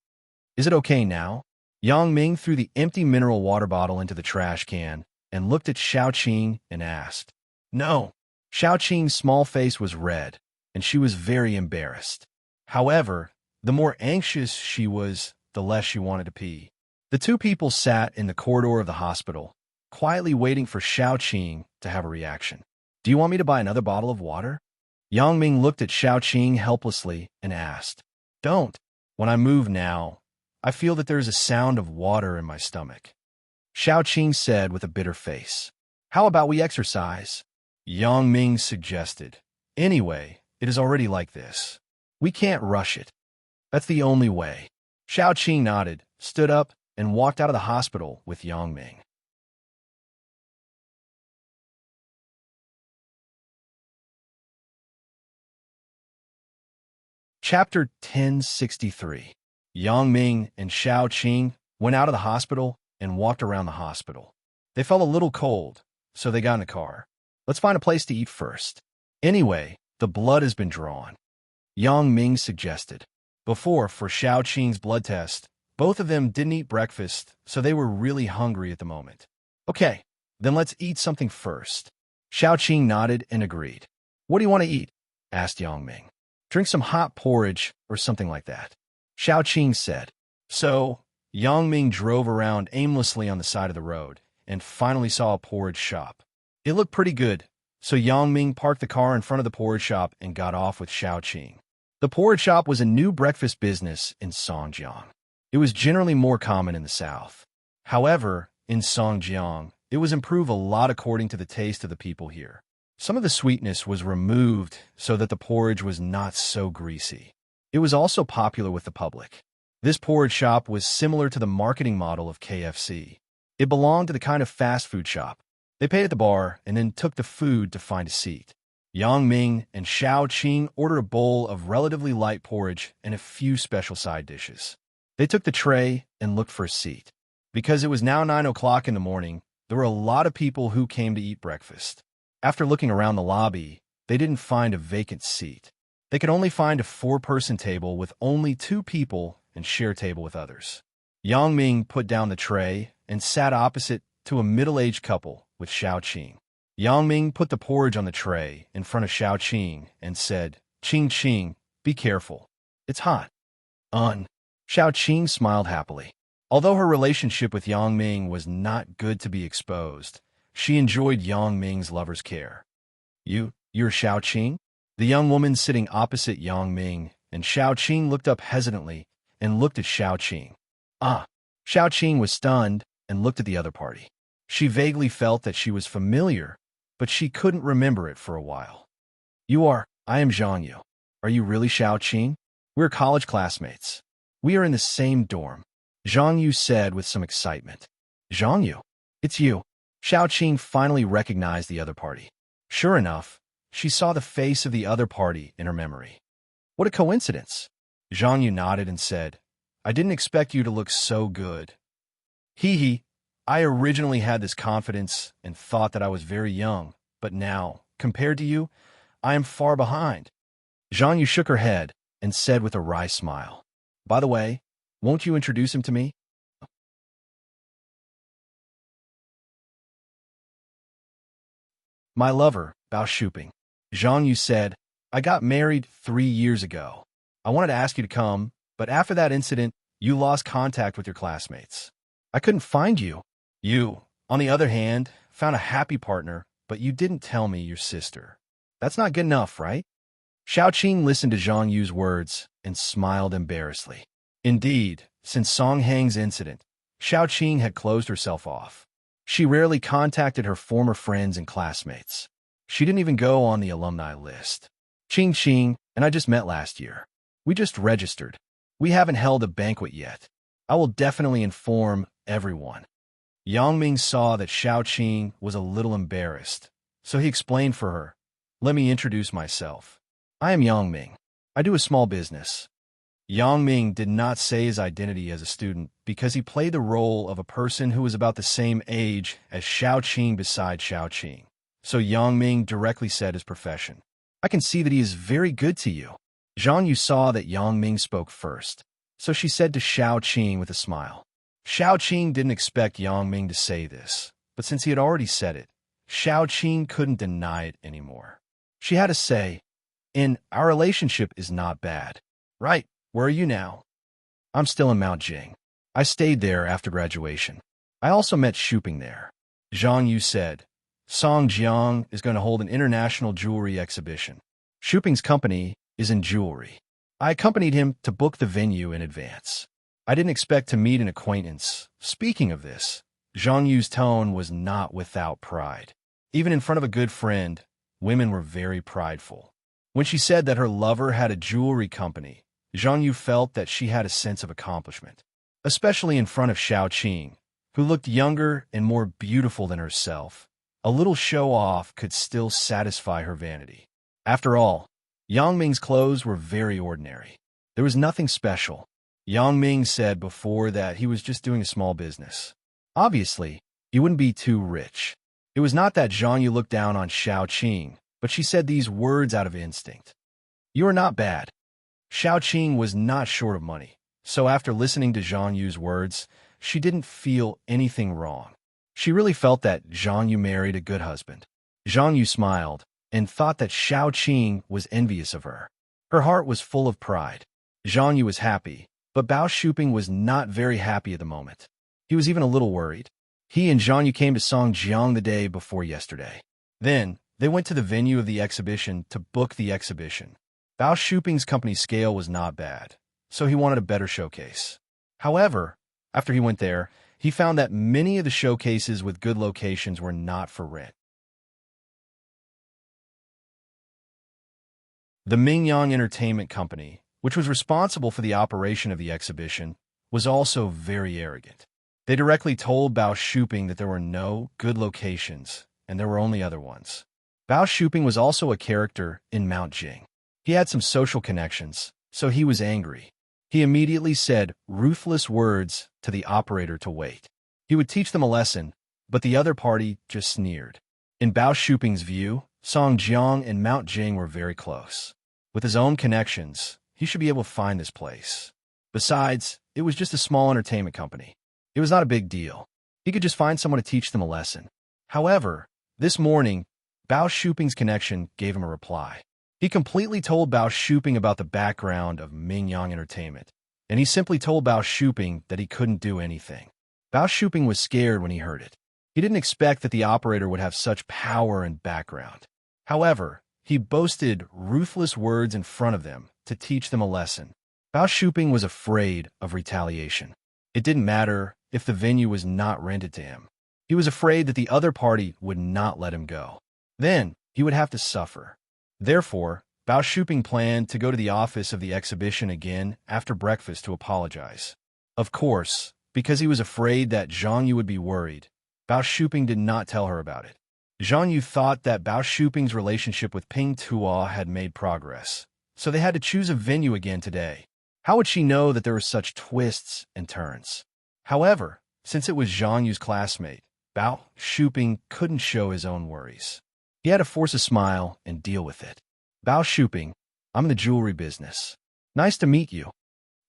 Is it okay now? Yang Ming threw the empty mineral water bottle into the trash can and looked at Xiao Qing and asked. No. Xiao Qing's small face was red, and she was very embarrassed. However, the more anxious she was, the less she wanted to pee. The two people sat in the corridor of the hospital, quietly waiting for Xiao Qing to have a reaction. Do you want me to buy another bottle of water? Yang Ming looked at Xiao Qing helplessly and asked. Don't. When I move now, I feel that there is a sound of water in my stomach. Xiao Qing said with a bitter face. How about we exercise? Yang Ming suggested. Anyway, it is already like this. We can't rush it. That's the only way. Xiao Qing nodded, stood up, and walked out of the hospital with Yang Ming. Chapter 1063. Yang Ming and Xiao Qing went out of the hospital and walked around the hospital. They felt a little cold, so they got in the car. Let's find a place to eat first. Anyway, the blood has been drawn. Yang Ming suggested. Before, for Xiao Qing's blood test, both of them didn't eat breakfast, so they were really hungry at the moment. Okay, then let's eat something first. Xiao Qing nodded and agreed. What do you want to eat? Asked Yang Ming. Drink some hot porridge or something like that. Xiao Qing said. So, Yang Ming drove around aimlessly on the side of the road and finally saw a porridge shop. It looked pretty good, so Yang Ming parked the car in front of the porridge shop and got off with Xiao Qing. The porridge shop was a new breakfast business in Songjiang. It was generally more common in the south. However, in Songjiang, it was improved a lot according to the taste of the people here. Some of the sweetness was removed so that the porridge was not so greasy. It was also popular with the public. This porridge shop was similar to the marketing model of KFC. It belonged to the kind of fast food shop. They paid at the bar and then took the food to find a seat. Yang Ming and Xiao Qing ordered a bowl of relatively light porridge and a few special side dishes. They took the tray and looked for a seat. Because it was now 9 o'clock in the morning, there were a lot of people who came to eat breakfast. After looking around the lobby, they didn't find a vacant seat. They could only find a 4-person table with only 2 people and share a table with others. Yang Ming put down the tray and sat opposite to a middle-aged couple with Xiao Qing. Yang Ming put the porridge on the tray in front of Xiao Qing and said, Qing Qing, be careful. It's hot. Xiao Qing smiled happily. Although her relationship with Yang Ming was not good to be exposed, she enjoyed Yang Ming's lover's care. You're Xiao Qing? The young woman sitting opposite Yang Ming and Xiao Qing looked up hesitantly and looked at Xiao Qing. Xiao Qing was stunned and looked at the other party. She vaguely felt that she was familiar, but she couldn't remember it for a while. I am Zhang Yu. Are you really Xiao Qing? We're college classmates. We are in the same dorm, Zhang Yu said with some excitement. Zhang Yu, it's you. Xiao Qing finally recognized the other party. Sure enough, she saw the face of the other party in her memory. What a coincidence. Zhang Yu nodded and said, I didn't expect you to look so good. Hee. I originally had this confidence and thought that I was very young, but now, compared to you, I am far behind. Zhang Yu shook her head and said with a wry smile, By the way, won't you introduce him to me? My lover, Bao Shuping. Zhang Yu said, I got married 3 years ago. I wanted to ask you to come, but after that incident, you lost contact with your classmates. I couldn't find you. You, on the other hand, found a happy partner, but you didn't tell me your sister. That's not good enough, right? Xiao Qing listened to Zhang Yu's words and smiled embarrassedly. Indeed, since Song Hang's incident, Xiao Qing had closed herself off. She rarely contacted her former friends and classmates. She didn't even go on the alumni list. Qing and I just met last year. We just registered. We haven't held a banquet yet. I will definitely inform everyone. Yang Ming saw that Xiao Qing was a little embarrassed, so he explained for her, Let me introduce myself. I am Yang Ming. I do a small business. Yang Ming did not say his identity as a student because he played the role of a person who was about the same age as Xiao Qing beside Xiao Qing. So Yang Ming directly said his profession. I can see that he is very good to you. Zhang Yu saw that Yang Ming spoke first, so she said to Xiao Qing with a smile. Xiao Qing didn't expect Yang Ming to say this, but since he had already said it, Xiao Qing couldn't deny it anymore. She had to say, Our relationship is not bad. Right, where are you now? I'm still in Mount Jing. I stayed there after graduation. I also met Shuping there. Zhang Yu said, Song Jiang is going to hold an international jewelry exhibition. Shuping's company is in jewelry. I accompanied him to book the venue in advance. I didn't expect to meet an acquaintance. Speaking of this, Zhang Yu's tone was not without pride. Even in front of a good friend, women were very prideful. When she said that her lover had a jewelry company, Zhang Yu felt that she had a sense of accomplishment, especially in front of Xiao Qing, who looked younger and more beautiful than herself. A little show-off could still satisfy her vanity. After all, Yang Ming's clothes were very ordinary. There was nothing special. Yang Ming said before that he was just doing a small business. Obviously, he wouldn't be too rich. It was not that Zhang Yu looked down on Xiao Qing, but she said these words out of instinct. You are not bad. Xiao Qing was not short of money, so after listening to Zhang Yu's words, she didn't feel anything wrong. She really felt that Zhang Yu married a good husband. Zhang Yu smiled and thought that Xiao Qing was envious of her. Her heart was full of pride. Zhang Yu was happy, but Bao Shuping was not very happy at the moment. He was even a little worried. He and Zhang Yu came to Songjiang the day before yesterday. Then, they went to the venue of the exhibition to book the exhibition. Bao Shuping's company's scale was not bad, so he wanted a better showcase. However, after he went there, he found that many of the showcases with good locations were not for rent. The Mingyang Entertainment Company, which was responsible for the operation of the exhibition, was also very arrogant. They directly told Bao Shuping that there were no good locations, and there were only other ones. Bao Shuping was also a character in Mount Jing. He had some social connections, so he was angry. He immediately said ruthless words to the operator to wait. He would teach them a lesson, but the other party just sneered. In Bao Shuping's view, Songjiang and Mount Jing were very close. With his own connections, he should be able to find this place. Besides, it was just a small entertainment company. It was not a big deal. He could just find someone to teach them a lesson. However, this morning, Bao Shuping's connection gave him a reply. He completely told Bao Shuping about the background of Mingyang Entertainment, and he simply told Bao Shuping that he couldn't do anything. Bao Shuping was scared when he heard it. He didn't expect that the operator would have such power and background. However, he boasted ruthless words in front of them to teach them a lesson. Bao Shuping was afraid of retaliation. It didn't matter if the venue was not rented to him. He was afraid that the other party would not let him go. Then he would have to suffer. Therefore, Bao Shuping planned to go to the office of the exhibition again after breakfast to apologize. Of course, because he was afraid that Zhang Yu would be worried, Bao Shuping did not tell her about it. Zhang Yu thought that Bao Shuping's relationship with Ping Tuo had made progress, so they had to choose a venue again today. How would she know that there were such twists and turns? However, since it was Zhang Yu's classmate, Bao Shuping couldn't show his own worries. He had to force a smile and deal with it. Bao Shuping, I'm in the jewelry business. Nice to meet you.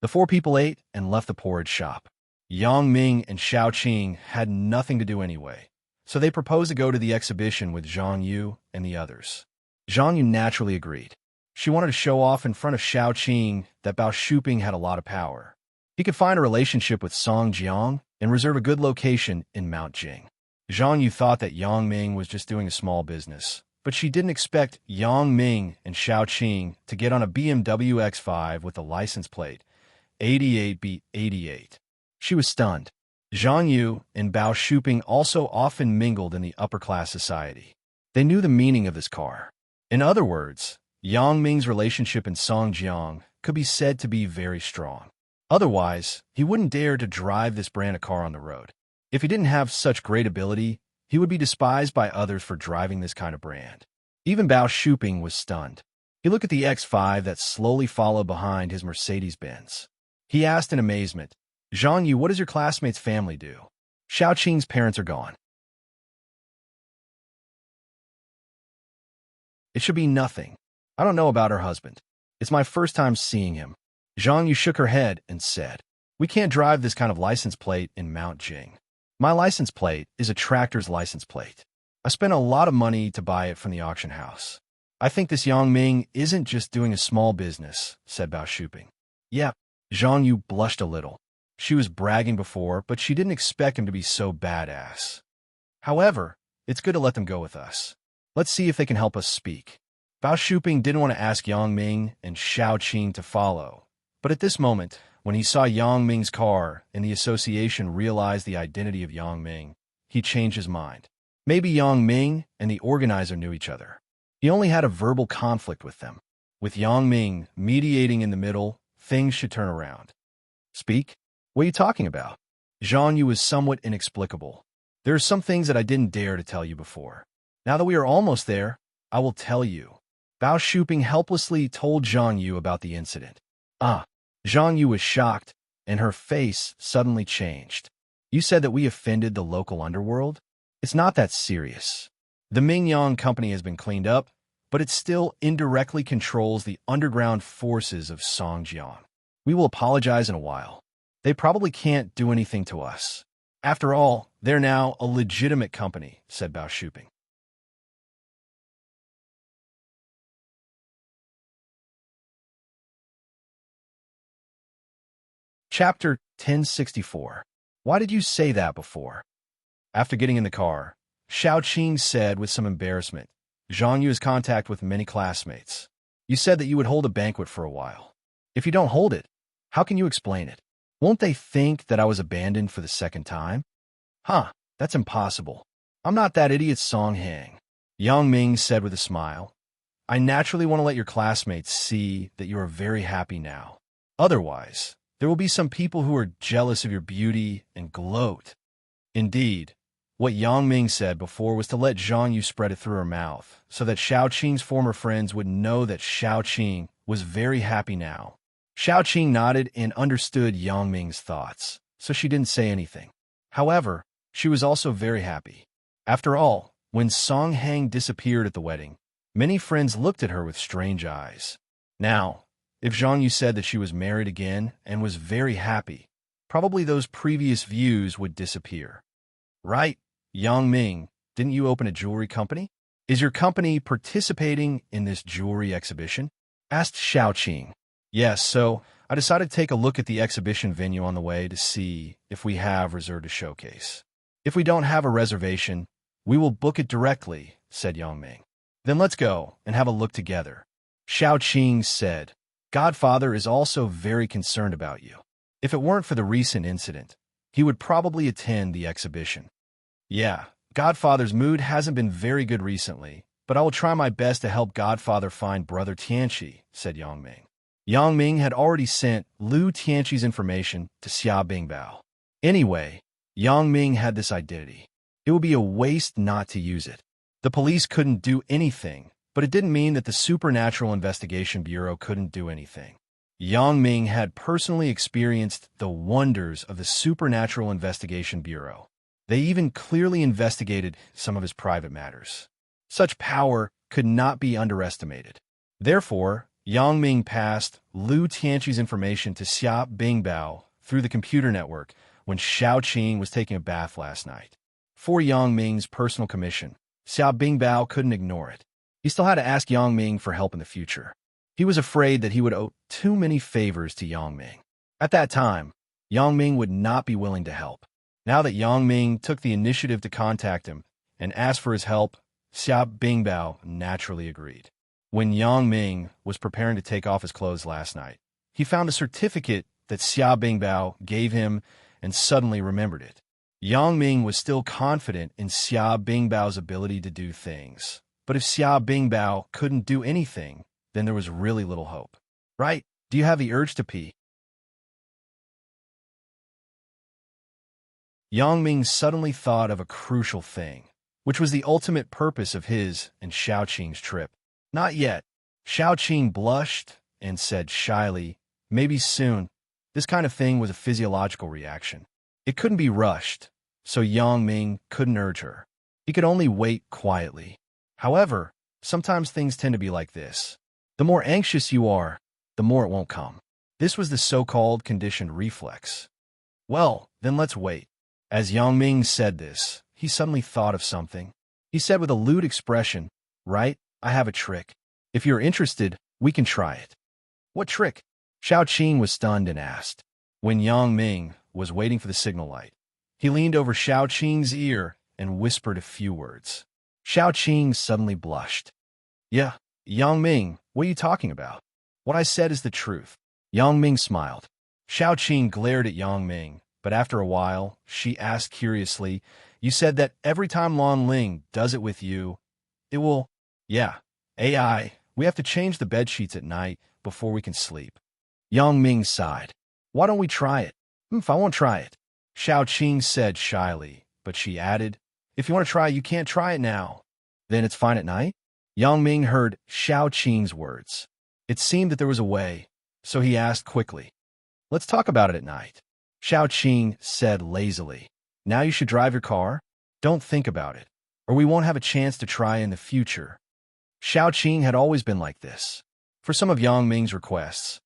The four people ate and left the porridge shop. Yang Ming and Xiao Qing had nothing to do anyway, so they proposed to go to the exhibition with Zhang Yu and the others. Zhang Yu naturally agreed. She wanted to show off in front of Xiao Qing that Bao Shuping had a lot of power. He could find a relationship with Song Jiang and reserve a good location in Mount Jing. Zhang Yu thought that Yang Ming was just doing a small business, but she didn't expect Yang Ming and Xiao Qing to get on a BMW X5 with a license plate 88B88. She was stunned. Zhang Yu and Bao Shuping also often mingled in the upper-class society. They knew the meaning of this car. In other words, Yang Ming's relationship in Song Jiang could be said to be very strong. Otherwise, he wouldn't dare to drive this brand of car on the road. If he didn't have such great ability, he would be despised by others for driving this kind of brand. Even Bao Shuping was stunned. He looked at the X5 that slowly followed behind his Mercedes-Benz. He asked in amazement, Zhang Yu, what does your classmate's family do? Xiao Qing's parents are gone. It should be nothing. I don't know about her husband. It's my first time seeing him. Zhang Yu shook her head and said, we can't drive this kind of license plate in Mount Jing. My license plate is a tractor's license plate. I spent a lot of money to buy it from the auction house. I think this Yang Ming isn't just doing a small business, said Bao Shuping. Yeah, Zhang Yu blushed a little. She was bragging before, but she didn't expect him to be so badass. However, it's good to let them go with us. Let's see if they can help us speak. Bao Shuping didn't want to ask Yang Ming and Xiao Qing to follow, but at this moment, when he saw Yang Ming's car and the association realized the identity of Yang Ming, he changed his mind. Maybe Yang Ming and the organizer knew each other. He only had a verbal conflict with them. With Yang Ming mediating in the middle, things should turn around. Speak? What are you talking about? Zhang Yu was somewhat inexplicable. There are some things that I didn't dare to tell you before. Now that we are almost there, I will tell you. Bao Shuping helplessly told Zhang Yu about the incident. Zhang Yu was shocked, and her face suddenly changed. You said that we offended the local underworld? It's not that serious. The Mingyang company has been cleaned up, but it still indirectly controls the underground forces of Songjiang. We will apologize in a while. They probably can't do anything to us. After all, they're now a legitimate company, said Bao Shuping. Chapter 1064. Why did you say that before? After getting in the car, Xiao Qing said with some embarrassment, Zhang Yu has contact with many classmates. You said that you would hold a banquet for a while. If you don't hold it, how can you explain it? Won't they think that I was abandoned for the second time? That's impossible. I'm not that idiot Song Hang. Yang Ming said with a smile. I naturally want to let your classmates see that you are very happy now. Otherwise, there will be some people who are jealous of your beauty and gloat. Indeed, what Yang Ming said before was to let Zhang Yu spread it through her mouth, so that Xiao Qing's former friends would know that Xiao Qing was very happy now. Xiao Qing nodded and understood Yang Ming's thoughts, so she didn't say anything. However, she was also very happy. After all, when Song Hang disappeared at the wedding, many friends looked at her with strange eyes. Now, if Zhang Yu said that she was married again and was very happy, probably those previous views would disappear. Right, Yang Ming, didn't you open a jewelry company? Is your company participating in this jewelry exhibition? Asked Xiao Qing. Yes, so I decided to take a look at the exhibition venue on the way to see if we have reserved a showcase. If we don't have a reservation, we will book it directly, said Yang Ming. Then let's go and have a look together. Xiao Qing said, Godfather is also very concerned about you. If it weren't for the recent incident, he would probably attend the exhibition. Yeah, Godfather's mood hasn't been very good recently, but I will try my best to help Godfather find Brother Tianqi, said Yang Ming. Yang Ming had already sent Lu Tianqi's information to Xia Bingbao. Anyway, Yang Ming had this identity. It would be a waste not to use it. The police couldn't do anything, but it didn't mean that the Supernatural Investigation Bureau couldn't do anything. Yang Ming had personally experienced the wonders of the Supernatural Investigation Bureau. They even clearly investigated some of his private matters. Such power could not be underestimated. Therefore, Yang Ming passed Lu Tianqi's information to Xia Bingbao through the computer network when Xiao Qing was taking a bath last night. For Yang Ming's personal commission, Xia Bingbao couldn't ignore it. He still had to ask Yang Ming for help in the future. He was afraid that he would owe too many favors to Yang Ming. At that time, Yang Ming would not be willing to help. Now that Yang Ming took the initiative to contact him and ask for his help, Xia Bingbao naturally agreed. When Yang Ming was preparing to take off his clothes last night, he found a certificate that Xia Bingbao gave him and suddenly remembered it. Yang Ming was still confident in Xia Bingbao's ability to do things. But if Xia Bingbao couldn't do anything, then there was really little hope. Right? Do you have the urge to pee? Yang Ming suddenly thought of a crucial thing, which was the ultimate purpose of his and Xiao Qing's trip. Not yet. Xiao Qing blushed and said shyly, maybe soon. This kind of thing was a physiological reaction. It couldn't be rushed, so Yang Ming couldn't urge her. He could only wait quietly. However, sometimes things tend to be like this. The more anxious you are, the more it won't come. This was the so-called conditioned reflex. Well, then let's wait. As Yang Ming said this, he suddenly thought of something. He said with a lewd expression, right, I have a trick. If you're interested, we can try it. What trick? Xiao Qing was stunned and asked. When Yang Ming was waiting for the signal light, he leaned over Xiao Qing's ear and whispered a few words. Xiao Qing suddenly blushed. Yeah, Yang Ming, what are you talking about? What I said is the truth. Yang Ming smiled. Xiao Qing glared at Yang Ming, but after a while, she asked curiously, you said that every time Lan Ling does it with you, it will... Yeah, AI, we have to change the bed sheets at night before we can sleep. Yang Ming sighed. Why don't we try it? I won't try it. Xiao Qing said shyly, but she added, if you want to try, you can't try it now. Then it's fine at night? Yang Ming heard Xiao Qing's words. It seemed that there was a way, so he asked quickly. Let's talk about it at night. Xiao Qing said lazily. Now you should drive your car? Don't think about it, or we won't have a chance to try in the future. Xiao Qing had always been like this. For some of Yang Ming's requests,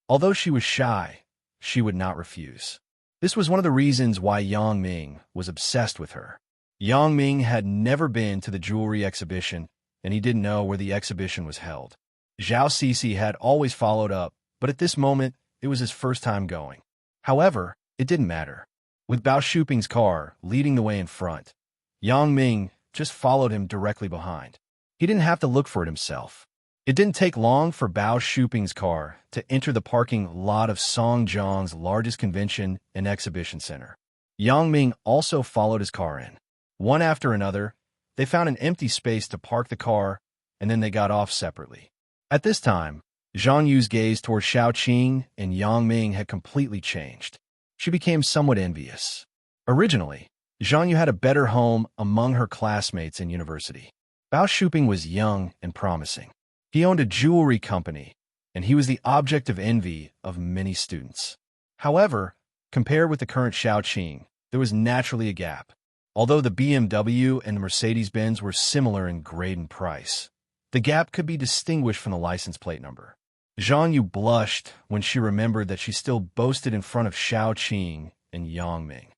although she was shy, she would not refuse. This was one of the reasons why Yang Ming was obsessed with her. Yang Ming had never been to the jewelry exhibition, and he didn't know where the exhibition was held. Zhao Sisi had always followed up, but at this moment, it was his first time going. However, it didn't matter. With Bao Shuping's car leading the way in front, Yang Ming just followed him directly behind. He didn't have to look for it himself. It didn't take long for Bao Shuping's car to enter the parking lot of Songjiang's largest convention and exhibition center. Yang Ming also followed his car in. One after another, they found an empty space to park the car, and then they got off separately. At this time, Zhang Yu's gaze toward Xiao Qing and Yang Ming had completely changed. She became somewhat envious. Originally, Zhang Yu had a better home among her classmates in university. Bao Shuping was young and promising. He owned a jewelry company, and he was the object of envy of many students. However, compared with the current Xiao Qing, there was naturally a gap. Although the BMW and the Mercedes-Benz were similar in grade and price, the gap could be distinguished from the license plate number. Zhang Yu blushed when she remembered that she still boasted in front of Xiao Qing and Yang Ming.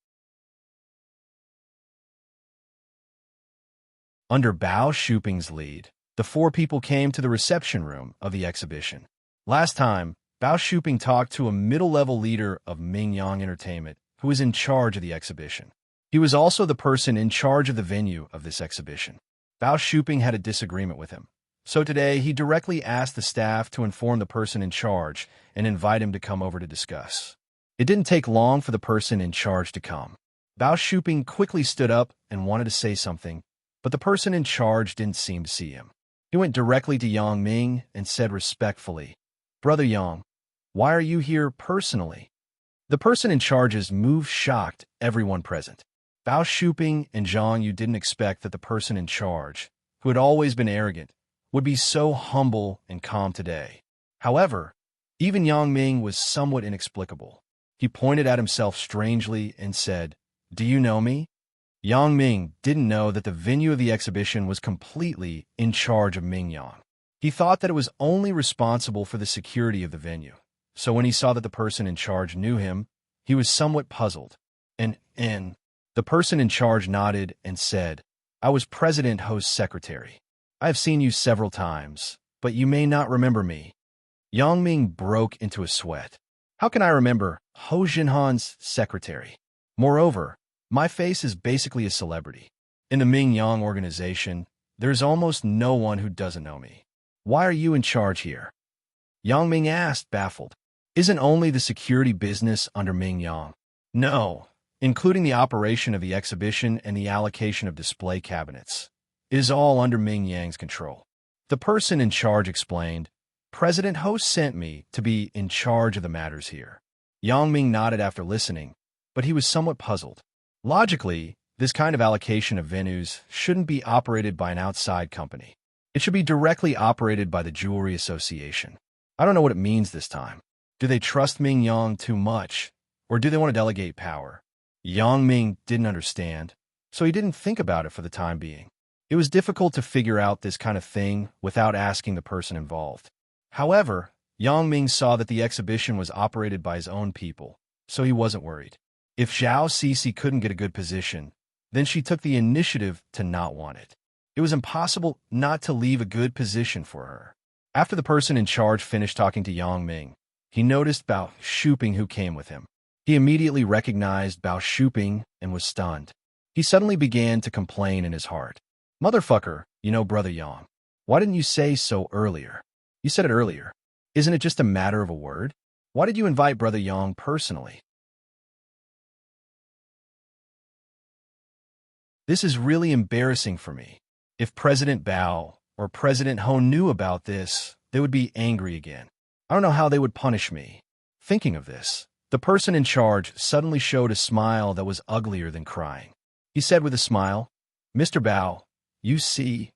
Under Bao Shuping's lead, the four people came to the reception room of the exhibition. Last time, Bao Shuping talked to a middle-level leader of Mingyang Entertainment who was in charge of the exhibition. He was also the person in charge of the venue of this exhibition. Bao Shuping had a disagreement with him, so today he directly asked the staff to inform the person in charge and invite him to come over to discuss. It didn't take long for the person in charge to come. Bao Shuping quickly stood up and wanted to say something, but the person in charge didn't seem to see him. He went directly to Yang Ming and said respectfully, "Brother Yang, why are you here personally?" The person in charge's move shocked everyone present. Bao Shuping and Zhang Yu didn't expect that the person in charge, who had always been arrogant, would be so humble and calm today. However, even Yang Ming was somewhat inexplicable. He pointed at himself strangely and said, "Do you know me?" Yang Ming didn't know that the venue of the exhibition was completely in charge of Ming Yang. He thought that it was only responsible for the security of the venue. So when he saw that the person in charge knew him, he was somewhat puzzled. And the person in charge nodded and said, "I was President Ho's secretary. I have seen you several times, but you may not remember me." Yang Ming broke into a sweat. How can I remember Ho Jinhan's secretary? Moreover, my face is basically a celebrity. In the Ming Yang organization, there's almost no one who doesn't know me. Why are you in charge here? Yang Ming asked, baffled. Isn't only the security business under Ming Yang? No, including the operation of the exhibition and the allocation of display cabinets. It is all under Ming Yang's control. The person in charge explained, "President Ho sent me to be in charge of the matters here." Yang Ming nodded after listening, but he was somewhat puzzled. Logically, this kind of allocation of venues shouldn't be operated by an outside company. It should be directly operated by the Jewelry Association. I don't know what it means this time. Do they trust Ming Yang too much, or do they want to delegate power? Yang Ming didn't understand, so he didn't think about it for the time being. It was difficult to figure out this kind of thing without asking the person involved. However, Yang Ming saw that the exhibition was operated by his own people, so he wasn't worried. If Zhao Cece couldn't get a good position, then she took the initiative to not want it. It was impossible not to leave a good position for her. After the person in charge finished talking to Yang Ming, he noticed Bao Shuping who came with him. He immediately recognized Bao Shuping and was stunned. He suddenly began to complain in his heart. "Motherfucker, Brother Yang, why didn't you say so earlier? You said it earlier. Isn't it just a matter of a word? Why did you invite Brother Yang personally?" This is really embarrassing for me. If President Bao or President Ho knew about this, they would be angry again. I don't know how they would punish me. Thinking of this, the person in charge suddenly showed a smile that was uglier than crying. He said with a smile, "Mr. Bao, you see,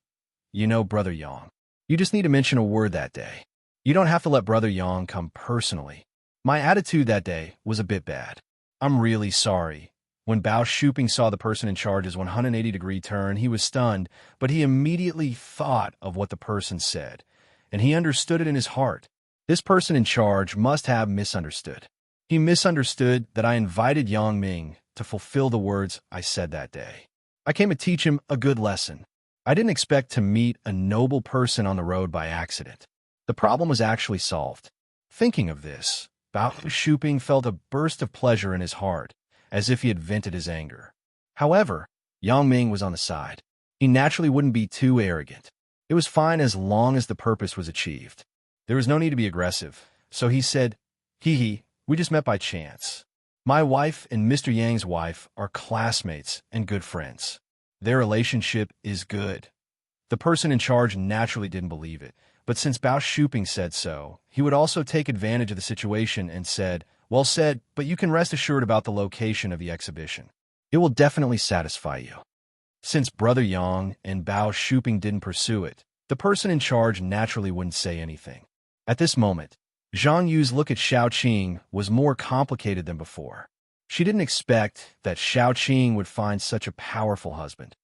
Brother Yang. You just need to mention a word that day. You don't have to let Brother Yang come personally. My attitude that day was a bit bad. I'm really sorry." When Bao Shuping saw the person in charge's 180-degree turn, he was stunned, but he immediately thought of what the person said, and he understood it in his heart. This person in charge must have misunderstood. He misunderstood that I invited Yang Ming to fulfill the words I said that day. I came to teach him a good lesson. I didn't expect to meet a noble person on the road by accident. The problem was actually solved. Thinking of this, Bao Shuping felt a burst of pleasure in his heart, as if he had vented his anger. However, Yang Ming was on the side. He naturally wouldn't be too arrogant. It was fine as long as the purpose was achieved. There was no need to be aggressive, so he said, "Hee, we just met by chance. My wife and Mr. Yang's wife are classmates and good friends. Their relationship is good." The person in charge naturally didn't believe it, but since Bao Shuping said so, he would also take advantage of the situation and said, "Well said, but you can rest assured about the location of the exhibition. It will definitely satisfy you." Since Brother Yang and Bao Shuping didn't pursue it, the person in charge naturally wouldn't say anything. At this moment, Zhang Yu's look at Xiao Qing was more complicated than before. She didn't expect that Xiao Qing would find such a powerful husband.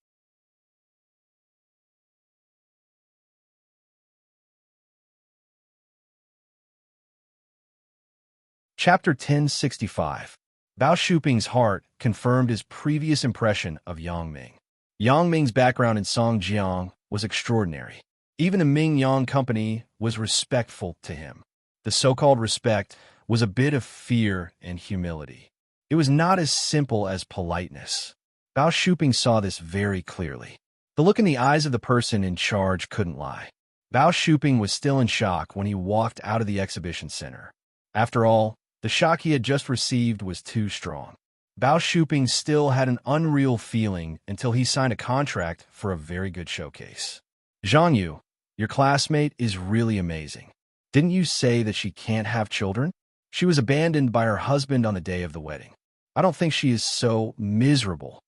Chapter 1065. Bao Shuping's heart confirmed his previous impression of Yang Ming. Yang Ming's background in Songjiang was extraordinary. Even the Ming Yang company was respectful to him. The so-called respect was a bit of fear and humility. It was not as simple as politeness. Bao Shuping saw this very clearly. The look in the eyes of the person in charge couldn't lie. Bao Shuping was still in shock when he walked out of the exhibition center. After all, the The shock he had just received was too strong. Bao Shuping still had an unreal feeling until he signed a contract for a very good showcase. Zhang Yu, your classmate is really amazing. Didn't you say that she can't have children? She was abandoned by her husband on the day of the wedding. I don't think she is so miserable.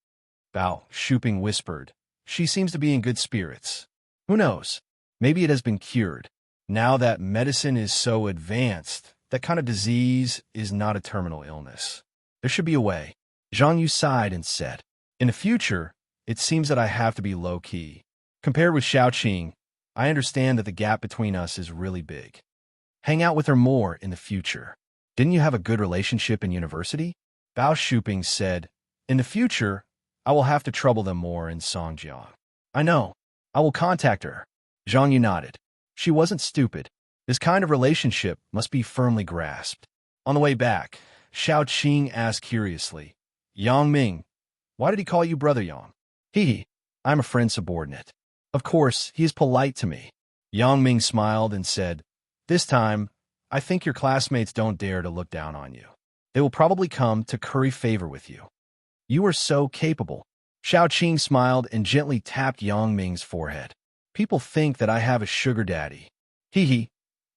Bao Shuping whispered. She seems to be in good spirits. Who knows? Maybe it has been cured. Now that medicine is so advanced, that kind of disease is not a terminal illness. There should be a way. Zhang Yu sighed and said, in the future, it seems that I have to be low-key. Compared with Xiaoqing, I understand that the gap between us is really big. Hang out with her more in the future. Didn't you have a good relationship in university? Bao Shuping said, in the future, I will have to trouble them more in Songjiang. I know. I will contact her. Zhang Yu nodded. She wasn't stupid. This kind of relationship must be firmly grasped. On the way back, Xiaoqing asked curiously, Yang Ming, why did he call you Brother Yang? Hee, I'm a friend subordinate. Of course, he is polite to me. Yang Ming smiled and said, this time, I think your classmates don't dare to look down on you. They will probably come to curry favor with you. You are so capable. Xiaoqing smiled and gently tapped Yang Ming's forehead. People think that I have a sugar daddy. Hee,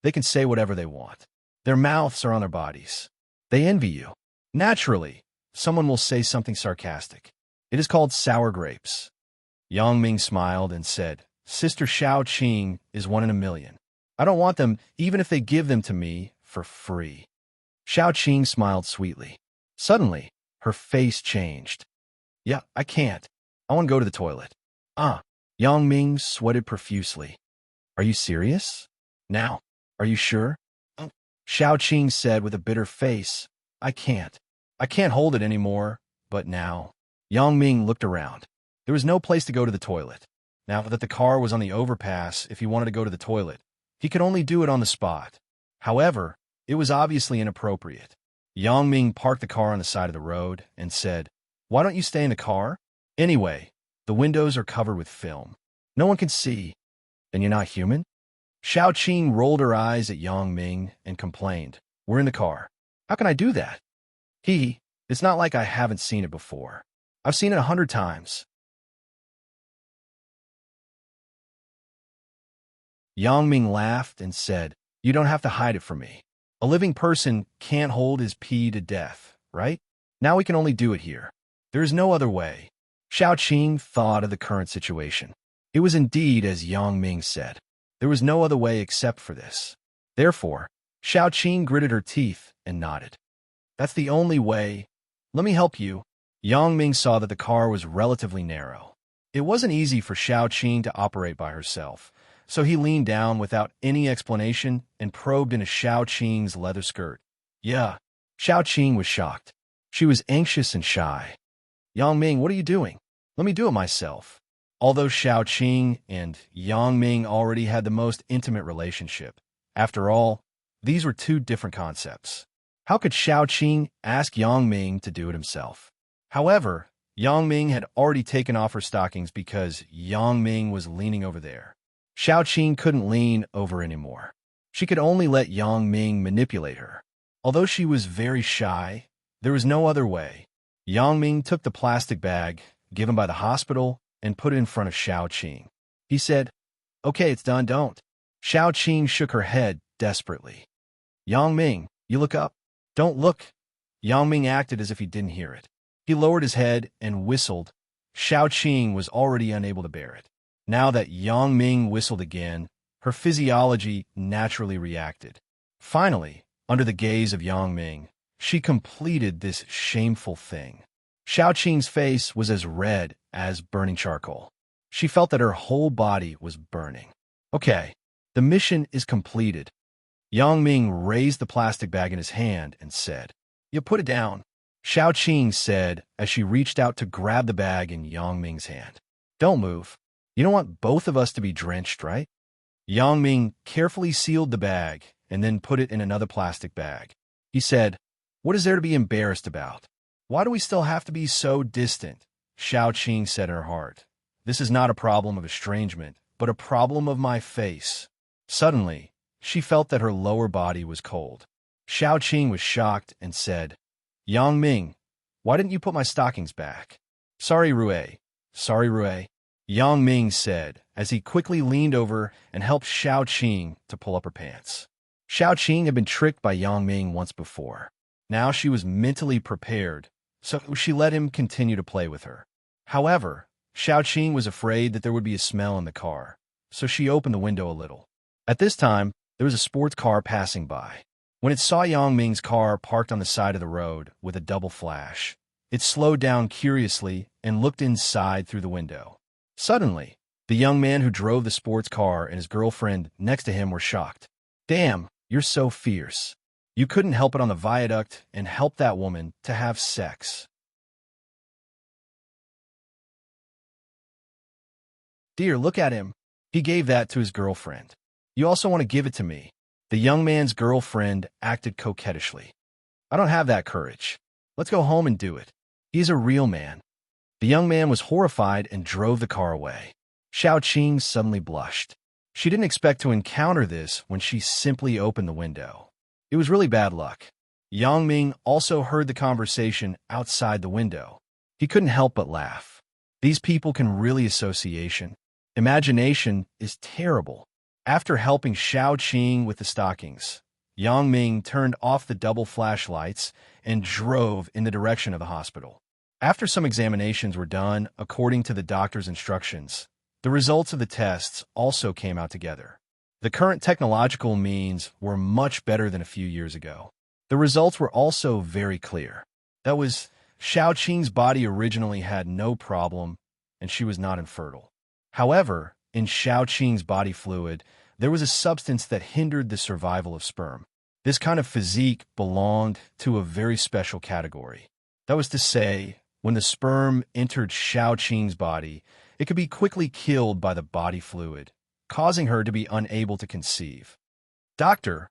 they can say whatever they want. Their mouths are on their bodies. They envy you. Naturally, someone will say something sarcastic. It is called sour grapes. Yang Ming smiled and said, Sister Xiaoqing is 1 in a million. I don't want them even if they give them to me for free. Xiaoqing smiled sweetly. Suddenly, her face changed. Yeah, I can't. I want to go to the toilet. Yang Ming sweated profusely. Are you serious? Now, are you sure? Xiaoqing said with a bitter face, I can't. I can't hold it anymore, but now. Yang Ming looked around. There was no place to go to the toilet. Now that the car was on the overpass, if he wanted to go to the toilet, he could only do it on the spot. However, it was obviously inappropriate. Yang Ming parked the car on the side of the road and said, why don't you stay in the car? Anyway, the windows are covered with film. No one can see. Then you're not human? Xiaoqing rolled her eyes at Yang Ming and complained, we're in the car. How can I do that? It's not like I haven't seen it before. I've seen it 100 times. Yang Ming laughed and said, you don't have to hide it from me. A living person can't hold his pee to death, right? Now we can only do it here. There is no other way. Xiaoqing thought of the current situation. It was indeed as Yang Ming said. There was no other way except for this. Therefore, Xiaoqing gritted her teeth and nodded. That's the only way. Let me help you. Yang Ming saw that the car was relatively narrow. It wasn't easy for Xiaoqing to operate by herself, so he leaned down without any explanation and probed into Xiaoqing's leather skirt. Yeah. Xiaoqing was shocked. She was anxious and shy. Yang Ming, what are you doing? Let me do it myself. Although Xiaoqing and Yang Ming already had the most intimate relationship, after all, these were two different concepts. How could Xiaoqing ask Yang Ming to do it himself? However, Yang Ming had already taken off her stockings because Yang Ming was leaning over there. Xiaoqing couldn't lean over anymore. She could only let Yang Ming manipulate her. Although she was very shy, there was no other way. Yang Ming took the plastic bag given by the hospital and put it in front of Xiaoqing. He said, okay, it's done, don't. Xiaoqing shook her head desperately. Yang Ming, you look up. Don't look. Yang Ming acted as if he didn't hear it. He lowered his head and whistled. Xiaoqing was already unable to bear it. Now that Yang Ming whistled again, her physiology naturally reacted. Finally, under the gaze of Yang Ming, she completed this shameful thing. Xiaoqing's face was as red as burning charcoal. She felt that her whole body was burning. Okay, the mission is completed. Yang Ming raised the plastic bag in his hand and said, you put it down. Xiaoqing said as she reached out to grab the bag in Yang Ming's hand. Don't move. You don't want both of us to be drenched, right? Yang Ming carefully sealed the bag and then put it in another plastic bag. He said, what is there to be embarrassed about? Why do we still have to be so distant? Xiaoqing said in her heart. This is not a problem of estrangement, but a problem of my face. Suddenly, she felt that her lower body was cold. Xiao Qing was shocked and said, Yang Ming, why didn't you put my stockings back? Sorry, Rue. Sorry, Rue. Yang Ming said, as he quickly leaned over and helped Xiao Qing to pull up her pants. Xiao Qing had been tricked by Yang Ming once before. Now she was mentally prepared, so she let him continue to play with her. However, Xiao Qing was afraid that there would be a smell in the car, so she opened the window a little. At this time, there was a sports car passing by. When it saw Yang Ming's car parked on the side of the road with a double flash, it slowed down curiously and looked inside through the window. Suddenly, the young man who drove the sports car and his girlfriend next to him were shocked. Damn, you're so fierce. You couldn't help it on the viaduct and help that woman to have sex. Dear, look at him. He gave that to his girlfriend. You also want to give it to me. The young man's girlfriend acted coquettishly. I don't have that courage. Let's go home and do it. He's a real man. The young man was horrified and drove the car away. Xiao Qing suddenly blushed. She didn't expect to encounter this when she simply opened the window. It was really bad luck. Yang Ming also heard the conversation outside the window. He couldn't help but laugh. These people can really association. Imagination is terrible. After helping Xiao Qing with the stockings, Yang Ming turned off the double flashlights and drove in the direction of the hospital. After some examinations were done according to the doctor's instructions, the results of the tests also came out together. The current technological means were much better than a few years ago. The results were also very clear. That was, Xiao Qing's body originally had no problem, and she was not infertile. However, in Xiao Qing's body fluid, there was a substance that hindered the survival of sperm. This kind of physique belonged to a very special category. That was to say, when the sperm entered Xiao Qing's body, it could be quickly killed by the body fluid, causing her to be unable to conceive. Doctor,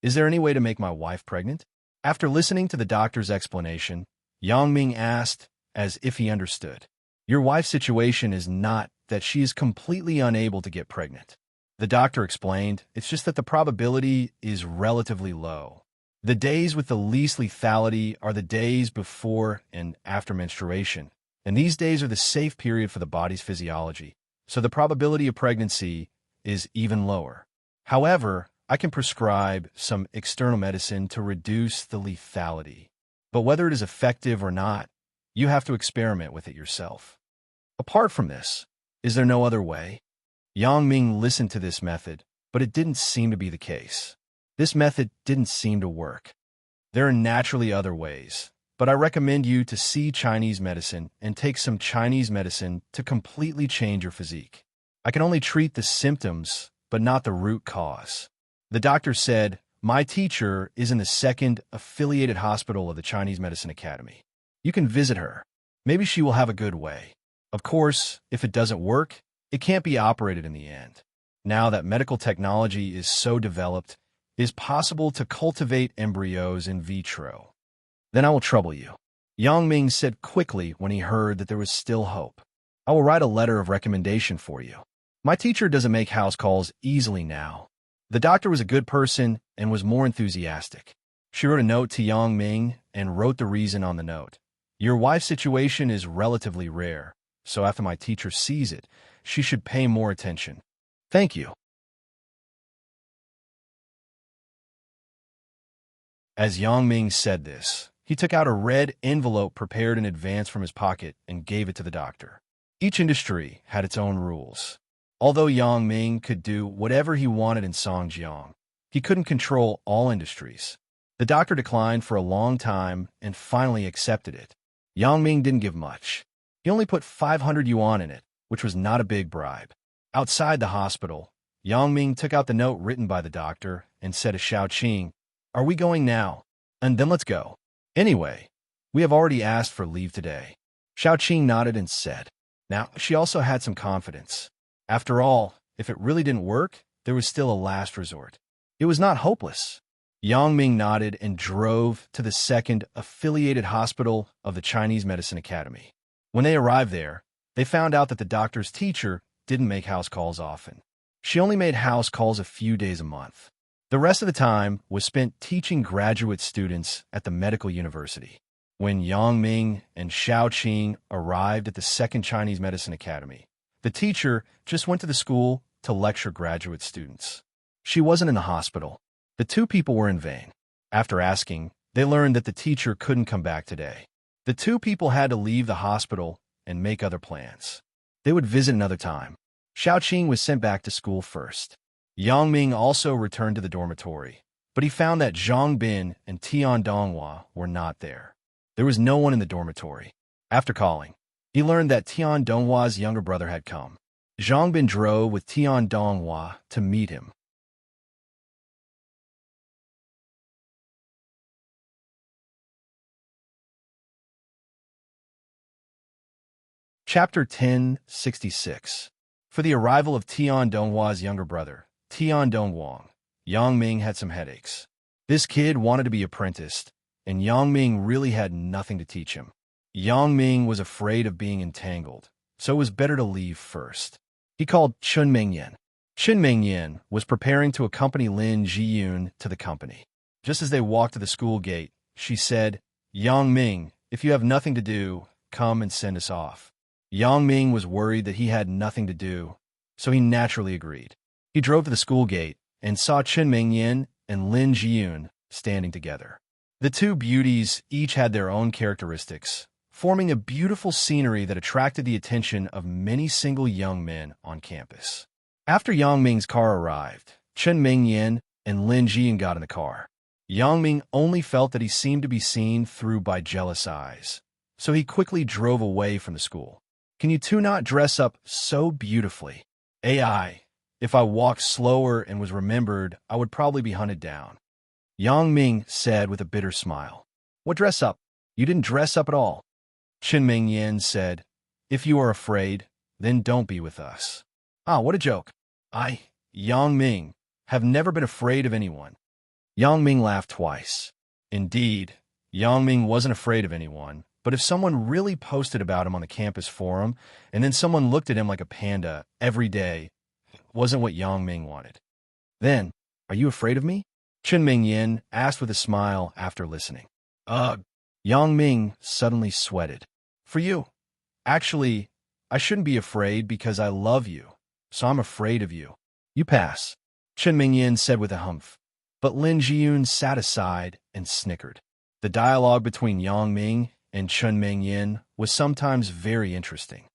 is there any way to make my wife pregnant? After listening to the doctor's explanation, Yang Ming asked, as if he understood. Your wife's situation is not that she is completely unable to get pregnant. The doctor explained, it's just that the probability is relatively low. The days with the least lethality are the days before and after menstruation, and these days are the safe period for the body's physiology, so the probability of pregnancy is even lower. However, I can prescribe some external medicine to reduce the lethality. But whether it is effective or not, you have to experiment with it yourself. Apart from this, is there no other way? Yang Ming listened to this method, but it didn't seem to be the case. This method didn't seem to work. There are naturally other ways, but I recommend you to see Chinese medicine and take some Chinese medicine to completely change your physique. I can only treat the symptoms, but not the root cause. The doctor said, my teacher is in the second affiliated hospital of the Chinese Medicine Academy. You can visit her. Maybe she will have a good way. Of course, if it doesn't work, it can't be operated in the end. Now that medical technology is so developed, it is possible to cultivate embryos in vitro. Then I will trouble you. Yang Ming said quickly when he heard that there was still hope. I will write a letter of recommendation for you. My teacher doesn't make house calls easily now. The doctor was a good person and was more enthusiastic. She wrote a note to Yang Ming and wrote the reason on the note. Your wife's situation is relatively rare, so after my teacher sees it, she should pay more attention. Thank you. As Yang Ming said this, he took out a red envelope prepared in advance from his pocket and gave it to the doctor. Each industry had its own rules. Although Yang Ming could do whatever he wanted in Songjiang, he couldn't control all industries. The doctor declined for a long time and finally accepted it. Yang Ming didn't give much. He only put 500 yuan in it, which was not a big bribe. Outside the hospital, Yang Ming took out the note written by the doctor and said to Xiao Qing, are we going now? And then let's go. Anyway, we have already asked for leave today. Xiao Qing nodded and said. Now, she also had some confidence. After all, if it really didn't work, there was still a last resort. It was not hopeless. Yang Ming nodded and drove to the second affiliated hospital of the Chinese Medicine Academy. When they arrived there, they found out that the doctor's teacher didn't make house calls often. She only made house calls a few days a month. The rest of the time was spent teaching graduate students at the medical university. When Yang Ming and Xiao Qing arrived at the Second Chinese Medicine Academy, the teacher just went to the school to lecture graduate students. She wasn't in the hospital. The two people were in vain. After asking, they learned that the teacher couldn't come back today. The two people had to leave the hospital and make other plans. They would visit another time. Xiao Qing was sent back to school first. Yang Ming also returned to the dormitory, but he found that Zhang Bin and Tian Donghua were not there. There was no one in the dormitory. After calling, he learned that Tian Donghua's younger brother had come. Zhang Bin drove with Tian Donghua to meet him. Chapter 1066. For the arrival of Tian Donghua's younger brother, Tian Donghua, Yang Ming had some headaches. This kid wanted to be apprenticed, and Yang Ming really had nothing to teach him. Yang Ming was afraid of being entangled, so it was better to leave first. He called Chun Mingyan. Chun Mingyan was preparing to accompany Lin Jiyun to the company. Just as they walked to the school gate, she said, "Yang Ming, if you have nothing to do, come and send us off." Yang Ming was worried that he had nothing to do, so he naturally agreed. He drove to the school gate and saw Chun Mingyan and Lin Jiyun standing together. The two beauties each had their own characteristics, forming a beautiful scenery that attracted the attention of many single young men on campus. After Yang Ming's car arrived, Chun Mingyan and Lin Jiyun got in the car. Yang Ming only felt that he seemed to be seen through by jealous eyes, so he quickly drove away from the school. "Can you two not dress up so beautifully? AI, if I walked slower and was remembered, I would probably be hunted down." Yang Ming said with a bitter smile. "What dress up? You didn't dress up at all." Chun Mingyan said, "If you are afraid, then don't be with us." "Ah, what a joke. Yang Ming, have never been afraid of anyone." Yang Ming laughed twice. Indeed, Yang Ming wasn't afraid of anyone, but if someone really posted about him on the campus forum, and then someone looked at him like a panda every day, it wasn't what Yang Ming wanted. "Then, are you afraid of me?" Chun Mingyan asked with a smile after listening. "Ugh." Yang Ming suddenly sweated. "For you. Actually, I shouldn't be afraid because I love you, so I'm afraid of you." "You pass," Chun Mingyan said with a humph. But Lin Jiyun sat aside and snickered. The dialogue between Yang Ming and Chun Mingyan was sometimes very interesting.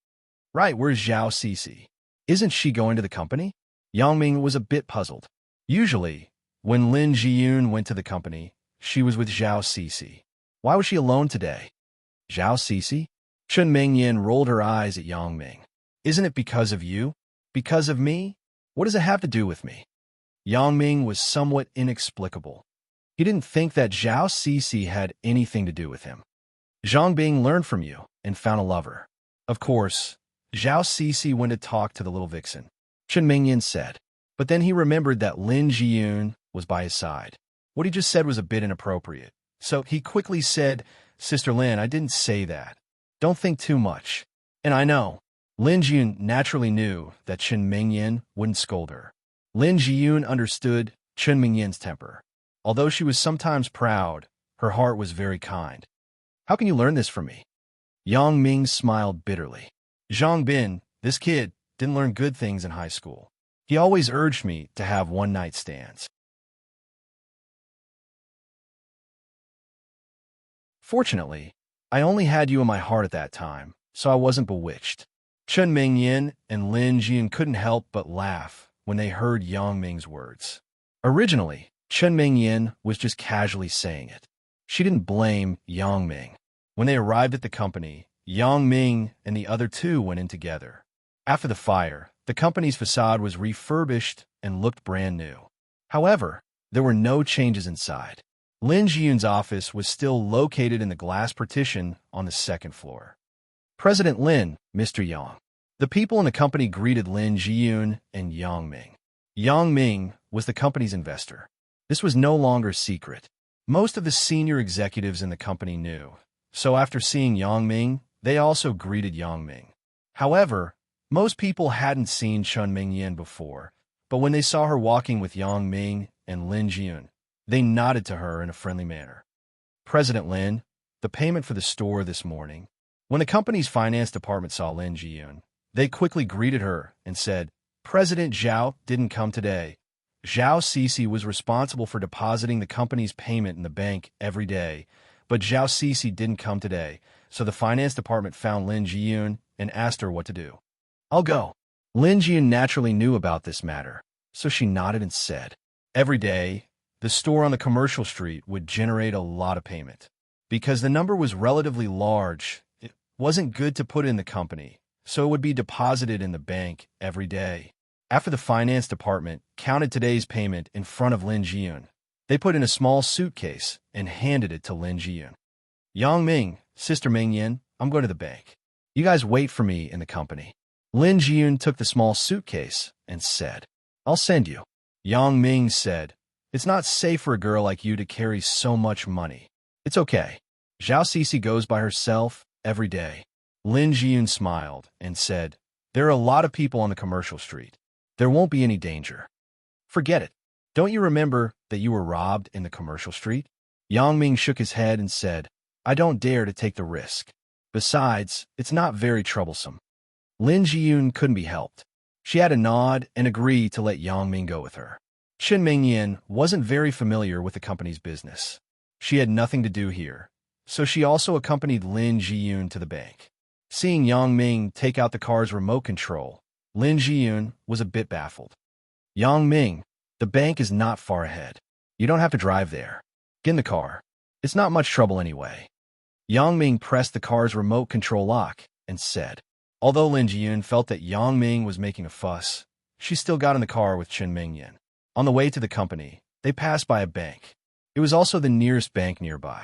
"Right, where's Zhao Cece? Isn't she going to the company?" Yang Ming was a bit puzzled. Usually, when Lin Jiyun went to the company, she was with Zhao Cece. Why was she alone today? "Zhao Cece?" Chun Mingyan rolled her eyes at Yang Ming. "Isn't it because of you? Because of me? What does it have to do with me?" Yang Ming was somewhat inexplicable. He didn't think that Zhao Cece had anything to do with him. "Zhang Bing learned from you and found a lover." "Of course, Zhao Cece went to talk to the little vixen," Chun Mingyan said. But then he remembered that Lin Jiyun was by his side. What he just said was a bit inappropriate. So he quickly said, "Sister Lin, I didn't say that. Don't think too much." And I know. Lin Jiyun naturally knew that Chun Mingyan wouldn't scold her. Lin Jiyun understood Chun Mingyan's temper. Although she was sometimes proud, her heart was very kind. "How can you learn this from me?" Yang Ming smiled bitterly. "Zhang Bin, this kid, didn't learn good things in high school. He always urged me to have one-night stands. Fortunately, I only had you in my heart at that time, so I wasn't bewitched." Chun Mingyan and Lin Jiyun couldn't help but laugh when they heard Yang Ming's words. Originally, Chun Mingyan was just casually saying it. She didn't blame Yang Ming. When they arrived at the company, Yang Ming and the other two went in together. After the fire, the company's facade was refurbished and looked brand new. However, there were no changes inside. Lin Jiyun's office was still located in the glass partition on the second floor. "President Lin, Mr. Yang." The people in the company greeted Lin Jiyun and Yang Ming. Yang Ming was the company's investor. This was no longer secret. Most of the senior executives in the company knew, so after seeing Yang Ming, they also greeted Yang Ming. However, most people hadn't seen Chun Mingyan before, but when they saw her walking with Yang Ming and Lin Jiyun. They nodded to her in a friendly manner. President Lin, the payment for the store this morning. When the company's finance department saw Lin Jiyun, they quickly greeted her and said, President Zhao didn't come today. Zhao Cece was responsible for depositing the company's payment in the bank every day, but Zhao Cece didn't come today, so the finance department found Lin Jiyun and asked her what to do. I'll go. Lin Jiyun naturally knew about this matter, so she nodded and said, every day, the store on the commercial street would generate a lot of payment. Because the number was relatively large, it wasn't good to put in the company, so it would be deposited in the bank every day. After the finance department counted today's payment in front of Lin Jiyun, they put in a small suitcase and handed it to Lin Jiyun. Yang Ming, Sister Ming Yin, I'm going to the bank. You guys wait for me in the company. Lin Jiyun took the small suitcase and said, I'll send you. Yang Ming said, it's not safe for a girl like you to carry so much money. It's okay. Zhao Cece goes by herself every day. Lin Jiyun smiled and said, there are a lot of people on the commercial street. There won't be any danger. Forget it. Don't you remember that you were robbed in the commercial street? Yang Ming shook his head and said, I don't dare to take the risk. Besides, it's not very troublesome. Lin Jiyun couldn't be helped. She had a nod and agreed to let Yang Ming go with her. Qin Mingyan wasn't very familiar with the company's business. She had nothing to do here, so she also accompanied Lin Jiyun to the bank. Seeing Yang Ming take out the car's remote control, Lin Jiyun was a bit baffled. Yang Ming, the bank is not far ahead. You don't have to drive there. Get in the car. It's not much trouble anyway. Yang Ming pressed the car's remote control lock and said, although Lin Jiyun felt that Yang Ming was making a fuss, she still got in the car with Qin Mingyan. On the way to the company, they passed by a bank. It was also the nearest bank nearby.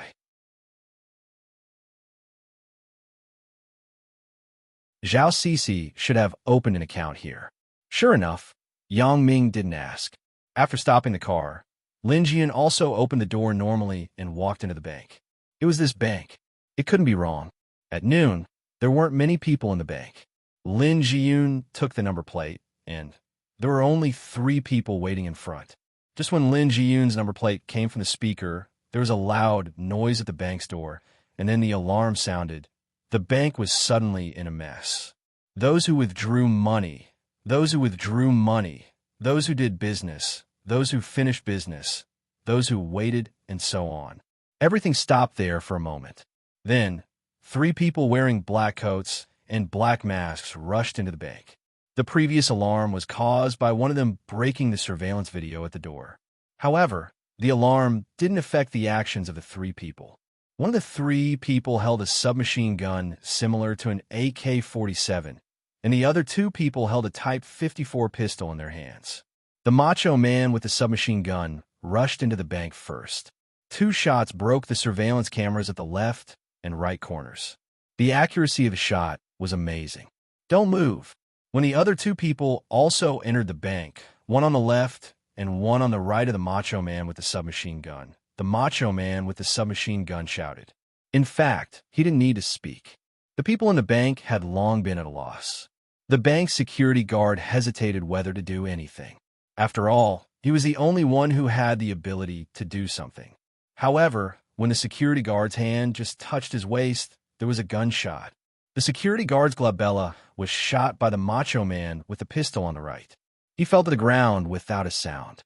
Zhao Cece should have opened an account here. Sure enough, Yang Ming didn't ask. After stopping the car, Lin Jiyun also opened the door normally and walked into the bank. It was this bank. It couldn't be wrong. At noon, there weren't many people in the bank. Lin Jiyun took the number plate, and there were only 3 people waiting in front. Just when Lin Jiyun's number plate came from the speaker, there was a loud noise at the bank's door, and then the alarm sounded. The bank was suddenly in a mess. Those who withdrew money, those who did business, those who finished business, those who waited, and so on. Everything stopped there for a moment. Then, 3 people wearing black coats and black masks rushed into the bank. The previous alarm was caused by one of them breaking the surveillance video at the door. However, the alarm didn't affect the actions of the 3 people. One of the 3 people held a submachine gun similar to an AK-47, and the other 2 people held a Type 54 pistol in their hands. The macho man with the submachine gun rushed into the bank first. 2 shots broke the surveillance cameras at the left and right corners. The accuracy of the shot was amazing. Don't move. When the other 2 people also entered the bank, one on the left and one on the right of the macho man with the submachine gun, the macho man with the submachine gun shouted. In fact, he didn't need to speak. The people in the bank had long been at a loss. The bank's security guard hesitated whether to do anything. After all, he was the only one who had the ability to do something. However, when the security guard's hand just touched his waist, there was a gunshot. The security guard's glabella was shot by the macho man with the pistol on the right. He fell to the ground without a sound.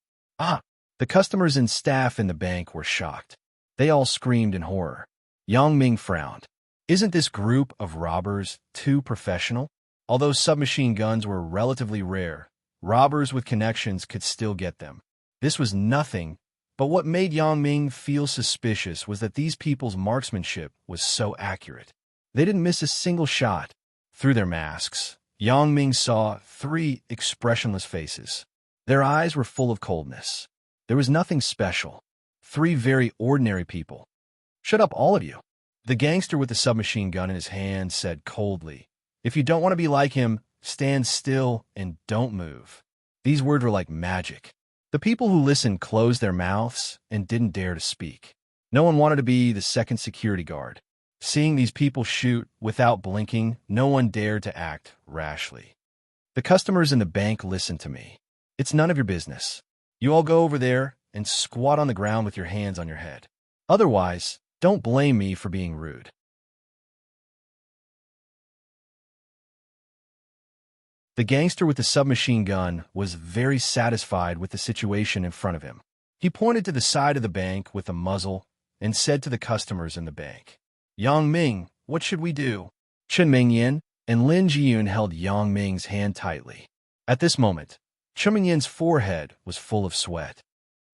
The customers and staff in the bank were shocked. They all screamed in horror. Yang Ming frowned. Isn't this group of robbers too professional? Although submachine guns were relatively rare, robbers with connections could still get them. This was nothing, but what made Yang Ming feel suspicious was that these people's marksmanship was so accurate. They didn't miss a single shot. Through their masks, Yang Ming saw 3 expressionless faces. Their eyes were full of coldness. There was nothing special. 3 very ordinary people. Shut up, all of you. The gangster with the submachine gun in his hand said coldly, if you don't want to be like him, stand still and don't move. These words were like magic. The people who listened closed their mouths and didn't dare to speak. No one wanted to be the second security guard. Seeing these people shoot without blinking, no one dared to act rashly. The customers in the bank listened to me. It's none of your business. You all go over there and squat on the ground with your hands on your head. Otherwise, don't blame me for being rude. The gangster with the submachine gun was very satisfied with the situation in front of him. He pointed to the side of the bank with a muzzle and said to the customers in the bank, "Yang Ming, what should we do?" Chen Mingyan and Lin Jiyun held Yang Ming's hand tightly. At this moment, Chen Mingyan's forehead was full of sweat.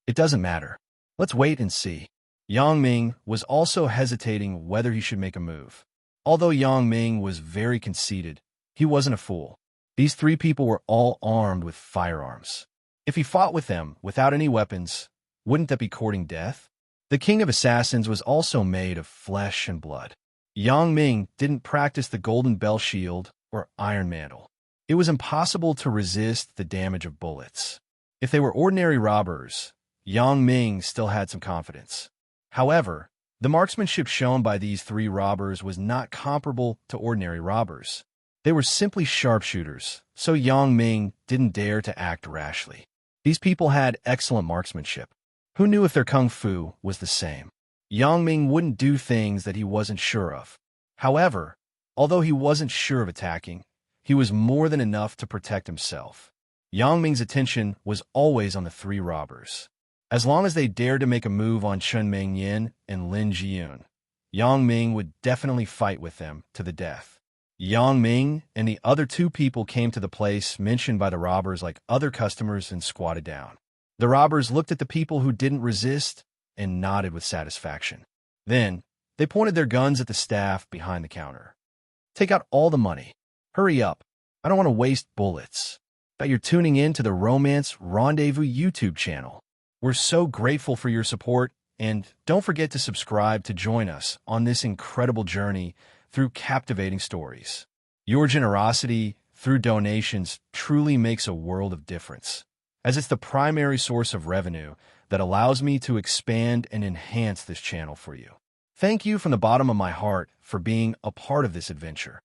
"It doesn't matter. Let's wait and see." Yang Ming was also hesitating whether he should make a move. Although Yang Ming was very conceited, he wasn't a fool. These three people were all armed with firearms. If he fought with them without any weapons, wouldn't that be courting death? The king of assassins was also made of flesh and blood. Yang Ming didn't practice the golden bell shield or iron mantle. It was impossible to resist the damage of bullets. If they were ordinary robbers, Yang Ming still had some confidence. However, the marksmanship shown by these three robbers was not comparable to ordinary robbers. They were simply sharpshooters, so Yang Ming didn't dare to act rashly. These people had excellent marksmanship. Who knew if their kung fu was the same? Yang Ming wouldn't do things that he wasn't sure of. However, although he wasn't sure of attacking, he was more than enough to protect himself. Yang Ming's attention was always on the three robbers. As long as they dared to make a move on Chen Mingyan and Lin Jiyun, Yang Ming would definitely fight with them to the death. Yang Ming and the other two people came to the place mentioned by the robbers like other customers and squatted down. The robbers looked at the people who didn't resist and nodded with satisfaction. Then, they pointed their guns at the staff behind the counter. "Take out all the money. Hurry up. I don't want to waste bullets." But you're tuning in to the Romance Rendezvous YouTube channel. We're so grateful for your support, and don't forget to subscribe to join us on this incredible journey through captivating stories. Your generosity through donations truly makes a world of difference, as it's the primary source of revenue that allows me to expand and enhance this channel for you. Thank you from the bottom of my heart for being a part of this adventure.